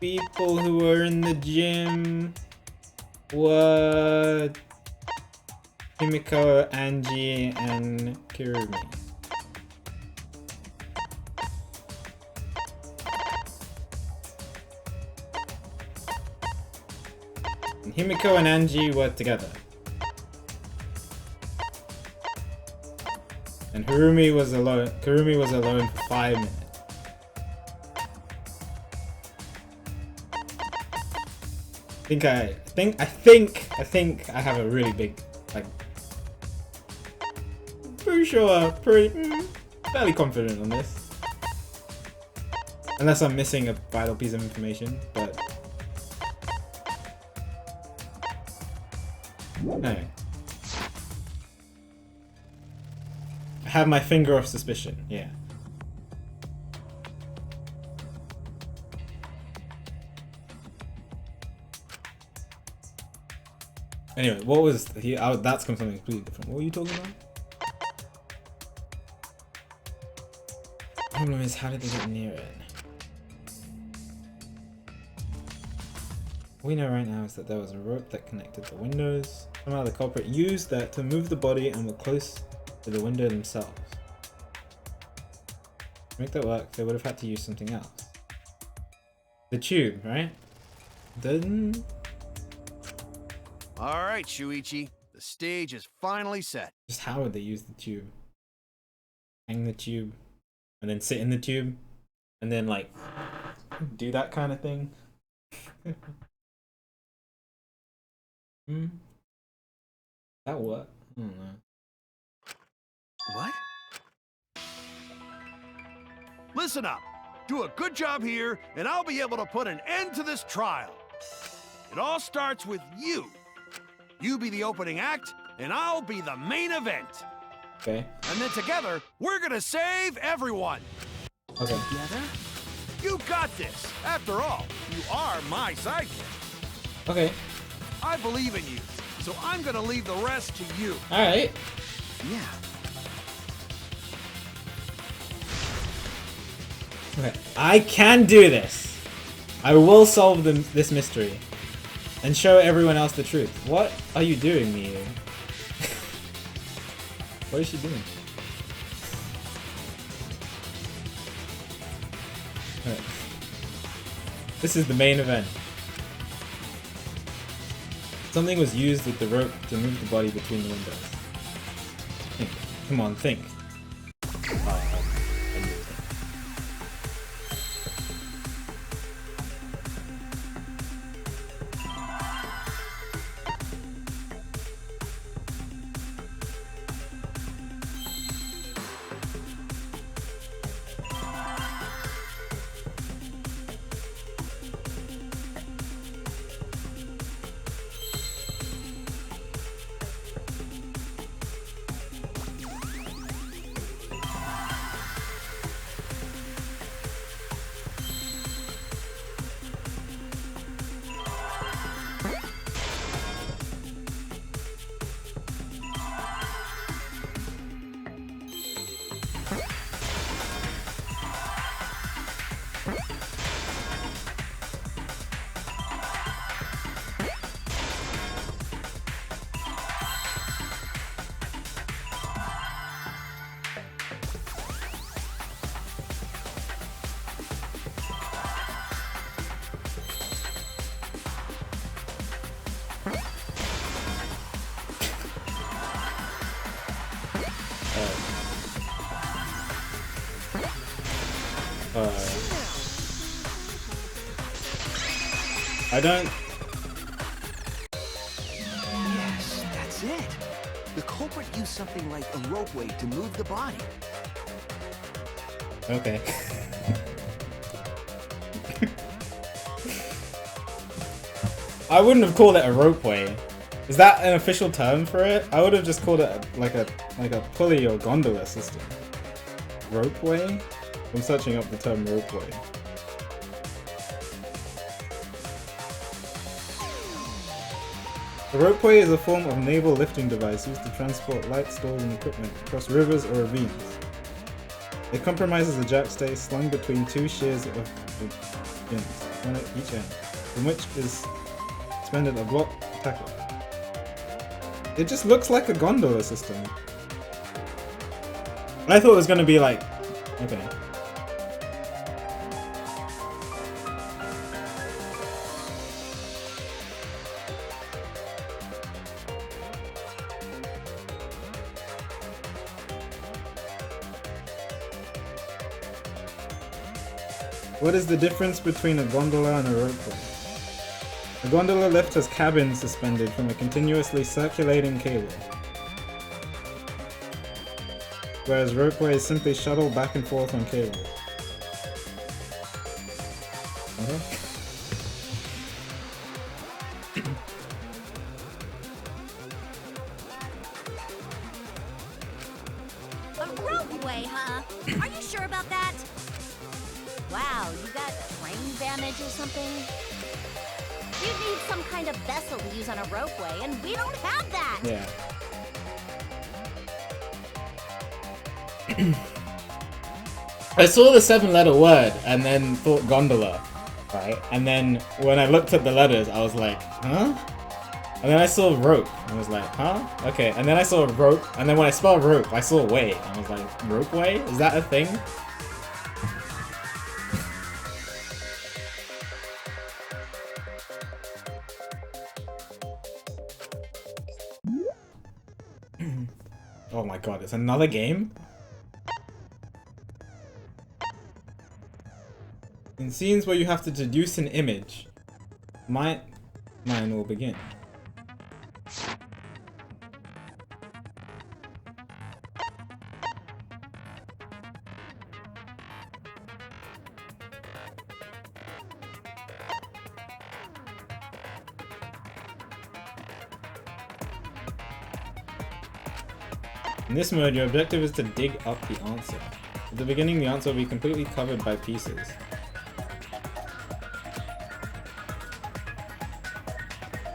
people who were in the gym were Himiko, Angie, and Kirumi. Himiko and Angie were together. And Kurumi was alone for 5 minutes. I think I have a really big, like, pretty sure, fairly confident on this. Unless I'm missing a vital piece of information, but anyway. I have my finger of suspicion, yeah. Anyway, what was he? That's something completely different. What were you talking about? The problem is, how did they get near it? All we know right now is that there was a rope that connected the windows. Somehow the culprit used that to move the body and were close to the window themselves. To make that work, they would have had to use something else. The tube, right? Then. All right, Shuichi. The stage is finally set. Just how would they use the tube? Hang the tube, and then sit in the tube, and then like do that kind of thing. That what? I don't know. What? Listen up. Do a good job here, and I'll be able to put an end to this trial. It all starts with you. You be the opening act, and I'll be the main event. Okay. And then together, we're gonna save everyone. Okay. Together? You got this. After all, you are my sidekick. Okay. I believe in you, so I'm gonna leave the rest to you. All right. Yeah. Okay. I can do this. I will solve this mystery and show everyone else the truth. What are you doing, Miu? What is she doing? Okay. This is the main event. Something was used with the rope to move the body between the windows. Think. Come on, think. I knew it. I don't. Yes, that's it. The culprit used something like a ropeway to move the body. Okay. I wouldn't have called it a ropeway. Is that an official term for it? I would have just called it like a pulley or gondola system. Ropeway? I'm searching up the term ropeway. A ropeway is a form of naval lifting device used to transport light stores and equipment across rivers or ravines. It compromises a jackstay slung between two shears of pins, one at each end, from which is suspended a block tackle. It just looks like a gondola system. I thought it was going to be like... Okay. What is the difference between a gondola and a ropeway? A gondola lift has cabins suspended from a continuously circulating cable, whereas ropeway is simply shuttled back and forth on cables. A ropeway, huh? Are you sure about that? Wow, you got brain damage or something? You need some kind of vessel to use on a ropeway, and we don't have that! Yeah. I saw the 7-letter word and then thought gondola, right? And then when I looked at the letters, I was like, huh? And then I saw rope. I was like, huh? Okay. And then I saw rope. And then when I spelled rope, I saw way. I was like, ropeway? Is that a thing? Oh my god, it's another game? In scenes where you have to deduce an image, mine will begin. In this mode, your objective is to dig up the answer. At the beginning, the answer will be completely covered by pieces.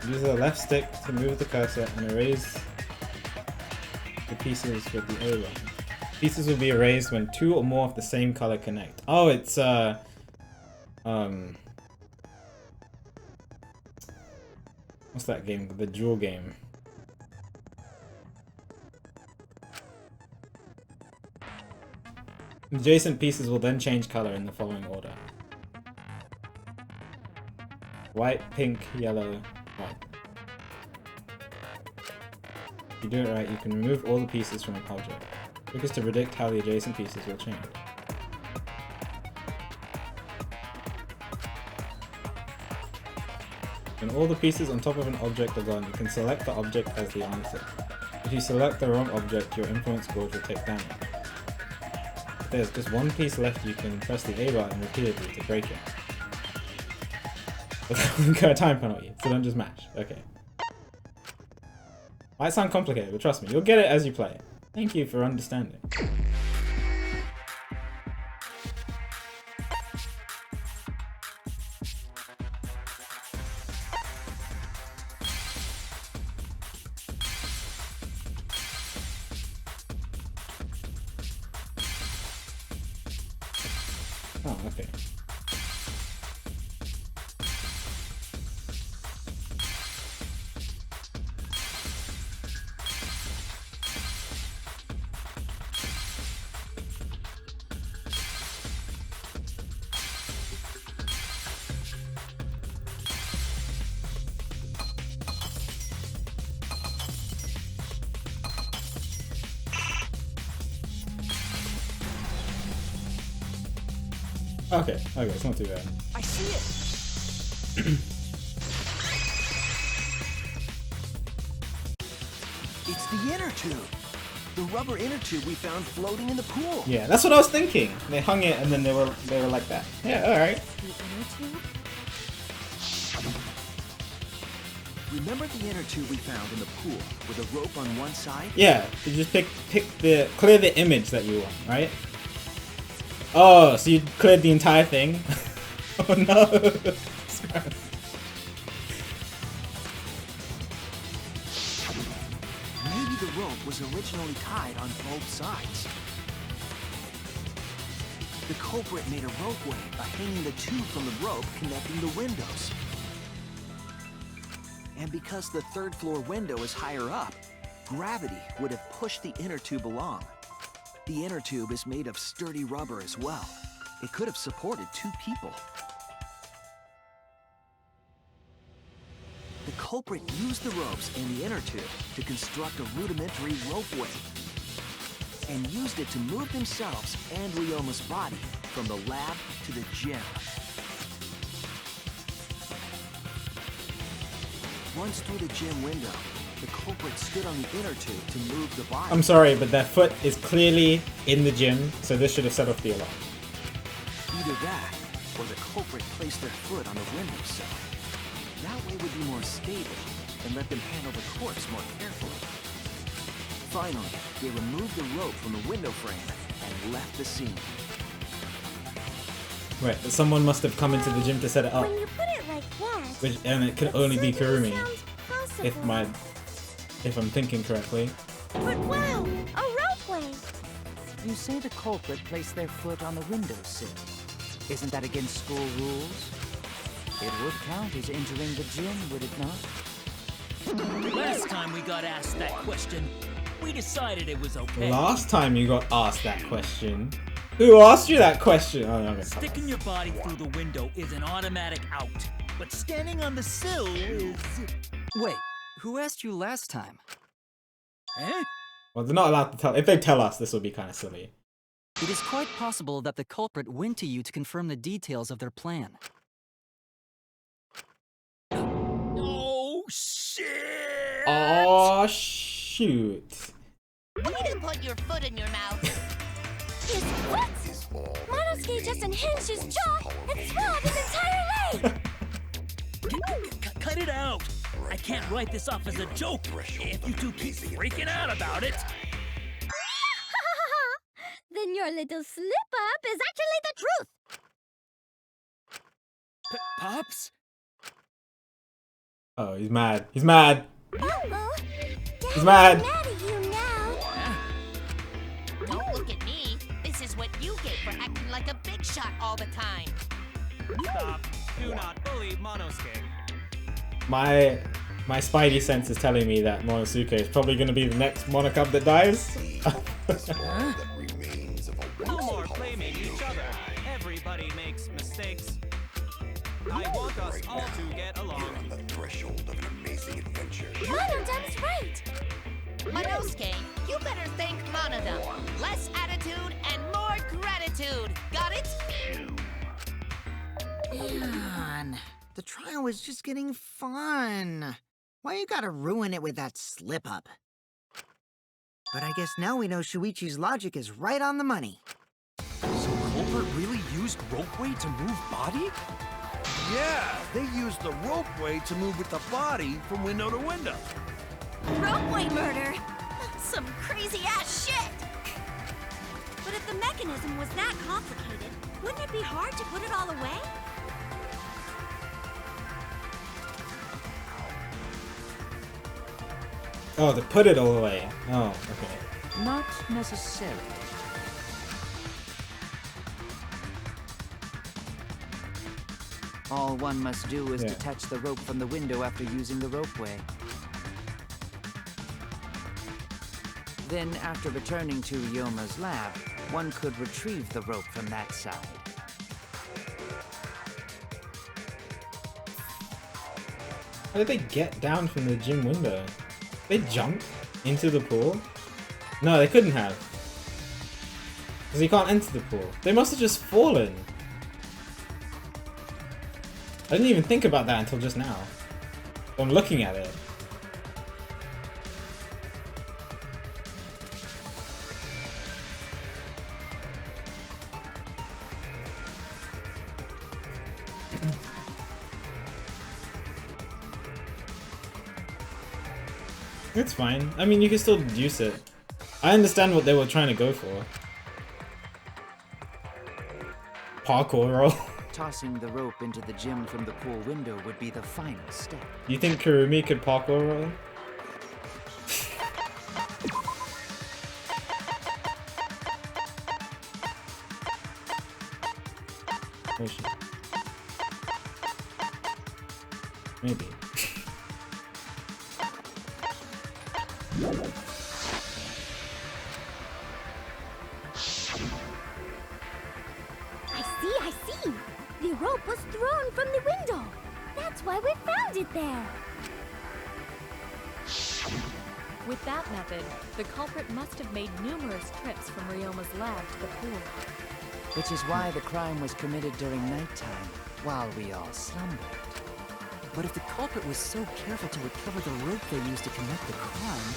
Use the left stick to move the cursor and erase the pieces with the A line. Pieces will be erased when 2 or more of the same color connect. Oh, it's what's that game? The Jewel game. Adjacent pieces will then change color in the following order: white, pink, yellow, white. If you do it right, you can remove all the pieces from an object. Trick is to predict how the adjacent pieces will change. When all the pieces on top of an object are gone, you can select the object as the answer. If you select the wrong object, your influence score will take damage. If there's just one piece left, you can press the A button repeatedly to break it. But that will incur a time penalty, so don't just mash. Okay. Might sound complicated, but trust me, you'll get it as you play. Thank you for understanding. Oh, okay. Okay, it's not too bad. I see it. It's the inner tube. The rubber inner tube we found floating in the pool. Yeah, that's what I was thinking. They hung it and then they were like that. Yeah, alright. The inner tube? Remember the inner tube we found in the pool with a rope on one side? Yeah, you just clear the image that you want, right? Oh, so you cleared the entire thing? Oh no! Maybe the rope was originally tied on both sides. The culprit made a ropeway by hanging the tube from the rope connecting the windows. And because the third floor window is higher up, gravity would have pushed the inner tube along. The inner tube is made of sturdy rubber as well. It could have supported 2 people. The culprit used the ropes in the inner tube to construct a rudimentary ropeway. and used it to move themselves and Ryoma's body from the lab to the gym. Once through the gym window, the culprit stood on the inner tube to move the body. I'm sorry, but their foot is clearly in the gym, so this should have set off the alarm. Either that, or the culprit placed their foot on the windowsill. That way would be more stable and let them handle the corpse more carefully. Finally, they removed the rope from the window frame and left the scene. Right, but someone must have come into the gym to set it up. When you put it like that, And it could only be Kurumi, possible. if I'm thinking correctly. But wow, a ropeway! You say the culprit placed their foot on the windowsill. Isn't that against school rules? It would count as entering the gym, would it not? Last time we got asked that question, we decided it was okay. Last time you got asked that question, who asked you that question? Oh, no, Sticking your body through the window is an automatic out, but standing on the sill is... Wait, who asked you last time? Eh? Well, they're not allowed to tell. If they tell us, this will be kind of silly. It is quite possible that the culprit went to you to confirm the details of their plan. Oh, shit! Oh shoot! Way to put your foot in your mouth. His what? Monosuke just unhinged his jaw and swallowed his entire leg! Cut it out! I can't write this off as a joke if you two keep freaking out about it. Then your little slip-up is actually the truth! Pops? Oh, he's mad. He's mad. Uh-oh. He's mad. Mad at you now. Don't look at me. This is what you get for acting like a big shot all the time. Stop. Do not bully Monosuke. My spidey sense is telling me that Monosuke is probably going to be the next Monocub that dies. No more blaming each other. Everybody makes mistakes. I want us all to get along. On the threshold of an amazing adventure. Monodam's right! Monosuke, you better thank Monodam. Less attitude and more gratitude. Got it? Man, the trial was just getting fun. Why you gotta ruin it with that slip-up? But I guess now we know Shuichi's logic is right on the money. So Culprit really used ropeway to move body? Yeah, they used the ropeway to move with the body from window to window. Ropeway murder! Some crazy-ass shit! But if the mechanism was that complicated, wouldn't it be hard to put it all away? Oh, to put it all away. Oh, okay. Not necessarily. All one must do is detach the rope from the window after using the ropeway. Then, after returning to Ryoma's lab, one could retrieve the rope from that side. How did they get down from the gym window? They jumped into the pool? No, they couldn't have. Because you can't enter the pool. They must have just fallen. I didn't even think about that until just now. I'm looking at it. It's fine. I mean, you can still use it. I understand what they were trying to go for. Parkour roll. Tossing the rope into the gym from the pool window would be the final step. You think Kurumi could parkour roll? Where is she? Maybe. I see. The rope was thrown from the window. That's why we found it there. With that method, the culprit must have made numerous trips from Ryoma's lab to the pool. Which is why the crime was committed during nighttime, while we all slumbered. But if the culprit was so careful to recover the rope they used to commit the crime,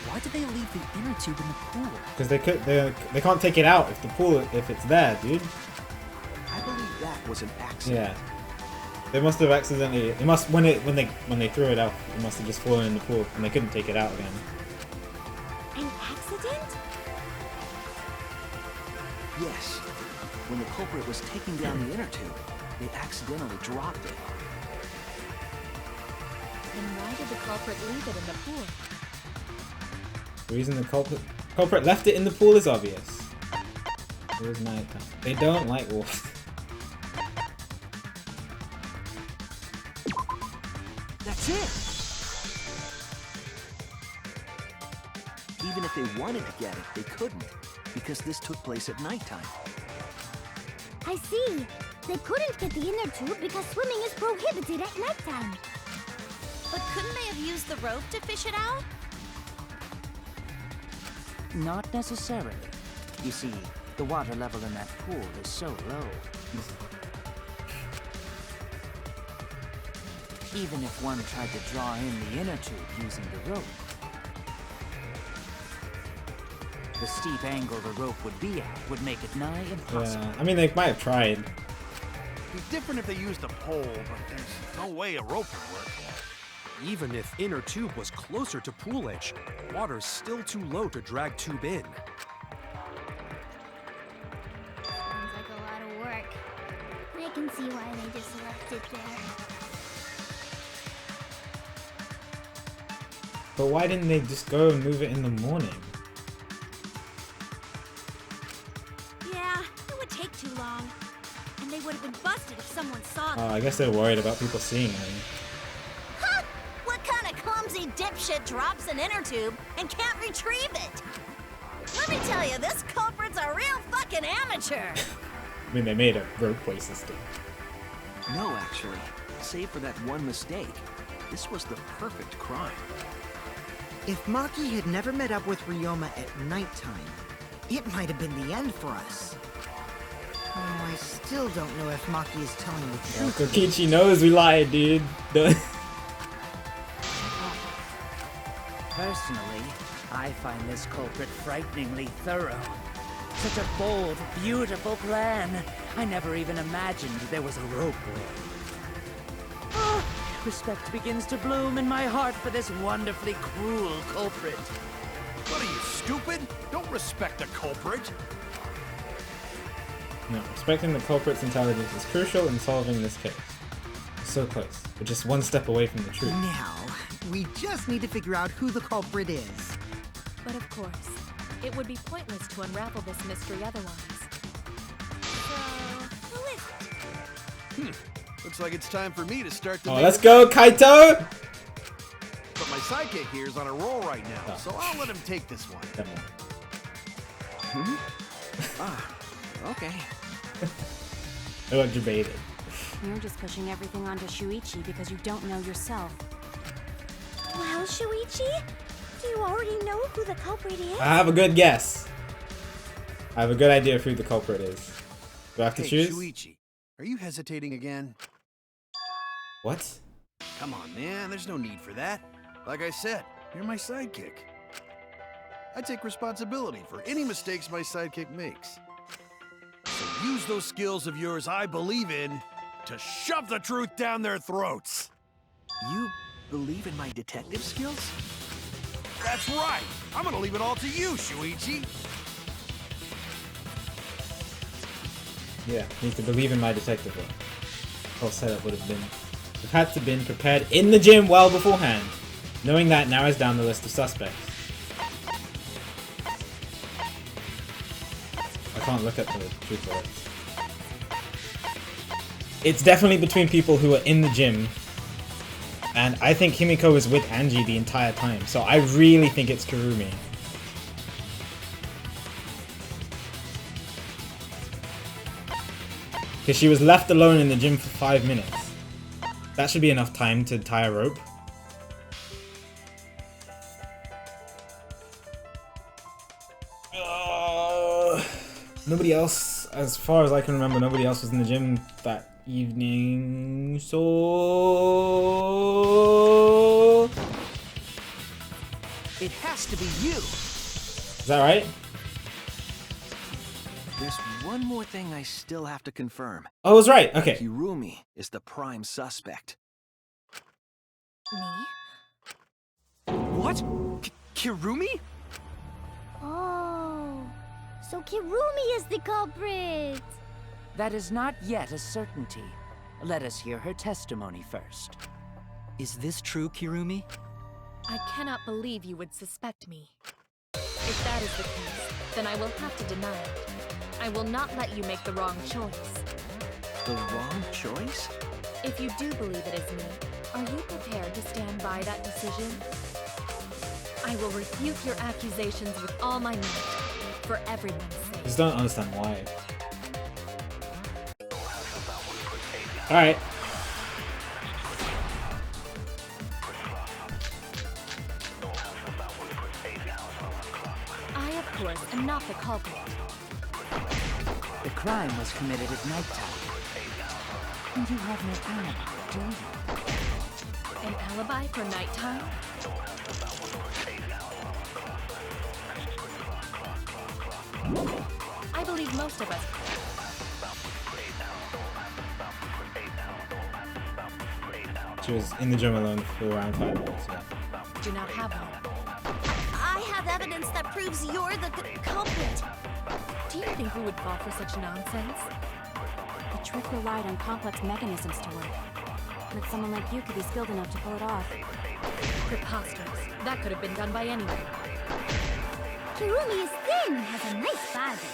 why did they leave the inner tube in the pool? Because they can't take it out if it's there, dude. I believe that was an accident. Yeah. They must have accidentally. It must when they threw it out. It must have just fallen in the pool, and they couldn't take it out again. An accident? Yes. When the culprit was taking down the inner tube, they accidentally dropped it. Then why did the culprit leave it in the pool? The reason the culprit left it in the pool is obvious. It was nighttime. They don't like water. That's it! Even if they wanted to get it, they couldn't, because this took place at nighttime. I see. They couldn't get the inner tube because swimming is prohibited at nighttime. But couldn't they have used the rope to fish it out? Not necessarily. You see, the water level in that pool is so low. Even if one tried to draw in the inner tube using the rope, the steep angle the rope would be at would make it nigh impossible. Yeah, I mean they might have tried. It'd be different if they used a pole, but there's no way a rope would work. Even if inner tube was closer to pool edge, water's still too low to drag tube in. Sounds like a lot of work. I can see why they just left it there. But why didn't they just go and move it in the morning? Yeah, it would take too long. And they would have been busted if someone saw them. Oh, I guess they're worried about people seeing them. Huh! What kind of clumsy dipshit drops an inner tube and can't retrieve it? Let me tell you, this culprit's a real fucking amateur. I mean, they made a ropeway system. No, actually. Save for that one mistake, this was the perfect crime. If Maki had never met up with Ryoma at nighttime, it might have been the end for us. Oh, I still don't know if Maki is telling the truth. Kokichi knows we lied, dude. Personally, I find this culprit frighteningly thorough. Such a bold, beautiful plan. I never even imagined there was a ropeway. Oh, respect begins to bloom in my heart for this wonderfully cruel culprit. What are you, stupid? Don't respect a culprit. No, respecting the culprit's intelligence is crucial in solving this case. We're so close. We're just one step away from the truth. Now, we just need to figure out who the culprit is. But of course, it would be pointless to unravel this mystery otherwise. So, who is it? Looks like it's time for me to start the Oh, main let's go, Kaito! But my sidekick here is on a roll right now, so I'll let him take this one. Okay. I got debated. You're just pushing everything onto Shuichi because you don't know yourself. Well, Shuichi, do you already know who the culprit is? I have a good guess. I have a good idea of who the culprit is. Do I have to Hey, choose? Shuichi, are you hesitating again? What? Come on, man, there's no need for that. Like I said, you're my sidekick. I take responsibility for any mistakes my sidekick makes. So use those skills of yours I believe in to shove the truth down their throats. You believe in my detective skills? That's right. I'm gonna leave it all to you, Shuichi. Yeah, need to believe in my detective work. Whole setup would have had to been prepared in the gym well beforehand. Knowing that narrows down the list of suspects. I can't look at the truth bullets. It's definitely between people who are in the gym. And I think Himiko was with Angie the entire time. So I really think it's Kurumi. Because she was left alone in the gym for 5 minutes. That should be enough time to tie a rope. Nobody else, as far as I can remember, nobody else was in the gym that evening, so... It has to be you. Is that right? There's one more thing I still have to confirm. Oh, I was right, okay. Kirumi is the prime suspect. Me? What? Kirumi? Oh, so Kirumi is the culprit. That is not yet a certainty. Let us hear her testimony first. Is this true, Kirumi? I cannot believe you would suspect me. If that is the case, then I will have to deny it. I will not let you make the wrong choice. The wrong choice? If you do believe it is me, are you prepared to stand by that decision? I will refute your accusations with all my might, for everyone's sake. Just don't understand why. Alright. I, of course, am not the culprit. The crime was committed at nighttime. And you have no alibi, do you? An alibi for nighttime? I believe most of us... She was in the gym alone for around 5 minutes, yeah. do not have one. I have evidence that proves you're the culprit. Do you think we would fall for such nonsense? The trick relied on complex mechanisms to work. But someone like you could be skilled enough to pull it off. Preposterous. That could have been done by anyone. Kirumi is thin and has a nice body.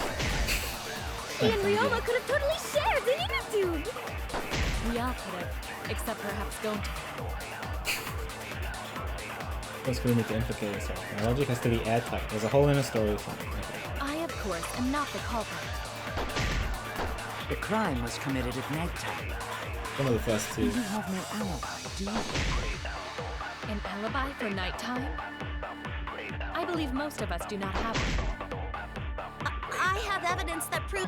She and Ryoma could have totally shared the inner tube. We all could have, except perhaps Gonta. What's going to implicate herself? My logic has to be airtight. There's a hole in a story or something. Okay. I, of course, am not the culprit. The crime was committed at nighttime. One of the first two. You have no alibi, do you? An alibi for nighttime? I believe most of us do not have one. I have evidence that proves...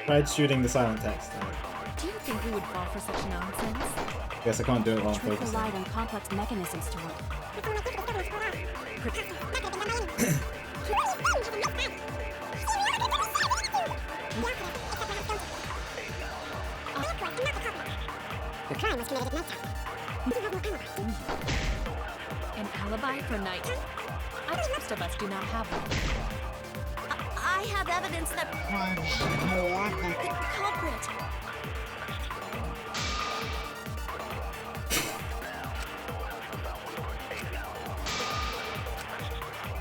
Tried shooting the silent text. Do you think we would fall for such nonsense? Guess I can't do it while I'm Trick focusing. relied on complex mechanisms to work. The crime was committed at nighttime. An alibi for nighttime? Most of us do not have one. I have evidence that... The culprit.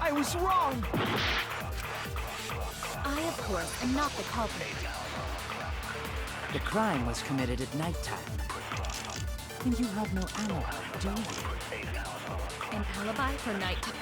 I was wrong! I, of course, am not the culprit. The crime was committed at nighttime. And you have no alibi, do you? An alibi for nighttime?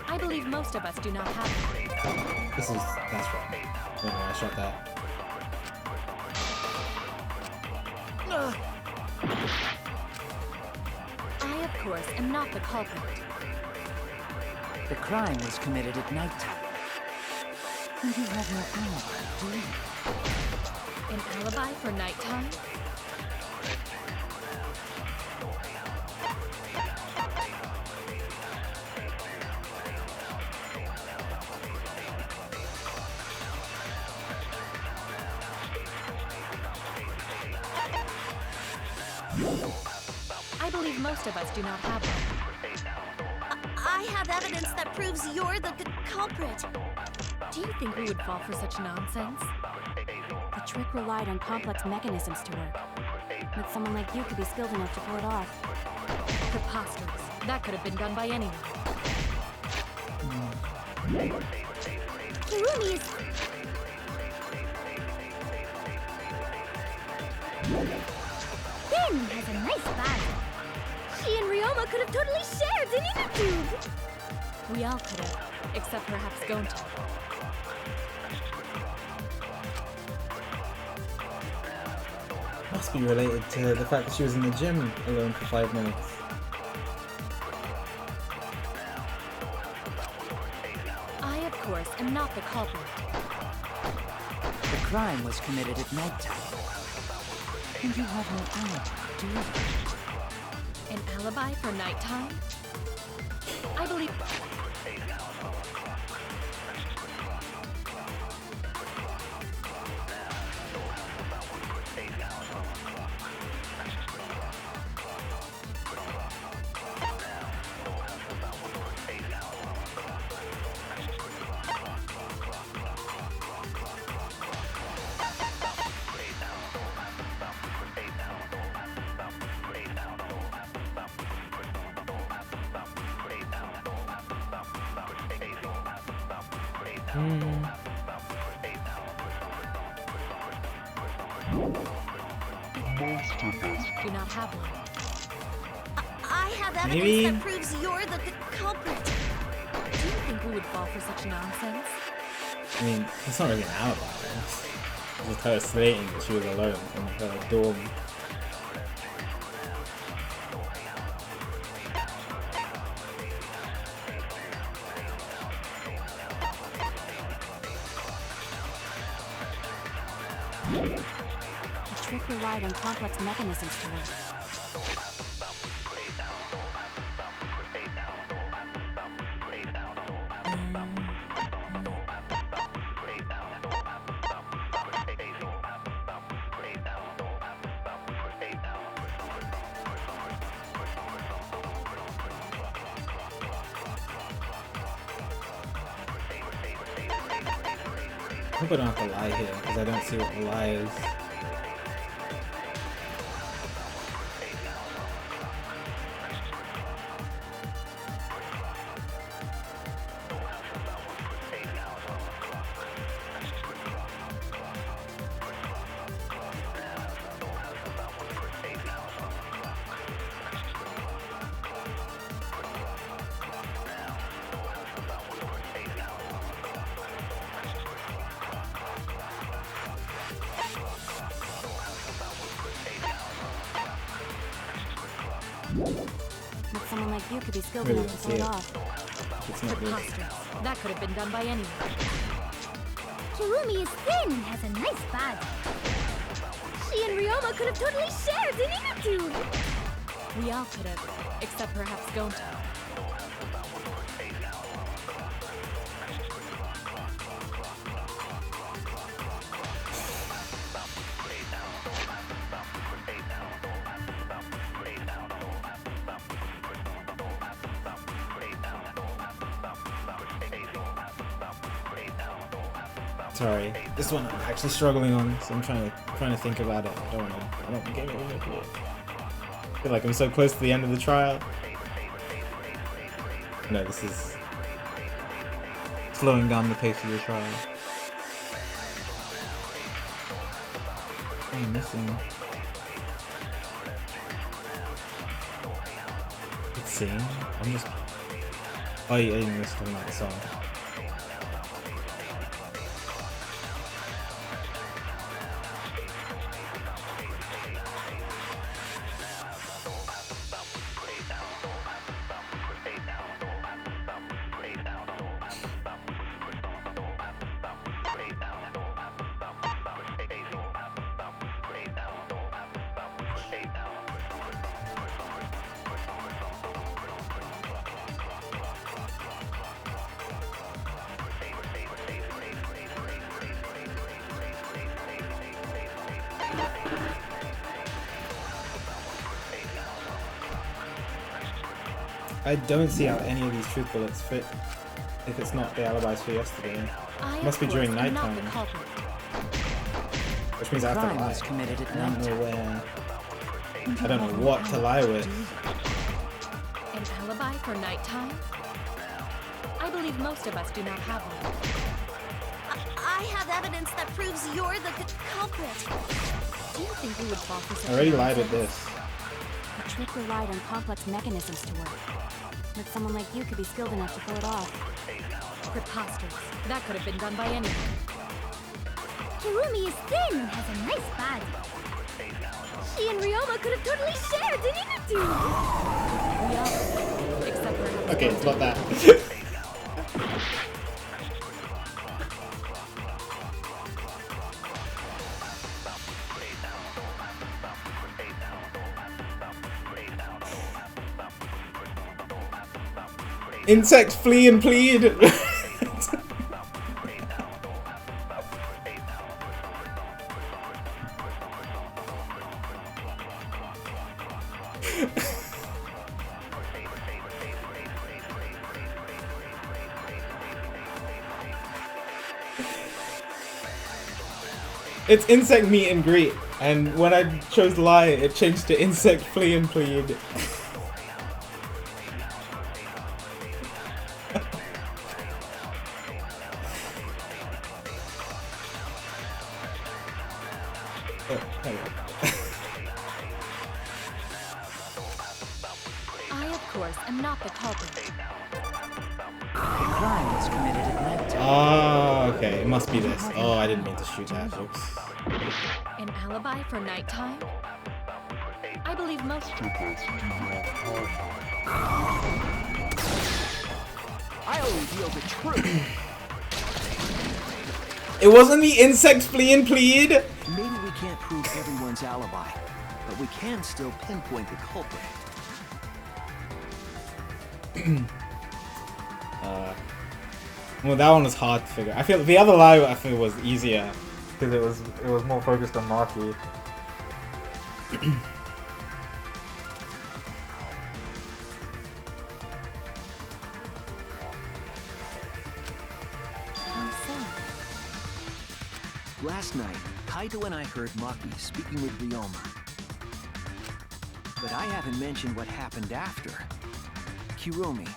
I believe most of us do not have it. That's right. Oh, I shot that. I, of course, am not the culprit. The crime was committed at nighttime. And you have no alibi, do you? An alibi for nighttime? I believe most of us do not have one. I have evidence that proves you're the culprit. Do you think we would fall for such nonsense? The trick relied on complex mechanisms to work. But someone like you could be skilled enough to pull it off. Preposterous. That could have been done by anyone. Kirumi is... Finn has a nice body. She and Ryoma could have totally shared an inner tube. We all could have, except perhaps Gonta. Must be related to the fact that she was in the gym alone for 5 minutes. I, of course, am not the culprit. The crime was committed at nighttime. And you have no alibi, do you? An alibi for nighttime? I believe... do not have one. I have evidence Maybe- that proves you're the culprit. Do you think we would fall for such nonsense? I mean, it's not really an alibi. It's just her stating that she was alone in her dorm. The trick relied on complex mechanisms to work. I hope I don't have to lie here, because I don't see what the lie is. But someone like you could be skilled Really, enough to pull it yeah. off. It's not good. Preposterous. That could have been done by anyone. Kirumi is thin and has a nice body. She and Ryoma could have totally shared an inner tube. We all could have, except perhaps Gonta. Sorry, this one I'm actually struggling on, so I'm trying to think about it. I don't want to get it over here. I feel like I'm so close to the end of the trial. No, this is slowing down the pace of the trial. What am I missing? It's singing? I'm just... Oh, yeah, you're just talking about the song. I don't see how any of these truth bullets fit if it's not the alibis for yesterday. I, Must be of during course, am not nighttime. the culprit. Which means I have to Crime lie. was committed at I don't know nighttime. where. I don't know what to lie with. An alibi for nighttime? I believe most of us do not have one. I have evidence that proves you're the culprit. Do you think we would fall for such I already nonsense? lied with this. The trick relied on complex mechanisms to work. But someone like you could be skilled enough to pull it off. Preposterous. That could have been done by anyone. Kirumi is thin and has a nice body. She and Ryoma could have totally shared, didn't you two? Yeah. Except for Okay, it's not that. Insects flee and plead! It's insect meet and greet, and when I chose lie, it changed to insect flee and plead. I, of course, am not the culprit. The crime was committed at nighttime. Oh, okay, it must be this. Oh, I didn't mean to shoot that, oops. An alibi for nighttime? I believe most I'll reveal the truth. It wasn't the insect flee and plead! Maybe we can't prove everyone's alibi, but we can still pinpoint the culprit. Well, that one was hard to figure. I feel the other lie I feel was easier because it was more focused on Maki. Last night, Kaito and I heard Maki speaking with Ryoma. But I haven't mentioned what happened after. Kirumi,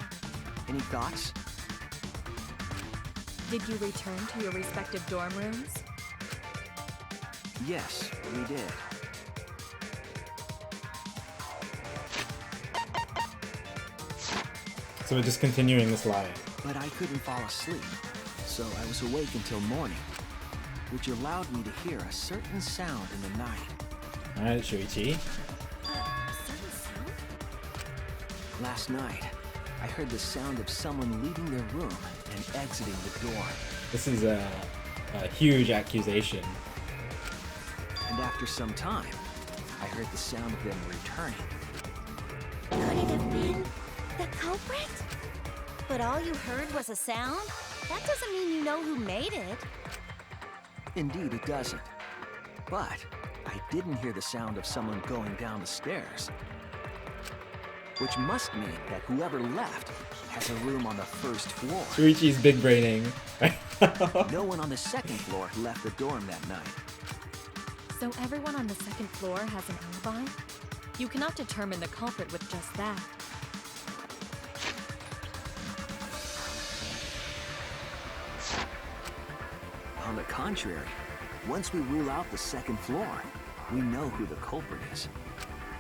any thoughts? Did you return to your respective dorm rooms? Yes, we did. So we're just continuing this lie. But I couldn't fall asleep, so I was awake until morning, which allowed me to hear a certain sound in the night. Alright, Shuichi. Certain sound? Last night, I heard the sound of someone leaving their room and exiting the door. This is a huge accusation. And after some time, I heard the sound of them returning. Could it have been the culprit? But all you heard was a sound? That doesn't mean you know who made it. Indeed, it doesn't. But I didn't hear the sound of someone going down the stairs. Which must mean that whoever left has a room on the first floor. Shuichi's big braining. No one on the second floor left the dorm that night. So everyone on the second floor has an alibi? You cannot determine the culprit with just that. On the contrary, once we rule out the second floor, we know who the culprit is.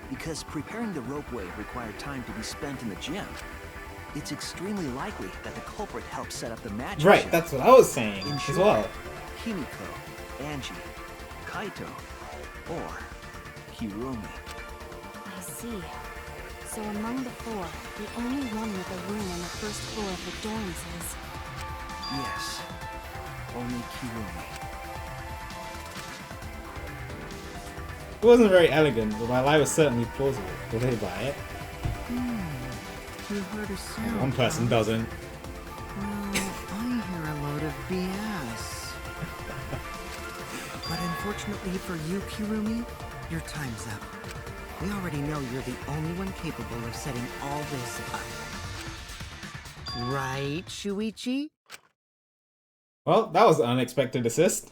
Because preparing the ropeway required time to be spent in the gym, it's extremely likely that the culprit helped set up the magic Right, show. that's what I was saying In as short, well. Himiko, Angie, Kaito, or Kirumi. I see. So among the four, the only one with a room on the first floor of the dorms is... Yes, only Kirumi. It wasn't very elegant, but my lie was certainly plausible. Will they buy it? You heard a sound. One person doesn't. Well, I hear a load of BS. But unfortunately for you, Kirumi, your time's up. We already know you're the only one capable of setting all this up. Right, Shuichi? Well, that was an unexpected assist.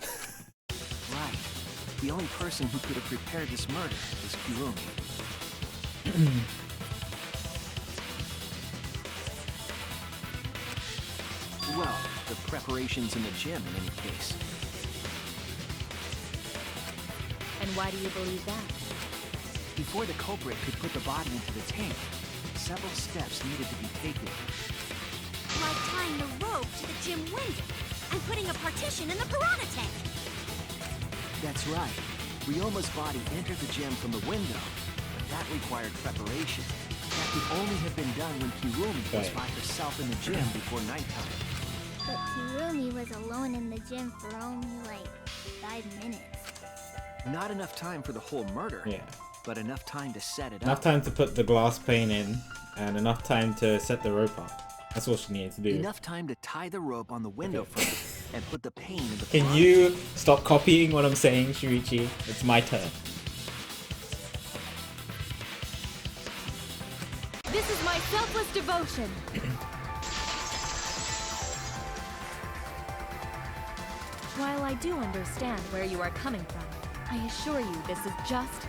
Right. The only person who could have prepared this murder is Kirumi. Well, the preparations in the gym in any case. And And why do you believe that? Before the culprit could put the body into the tank, several steps needed to be taken. Like tying the rope to the gym window and putting a partition in the piranha tank. That's right. Ryoma's body entered the gym from the window, but that required preparation. That could only have been done when Kirumi was by herself in the gym before nighttime. But Kirumi was alone in the gym for only like 5 minutes. Not enough time for the whole murder, Yeah. but enough time to set it Enough up. time to put the glass pane in, and enough time to set the rope up. That's all she needed to do. Enough time to tie the rope on the window frame and put the pane in the Can piranha you tank. stop copying what I'm saying, Shuichi? It's my turn. This is my selfless devotion. While I do understand where you are coming from, I assure you this is just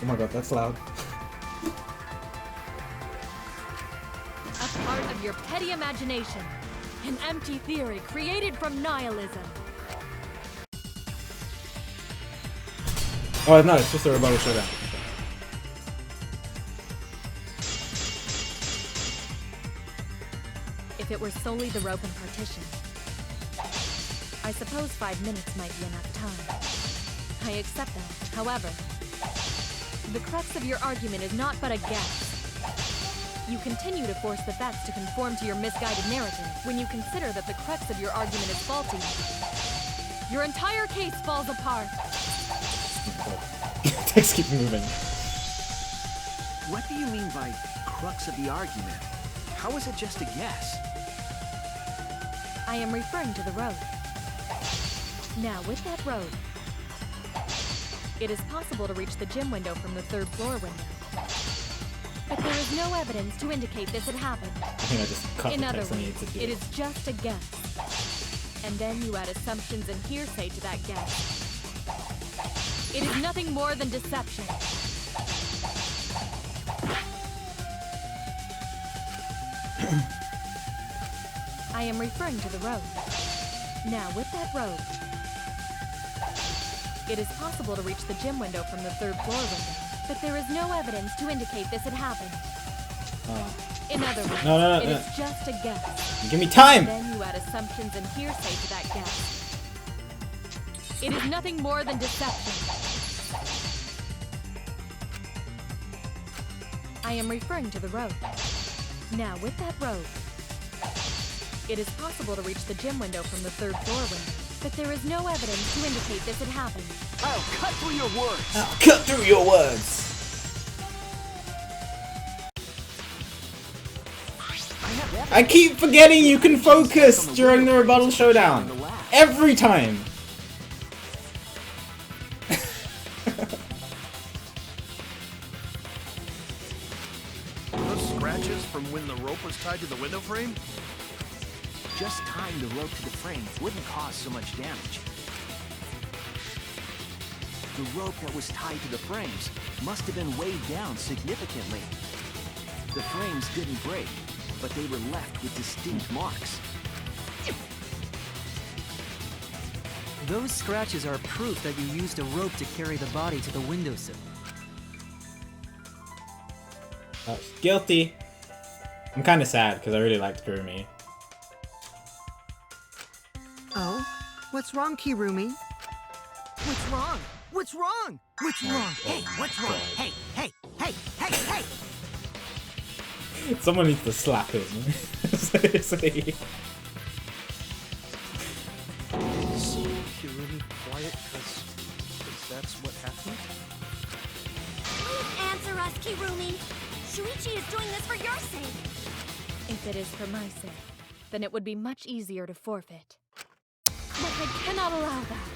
Oh my god, that's loud. a part of your petty imagination. An empty theory created from nihilism. Oh no, it's just a rebuttal showdown. If it were solely the rope and partition, I suppose 5 minutes might be enough time. I accept that. However, the crux of your argument is not but a guess. You continue to force the facts to conform to your misguided narrative when you consider that the crux of your argument is faulty. Your entire case falls apart. Text keep moving. What do you mean by crux of the argument? How is it just a guess? I am referring to the road. Now, with that road, it is possible to reach the gym window from the 3rd floor window. But there is no evidence to indicate this had happened. I think I just cut In the other text I needed words, to do. it is just a guess. And then you add assumptions and hearsay to that guess. It is nothing more than deception. I am referring to the road. Now, with that road, it is possible to reach the gym window from the 3rd floor window. But there is no evidence to indicate this had happened. In other words, No. it is just a guess. Give me time! Then you add assumptions and hearsay to that guess. It is nothing more than deception. I am referring to the road. Now, with that road, it is possible to reach the gym window from the 3rd floor window. But there is no evidence to indicate this had happened. I'll cut through your words! I'll cut through your words! I keep forgetting you can focus during the rebuttal showdown. Every time! Those scratches from when the rope was tied to the window frame? Just tying the rope to the frame wouldn't cause so much damage. The rope that was tied to the frames must have been weighed down significantly. The frames didn't break, but they were left with distinct marks. Those scratches are proof that you used a rope to carry the body to the windowsill. Guilty. I'm kinda sad because I really liked Kurumi. Oh? What's wrong, Kirumi? What's wrong? What's wrong? What's wrong? Hey, what's wrong? Hey, hey, hey, hey, hey! Someone needs to slap him. Seriously. Kirumi quiet, because that's what happened? Please answer us, Kirumi. Shuichi is doing this for your sake. If it is for my sake, then it would be much easier to forfeit. But I cannot allow that,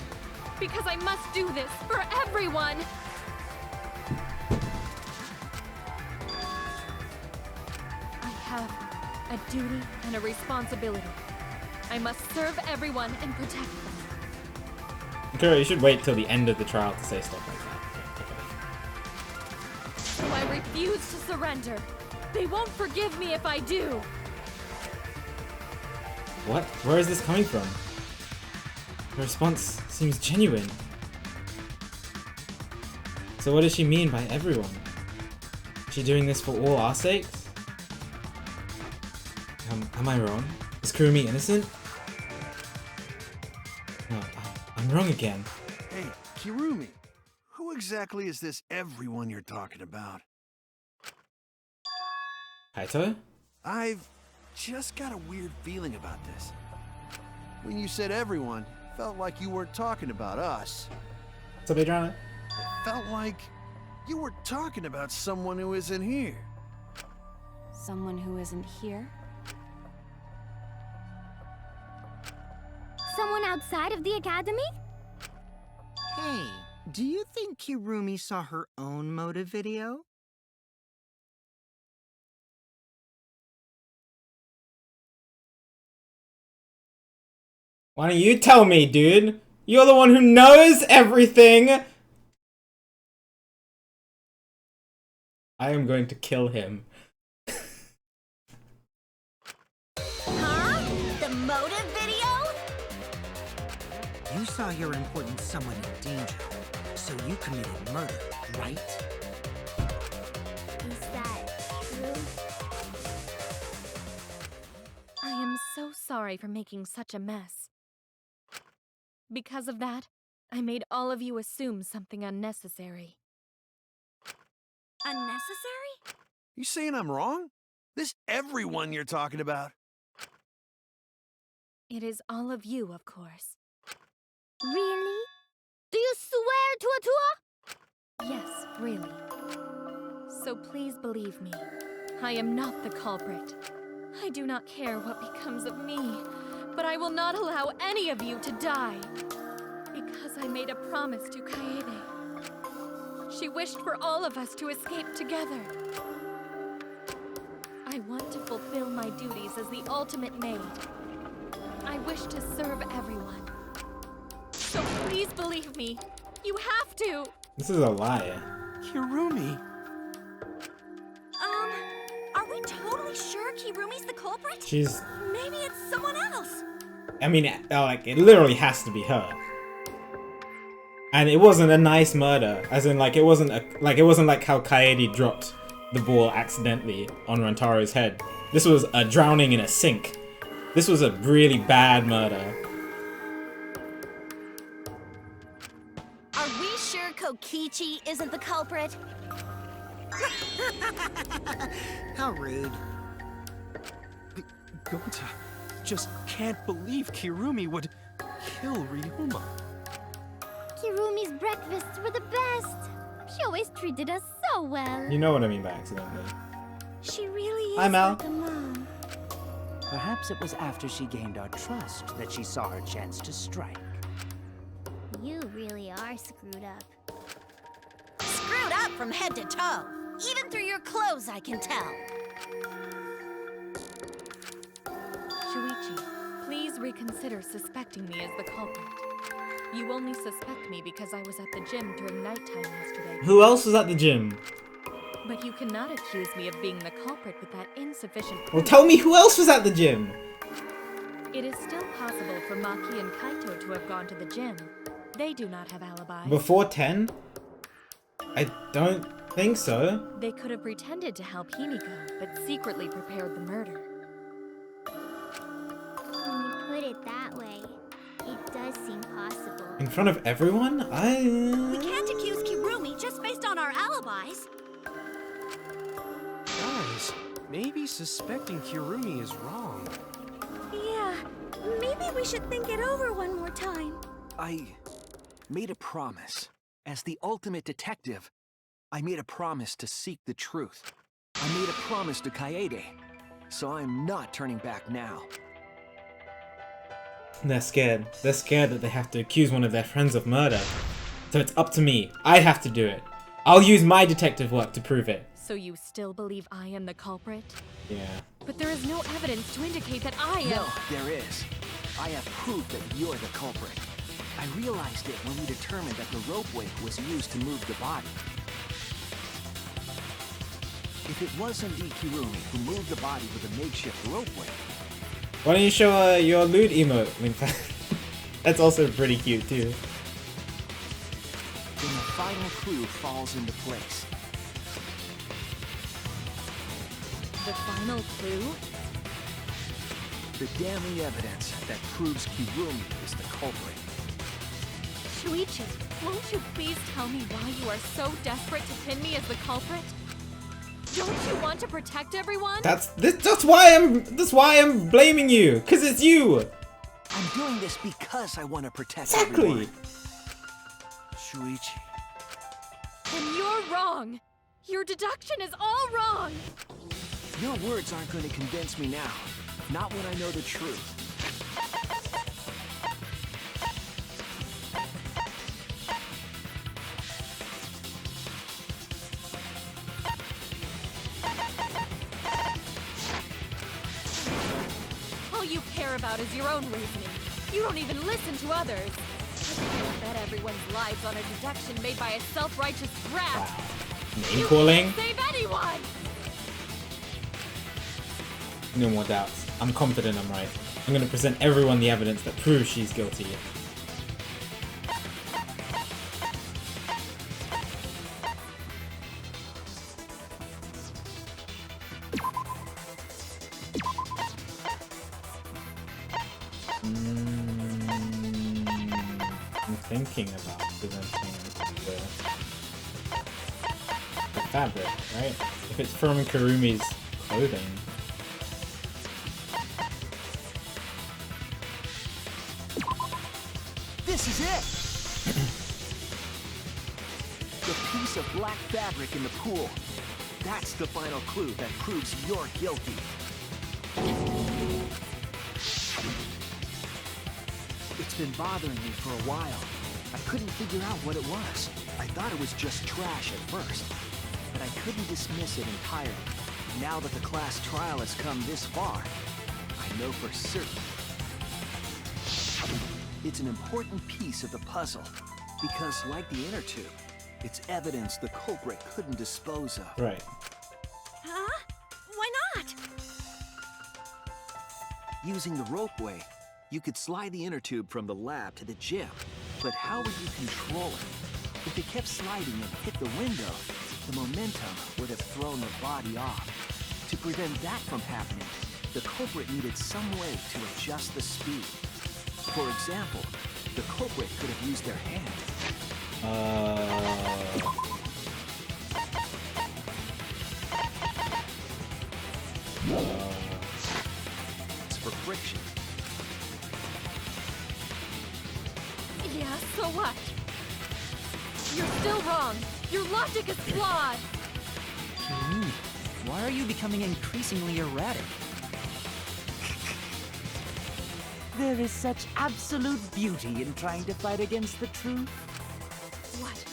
because I must do this for everyone! I have a duty and a responsibility. I must serve everyone and protect them. Kuro, you should wait till the end of the trial to say stuff like that. So I refuse to surrender. They won't forgive me if I do. What? Where is this coming from? Her response seems genuine. So what does she mean by everyone? Is she doing this for all our sakes? Am I wrong? Is Kurumi innocent? No, I'm wrong again. Hey, Kirumi, who exactly is this everyone you're talking about? Kaito? I've just got a weird feeling about this. When you said everyone, felt like you weren't talking about us. So they drawn it. Felt like you were talking about someone who isn't here. Someone who isn't here? Someone outside of the academy? Hey, do you think Kirumi saw her own motive video? Why don't you tell me, dude? You're the one who knows everything! I am going to kill him. Huh? The motive video? You saw your important someone in danger, so you committed murder, right? Is that true? I am so sorry for making such a mess. Because of that, I made all of you assume something unnecessary. Unnecessary? You saying I'm wrong? This everyone you're talking about? It is all of you, of course. Really? Do you swear to a tour? Yes, really. So please believe me. I am not the culprit. I do not care what becomes of me, but I will not allow any of you to die. Because I made a promise to Kaede. She wished for all of us to escape together. I want to fulfill my duties as the ultimate maid. I wish to serve everyone. So please believe me. You have to. This is a lie. Kirumi. Are we totally sure Kirumi's the culprit? She's... Maybe it's someone else. I mean, like, it literally has to be her. And it wasn't a nice murder, as in, like, it wasn't like how Kaede dropped the ball accidentally on Rantaro's head. This was a drowning in a sink. This was a really bad murder. Are we sure Kokichi isn't the culprit? How rude. Gonta just can't believe Kirumi would kill Ryoma. Kirumi's breakfasts were the best. She always treated us so well. You know what I mean by accidentally. She really is Hi, Mal. like a mom. Perhaps it was after she gained our trust that she saw her chance to strike. You really are screwed up. Screwed up from head to toe. Even through your clothes, I can tell. Shuichi, please reconsider suspecting me as the culprit. You only suspect me because I was at the gym during nighttime yesterday. Who else was at the gym? But you cannot accuse me of being the culprit with that insufficient proof. Well, tell me who else was at the gym! It is still possible for Maki and Kaito to have gone to the gym. They do not have alibis. Before 10? I don't think so. They could have pretended to help Himiko, but secretly prepared the murder. When you put it that way, it does seem possible. In front of everyone? We can't accuse Kirumi just based on our alibis. Guys, maybe suspecting Kirumi is wrong. Yeah, maybe we should think it over one more time. I made a promise. As the ultimate detective, I made a promise to seek the truth. I made a promise to Kaede, so I'm not turning back now. They're scared. They're scared that they have to accuse one of their friends of murder. So it's up to me. I have to do it. I'll use my detective work to prove it. So you still believe I am the culprit? Yeah. But there is no evidence to indicate that I am. No, there is. I have proof that you're the culprit. I realized it when we determined that the ropeway was used to move the body. If it was indeed Kirumi who moved the body with a makeshift ropeway, Why don't you show your lewd emote, Link? That's also pretty cute too. Then the final clue falls into place. The final clue? The damning evidence that proves Kirumi is the culprit. Shuichi, won't you please tell me why you are so desperate to pin me as the culprit? Don't you want to protect everyone? That's why I'm blaming you, cause it's you. I'm doing this because I want to protect Exactly. everyone. Shuichi. Then you're wrong. Your deduction is all wrong. Your words aren't going to convince me now. Not when I know the truth. All you care about is your own reasoning. You don't even listen to others. You can't bet everyone's lives on a deduction made by a self-righteous brat. Name calling? You can't save anyone! No more doubts. I'm confident I'm right. I'm gonna present everyone the evidence that proves she's guilty. I'm thinking about presenting the fabric, right? If it's from Kurumi's clothing. This is it! The piece of black fabric in the pool. That's the final clue that proves you're guilty. It's been bothering me for a while. I couldn't figure out what it was. I thought it was just trash at first, but I couldn't dismiss it entirely. Now that the class trial has come this far, I know for certain. It's an important piece of the puzzle, because like the inner tube, it's evidence the culprit couldn't dispose of. Right. Huh? Why not? Using the ropeway, you could slide the inner tube from the lab to the gym, but how would you control it? If it kept sliding and hit the window, the momentum would have thrown the body off. To prevent that from happening, the culprit needed some way to adjust the speed. For example, the culprit could have used their hand. It's for friction. Yeah, so what? You're still wrong. Your logic is flawed. Why are you becoming increasingly erratic? There is such absolute beauty in trying to fight against the truth. What?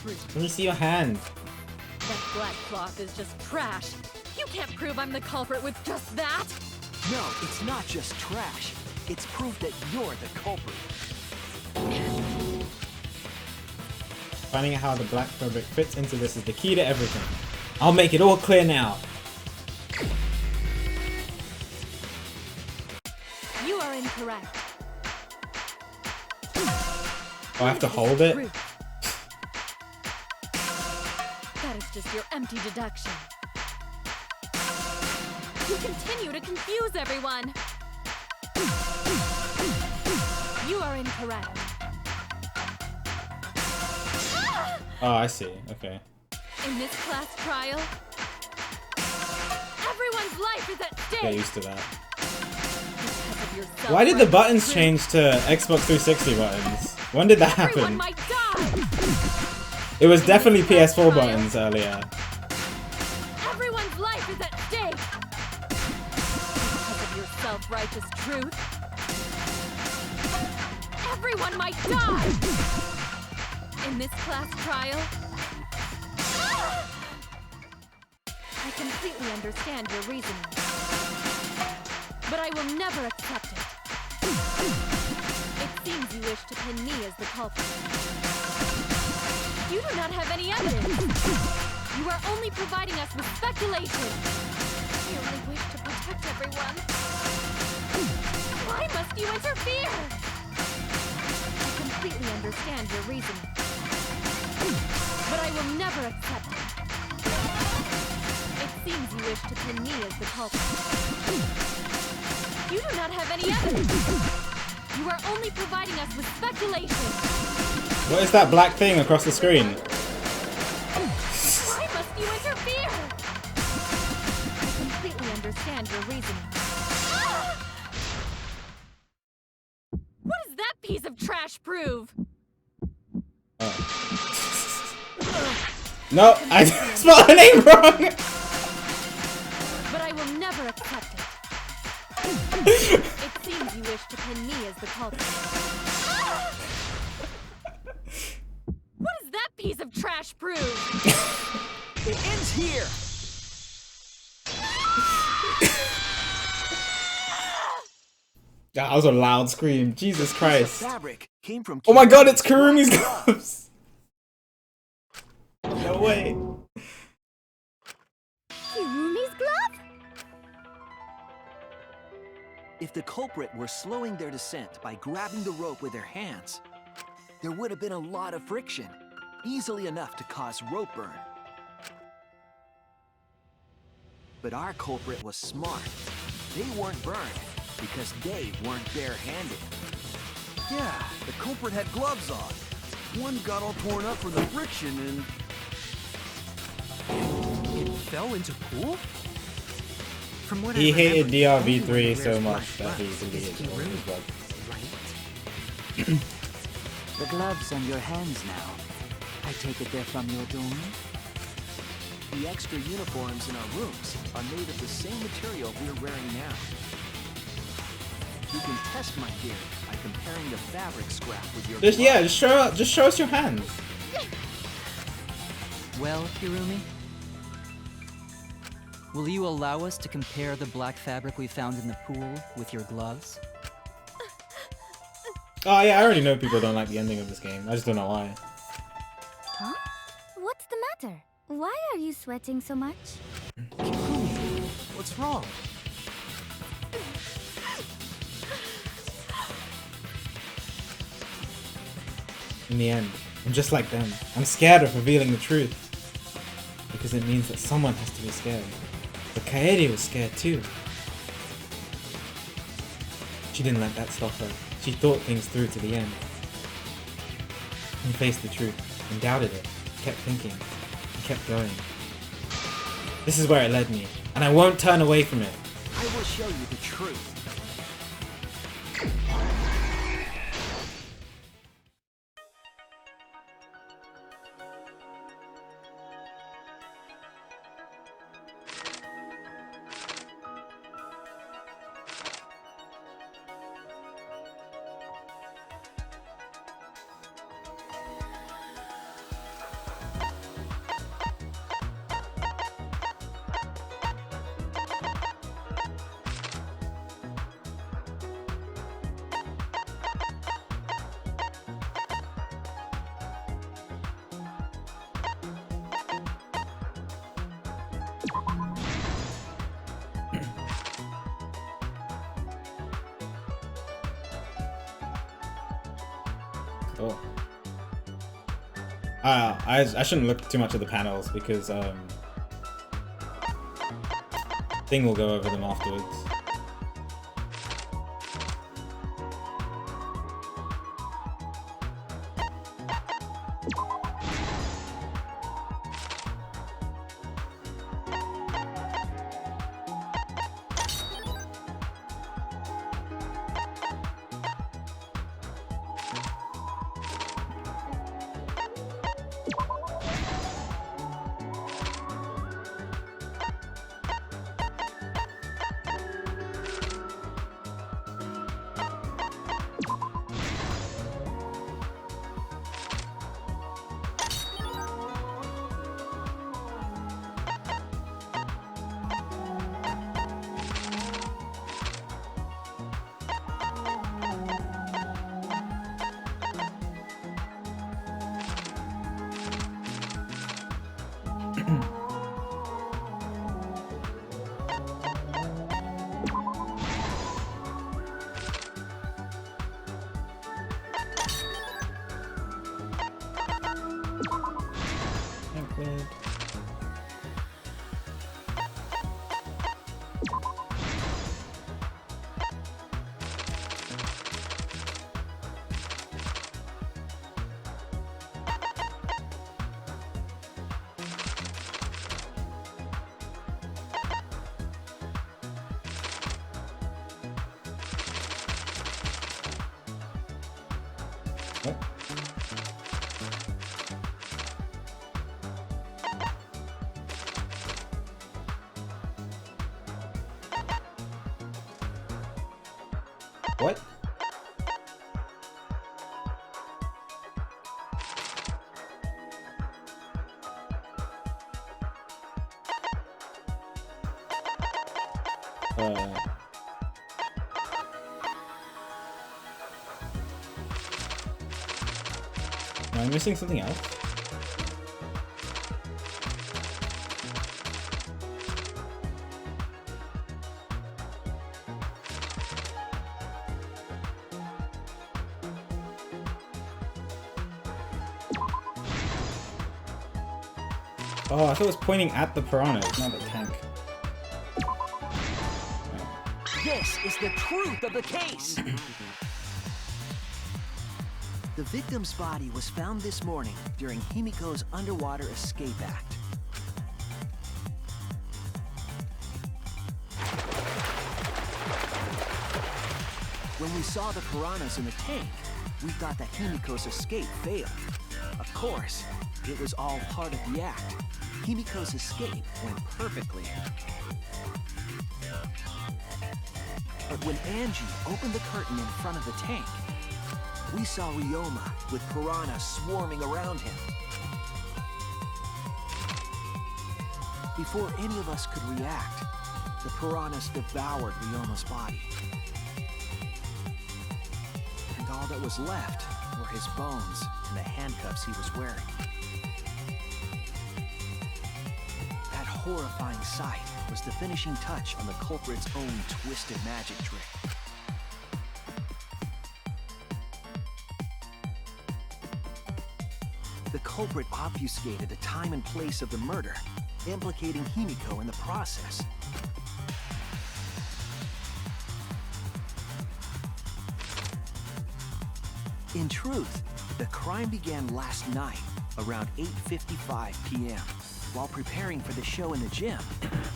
Truth. Let me see your hand. That black cloth is just trash. You can't prove I'm the culprit with just that. No, it's not just trash. It's proof that you're the culprit. Finding out how the black fabric fits into this is the key to everything. I'll make it all clear now. You are incorrect. Oh, I have to hold it? That is just your empty deduction. You continue to confuse everyone. You are incorrect. Oh, I see. Okay. In this class trial, everyone's life is at stake. Get used to that. Because of your Why did the self-righteous buttons truth. change to Xbox 360 buttons? When did that Everyone happen? might die. It was definitely PS4 buttons earlier. Everyone's life is at stake. Because of your self-righteous truth, everyone might die. In this class trial, I completely understand your reasoning, but I will never accept it. It seems you wish to pin me as the culprit. You do not have any evidence. You are only providing us with speculation. I only wish to protect everyone. Why must you interfere? completely understand your reasoning. But I will never accept it. It seems you wish to pin me as the culprit. You do not have any evidence. You are only providing us with speculation. What is that black thing across the screen? Why must you interfere? I completely understand your reasoning. What does that piece of trash prove? No, I spelled her name wrong! But I will never accept it. It seems you wish to pin me as the culprit. What does that piece of trash prove? It ends here. That was a loud scream. Jesus Christ. Fabric came from Oh my god, it's Kurumi's gloves! No way. Kirumi's glove? If the culprit were slowing their descent by grabbing the rope with their hands, there would have been a lot of friction, easily enough to cause rope burn. But our culprit was smart. They weren't burned because they weren't bare-handed. Yeah, the culprit had gloves on. One got all torn up from the friction and... It fell into pool? From what He I hated remember, DRV3 everyone so wears much black that he gloves. deleted It's all his Kirumi, gloves. right? The gloves on your hands now. I take it they're from your dorm? The extra uniforms in our rooms are made of the same material we're wearing now. You can test my theory by comparing the fabric scrap with your Just, glove. yeah, just show us your hands. Well, Hirumi? Will you allow us to compare the black fabric we found in the pool with your gloves? Oh yeah, I already know people don't like the ending of this game. I just don't know why. Huh? What's the matter? Why are you sweating so much? What's wrong? In the end, I'm just like them. I'm scared of revealing the truth. Because it means that someone has to be scared. But Kaede was scared too. She didn't let that stop her. She thought things through to the end. And faced the truth, and doubted it, kept thinking, and kept going. This is where it led me, and I won't turn away from it. I will show you the truth. Oh. I shouldn't look too much at the panels because Thing will go over them afterwards. squid. What? Am I missing something else? Oh, I thought it was pointing at the piranhas, not the tank. This is the truth of the case. The victim's body was found this morning during Himiko's underwater escape act. When we saw the piranhas in the tank, we thought that Himiko's escape failed. Of course, it was all part of the act. Himiko's escape went perfectly. But when Angie opened the curtain in front of the tank, we saw Ryoma with piranhas swarming around him. Before any of us could react, the piranhas devoured Ryoma's body. And all that was left were his bones and the handcuffs he was wearing. That horrifying sight was the finishing touch on the culprit's own twisted magic trick. The culprit obfuscated the time and place of the murder, implicating Himiko in the process. In truth, the crime began last night, around 8:55 p.m. While preparing for the show in the gym,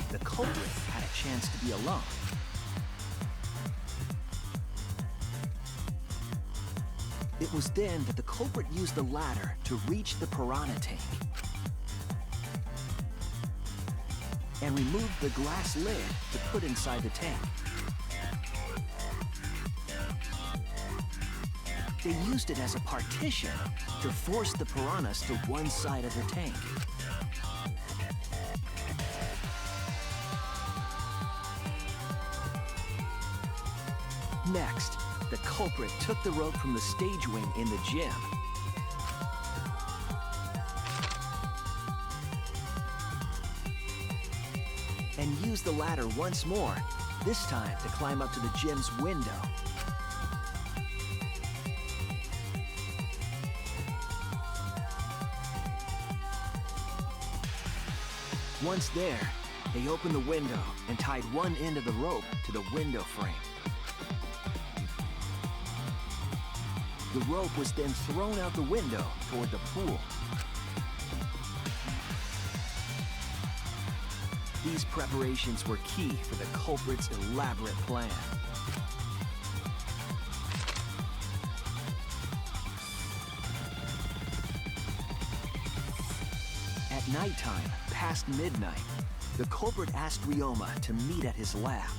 the culprit had a chance to be alone. It was then that the culprit used the ladder to reach the piranha tank and removed the glass lid to put inside the tank. They used it as a partition to force the piranhas to one side of the tank. Next, the culprit took the rope from the stage wing in the gym and used the ladder once more, this time to climb up to the gym's window. Once there, they opened the window and tied one end of the rope to the window frame. The rope was then thrown out the window toward the pool. These preparations were key for the culprit's elaborate plan. At nighttime, past midnight, the culprit asked Ryoma to meet at his lab.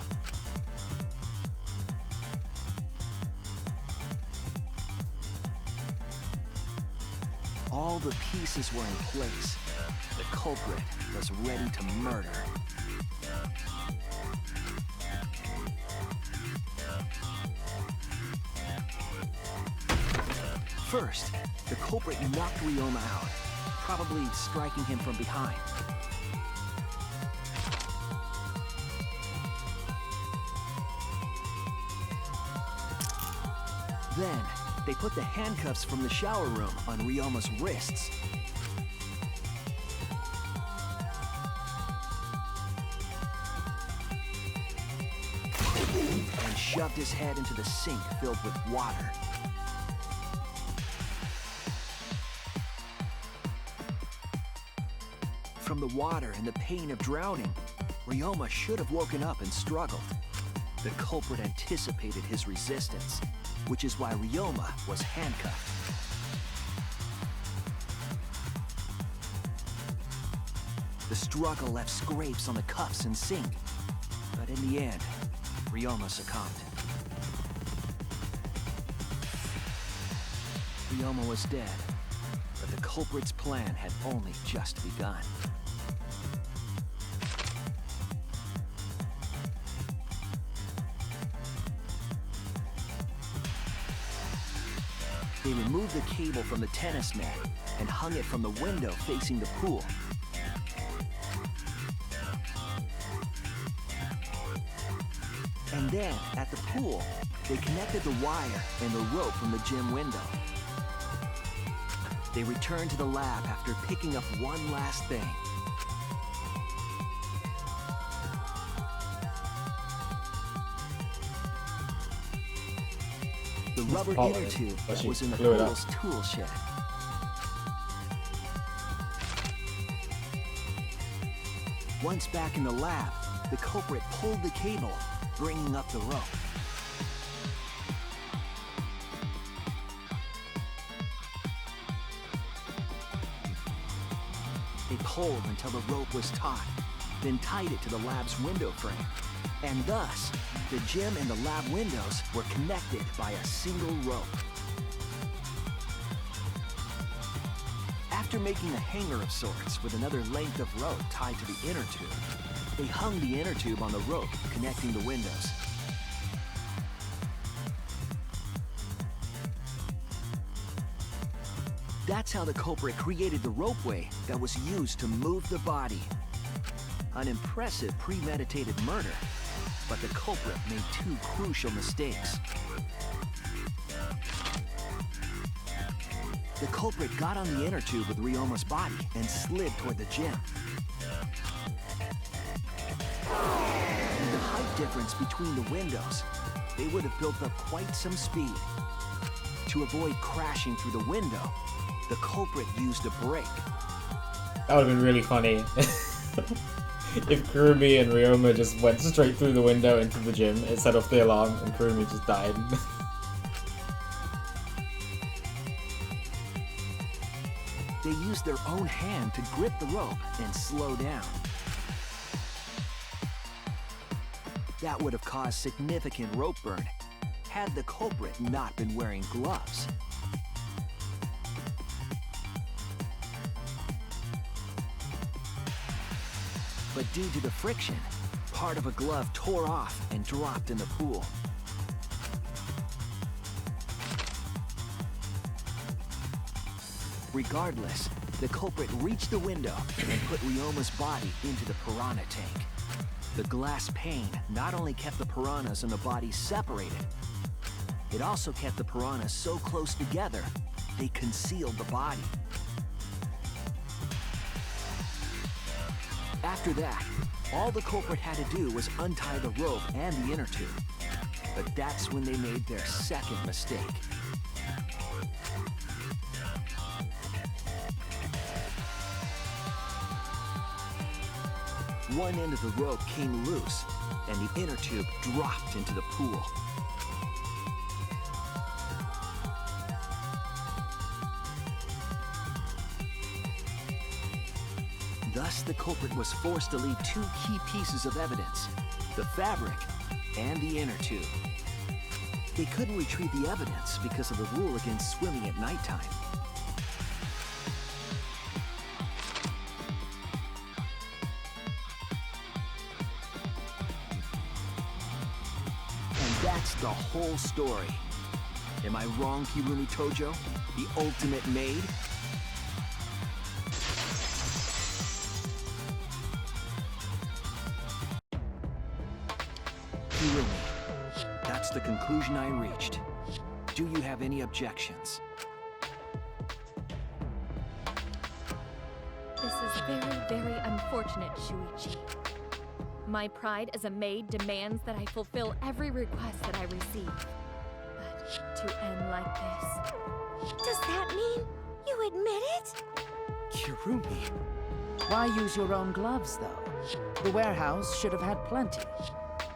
All the pieces were in place. The culprit was ready to murder. First, the culprit knocked Ryoma out, probably striking him from behind. Then, they put the handcuffs from the shower room on Ryoma's wrists. shoved his head into the sink filled with water. From the water and the pain of drowning, Ryoma should have woken up and struggled. The culprit anticipated his resistance, which is why Ryoma was handcuffed. The struggle left scrapes on the cuffs and sink, but in the end, Ryoma succumbed. Ryoma was dead, but the culprit's plan had only just begun. They removed the cable from the tennis net and hung it from the window facing the pool. And then, at the pool, they connected the wire and the rope from the gym window. They returned to the lab after picking up one last thing. The rubber inner tube that was in the pool's tool shed. Once back in the lab, the culprit pulled the cable, bringing up the rope. They pulled until the rope was taut, then tied it to the lab's window frame. And thus, the gym and the lab windows were connected by a single rope. After making a hanger of sorts with another length of rope tied to the inner tube, they hung the inner tube on the rope connecting the windows. That's how the culprit created the ropeway that was used to move the body. An impressive premeditated murder, but the culprit made two crucial mistakes. The culprit got on the inner tube with Ryoma's body and slid toward the gym. With the height difference between the windows, they would have built up quite some speed. To avoid crashing through the window, the culprit used a brake. That would have been really funny. If Kurumi and Ryoma just went straight through the window into the gym, it set off the alarm, and Kurumi just died. They used their own hand to grip the rope and slow down. That would have caused significant rope burn had the culprit not been wearing gloves. But due to the friction, part of a glove tore off and dropped in the pool. Regardless, the culprit reached the window and put Ryoma's body into the piranha tank. The glass pane not only kept the piranhas and the body separated, it also kept the piranhas so close together, they concealed the body. After that, all the culprit had to do was untie the rope and the inner tube. But that's when they made their second mistake. One end of the rope came loose, and the inner tube dropped into the pool. Thus, the culprit was forced to leave two key pieces of evidence, the fabric and the inner tube. They couldn't retrieve the evidence because of the rule against swimming at nighttime. And that's the whole story. Am I wrong, Kirumi Tojo? The ultimate maid? That's the conclusion I reached. Do you have any objections? This is very, very unfortunate, Shuichi. My pride as a maid demands that I fulfill every request that I receive. But to end like this... Does that mean you admit it? Kirumi. Why use your own gloves, though? The warehouse should have had plenty.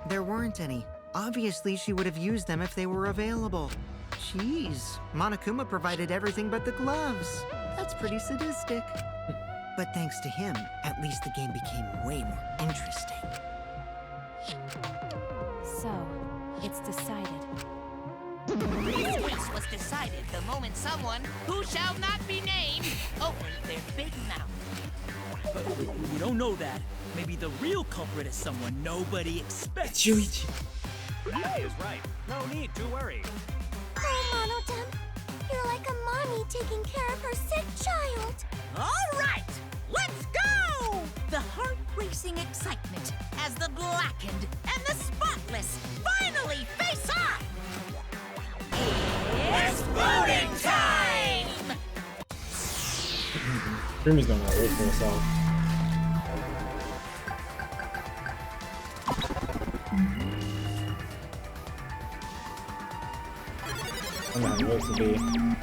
There weren't any. Obviously, she would have used them if they were available. Jeez, Monokuma provided everything but the gloves. That's pretty sadistic. But thanks to him, at least the game became way more interesting. So, it's decided. This case was decided the moment someone, who shall not be named, opened their big mouth. But we don't know that. Maybe the real culprit is someone nobody expects. Yuichi. That is right. No need to worry. Oh, Monodem, you're like a mommy taking care of her sick child. All right, let's go! The heart-racing excitement as the blackened and the spotless finally face off! It's voting time! Kurumi's gonna wait for herself. I'm not vote to be. Now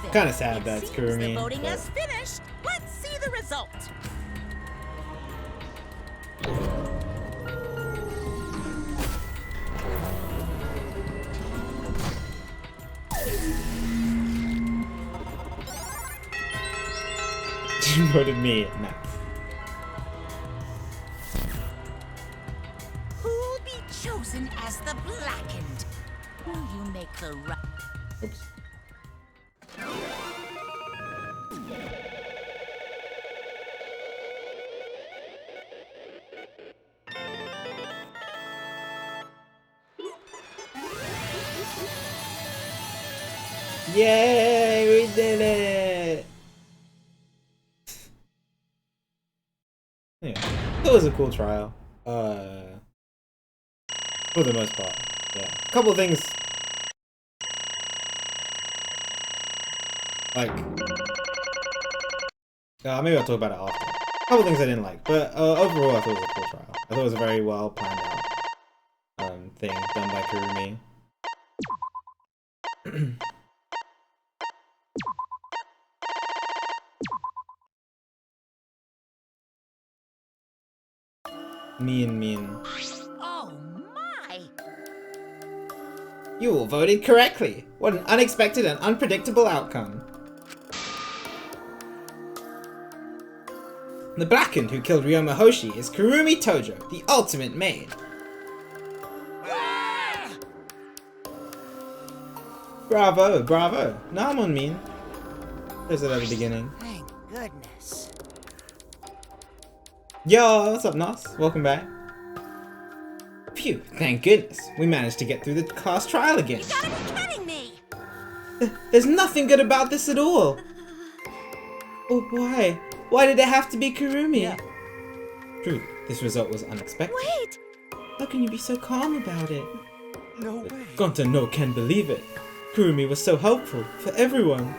then, Kinda sad it that's seems Kurumi, the voting but- is finished. Let's see the result. You voted me. Nice. Who'll be chosen as the blackened? Will you make the right? Oops. Yay! We did it! Yeah, it was a cool trial. For the most part, yeah. A couple things, like, maybe I'll talk about it after. A couple things I didn't like, but overall I thought it was a cool trial. I thought it was a very well planned out thing done by Kurumi. Mean. Oh my! You all voted correctly. What an unexpected and unpredictable outcome. The blackened who killed Ryoma Hoshi is Kurumi Tojo, the ultimate maid. Bravo, bravo. Namon mean. There's it at the beginning. Thank goodness. Yo, what's up, Nos? Welcome back. Phew, thank goodness. We managed to get through the class trial again. You gotta be kidding me! There's nothing good about this at all. Oh, why? Why did it have to be Kurumi? Yeah. True, this result was unexpected. Wait! How can you be so calm about it? No way. Gonta no can believe it. Kurumi was so helpful for everyone.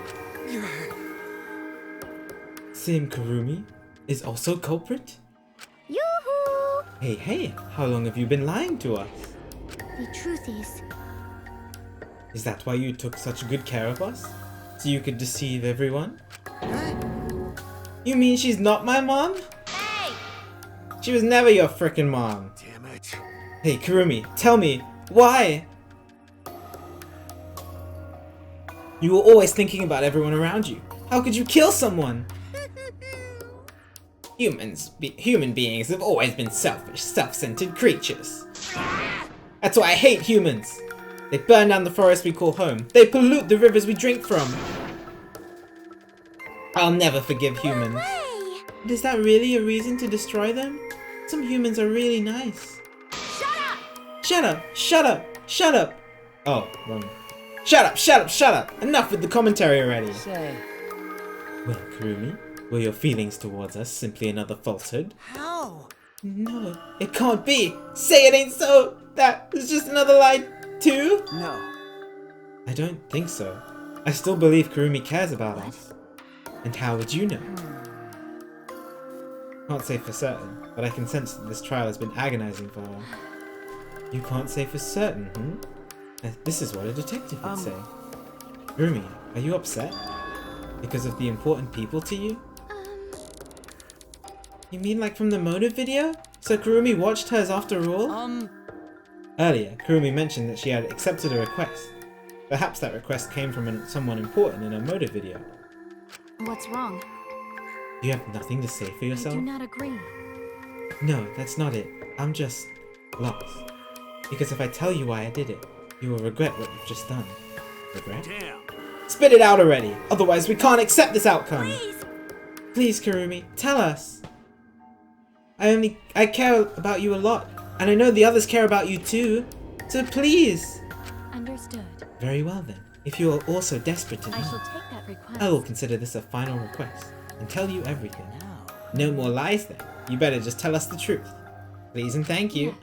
Same Kurumi is also culprit? Yoo-hoo! Hey, how long have you been lying to us? The truth Is that why you took such good care of us? So you could deceive everyone? You mean she's not my mom? Hey! She was never your frickin' mom. Damn it. Hey, Kurumi, tell me, why? You were always thinking about everyone around you. How could you kill someone? Human beings have always been selfish, self-centered creatures. That's why I hate humans. They burn down the forest we call home. They pollute the rivers we drink from. I'll never forgive humans. Hey! But is that really a reason to destroy them? Some humans are really nice. Shut up! Shut up! Shut up! Shut up! Oh, wrong. Shut up! Shut up! Shut up! Enough with the commentary already. Say, Well, Kurumi, were your feelings towards us simply another falsehood? How? No, it can't be! Say it ain't so! That was just another lie, too? No. I don't think so. I still believe Kurumi cares about us. And how would you know? Can't say for certain, but I can sense that this trial has been agonizing for her. You can't say for certain, This is what a detective would say. Rumi, are you upset? Because of the important people to you? You mean like from the motive video? So Kurumi watched hers after all? Earlier, Kurumi mentioned that she had accepted a request. Perhaps that request came from someone important in her motive video. What's wrong? You have nothing to say for yourself? I do not agree. No, that's not it. I'm just lost. Because if I tell you why I did it, you will regret what you've just done. Regret? Damn. Spit it out already! Otherwise we can't accept this outcome! Please, Kurumi, tell us! I care about you a lot, and I know the others care about you too. So please! Understood. Very well then. If you are also desperate to know, I shall take that request. I will consider this a final request, and tell you everything. No more lies then. You better just tell us the truth. Please and thank you.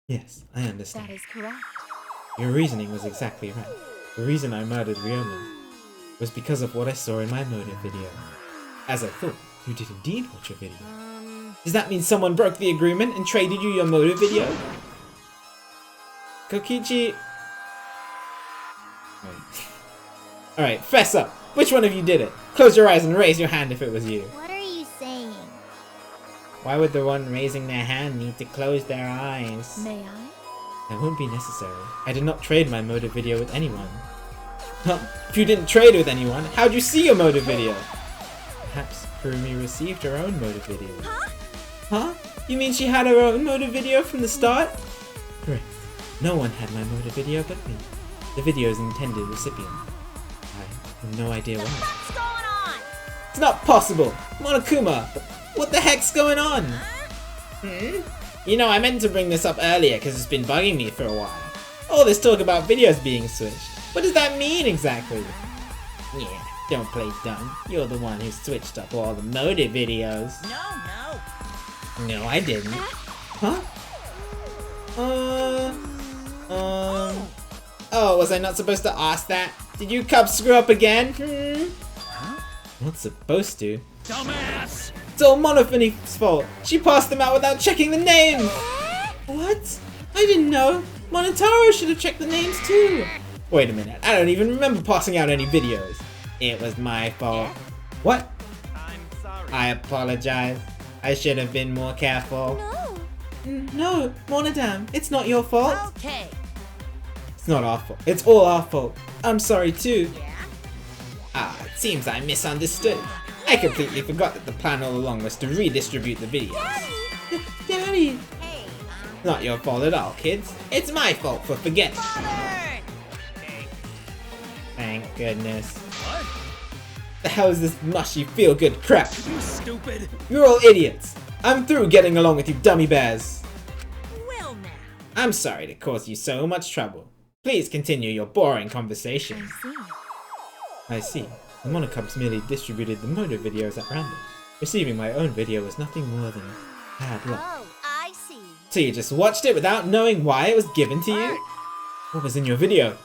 Yes, I understand. That is correct. Your reasoning was exactly right. The reason I murdered Ryoma was because of what I saw in my motive video. As I thought, you did indeed watch a video. Does that mean someone broke the agreement and traded you your motive video? Kokichi... Alright, fess up! Which one of you did it? Close your eyes and raise your hand if it was you. What are you saying? Why would the one raising their hand need to close their eyes? May I? That won't be necessary. I did not trade my motive video with anyone. Well, if you didn't trade with anyone, how'd you see your motive video? Perhaps Kurumi received her own motive video. Huh? You mean she had her own motive video from the start? Correct. No one had my motive video but me. The video's intended recipient. I have no idea why. What's going on? It's not possible! Monokuma! What the heck's going on? You know, I meant to bring this up earlier because it's been bugging me for a while. All this talk about videos being switched. What does that mean exactly? Yeah, don't play dumb. You're the one who switched up all the motive videos. No, I didn't. Huh? Oh, was I not supposed to ask that? Did you cubs screw up again? Not supposed to. Dumbass! It's all Monofini's fault. She passed them out without checking the names. What? I didn't know. Monotaro should have checked the names too. Wait a minute. I don't even remember passing out any videos. It was my fault. What? I'm sorry. I apologize. I should have been more careful. No, Monodam, it's not your fault. Okay. It's not our fault. It's all our fault. I'm sorry too. Yeah? It seems I misunderstood. I completely forgot that the plan all along was to redistribute the videos. Daddy! Hey, Not your fault at all, kids. It's my fault for forgetting. Father! Thank goodness. What? The hell is this mushy feel-good crap? You stupid! You're all idiots. I'm through getting along with you dummy bears. Well now. I'm sorry to cause you so much trouble. Please continue your boring conversation. I see. The Monocubs merely distributed the motive videos at random. Receiving my own video was nothing more than bad luck. Oh, I see. So you just watched it without knowing why it was given to you? What was in your video?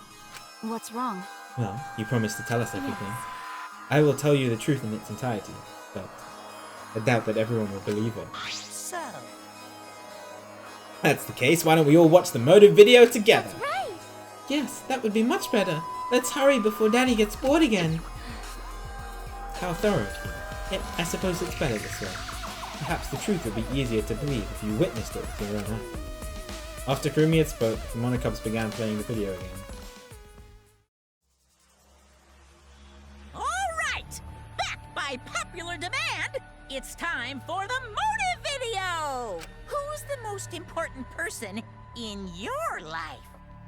What's wrong? Well, you promised to tell us everything. I will tell you the truth in its entirety, but I doubt that everyone will believe it. So, That's the case, why don't we all watch the motive video together? Right! Yes, that would be much better. Let's hurry before Daddy gets bored again. How thorough of you. Yet, I suppose it's better this way. Perhaps the truth would be easier to believe if you witnessed it with your own eyes. After Kurumi had spoke, the Monocubs began playing the video again. all right! Back by popular demand, it's time for the motive video! Who's the most important person in your life?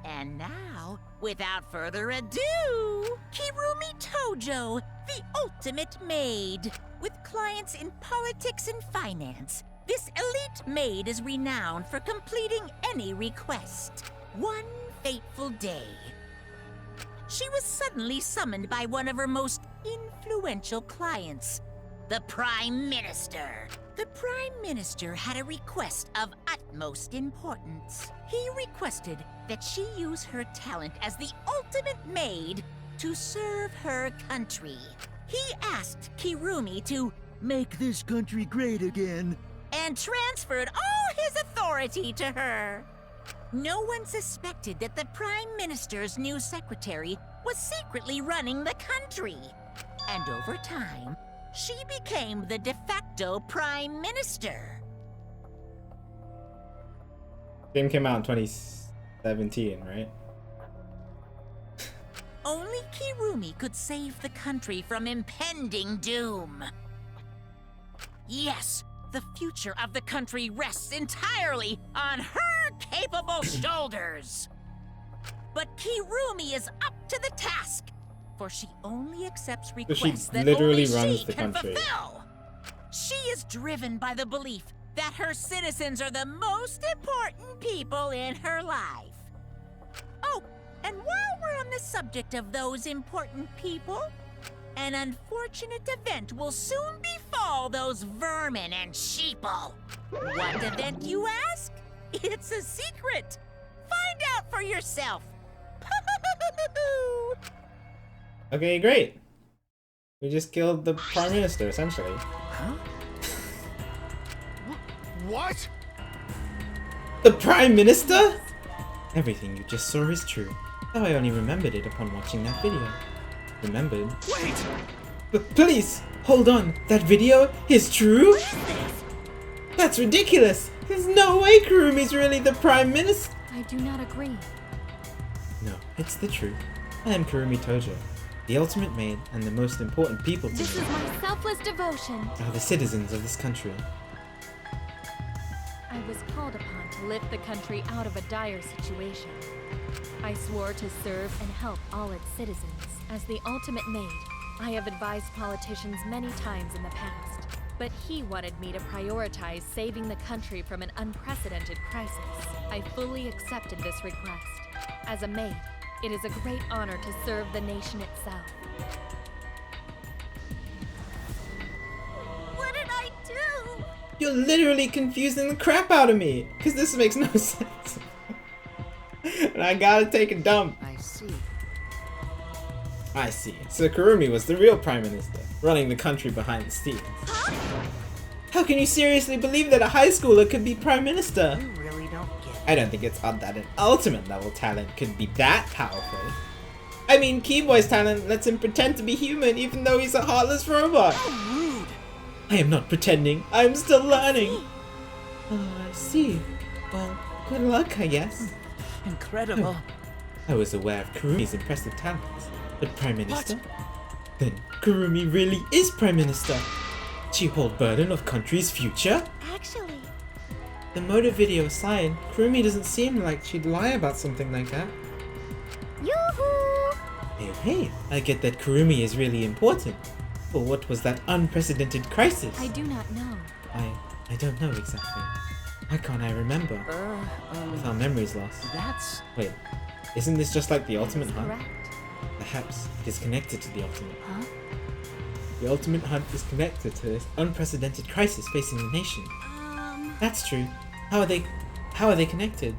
And now, without further ado, Kirumi Tojo, the ultimate maid. With clients in politics and finance, this elite maid is renowned for completing any request. One fateful day, she was suddenly summoned by one of her most influential clients, the Prime Minister. The Prime Minister had a request of utmost importance. He requested that she use her talent as the ultimate maid to serve her country. He asked Kirumi to Make this country great again. And transferred all his authority to her. No one suspected that the Prime Minister's new secretary was secretly running the country. And over time, she became the de facto Prime Minister. Game came out in 2017, right? Only Kirumi could save the country from impending doom. Yes, the future of the country rests entirely on her capable shoulders. But Kirumi is up to the task, for she only accepts requests that literally only runs she the can country. fulfill. She is driven by the belief that her citizens are the most important people in her life. Oh, and while we're on the subject of those important people, an unfortunate event will soon befall those vermin and sheeple. What event, you ask? It's a secret. Find out for yourself. Okay, great. We just killed the Prime Minister, essentially. Huh? What? The Prime Minister? Everything you just saw is true. Though I only remembered it upon watching that video. Remembered? Wait! Please, hold on. That video is true? That's ridiculous. There's no way Kurumi's really the Prime Minister. I do not agree. No, it's the truth. I am Kurumi Tojo, the ultimate maid and the most important people to This me is my selfless devotion. are the citizens of this country. I was called upon to lift the country out of a dire situation. I swore to serve and help all its citizens. As the ultimate maid, I have advised politicians many times in the past, but he wanted me to prioritize saving the country from an unprecedented crisis. I fully accepted this request. As a maid, it is a great honor to serve the nation itself. What did I do? You're literally confusing the crap out of me, because this makes no sense. And I gotta take a dump. I see. I see. So Kurumi was the real Prime Minister, running the country behind the scenes. How can you seriously believe that a high schooler could be Prime Minister? You really don't get it. I don't think it's odd that an ultimate level talent could be that powerful. I mean, Keyboy's talent lets him pretend to be human even though he's a heartless robot. How rude! I am not pretending. I am still learning. Oh, I see. Well, good luck, I guess. Incredible. I was aware of Kurumi's impressive talents, but Prime Minister? Then Kurumi really is Prime Minister. She hold burden of country's future? Actually, The motive video aside, Kurumi doesn't seem like she'd lie about something like that. yoo-hoo! Hey, I get that Kurumi is really important. But what was that unprecedented crisis? I do not know. I don't know exactly. Why can't I remember? With our memories lost. That's... Wait, isn't this just like the Ultimate Hunt? Correct. Perhaps it is connected to the Ultimate. Huh? The Ultimate Hunt is connected to this unprecedented crisis facing the nation. That's true. How are they connected?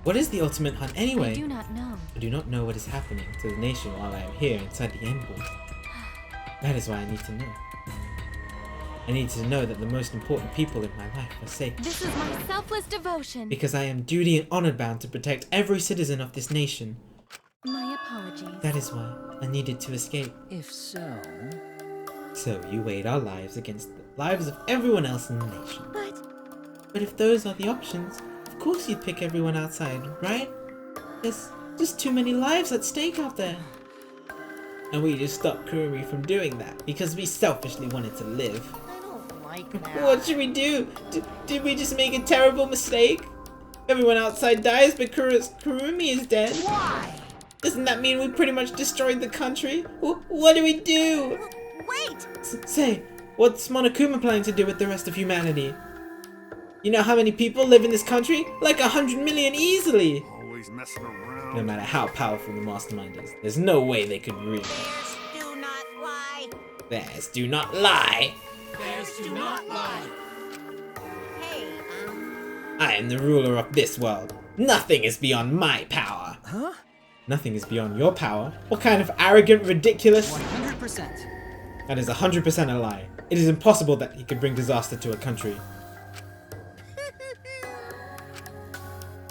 What is the Ultimate Hunt anyway? I do not know. I do not know what is happening to the nation while I am here inside the Endwall. That is why I need to know. I need to know that the most important people in my life are safe. This is my selfless devotion. Because I am duty and honor bound to protect every citizen of this nation. My apologies. That is why I needed to escape. If so... So you weighed our lives against the lives of everyone else in the nation. But if those are the options, of course you'd pick everyone outside, right? There's just too many lives at stake out there. And we just stopped Kurumi from doing that because we selfishly wanted to live. I don't like that. What should we do? Did we just make a terrible mistake? Everyone outside dies, but Kurumi is dead. Why? Doesn't that mean we pretty much destroyed the country? What do we do? Wait! Say, what's Monokuma planning to do with the rest of humanity? You know how many people live in this country? Like 100 million easily! Always messing around. No matter how powerful the mastermind is, there's no way they could really. Bears do not lie. Bears do not lie! Bears do not lie. Hey, I am the ruler of this world. Nothing is beyond my power. Huh? Nothing is beyond your power. What kind of arrogant, ridiculous... 100%. That is 100% a lie. It is impossible that he could bring disaster to a country.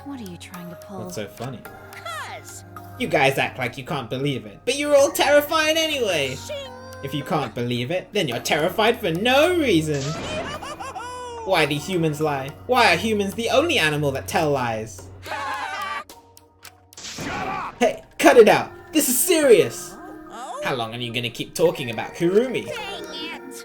What are you trying to pull? What's so funny? Cuz. You guys act like you can't believe it, but you're all terrifying anyway. If you can't believe it, then you're terrified for no reason. Why do humans lie? Why are humans the only animal that tell lies? Hey, cut it out! This is serious! How long are you gonna keep talking about Kurumi?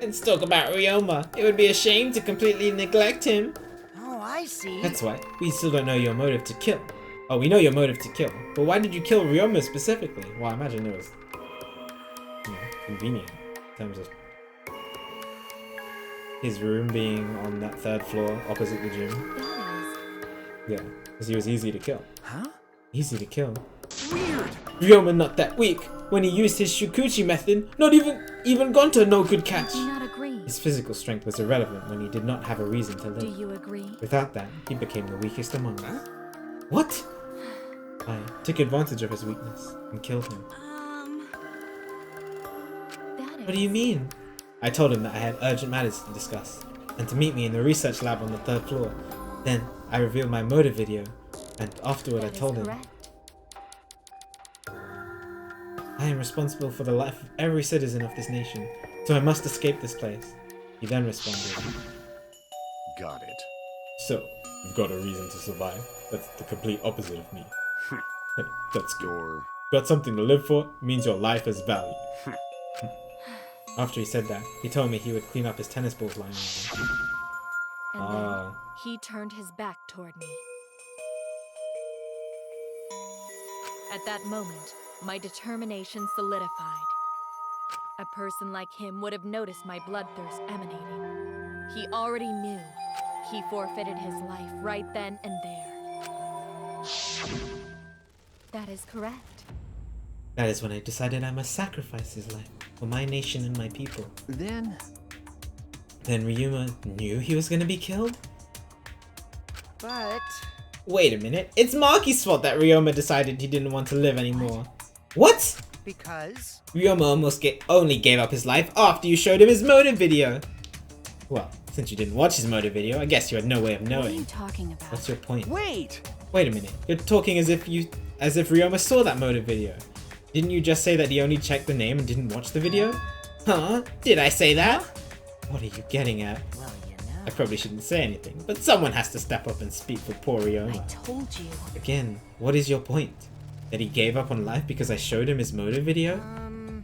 Let's talk about Ryoma. It would be a shame to completely neglect him. Oh, I see. That's why. We still don't know your motive to kill. Oh, we know your motive to kill. But why did you kill Ryoma specifically? Well, I imagine it was, you know, convenient in terms of his room being on that 3rd floor opposite the gym. Yeah, because he was easy to kill. Huh? Easy to kill. Weird! Ryoma not that weak. When he used his Shukuchi method, not even Gonta no could catch. Do you not agree? His physical strength was irrelevant when he did not have a reason to live. Do you agree? Without that, he became the weakest among us. What? I took advantage of his weakness and killed him. What do you mean? I told him that I had urgent matters to discuss, and to meet me in the research lab on the 3rd floor. Then, I revealed my motive video, and afterward I told him, I am responsible for the life of every citizen of this nation, so I must escape this place. He then responded, Got it. So, you've got a reason to survive. That's the complete opposite of me. Hey, that's good. Got something to live for, means your life has value. After he said that, he told me he would clean up his tennis balls lying around. And then he turned his back toward me. At that moment, my determination solidified. A person like him would have noticed my bloodthirst emanating. He already knew. He forfeited his life right then and there. That is correct. That is when I decided I must sacrifice his life for my nation and my people. Then Ryuma knew he was gonna be killed? But... Wait a minute, it's Maki's fault that Ryoma decided he didn't want to live anymore. What? Because... Ryoma only gave up his life after you showed him his motive video. Well, since you didn't watch his motive video, I guess you had no way of knowing. What are you talking about? What's your point? wait! Wait a minute, you're talking as if Ryoma saw that motive video. Didn't you just say that he only checked the name and didn't watch the video? Huh? Did I say that? What are you getting at? Well, you know. I probably shouldn't say anything, but someone has to step up and speak for poor Ryoma. I told you. Again, what is your point? That he gave up on life because I showed him his motive video?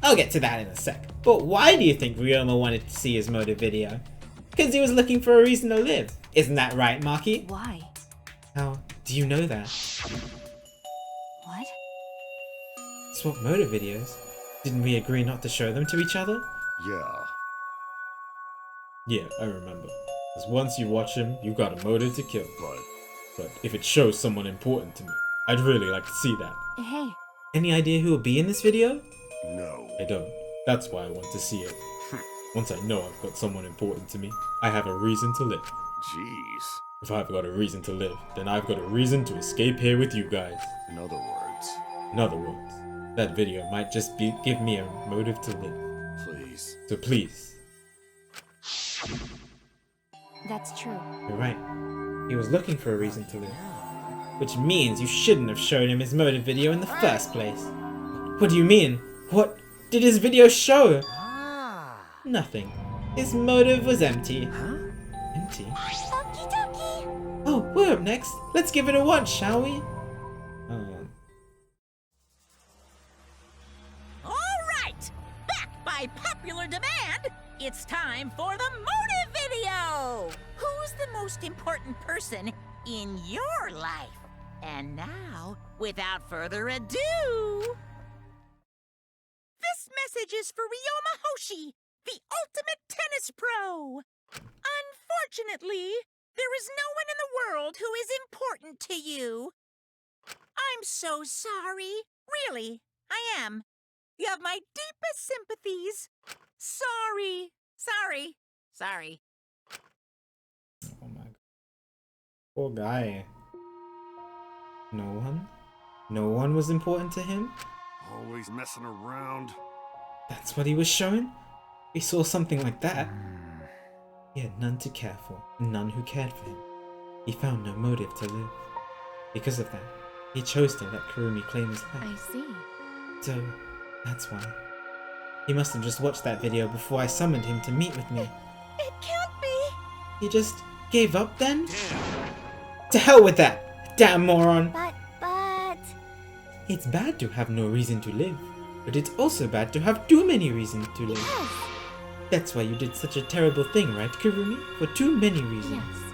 I'll get to that in a sec. But why do you think Ryoma wanted to see his motive video? Because he was looking for a reason to live. Isn't that right, Maki? Why? How do you know that? What? Swap motive videos? Didn't we agree not to show them to each other? Yeah. Yeah, I remember. Because once you watch him, you've got a motive to kill. But if it shows someone important to me, I'd really like to see that. Hey. Any idea who will be in this video? No. I don't. That's why I want to see it. Once I know I've got someone important to me, I have a reason to live. Jeez. If I've got a reason to live, then I've got a reason to escape here with you guys. In other words. In other words, that video might just give me a motive to live. Please. So please. That's true. You're right. He was looking for a reason to live. Which means you shouldn't have shown him his motive video in the first place. What do you mean? What did his video show? Nothing. His motive was empty. Huh? Empty? Okie dokie. Oh, we're up next. Let's give it a watch, shall we? All right! Back by popular demand, it's time for the motive video! Who's the most important person in your life? And now, without further ado... This message is for Ryoma Hoshi, the ultimate tennis pro! Unfortunately, there is no one in the world who is important to you. I'm so sorry. Really, I am. You have my deepest sympathies. Sorry. Sorry. Oh my god. Poor guy. No one? No one was important to him? Always messing around. That's what he was showing? He saw something like that. He had none to care for, and none who cared for him. He found no motive to live. Because of that, he chose to let Kurumi claim his life. I see. So, that's why. He must have just watched that video before I summoned him to meet with me. It can't be. He just gave up then? To hell with that! Damn moron! But... It's bad to have no reason to live, but it's also bad to have too many reasons to live. Yes. That's why you did such a terrible thing, right, Kurumi? For too many reasons. Yes.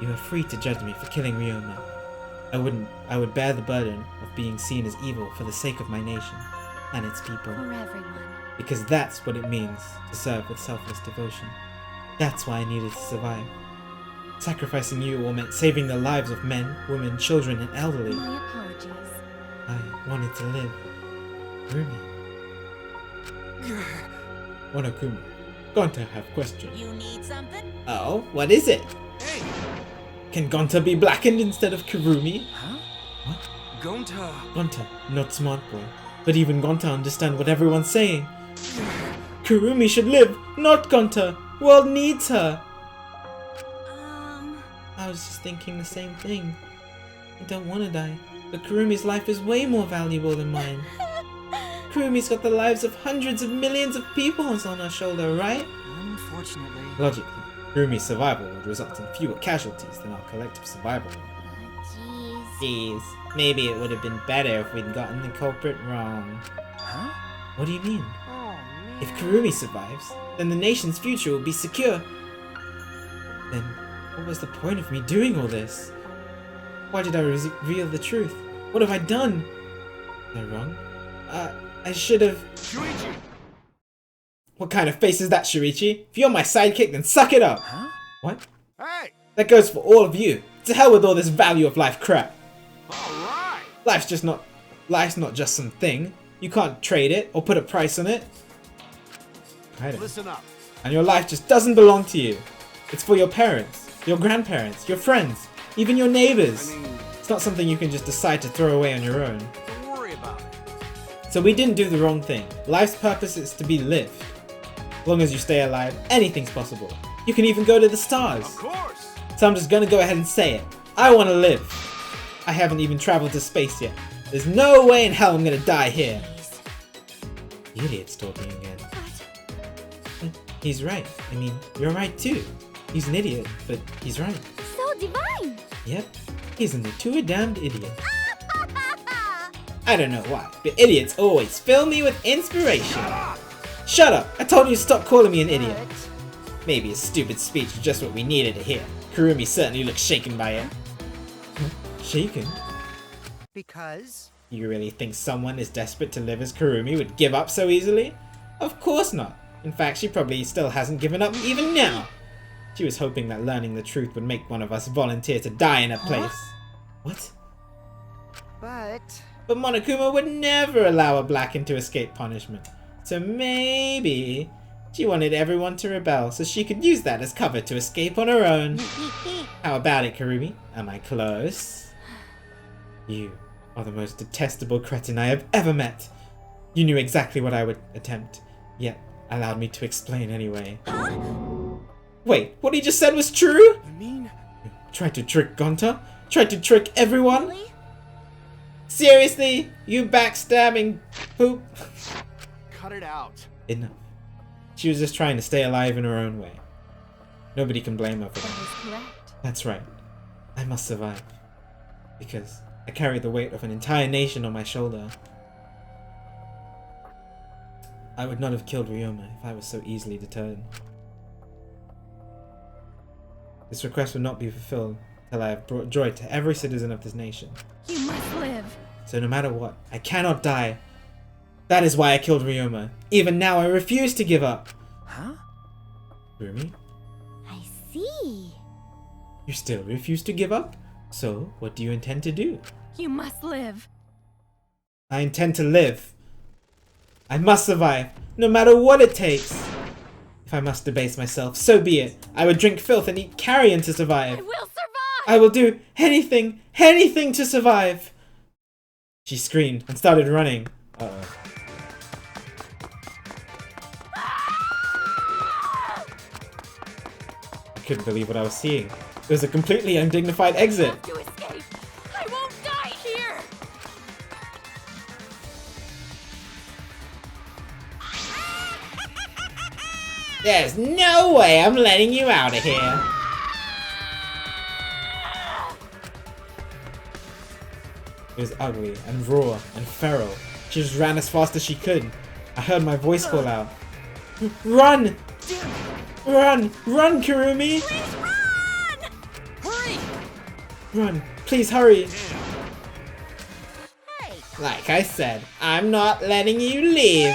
You are free to judge me for killing Ryoma. I would bear the burden of being seen as evil for the sake of my nation and its people. For everyone. Because that's what it means to serve with selfless devotion. That's why I needed to survive. Sacrificing you all meant saving the lives of men, women, children, and elderly. My apologies. I wanted to live. Rumi. Monokuma, Gonta have question. You need something? Oh, what is it? Hey! Can Gonta be blackened instead of Kurumi? Huh? What? Gonta. Gonta, not smart boy. But even Gonta understand what everyone's saying. Kurumi should live, not Gonta. World needs her. I was just thinking the same thing. I don't want to die, but Kurumi's life is way more valuable than mine. Kurumi's got the lives of hundreds of millions of people on her shoulder, right? Unfortunately. Logically, Kurumi's survival would result in fewer casualties than our collective survival. Jeez. Jeez, maybe it would have been better if we'd gotten the culprit wrong. Huh? What do you mean? Oh, man. If Kurumi survives, then the nation's future will be secure. Then, what was the point of me doing all this? Why did I reveal the truth? What have I done? Was I wrong? I should have... Shuichi! What kind of face is that, Shuichi? If you're my sidekick, then suck it up! Huh? What? Hey! That goes for all of you. To hell with all this value of life crap. Alright! Life's not just some thing. You can't trade it or put a price on it. Listen up. And your life just doesn't belong to you. It's for your parents, your grandparents, your friends, even your neighbors. I mean, It's not something you can just decide to throw away on your own. don't worry about it. So we didn't do the wrong thing. Life's purpose is to be lived. As long as you stay alive, anything's possible. You can even go to the stars. Of course! So I'm just gonna go ahead and say it. I want to live. I haven't even traveled to space yet. There's no way in hell I'm gonna die here. The idiot's talking again. He's right. I mean, you're right too. He's an idiot, but he's right. So divine! Yep, he's a too damned idiot. I don't know why, but idiots always fill me with inspiration. Shut up! I told you to stop calling me an idiot. Maybe his stupid speech is just what we needed to hear. Kurumi certainly looks shaken by it. Shaken? Because? You really think someone as desperate to live as Kurumi would give up so easily? Of course not. In fact, she probably still hasn't given up even now. She was hoping that learning the truth would make one of us volunteer to die in her place. What? But Monokuma would never allow a Blacken to escape punishment. So maybe she wanted everyone to rebel so she could use that as cover to escape on her own. How about it, Kurumi? Am I close? You are the most detestable cretin I have ever met. You knew exactly what I would attempt, yet allowed me to explain anyway. Wait, what he just said was true? You mean? Tried to trick Gonta? Tried to trick everyone? Really? Seriously? You backstabbing poop? Cut it out. Enough. She was just trying to stay alive in her own way. Nobody can blame her for that. That is correct. That's right. I must survive. Because I carry the weight of an entire nation on my shoulder. I would not have killed Ryoma if I was so easily deterred. This request will not be fulfilled till I have brought joy to every citizen of this nation. You must live. So no matter what, I cannot die. That is why I killed Ryoma. Even now, I refuse to give up. Huh? Rumi, I see. you still refuse to give up? So, what do you intend to do? You must live. I intend to live. I must survive, no matter what it takes. If I must debase myself, so be it. I would drink filth and eat carrion to survive. I will survive! I will do anything, anything to survive. She screamed and started running. Uh-oh. couldn't believe what I was seeing. It was a completely undignified exit. I have to escape. I won't die here. There's no way I'm letting you out of here. It was ugly and raw and feral. She just ran as fast as she could. I heard my voice call out. Run! Run! Run, Kurumi! Please run! Hurry! Run! Please hurry! Hey, Like I said, I'm not letting you leave!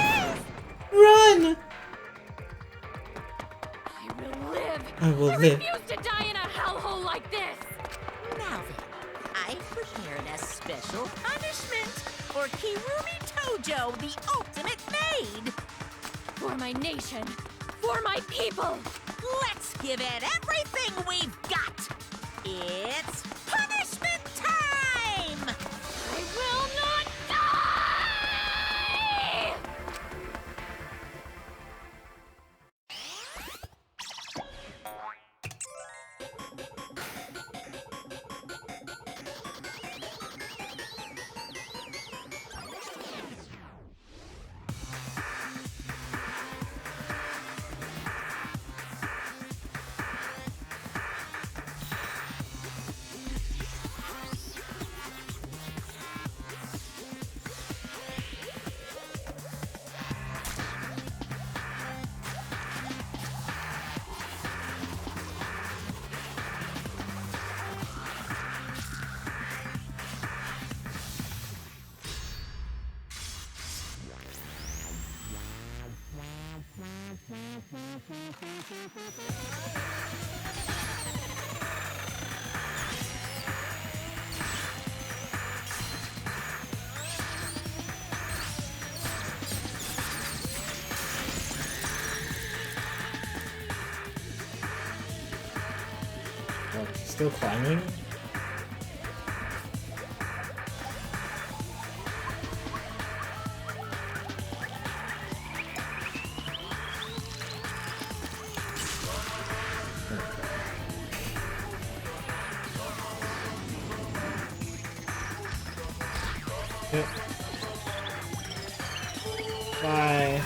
Run! I will live. I will I live. refuse to die in a hellhole like this. now then, I've prepared a special punishment for Kirumi Tojo, the ultimate maid. For my nation. For my people. Let's give it everything we've got. It's punishment time! I will not die! Oh, still climbing? Yep. Bye.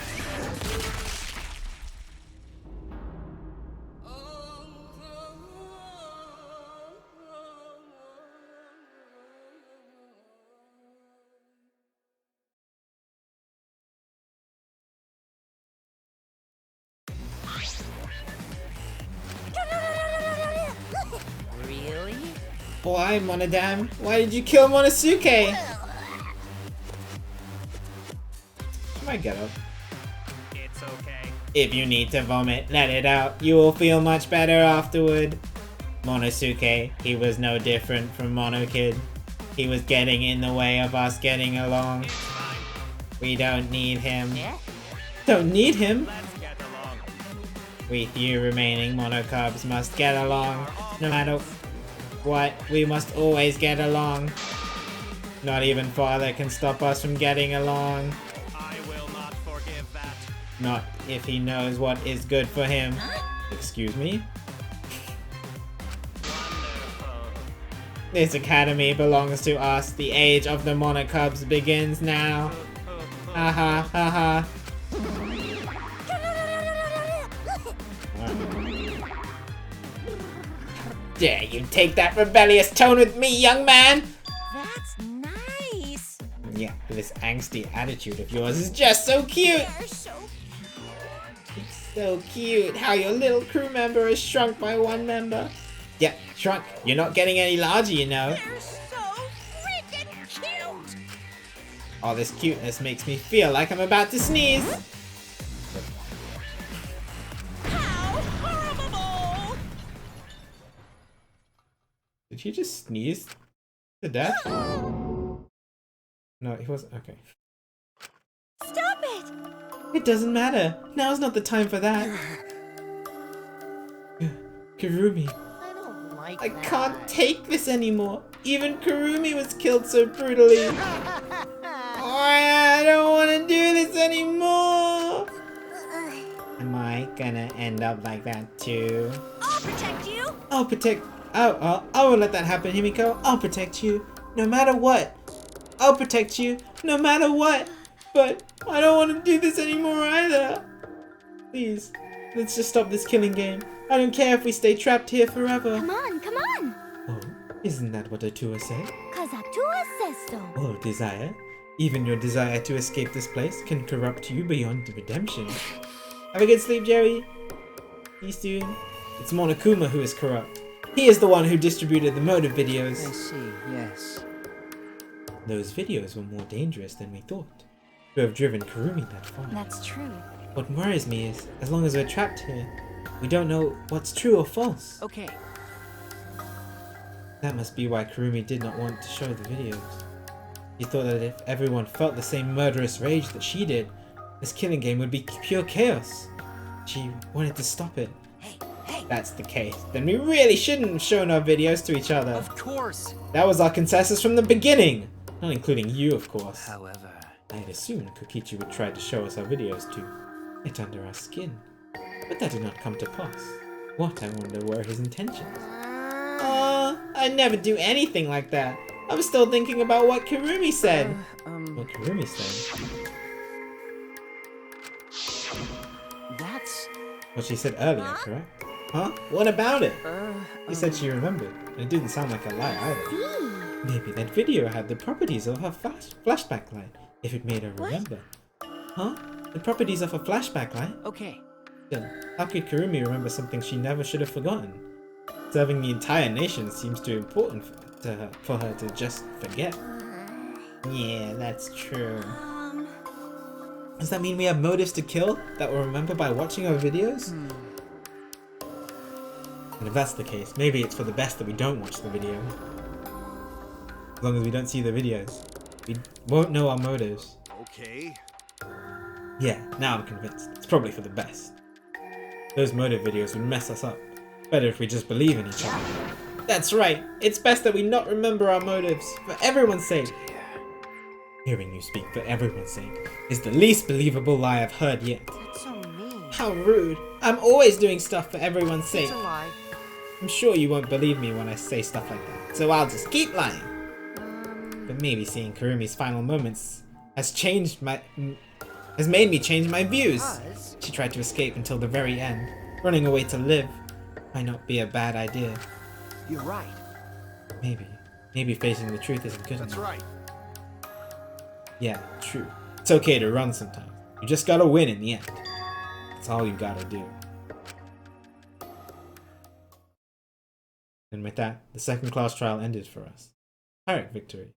Really? Why, Monodam? Why did you kill Monosuke? She might get up. It's okay. If you need to vomit, let it out. You will feel much better afterward. Monosuke, he was no different from Mono Kid. He was getting in the way of us getting along. We don't need him. Yeah? Don't need him? Let's get along. We few remaining Monocubs must get along. No matter what, we must always get along. Not even Father can stop us from getting along. I will not forgive that. Not if he knows what is good for him. Excuse me? This academy belongs to us. The age of the Monocubs begins now. Ha ha ha ha. Dare you take that rebellious tone with me, young man? That's nice. Yeah, this angsty attitude of yours is just so cute. They're so So cute how your little crew member is shrunk by one member. Yeah, shrunk. You're not getting any larger, you know. They're so freaking cute. All this cuteness makes me feel like I'm about to sneeze. How horrible! Did he just sneeze to death? No, he wasn't. Okay. Stop it! It doesn't matter. Now's not the time for that. Kurumi, I don't like I that. can't take this anymore. Even Kurumi was killed so brutally. I don't want to do this anymore. Am I gonna end up like that too. I'll protect you! I'll protect... I won't let that happen, Himiko. I'll protect you, no matter what. I'll protect you, no matter what. But I don't want to do this anymore either. Please, let's just stop this killing game. I don't care if we stay trapped here forever. Come on, come on! Oh, isn't that what Atua said? Cause Atua says so. Oh, desire. Even your desire to escape this place can corrupt you beyond redemption. Have a good sleep, Jerry. See you soon. It's Monokuma who is corrupt. He is the one who distributed the motive videos. I see, yes. Those videos were more dangerous than we thought. To have driven Kurumi that far. That's true. What worries me is, as long as we're trapped here, we don't know what's true or false. Okay. That must be why Kurumi did not want to show the videos. He thought that if everyone felt the same murderous rage that she did, this killing game would be pure chaos. She wanted to stop it. If that's the case, then we really shouldn't have shown our videos to each other. Of course. That was our consensus from the beginning. Not including you, of course. However, I had assumed Kokichi would try to show us our videos to get under our skin. But that did not come to pass. What, I wonder, were his intentions? I'd never do anything like that. I'm still thinking about what Kurumi said. What Kurumi said? That's... What she said earlier, correct? Huh? What about it? She said she remembered, and it didn't sound like a lie either. Maybe that video had the properties of her flashback light, if it made her remember. Huh? The properties of a flashback light? Okay. Still, how could Kurumi remember something she never should have forgotten? Serving the entire nation seems too important for her to just forget. Yeah, that's true. Does that mean we have motives to kill that we'll remember by watching our videos? And if that's the case, maybe it's for the best that we don't watch the video. As long as we don't see the videos, we won't know our motives. Okay. Yeah, now I'm convinced. It's probably for the best. Those motive videos would mess us up. Better if we just believe in each other. That's right. It's best that we not remember our motives, for everyone's sake. Hearing you speak for everyone's sake is the least believable lie I've heard yet. That's so mean. How rude. I'm always doing stuff for everyone's sake. It's a lie. I'm sure you won't believe me when I say stuff like that, so I'll just keep lying. But maybe seeing Kurumi's final moments has made me change my views. She tried to escape until the very end. Running away to live might not be a bad idea. You're right. Maybe facing the truth isn't good enough. That's right. Yeah, true. It's okay to run sometimes. You just gotta win in the end. That's all you gotta do. And with that, the second class trial ended for us. Pyrrhic victory.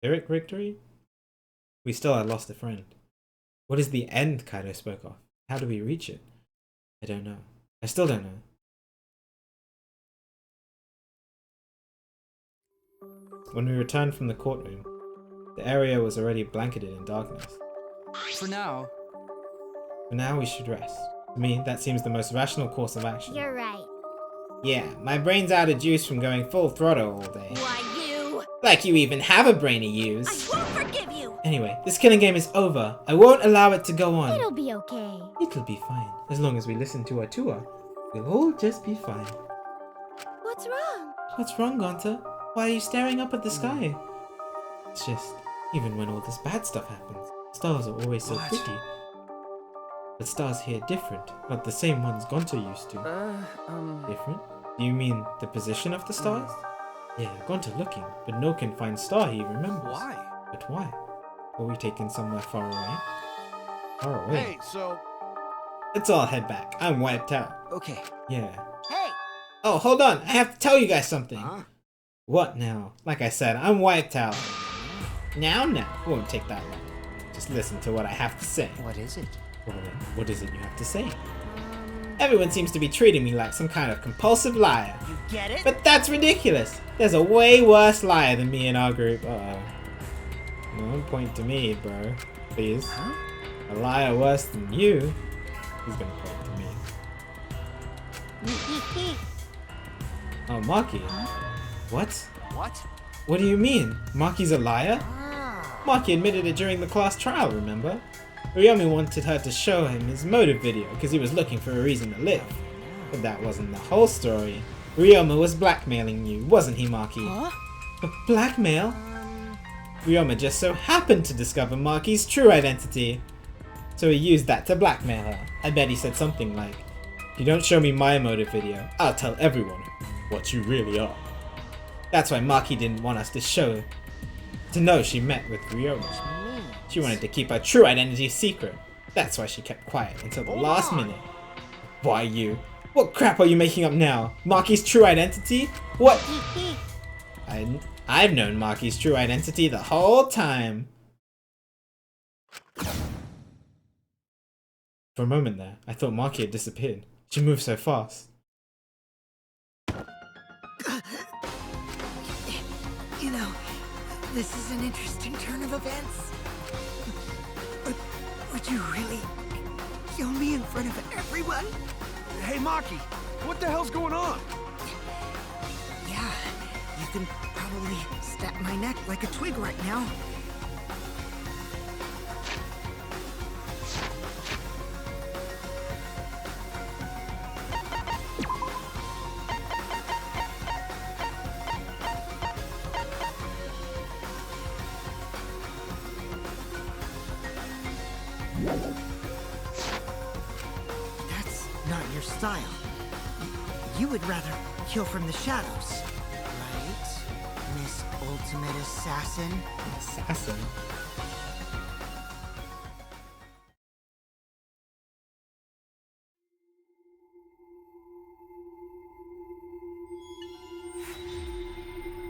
Pyrrhic victory? We still had lost a friend. What is the end Kaido spoke of? How do we reach it? I don't know. I still don't know. When we returned from the courtroom, the area was already blanketed in darkness. For now. For now, we should rest. To me, that seems the most rational course of action. You're right. Yeah, my brain's out of juice from going full throttle all day. Why, you? Like you even have a brain to use. I won't forgive you! Anyway, this killing game is over. I won't allow it to go on. It'll be okay. It'll be fine. As long as we listen to Atua, we'll all just be fine. What's wrong? What's wrong, Gonta? Why are you staring up at the sky? It's just, even when all this bad stuff happens, stars are always so pretty. But stars here are different, not the same ones Gonta used to. Different? Do you mean the position of the stars? Yeah, Gonta looking, but no can find star he remembers. Why? But why? Were we taken somewhere far away? Far away? Hey, so... Let's all head back. I'm wiped out. Okay. Yeah. Hey! Oh, hold on. I have to tell you guys something. Huh? What now? Like I said, I'm wiped out. Now, it won't take that long. Just listen to what I have to say. What is it? Well, then, what is it you have to say? Everyone seems to be treating me like some kind of compulsive liar. You get it? But that's ridiculous. There's a way worse liar than me in our group. Uh-oh. Don't point to me, bro. Please. Huh? A liar worse than you? He's gonna point to me. Oh, Maki. What? What? What do you mean? Maki's a liar? Maki admitted it during the class trial, remember? Ryomi wanted her to show him his motive video because he was looking for a reason to live. But that wasn't the whole story. Ryoma was blackmailing you, wasn't he, Maki? Huh? Blackmail? Ryoma just so happened to discover Maki's true identity. So he used that to blackmail her. I bet he said something like, "If you don't show me my motive video, I'll tell everyone what you really are." That's why Maki didn't want us to know she met with Ryoma. She wanted to keep her true identity secret. That's why she kept quiet until the last minute. Why you? What crap are you making up now? Maki's true identity? What? I've known Maki's true identity the whole time. For a moment there, I thought Maki had disappeared. She moved so fast. You know, this is an interesting turn of events. Would you really kill me in front of everyone? Hey, Maki, what the hell's going on? Yeah, you can probably snap my neck like a twig right now. That's not your style. You would rather kill from the shadows, right, Miss Ultimate Assassin? Assassin?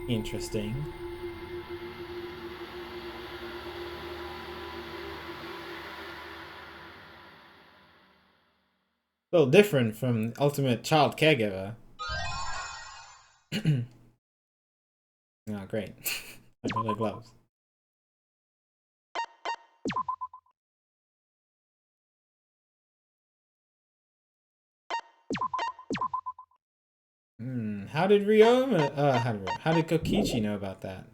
Interesting. A little different from Ultimate Child Caregiver. Oh, great. I got the gloves. How did Ryoma, how did Kokichi know about that?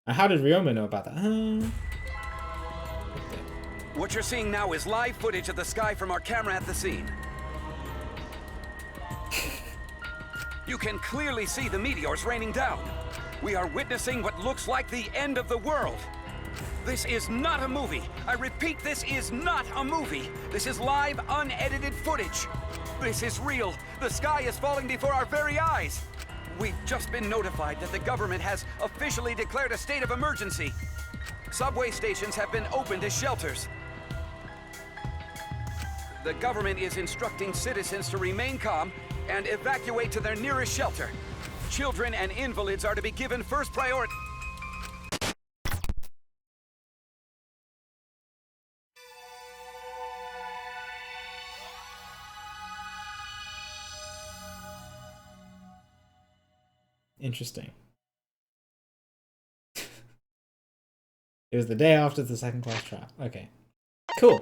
How did Ryoma know about that? What you're seeing now is live footage of the sky from our camera at the scene. You can clearly see the meteors raining down. We are witnessing what looks like the end of the world. This is not a movie. I repeat, this is not a movie. This is live, unedited footage. This is real. The sky is falling before our very eyes. We've just been notified that the government has officially declared a state of emergency. Subway stations have been opened as shelters. The government is instructing citizens to remain calm and evacuate to their nearest shelter. Children and invalids are to be given first priority. Interesting. It was the day after the second class trial. Okay. Cool.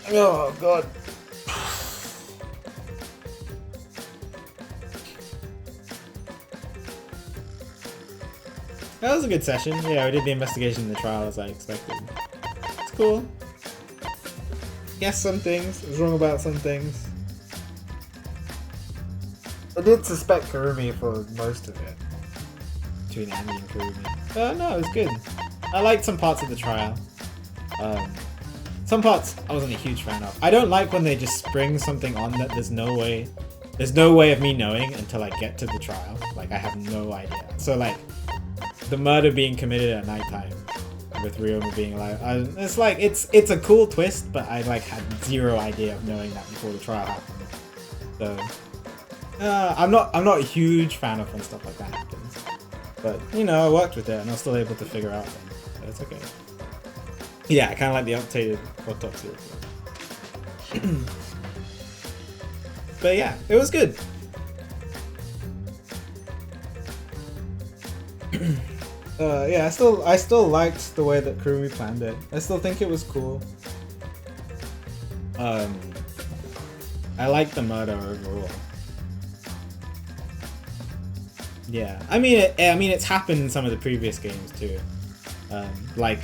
Oh god. That was a good session. Yeah, we did the investigation in the trial as I expected. It's cool. Guessed some things, was wrong about some things. I did suspect Kurumi for most of it. Between Andy and Kurumi. No, it was good. I liked some parts of the trial. Some parts I wasn't a huge fan of. I don't like when they just spring something on that there's no way of me knowing until I get to the trial. Like, I have no idea. So, like, the murder being committed at nighttime with Ryoma being alive. It's like, it's a cool twist, but I, like, had zero idea of knowing that before the trial happened. So, I'm not a huge fan of when stuff like that happens. But, you know, I worked with it and I was still able to figure out things. So it's okay. Yeah, I kind of like the updated autopsy report. But yeah, it was good. Yeah, I still liked the way that Kurumi planned it. I still think it was cool. I like the murder overall. Yeah, I mean, it's happened in some of the previous games too. Like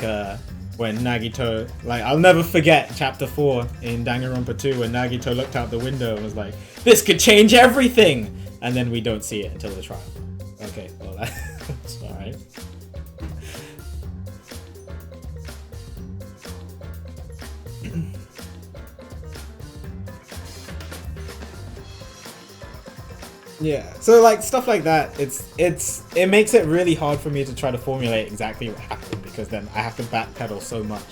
when Nagito, like I'll never forget Chapter 4 in Danganronpa 2 when Nagito looked out the window and was like, "This could change everything," and then we don't see it until the trial. Okay, well that's alright. Yeah, so like stuff like that, it makes it really hard for me to try to formulate exactly what happened because then I have to backpedal so much.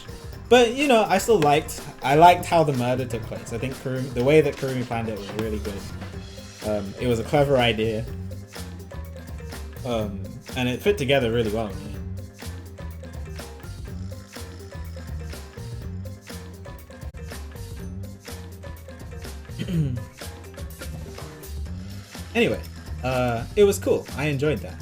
But you know, I liked how the murder took place. I think the way that Kurumi planned it was really good. It was a clever idea, and it fit together really well. Anyway, it was cool. I enjoyed that.